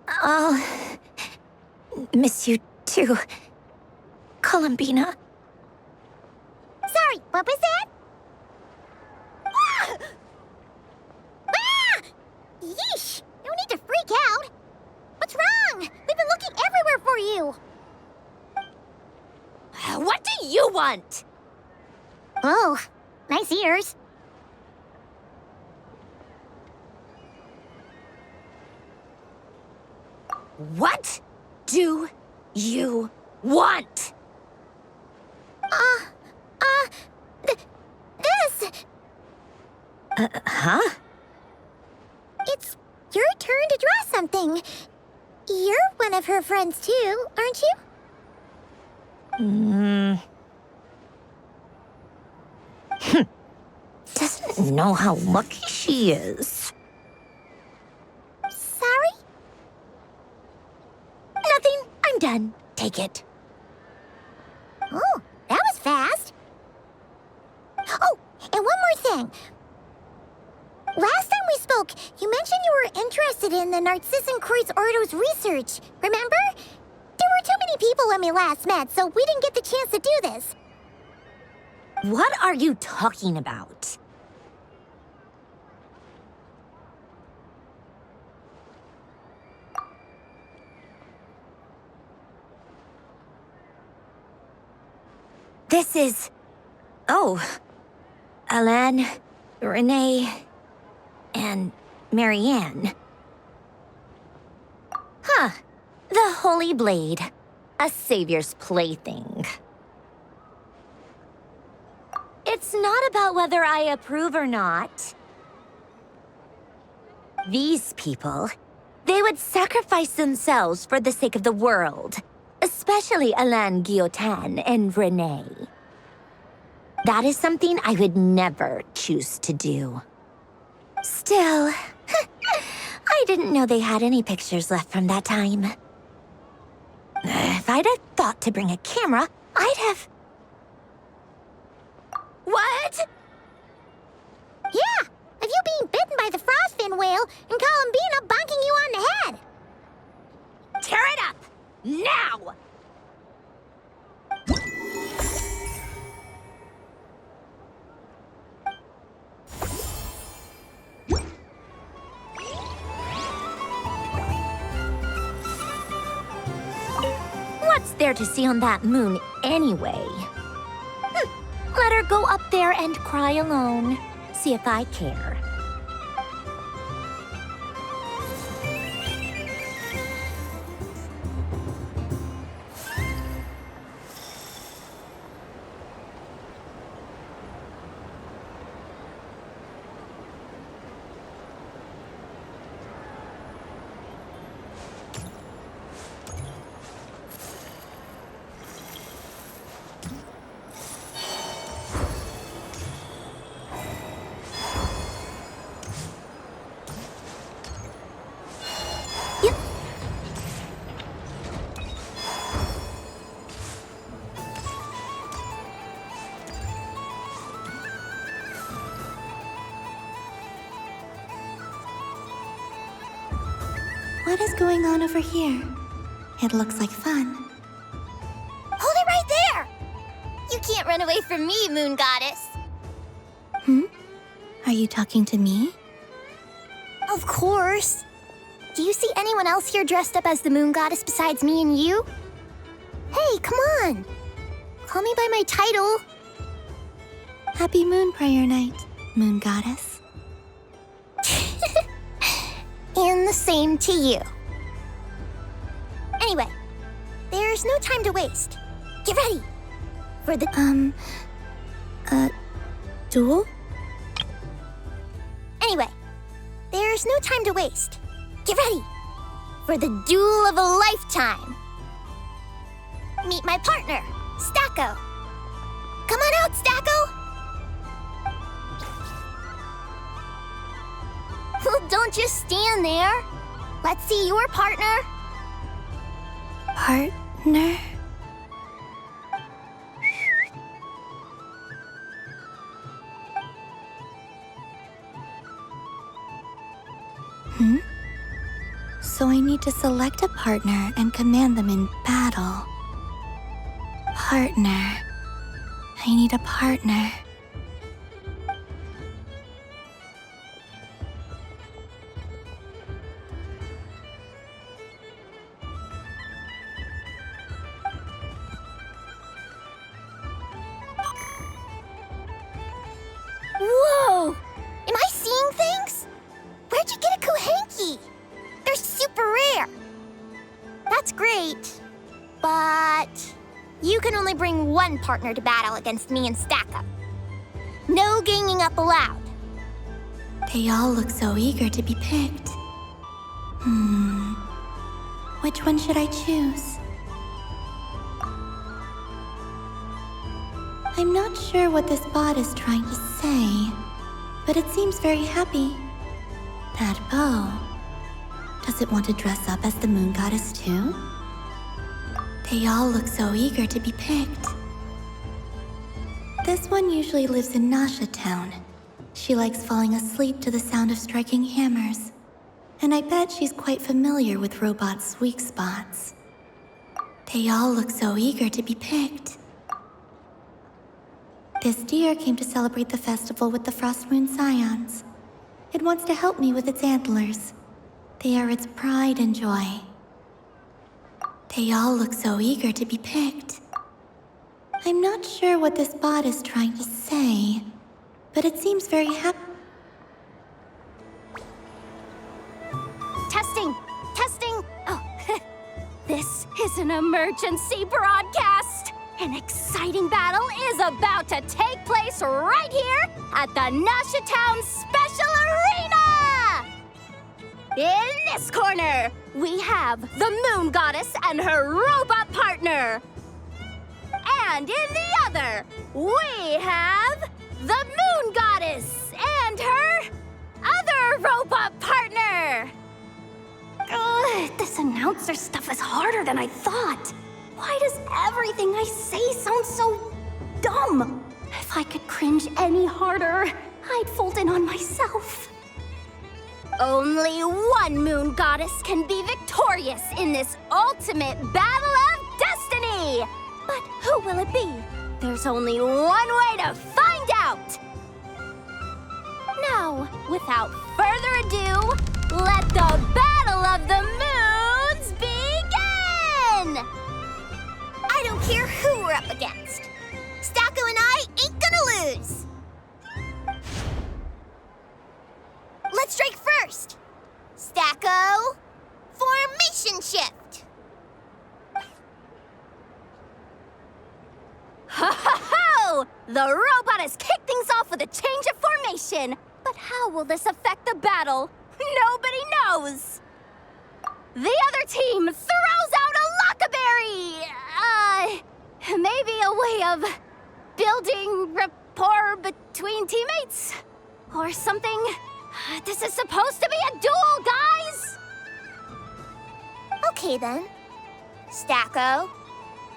I'll miss you too, Columbina. Sorry, what was that? Ah! Ah! Yeesh! No need to freak out. What's wrong? We've been looking everywhere for you. What do you want? Oh, nice ears. What do you want? This. Huh? It's your turn to draw something. You're one of her friends too, aren't you? Doesn't know how lucky she is. Sorry? Nothing. I'm done. Take it. Oh, that was fast. Oh, and one more thing. Last time we spoke, you mentioned you were interested in the Narcissan Kreuz Ordo's research, remember? There were too many people when we last met, so we didn't get the chance to do this. What are you talking about? This is... Oh. Alain, Renee, and Marianne. Huh. The Holy Blade. A savior's plaything. It's not about whether I approve or not. These people, they would sacrifice themselves for the sake of the world. Especially Alain Guillotin and Renee. That is something I would never choose to do. Still, I didn't know they had any pictures left from that time. If I'd have thought to bring a camera, I'd have... What? Yeah, of you being bitten by the frost spin whale and Columbina bonking you on the head. Tear it up! Now! What's there to see on that moon anyway? Let her go up there and cry alone. See if I care. What is going on over here? It looks like fun. Hold it right there! You can't run away from me, Moon Goddess. Are you talking to me? Of course. Do you see anyone else here dressed up as the Moon Goddess besides me and you? Hey, come on. Call me by my title. Happy Moon Prayer Night, Moon Goddess. And the same to you. Anyway, there's no time to waste. Get ready for the... Duel? Anyway, there's no time to waste. Get ready for the duel of a lifetime. Meet my partner, Stacko. Come on out, Stacko! Well, don't just stand there. Let's see your partner. Partner? So I need to select a partner and command them in battle. Partner. I need a partner. Whoa! Am I seeing things? Where'd you get a Kuhenki? They're super rare. That's great, but you can only bring one partner to battle against me and Stacko. No ganging up allowed. They all look so eager to be picked. Which one should I choose? I'm not sure what this bot is trying to say, but it seems very happy. That bow. Does it want to dress up as the Moon Goddess too? They all look so eager to be picked. This one usually lives in Nasha Town. She likes falling asleep to the sound of striking hammers. And I bet she's quite familiar with robots' weak spots. They all look so eager to be picked. This deer came to celebrate the festival with the Frost Moon Scions. It wants to help me with its antlers. They are its pride and joy. They all look so eager to be picked. I'm not sure what this bot is trying to say, but it seems very happy. Testing! Testing! Oh, this is an emergency broadcast! An exciting battle is about to take place right here at the Nasha Town Special Arena! In this corner, we have the Moon Goddess and her robot partner. And in the other, we have the Moon Goddess and her other robot partner. This announcer stuff is harder than I thought. Why does everything I say sound so dumb? If I could cringe any harder, I'd fold in on myself. Only one moon goddess can be victorious in this ultimate battle of destiny! But who will it be? There's only one way to find out! Now, without further ado, let the Battle of the Moons begin! I don't care who we're up against. Stacko and I ain't gonna lose! Let's strike first! Stacko, formation shift! Ho-ho-ho! The robot has kicked things off with a change of formation. But how will this affect the battle? Nobody knows! The other team throws out a Lockaberry! Maybe a way of building rapport between teammates? Or something? This is supposed to be a duel, guys! Okay then. Stacko,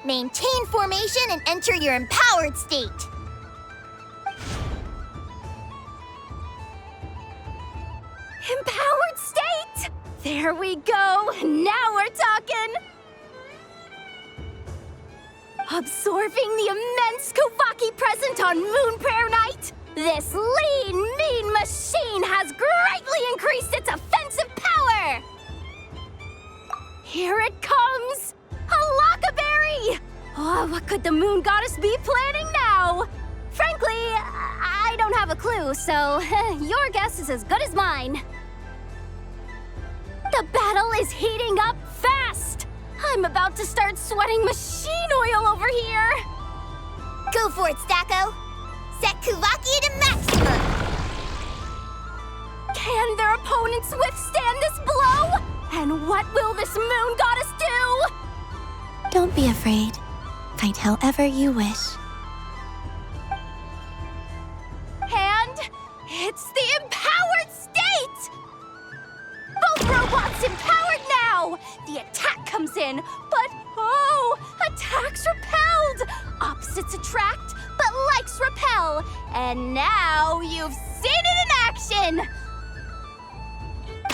maintain formation and enter your empowered state. Empowered state? There we go. Now we're talking. Absorbing the immense Kuvaki present on Moon Prayer Night, this lean, mean machine has greatly increased its offensive power. Here it comes. A Lockaberry! Oh, what could the Moon Goddess be planning now? Frankly, I don't have a clue, so your guess is as good as mine. The battle is heating up fast! I'm about to start sweating machine oil over here! Go for it, Stacko! Set Kuvaki to maximum! Can their opponents withstand this blow? And what will this Moon Goddess do? Don't be afraid. Fight however you wish. And it's the empowered state! Both robots empowered now! The attack comes in, but oh, attacks repelled! Opposites attract, but likes repel. And now you've seen it in action!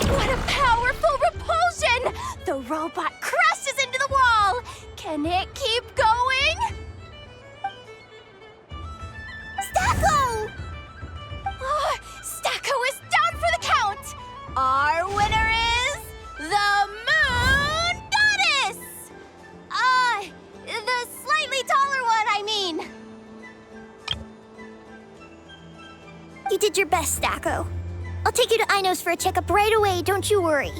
What a powerful repulsion! The robot crashes into the wall! Can it keep going? Stacko! Oh, Stacko is down for the count! Our winner is the Moon Goddess! The slightly taller one, I mean. You did your best, Stacko. I'll take you to Ino's for a checkup right away, don't you worry.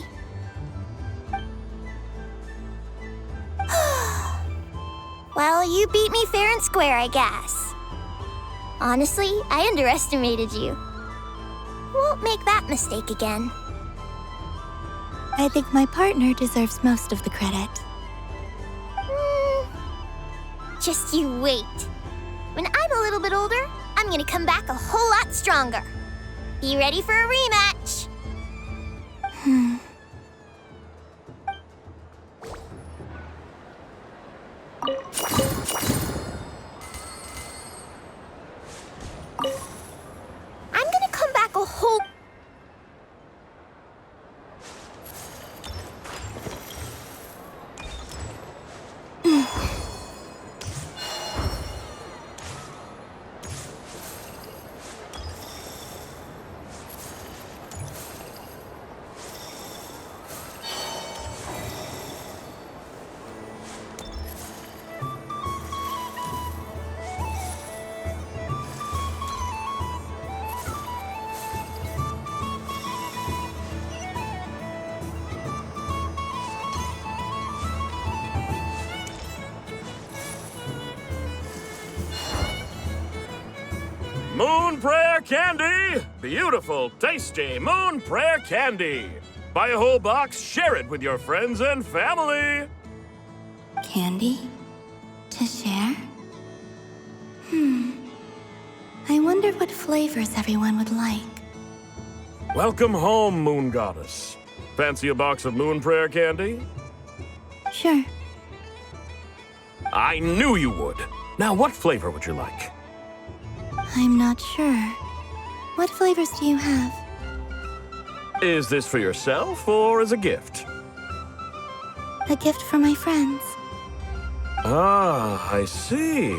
Well, you beat me fair and square, I guess. Honestly, I underestimated you. Won't make that mistake again. I think my partner deserves most of the credit. Just you wait. When I'm a little bit older, I'm gonna come back a whole lot stronger. Be ready for a rematch. I'm gonna come back a whole... Moon Prayer Candy! Beautiful, tasty Moon Prayer Candy! Buy a whole box, share it with your friends and family! Candy? To share? I wonder what flavors everyone would like. Welcome home, Moon Goddess. Fancy a box of Moon Prayer Candy? Sure. I knew you would. Now, what flavor would you like? I'm not sure. What flavors do you have? Is this for yourself or as a gift? A gift for my friends. Ah, I see.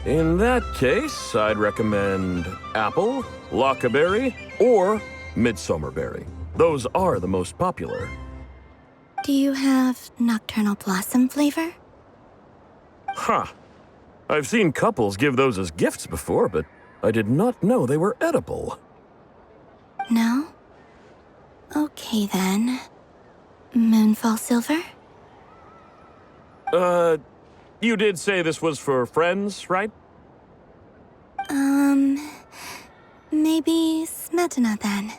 In that case, I'd recommend apple, lockaberry, or midsummerberry. Those are the most popular. Do you have nocturnal blossom flavor? Huh. I've seen couples give those as gifts before, but I did not know they were edible. No? Okay then. Moonfall silver? You did say this was for friends, right? Maybe smetana then.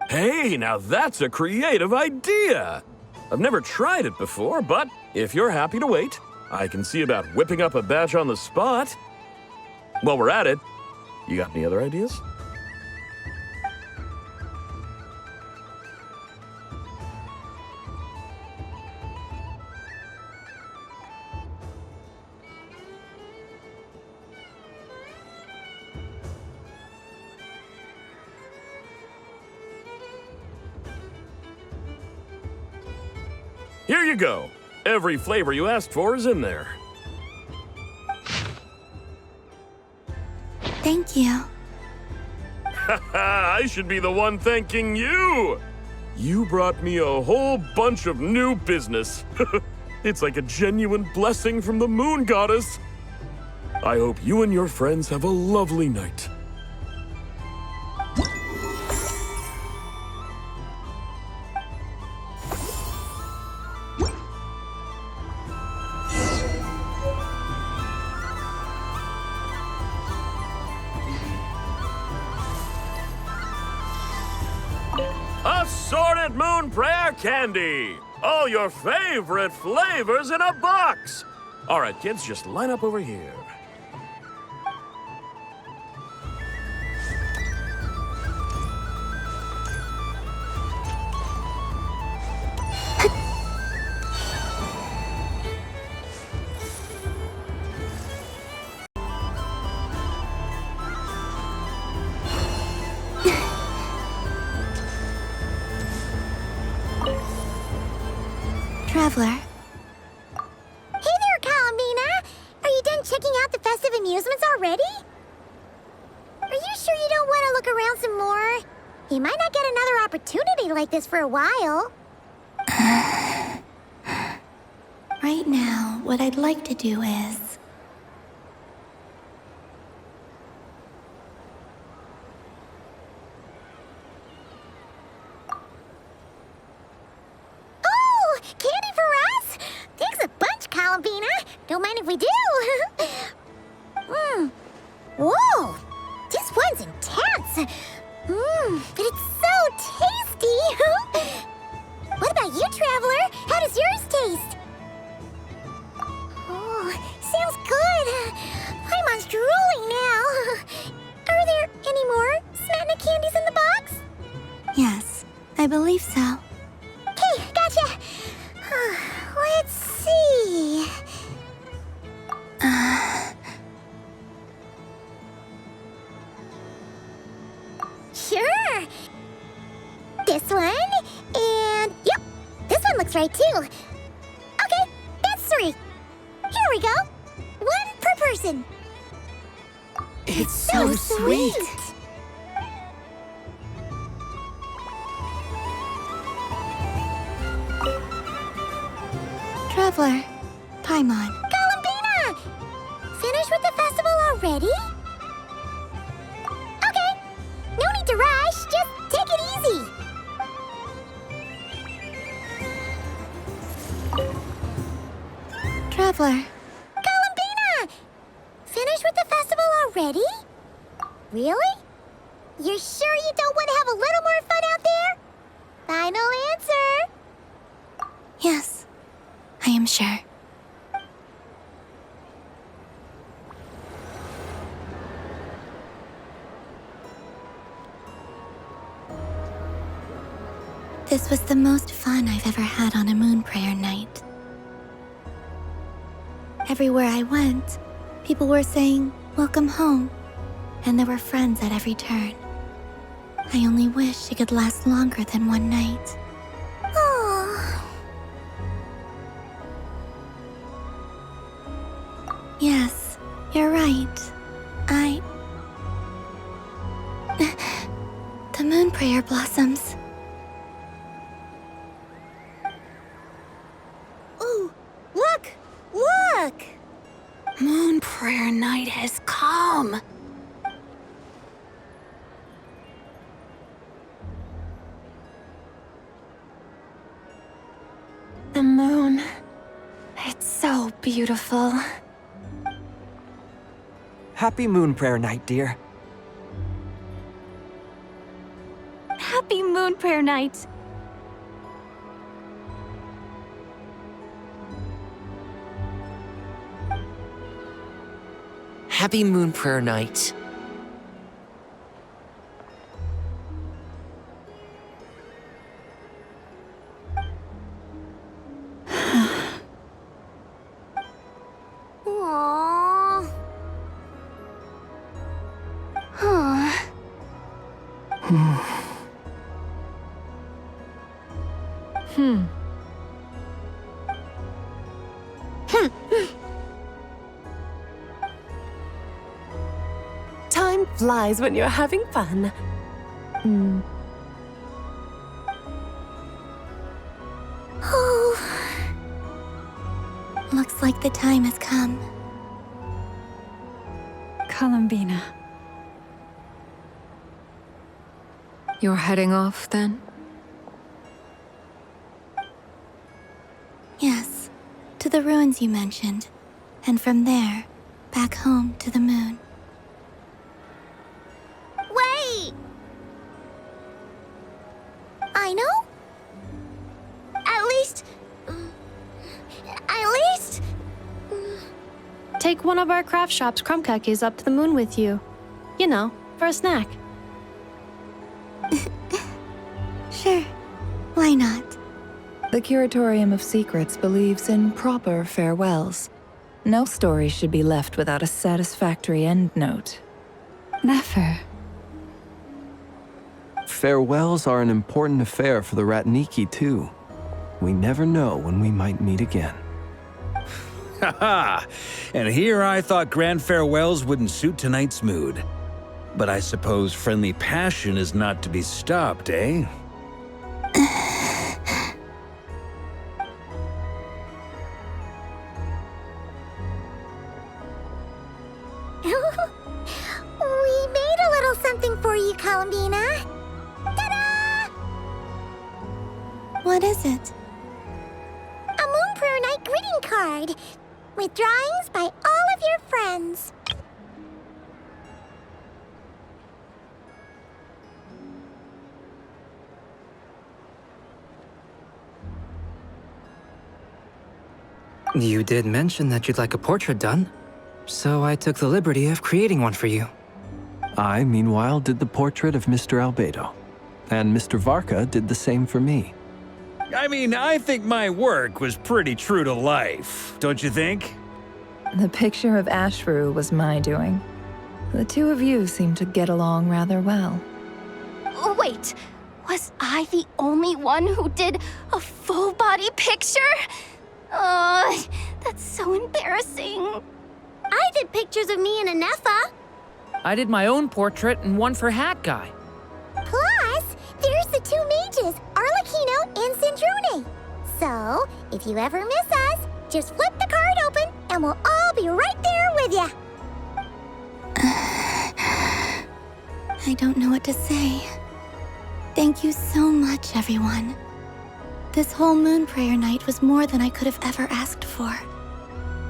Hey, now that's a creative idea! I've never tried it before, but if you're happy to wait, I can see about whipping up a batch on the spot. While we're at it, you got any other ideas? Here you go. Every flavor you asked for is in there. Thank you. I should be the one thanking you! You brought me a whole bunch of new business. It's like a genuine blessing from the moon goddess. I hope you and your friends have a lovely night. Assorted Moon Prayer Candy! All your favorite flavors in a box! All right, kids, just line up over here. Traveler. Hey there, Columbina! Are you done checking out the festive amusements already? Are you sure you don't want to look around some more? You might not get another opportunity like this for a while. Right now, what I'd like to do is... Candy for us? Thanks a bunch, Columbina. Don't mind if we do. Whoa! This one's intense. But it's so tasty. What about you, Traveler? How does yours taste? Oh, sounds good. I'm drooling now. Are there any more Smetana candies in the box? Yes, I believe so. Okay, gotcha. Let's see. Sure. This one, and yep, this one looks right too. Okay, that's 3. Here we go. 1 per person. It's so sweet. Traveler, Paimon. Columbina! Finished with the festival already? Okay, no need to rush, just take it easy. Traveler. Columbina! Finished with the festival already? Really? You're sure you don't want to have a little more fun out there? Final answer. Yes, I am sure. This was the most fun I've ever had on a moon prayer night. Everywhere I went, people were saying, "Welcome home," and there were friends at every turn. I only wish it could last longer than one night. Oh. Yes, you're right. The moon prayer blossoms. Ooh, look! Look! Moon prayer night has come. The moon. It's so beautiful. Happy Moon Prayer Night, dear. Happy Moon Prayer Night! Happy Moon Prayer Night. Aww. Huh. Time flies when you're having fun. Oh. Looks like the time has come. Columbina. You're heading off, then? Yes, to the ruins you mentioned. And from there, back home to the moon. Wait! I know? At least... Take one of our craft shop's crumb cookies up to the moon with you. You know, for a snack. Sure, why not? The Curatorium of Secrets believes in proper farewells. No story should be left without a satisfactory endnote. Never. Farewells are an important affair for the Ratniki, too. We never know when we might meet again. Haha! And here I thought grand farewells wouldn't suit tonight's mood. But I suppose friendly passion is not to be stopped, eh? We made a little something for you, Columbina. Ta-da! What is it? A Moon Prayer Night greeting card with drawings by all of your friends. You did mention that you'd like a portrait done, so I took the liberty of creating one for you. I, meanwhile, did the portrait of Mr. Albedo, and Mr. Varka did the same for me. I mean, I think my work was pretty true to life, don't you think? The picture of Ashru was my doing. The two of you seem to get along rather well. Wait, was I the only one who did a full-body picture? That's so embarrassing. I did pictures of me and Anefa. I did my own portrait and one for Hat Guy. Plus, there's the two mages, Arlecchino and Sindrune. So, if you ever miss us, just flip the card open and we'll all be right there with you. I don't know what to say. Thank you so much, everyone. This whole Moon Prayer Night was more than I could have ever asked for.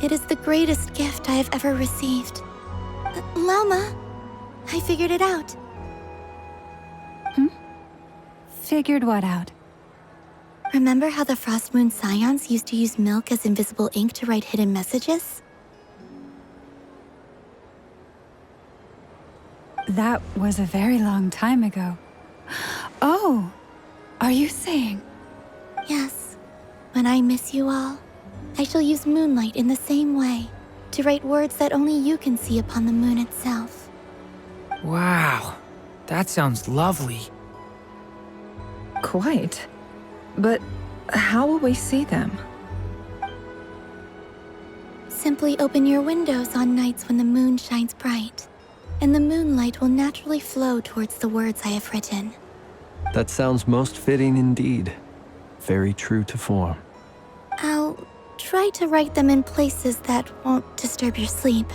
It is the greatest gift I have ever received. Lama, I figured it out. Figured what out? Remember how the Frost Moon Scions used to use milk as invisible ink to write hidden messages? That was a very long time ago. Oh, are you saying? Yes. When I miss you all, I shall use moonlight in the same way to write words that only you can see upon the moon itself. Wow. That sounds lovely. Quite. But how will we see them? Simply open your windows on nights when the moon shines bright, and the moonlight will naturally flow towards the words I have written. That sounds most fitting indeed. Very true to form. I'll try to write them in places that won't disturb your sleep.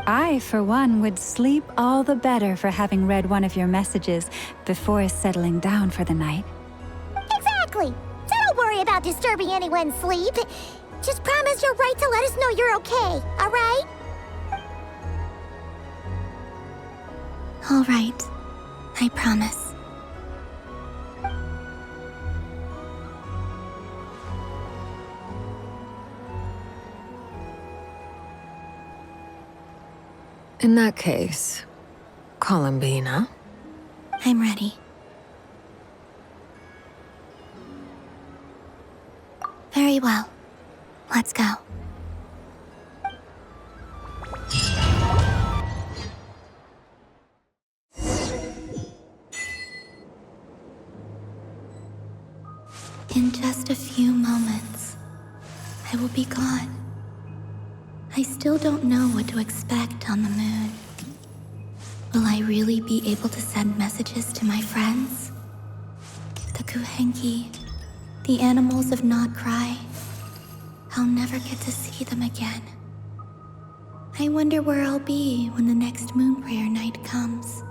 I, for one, would sleep all the better for having read one of your messages before settling down for the night. Exactly! So don't worry about disturbing anyone's sleep. Just promise you'll write to let us know you're okay, alright? All right. I promise. In that case, Columbina. I'm ready. Very well. Let's go. In just a few moments, I will be gone. I still don't know what to expect on the moon. Will I really be able to send messages to my friends? The Kuhenki, the animals of Nordkai. I'll never get to see them again. I wonder where I'll be when the next moon prayer night comes.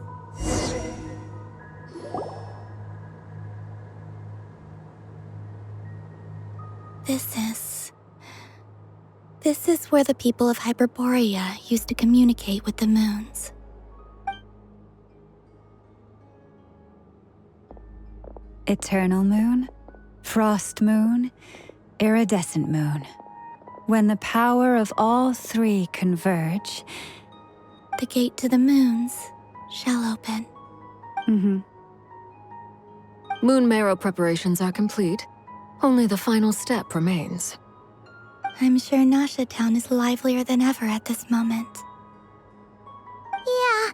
This is where the people of Hyperborea used to communicate with the moons. Eternal moon, frost moon, iridescent moon. When the power of all three converge, the gate to the moons shall open. Moon marrow preparations are complete. Only the final step remains. I'm sure Nasha Town is livelier than ever at this moment. Yeah,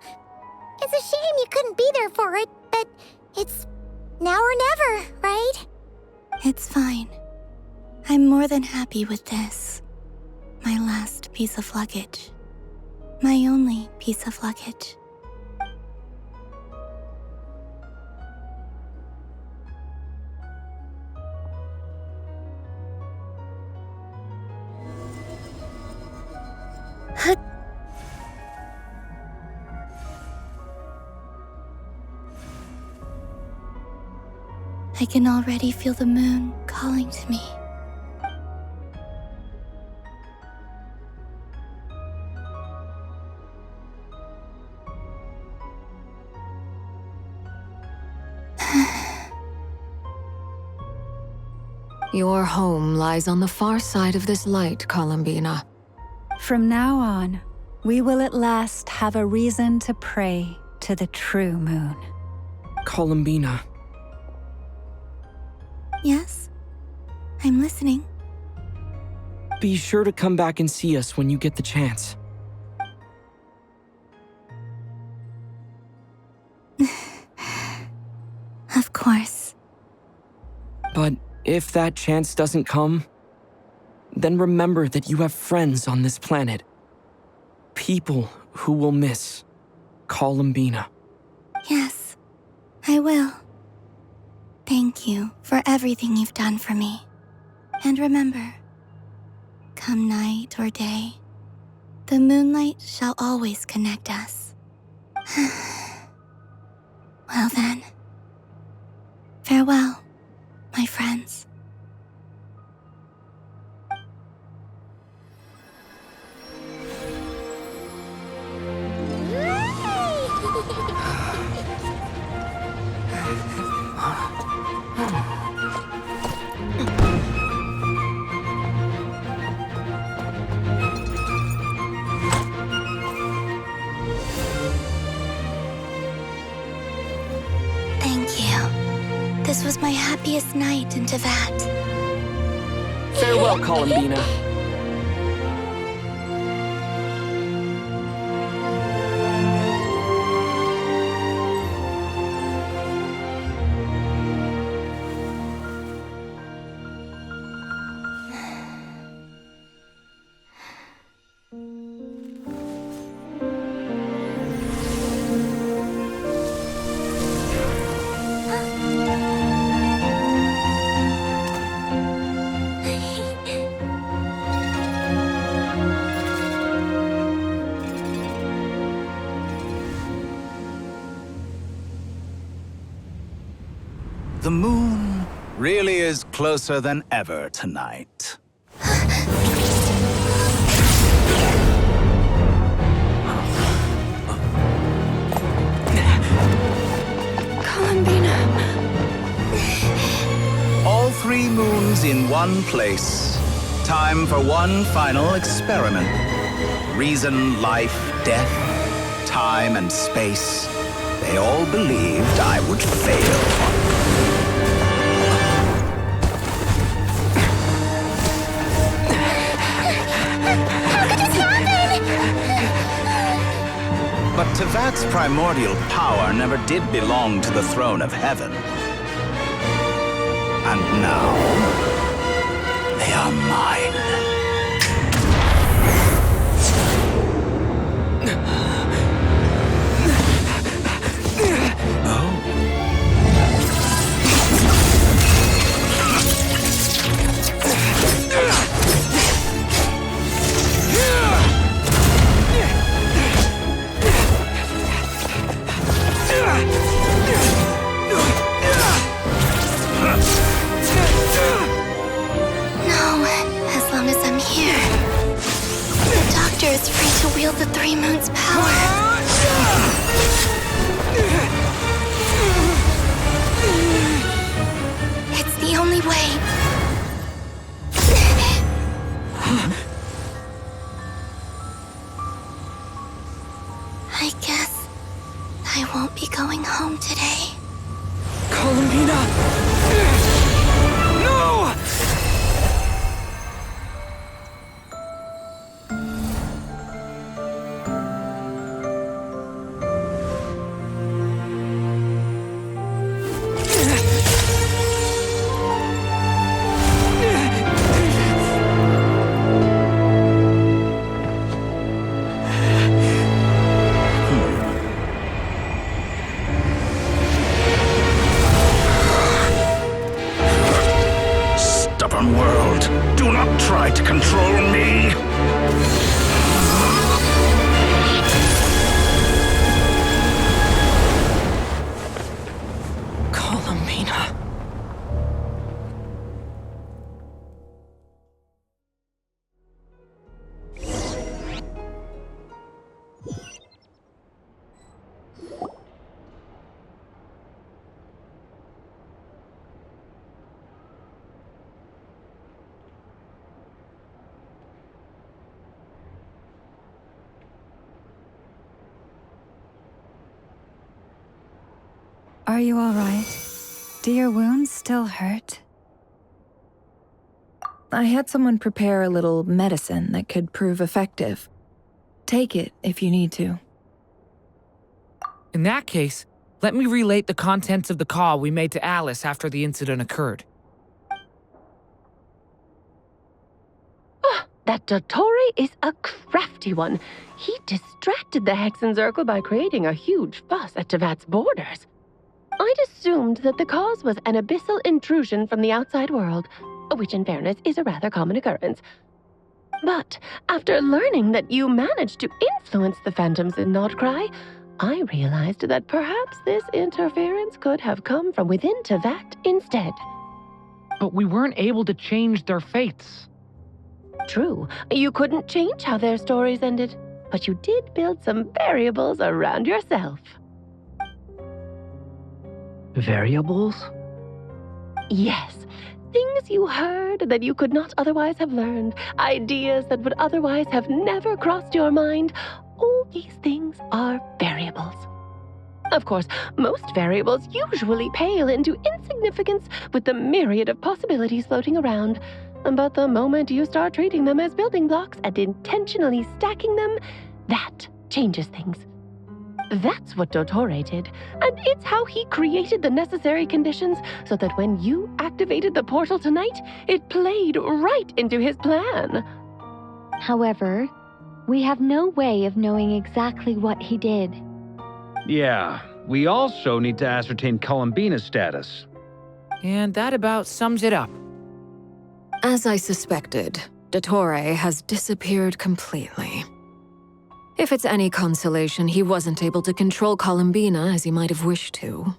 it's a shame you couldn't be there for it, but it's now or never, right? It's fine. I'm more than happy with this. My last piece of luggage. My only piece of luggage. I can already feel the moon calling to me. Your home lies on the far side of this light, Columbina. From now on, we will at last have a reason to pray to the true moon. Columbina. Yes? I'm listening. Be sure to come back and see us when you get the chance. Of course. But if that chance doesn't come, then remember that you have friends on this planet. People who will miss Columbina. Yes, I will. Thank you for everything you've done for me. And remember, come night or day, the moonlight shall always connect us. Well then, farewell, my friends. Thank you. This was my happiest night in Tevat. Farewell, Columbina. The moon really is closer than ever tonight. Columbina. All 3 moons in one place. Time for one final experiment. Reason, life, death, time, and space. They all believed I would fail. How could this happen? But Tevat's primordial power never did belong to the throne of heaven. And now, they are mine. Is free to wield the 3 moons' power. It's the only way. I guess I won't be going home today. Columbina! No! World, do not try to control me! Columbina. Are you all right? Do your wounds still hurt? I had someone prepare a little medicine that could prove effective. Take it if you need to. In that case, let me relate the contents of the call we made to Alice after the incident occurred. That Dottore is a crafty one. He distracted the Hexenzirkel by creating a huge fuss at Tevat's borders. I'd assumed that the cause was an abyssal intrusion from the outside world, which in fairness is a rather common occurrence. But after learning that you managed to influence the phantoms in Nordkai, I realized that perhaps this interference could have come from within Tevat instead. But we weren't able to change their fates. True, you couldn't change how their stories ended, but you did build some variables around yourself. Variables? Yes. Things you heard that you could not otherwise have learned. Ideas that would otherwise have never crossed your mind. All these things are variables. Of course, most variables usually pale into insignificance with the myriad of possibilities floating around. But the moment you start treating them as building blocks and intentionally stacking them, that changes things. That's what Dottore did, and it's how he created the necessary conditions so that when you activated the portal tonight, it played right into his plan. However, we have no way of knowing exactly what he did. Yeah, we also need to ascertain Columbina's status. And that about sums it up. As I suspected, Dottore has disappeared completely. If it's any consolation, he wasn't able to control Columbina as he might have wished to.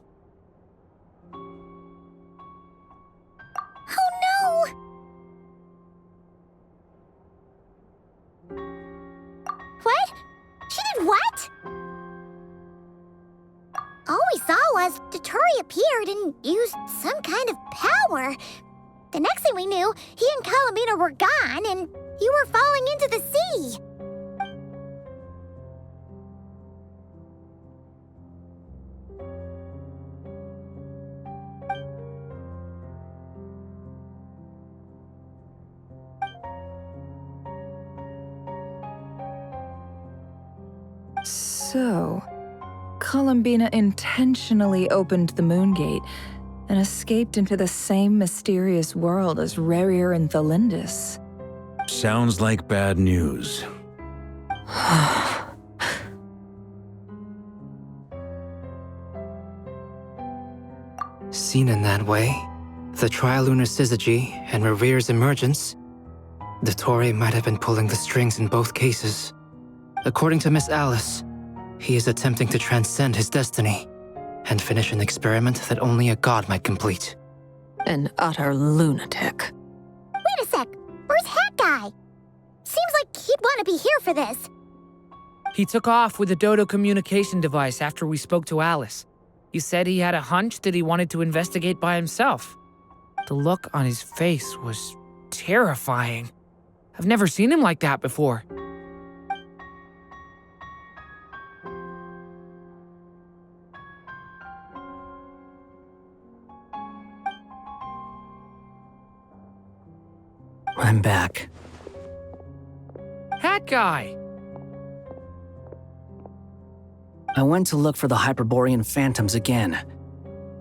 What? All we saw was Dotori appeared and used some kind of power. The next thing we knew, he and Columbina were gone, and you were falling into the sea. So, Columbina intentionally opened the Moon Gate and escaped into the same mysterious world as Rerir and Thalindus. Sounds like bad news. Seen in that way, the trilunar syzygy and Rerir's emergence, Dotori might have been pulling the strings in both cases. According to Miss Alice, he is attempting to transcend his destiny and finish an experiment that only a god might complete. An utter lunatic. Wait a sec, where's Hat Guy? Seems like he'd want to be here for this. He took off with a Dodo communication device after we spoke to Alice. He said he had a hunch that he wanted to investigate by himself. The look on his face was terrifying. I've never seen him like that before. I'm back. Hat Guy! I went to look for the Hyperborean phantoms again.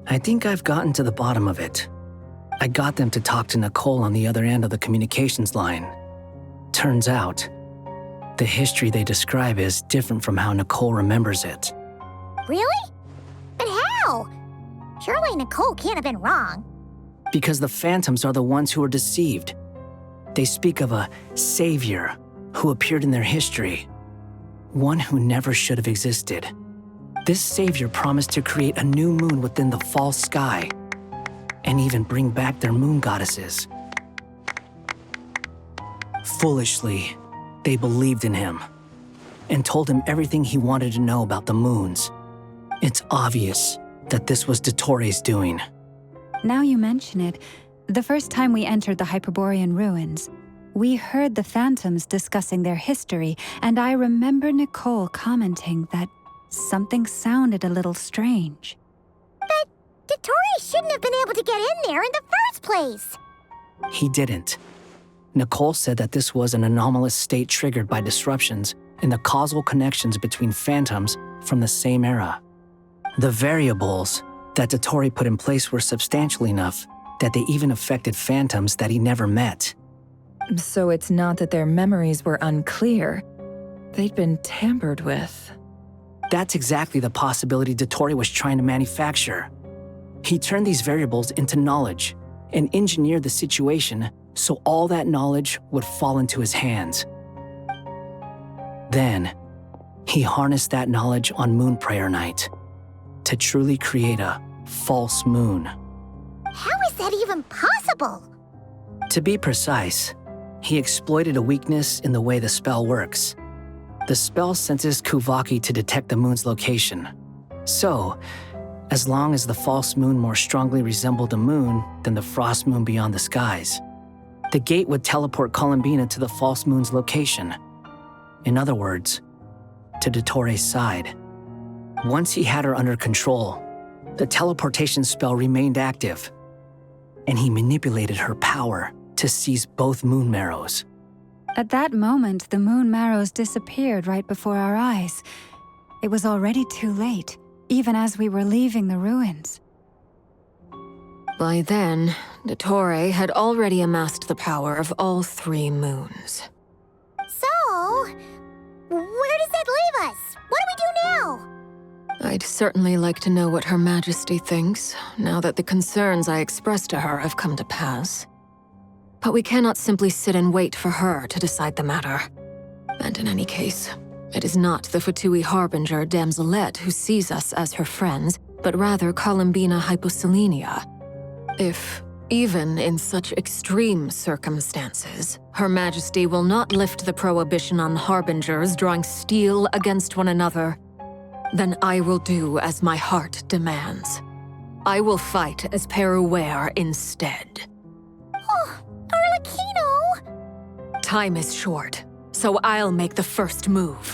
I think I've gotten to the bottom of it. I got them to talk to Nicole on the other end of the communications line. Turns out, the history they describe is different from how Nicole remembers it. Really? But how? Surely Nicole can't have been wrong. Because the phantoms are the ones who are deceived. They speak of a savior who appeared in their history, one who never should have existed. This savior promised to create a new moon within the false sky, and even bring back their moon goddesses. Foolishly, they believed in him, and told him everything he wanted to know about the moons. It's obvious that this was Dotori's doing. Now you mention it, the first time we entered the Hyperborean ruins, we heard the phantoms discussing their history, and I remember Nicole commenting that something sounded a little strange. But Dotori shouldn't have been able to get in there in the first place. He didn't. Nicole said that this was an anomalous state triggered by disruptions in the causal connections between phantoms from the same era. The variables that Dotori put in place were substantial enough that they even affected phantoms that he never met. So it's not that their memories were unclear. They'd been tampered with. That's exactly the possibility Dotori was trying to manufacture. He turned these variables into knowledge and engineered the situation so all that knowledge would fall into his hands. Then, he harnessed that knowledge on Moon Prayer Night to truly create a false moon. How is that even possible? To be precise, he exploited a weakness in the way the spell works. The spell senses Kuvaki to detect the moon's location. So, as long as the false moon more strongly resembled the moon than the frost moon beyond the skies, the gate would teleport Columbina to the false moon's location. In other words, to Dotori's side. Once he had her under control, the teleportation spell remained active, and he manipulated her power to seize both moon marrows. At that moment, the moon marrows disappeared right before our eyes. It was already too late, even as we were leaving the ruins. By then, Dotori had already amassed the power of all 3 moons. So, where does that leave us? What do we do now? I'd certainly like to know what Her Majesty thinks, now that the concerns I expressed to her have come to pass. But we cannot simply sit and wait for her to decide the matter. And in any case, it is not the Fatui Harbinger Damselette who sees us as her friends, but rather Columbina Hyposelenia. If Even in such extreme circumstances, Her Majesty will not lift the prohibition on harbingers drawing steel against one another. Then I will do as my heart demands. I will fight as Peruware instead. Oh, Arlecchino! Time is short, so I'll make the first move.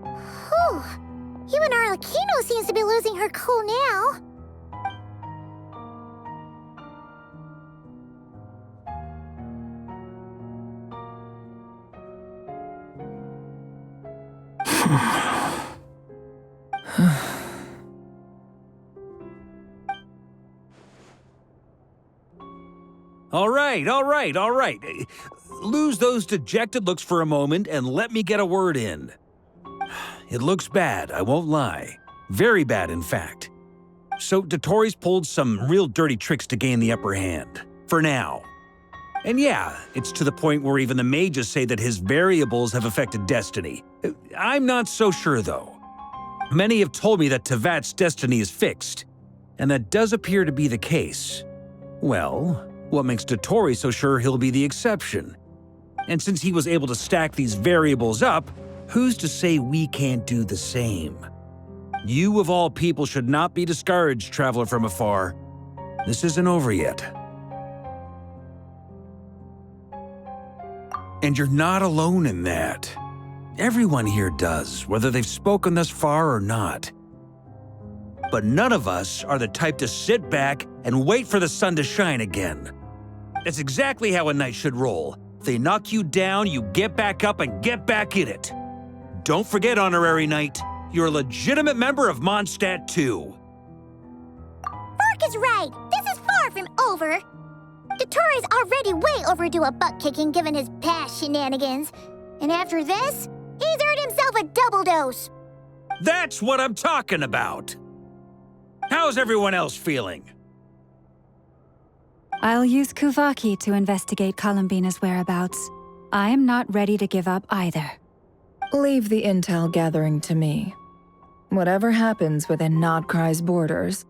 Whew. Even Arlecchino seems to be losing her cool now. All right. Lose those dejected looks for a moment and let me get a word in. It looks bad, I won't lie. Very bad, in fact. So Dotori's pulled some real dirty tricks to gain the upper hand. For now. And yeah, it's to the point where even the mages say that his variables have affected destiny. I'm not so sure, though. Many have told me that Tevat's destiny is fixed, and that does appear to be the case. Well, what makes Dotori so sure he'll be the exception? And since he was able to stack these variables up, who's to say we can't do the same? You of all people should not be discouraged, traveler from afar. This isn't over yet. And you're not alone in that. Everyone here does, whether they've spoken thus far or not. But none of us are the type to sit back and wait for the sun to shine again. That's exactly how a knight should roll. If they knock you down, you get back up and get back in it. Don't forget, Honorary Knight, you're a legitimate member of Mondstadt too. Fark is right. This is far from over. Dotori's already way overdue a butt-kicking given his past shenanigans. And after this, he's earned himself a double dose. That's what I'm talking about. How's everyone else feeling? I'll use Kuvaki to investigate Columbina's whereabouts. I am not ready to give up either. Leave the intel gathering to me. Whatever happens within Nordkai's borders,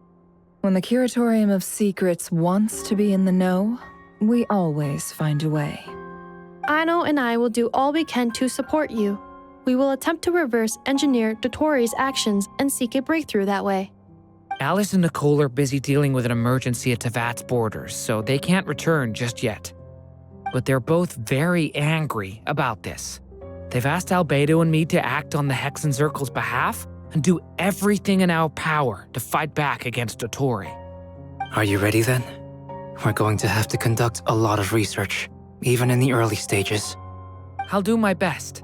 when the Curatorium of Secrets wants to be in the know, we always find a way. Aino and I will do all we can to support you. We will attempt to reverse engineer Dotori's actions and seek a breakthrough that way. Alice and Nicole are busy dealing with an emergency at Tevat's borders, so they can't return just yet. But they're both very angry about this. They've asked Albedo and me to act on the Hexen Circle's behalf and do everything in our power to fight back against Dotori. Are you ready then? We're going to have to conduct a lot of research, even in the early stages. I'll do my best.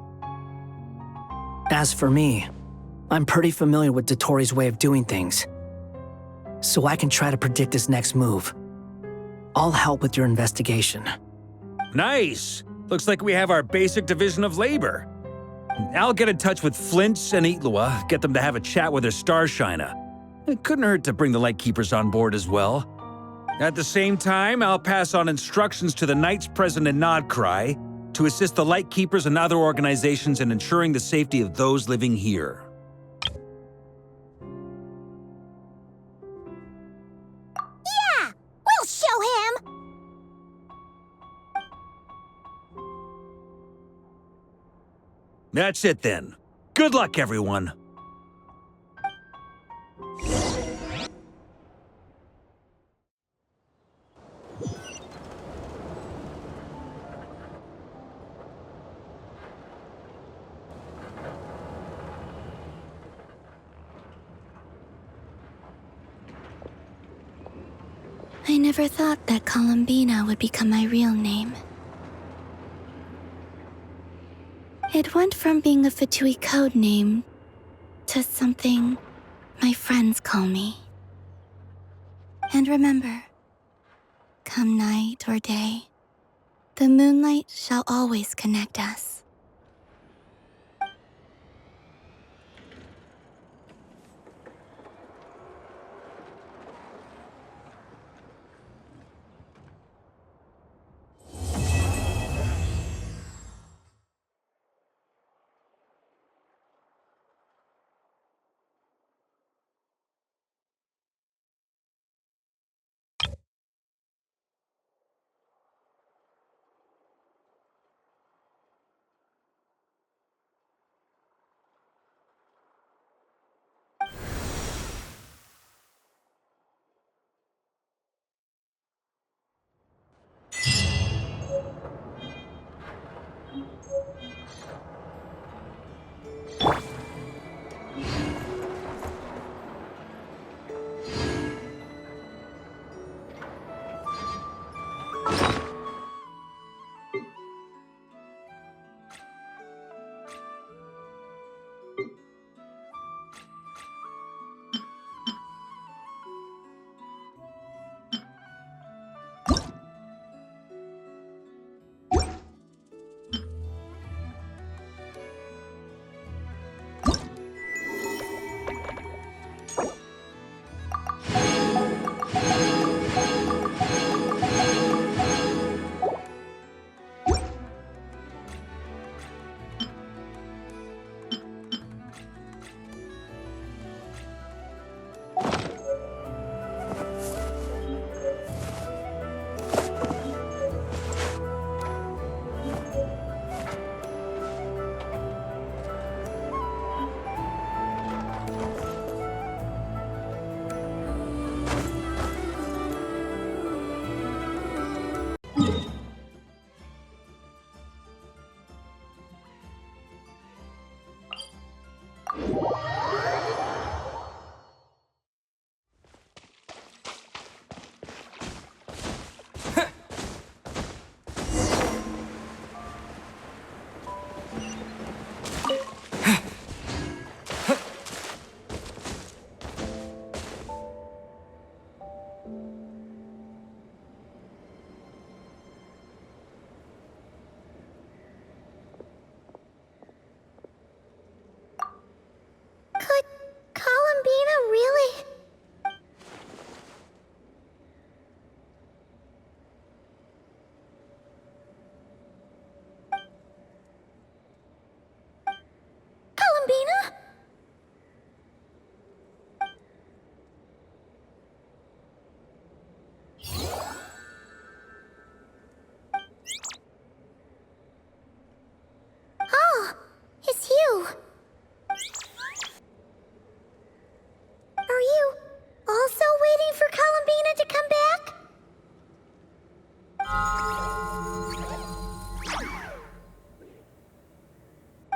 As for me, I'm pretty familiar with Dotori's way of doing things, so I can try to predict his next move. I'll help with your investigation. Nice! Looks like we have our basic division of labor. I'll get in touch with Flints and Itlua, get them to have a chat with their Starshiner. It couldn't hurt to bring the Lightkeepers on board as well. At the same time, I'll pass on instructions to the Knights present in Nordkai to assist the Lightkeepers and other organizations in ensuring the safety of those living here. Yeah! We'll show him! That's it then. Good luck, everyone. I never thought that Columbina would become my real name. It went from being a Fatui code name to something my friends call me. And remember, come night or day, the moonlight shall always connect us.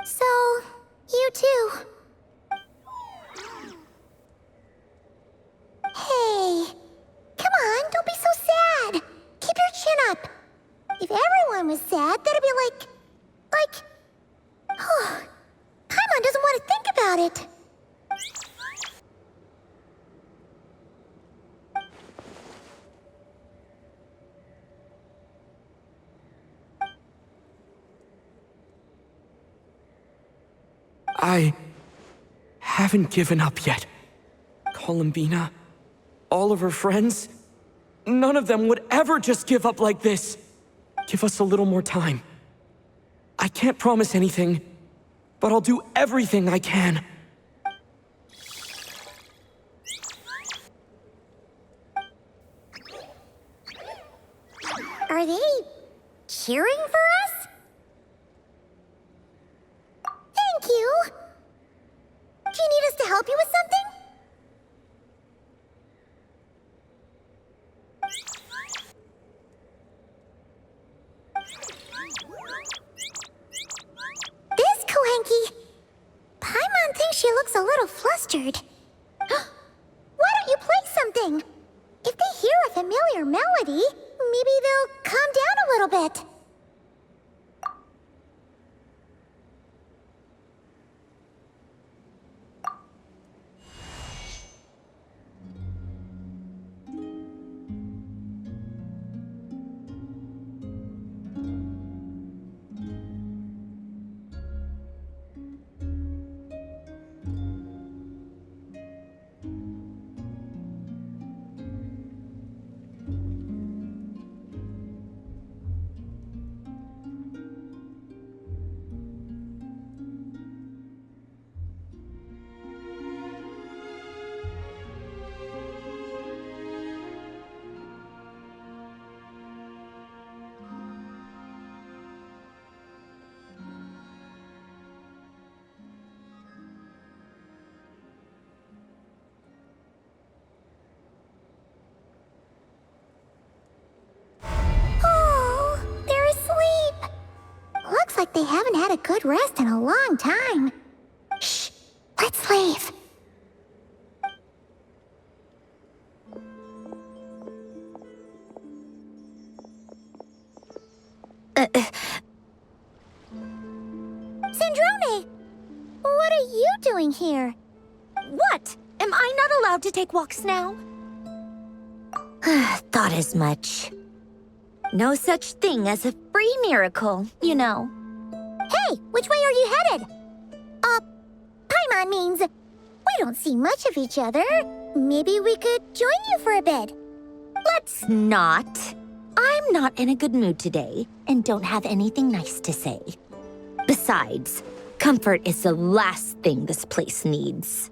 So, you too. Hey, come on, don't be so sad. Keep your chin up. If everyone was sad, that'd be like... Paimon doesn't want to think about it. I haven't given up yet. Columbina, all of her friends, none of them would ever just give up like this. Give us a little more time. I can't promise anything, but I'll do everything I can. Are they cheering for us? Thank you. Do you need us to help you with something? This Kohenki. Paimon thinks she looks a little flustered. Why don't you play something? If they hear a familiar melody, maybe they'll calm down a little bit. They haven't had a good rest in a long time. Shh, let's leave. Sandrone! What are you doing here? What? Am I not allowed to take walks now? Thought as much. No such thing as a free miracle, you know. Hey, which way are you headed? Paimon means we don't see much of each other. Maybe we could join you for a bit. Let's not. I'm not in a good mood today and don't have anything nice to say. Besides, comfort is the last thing this place needs.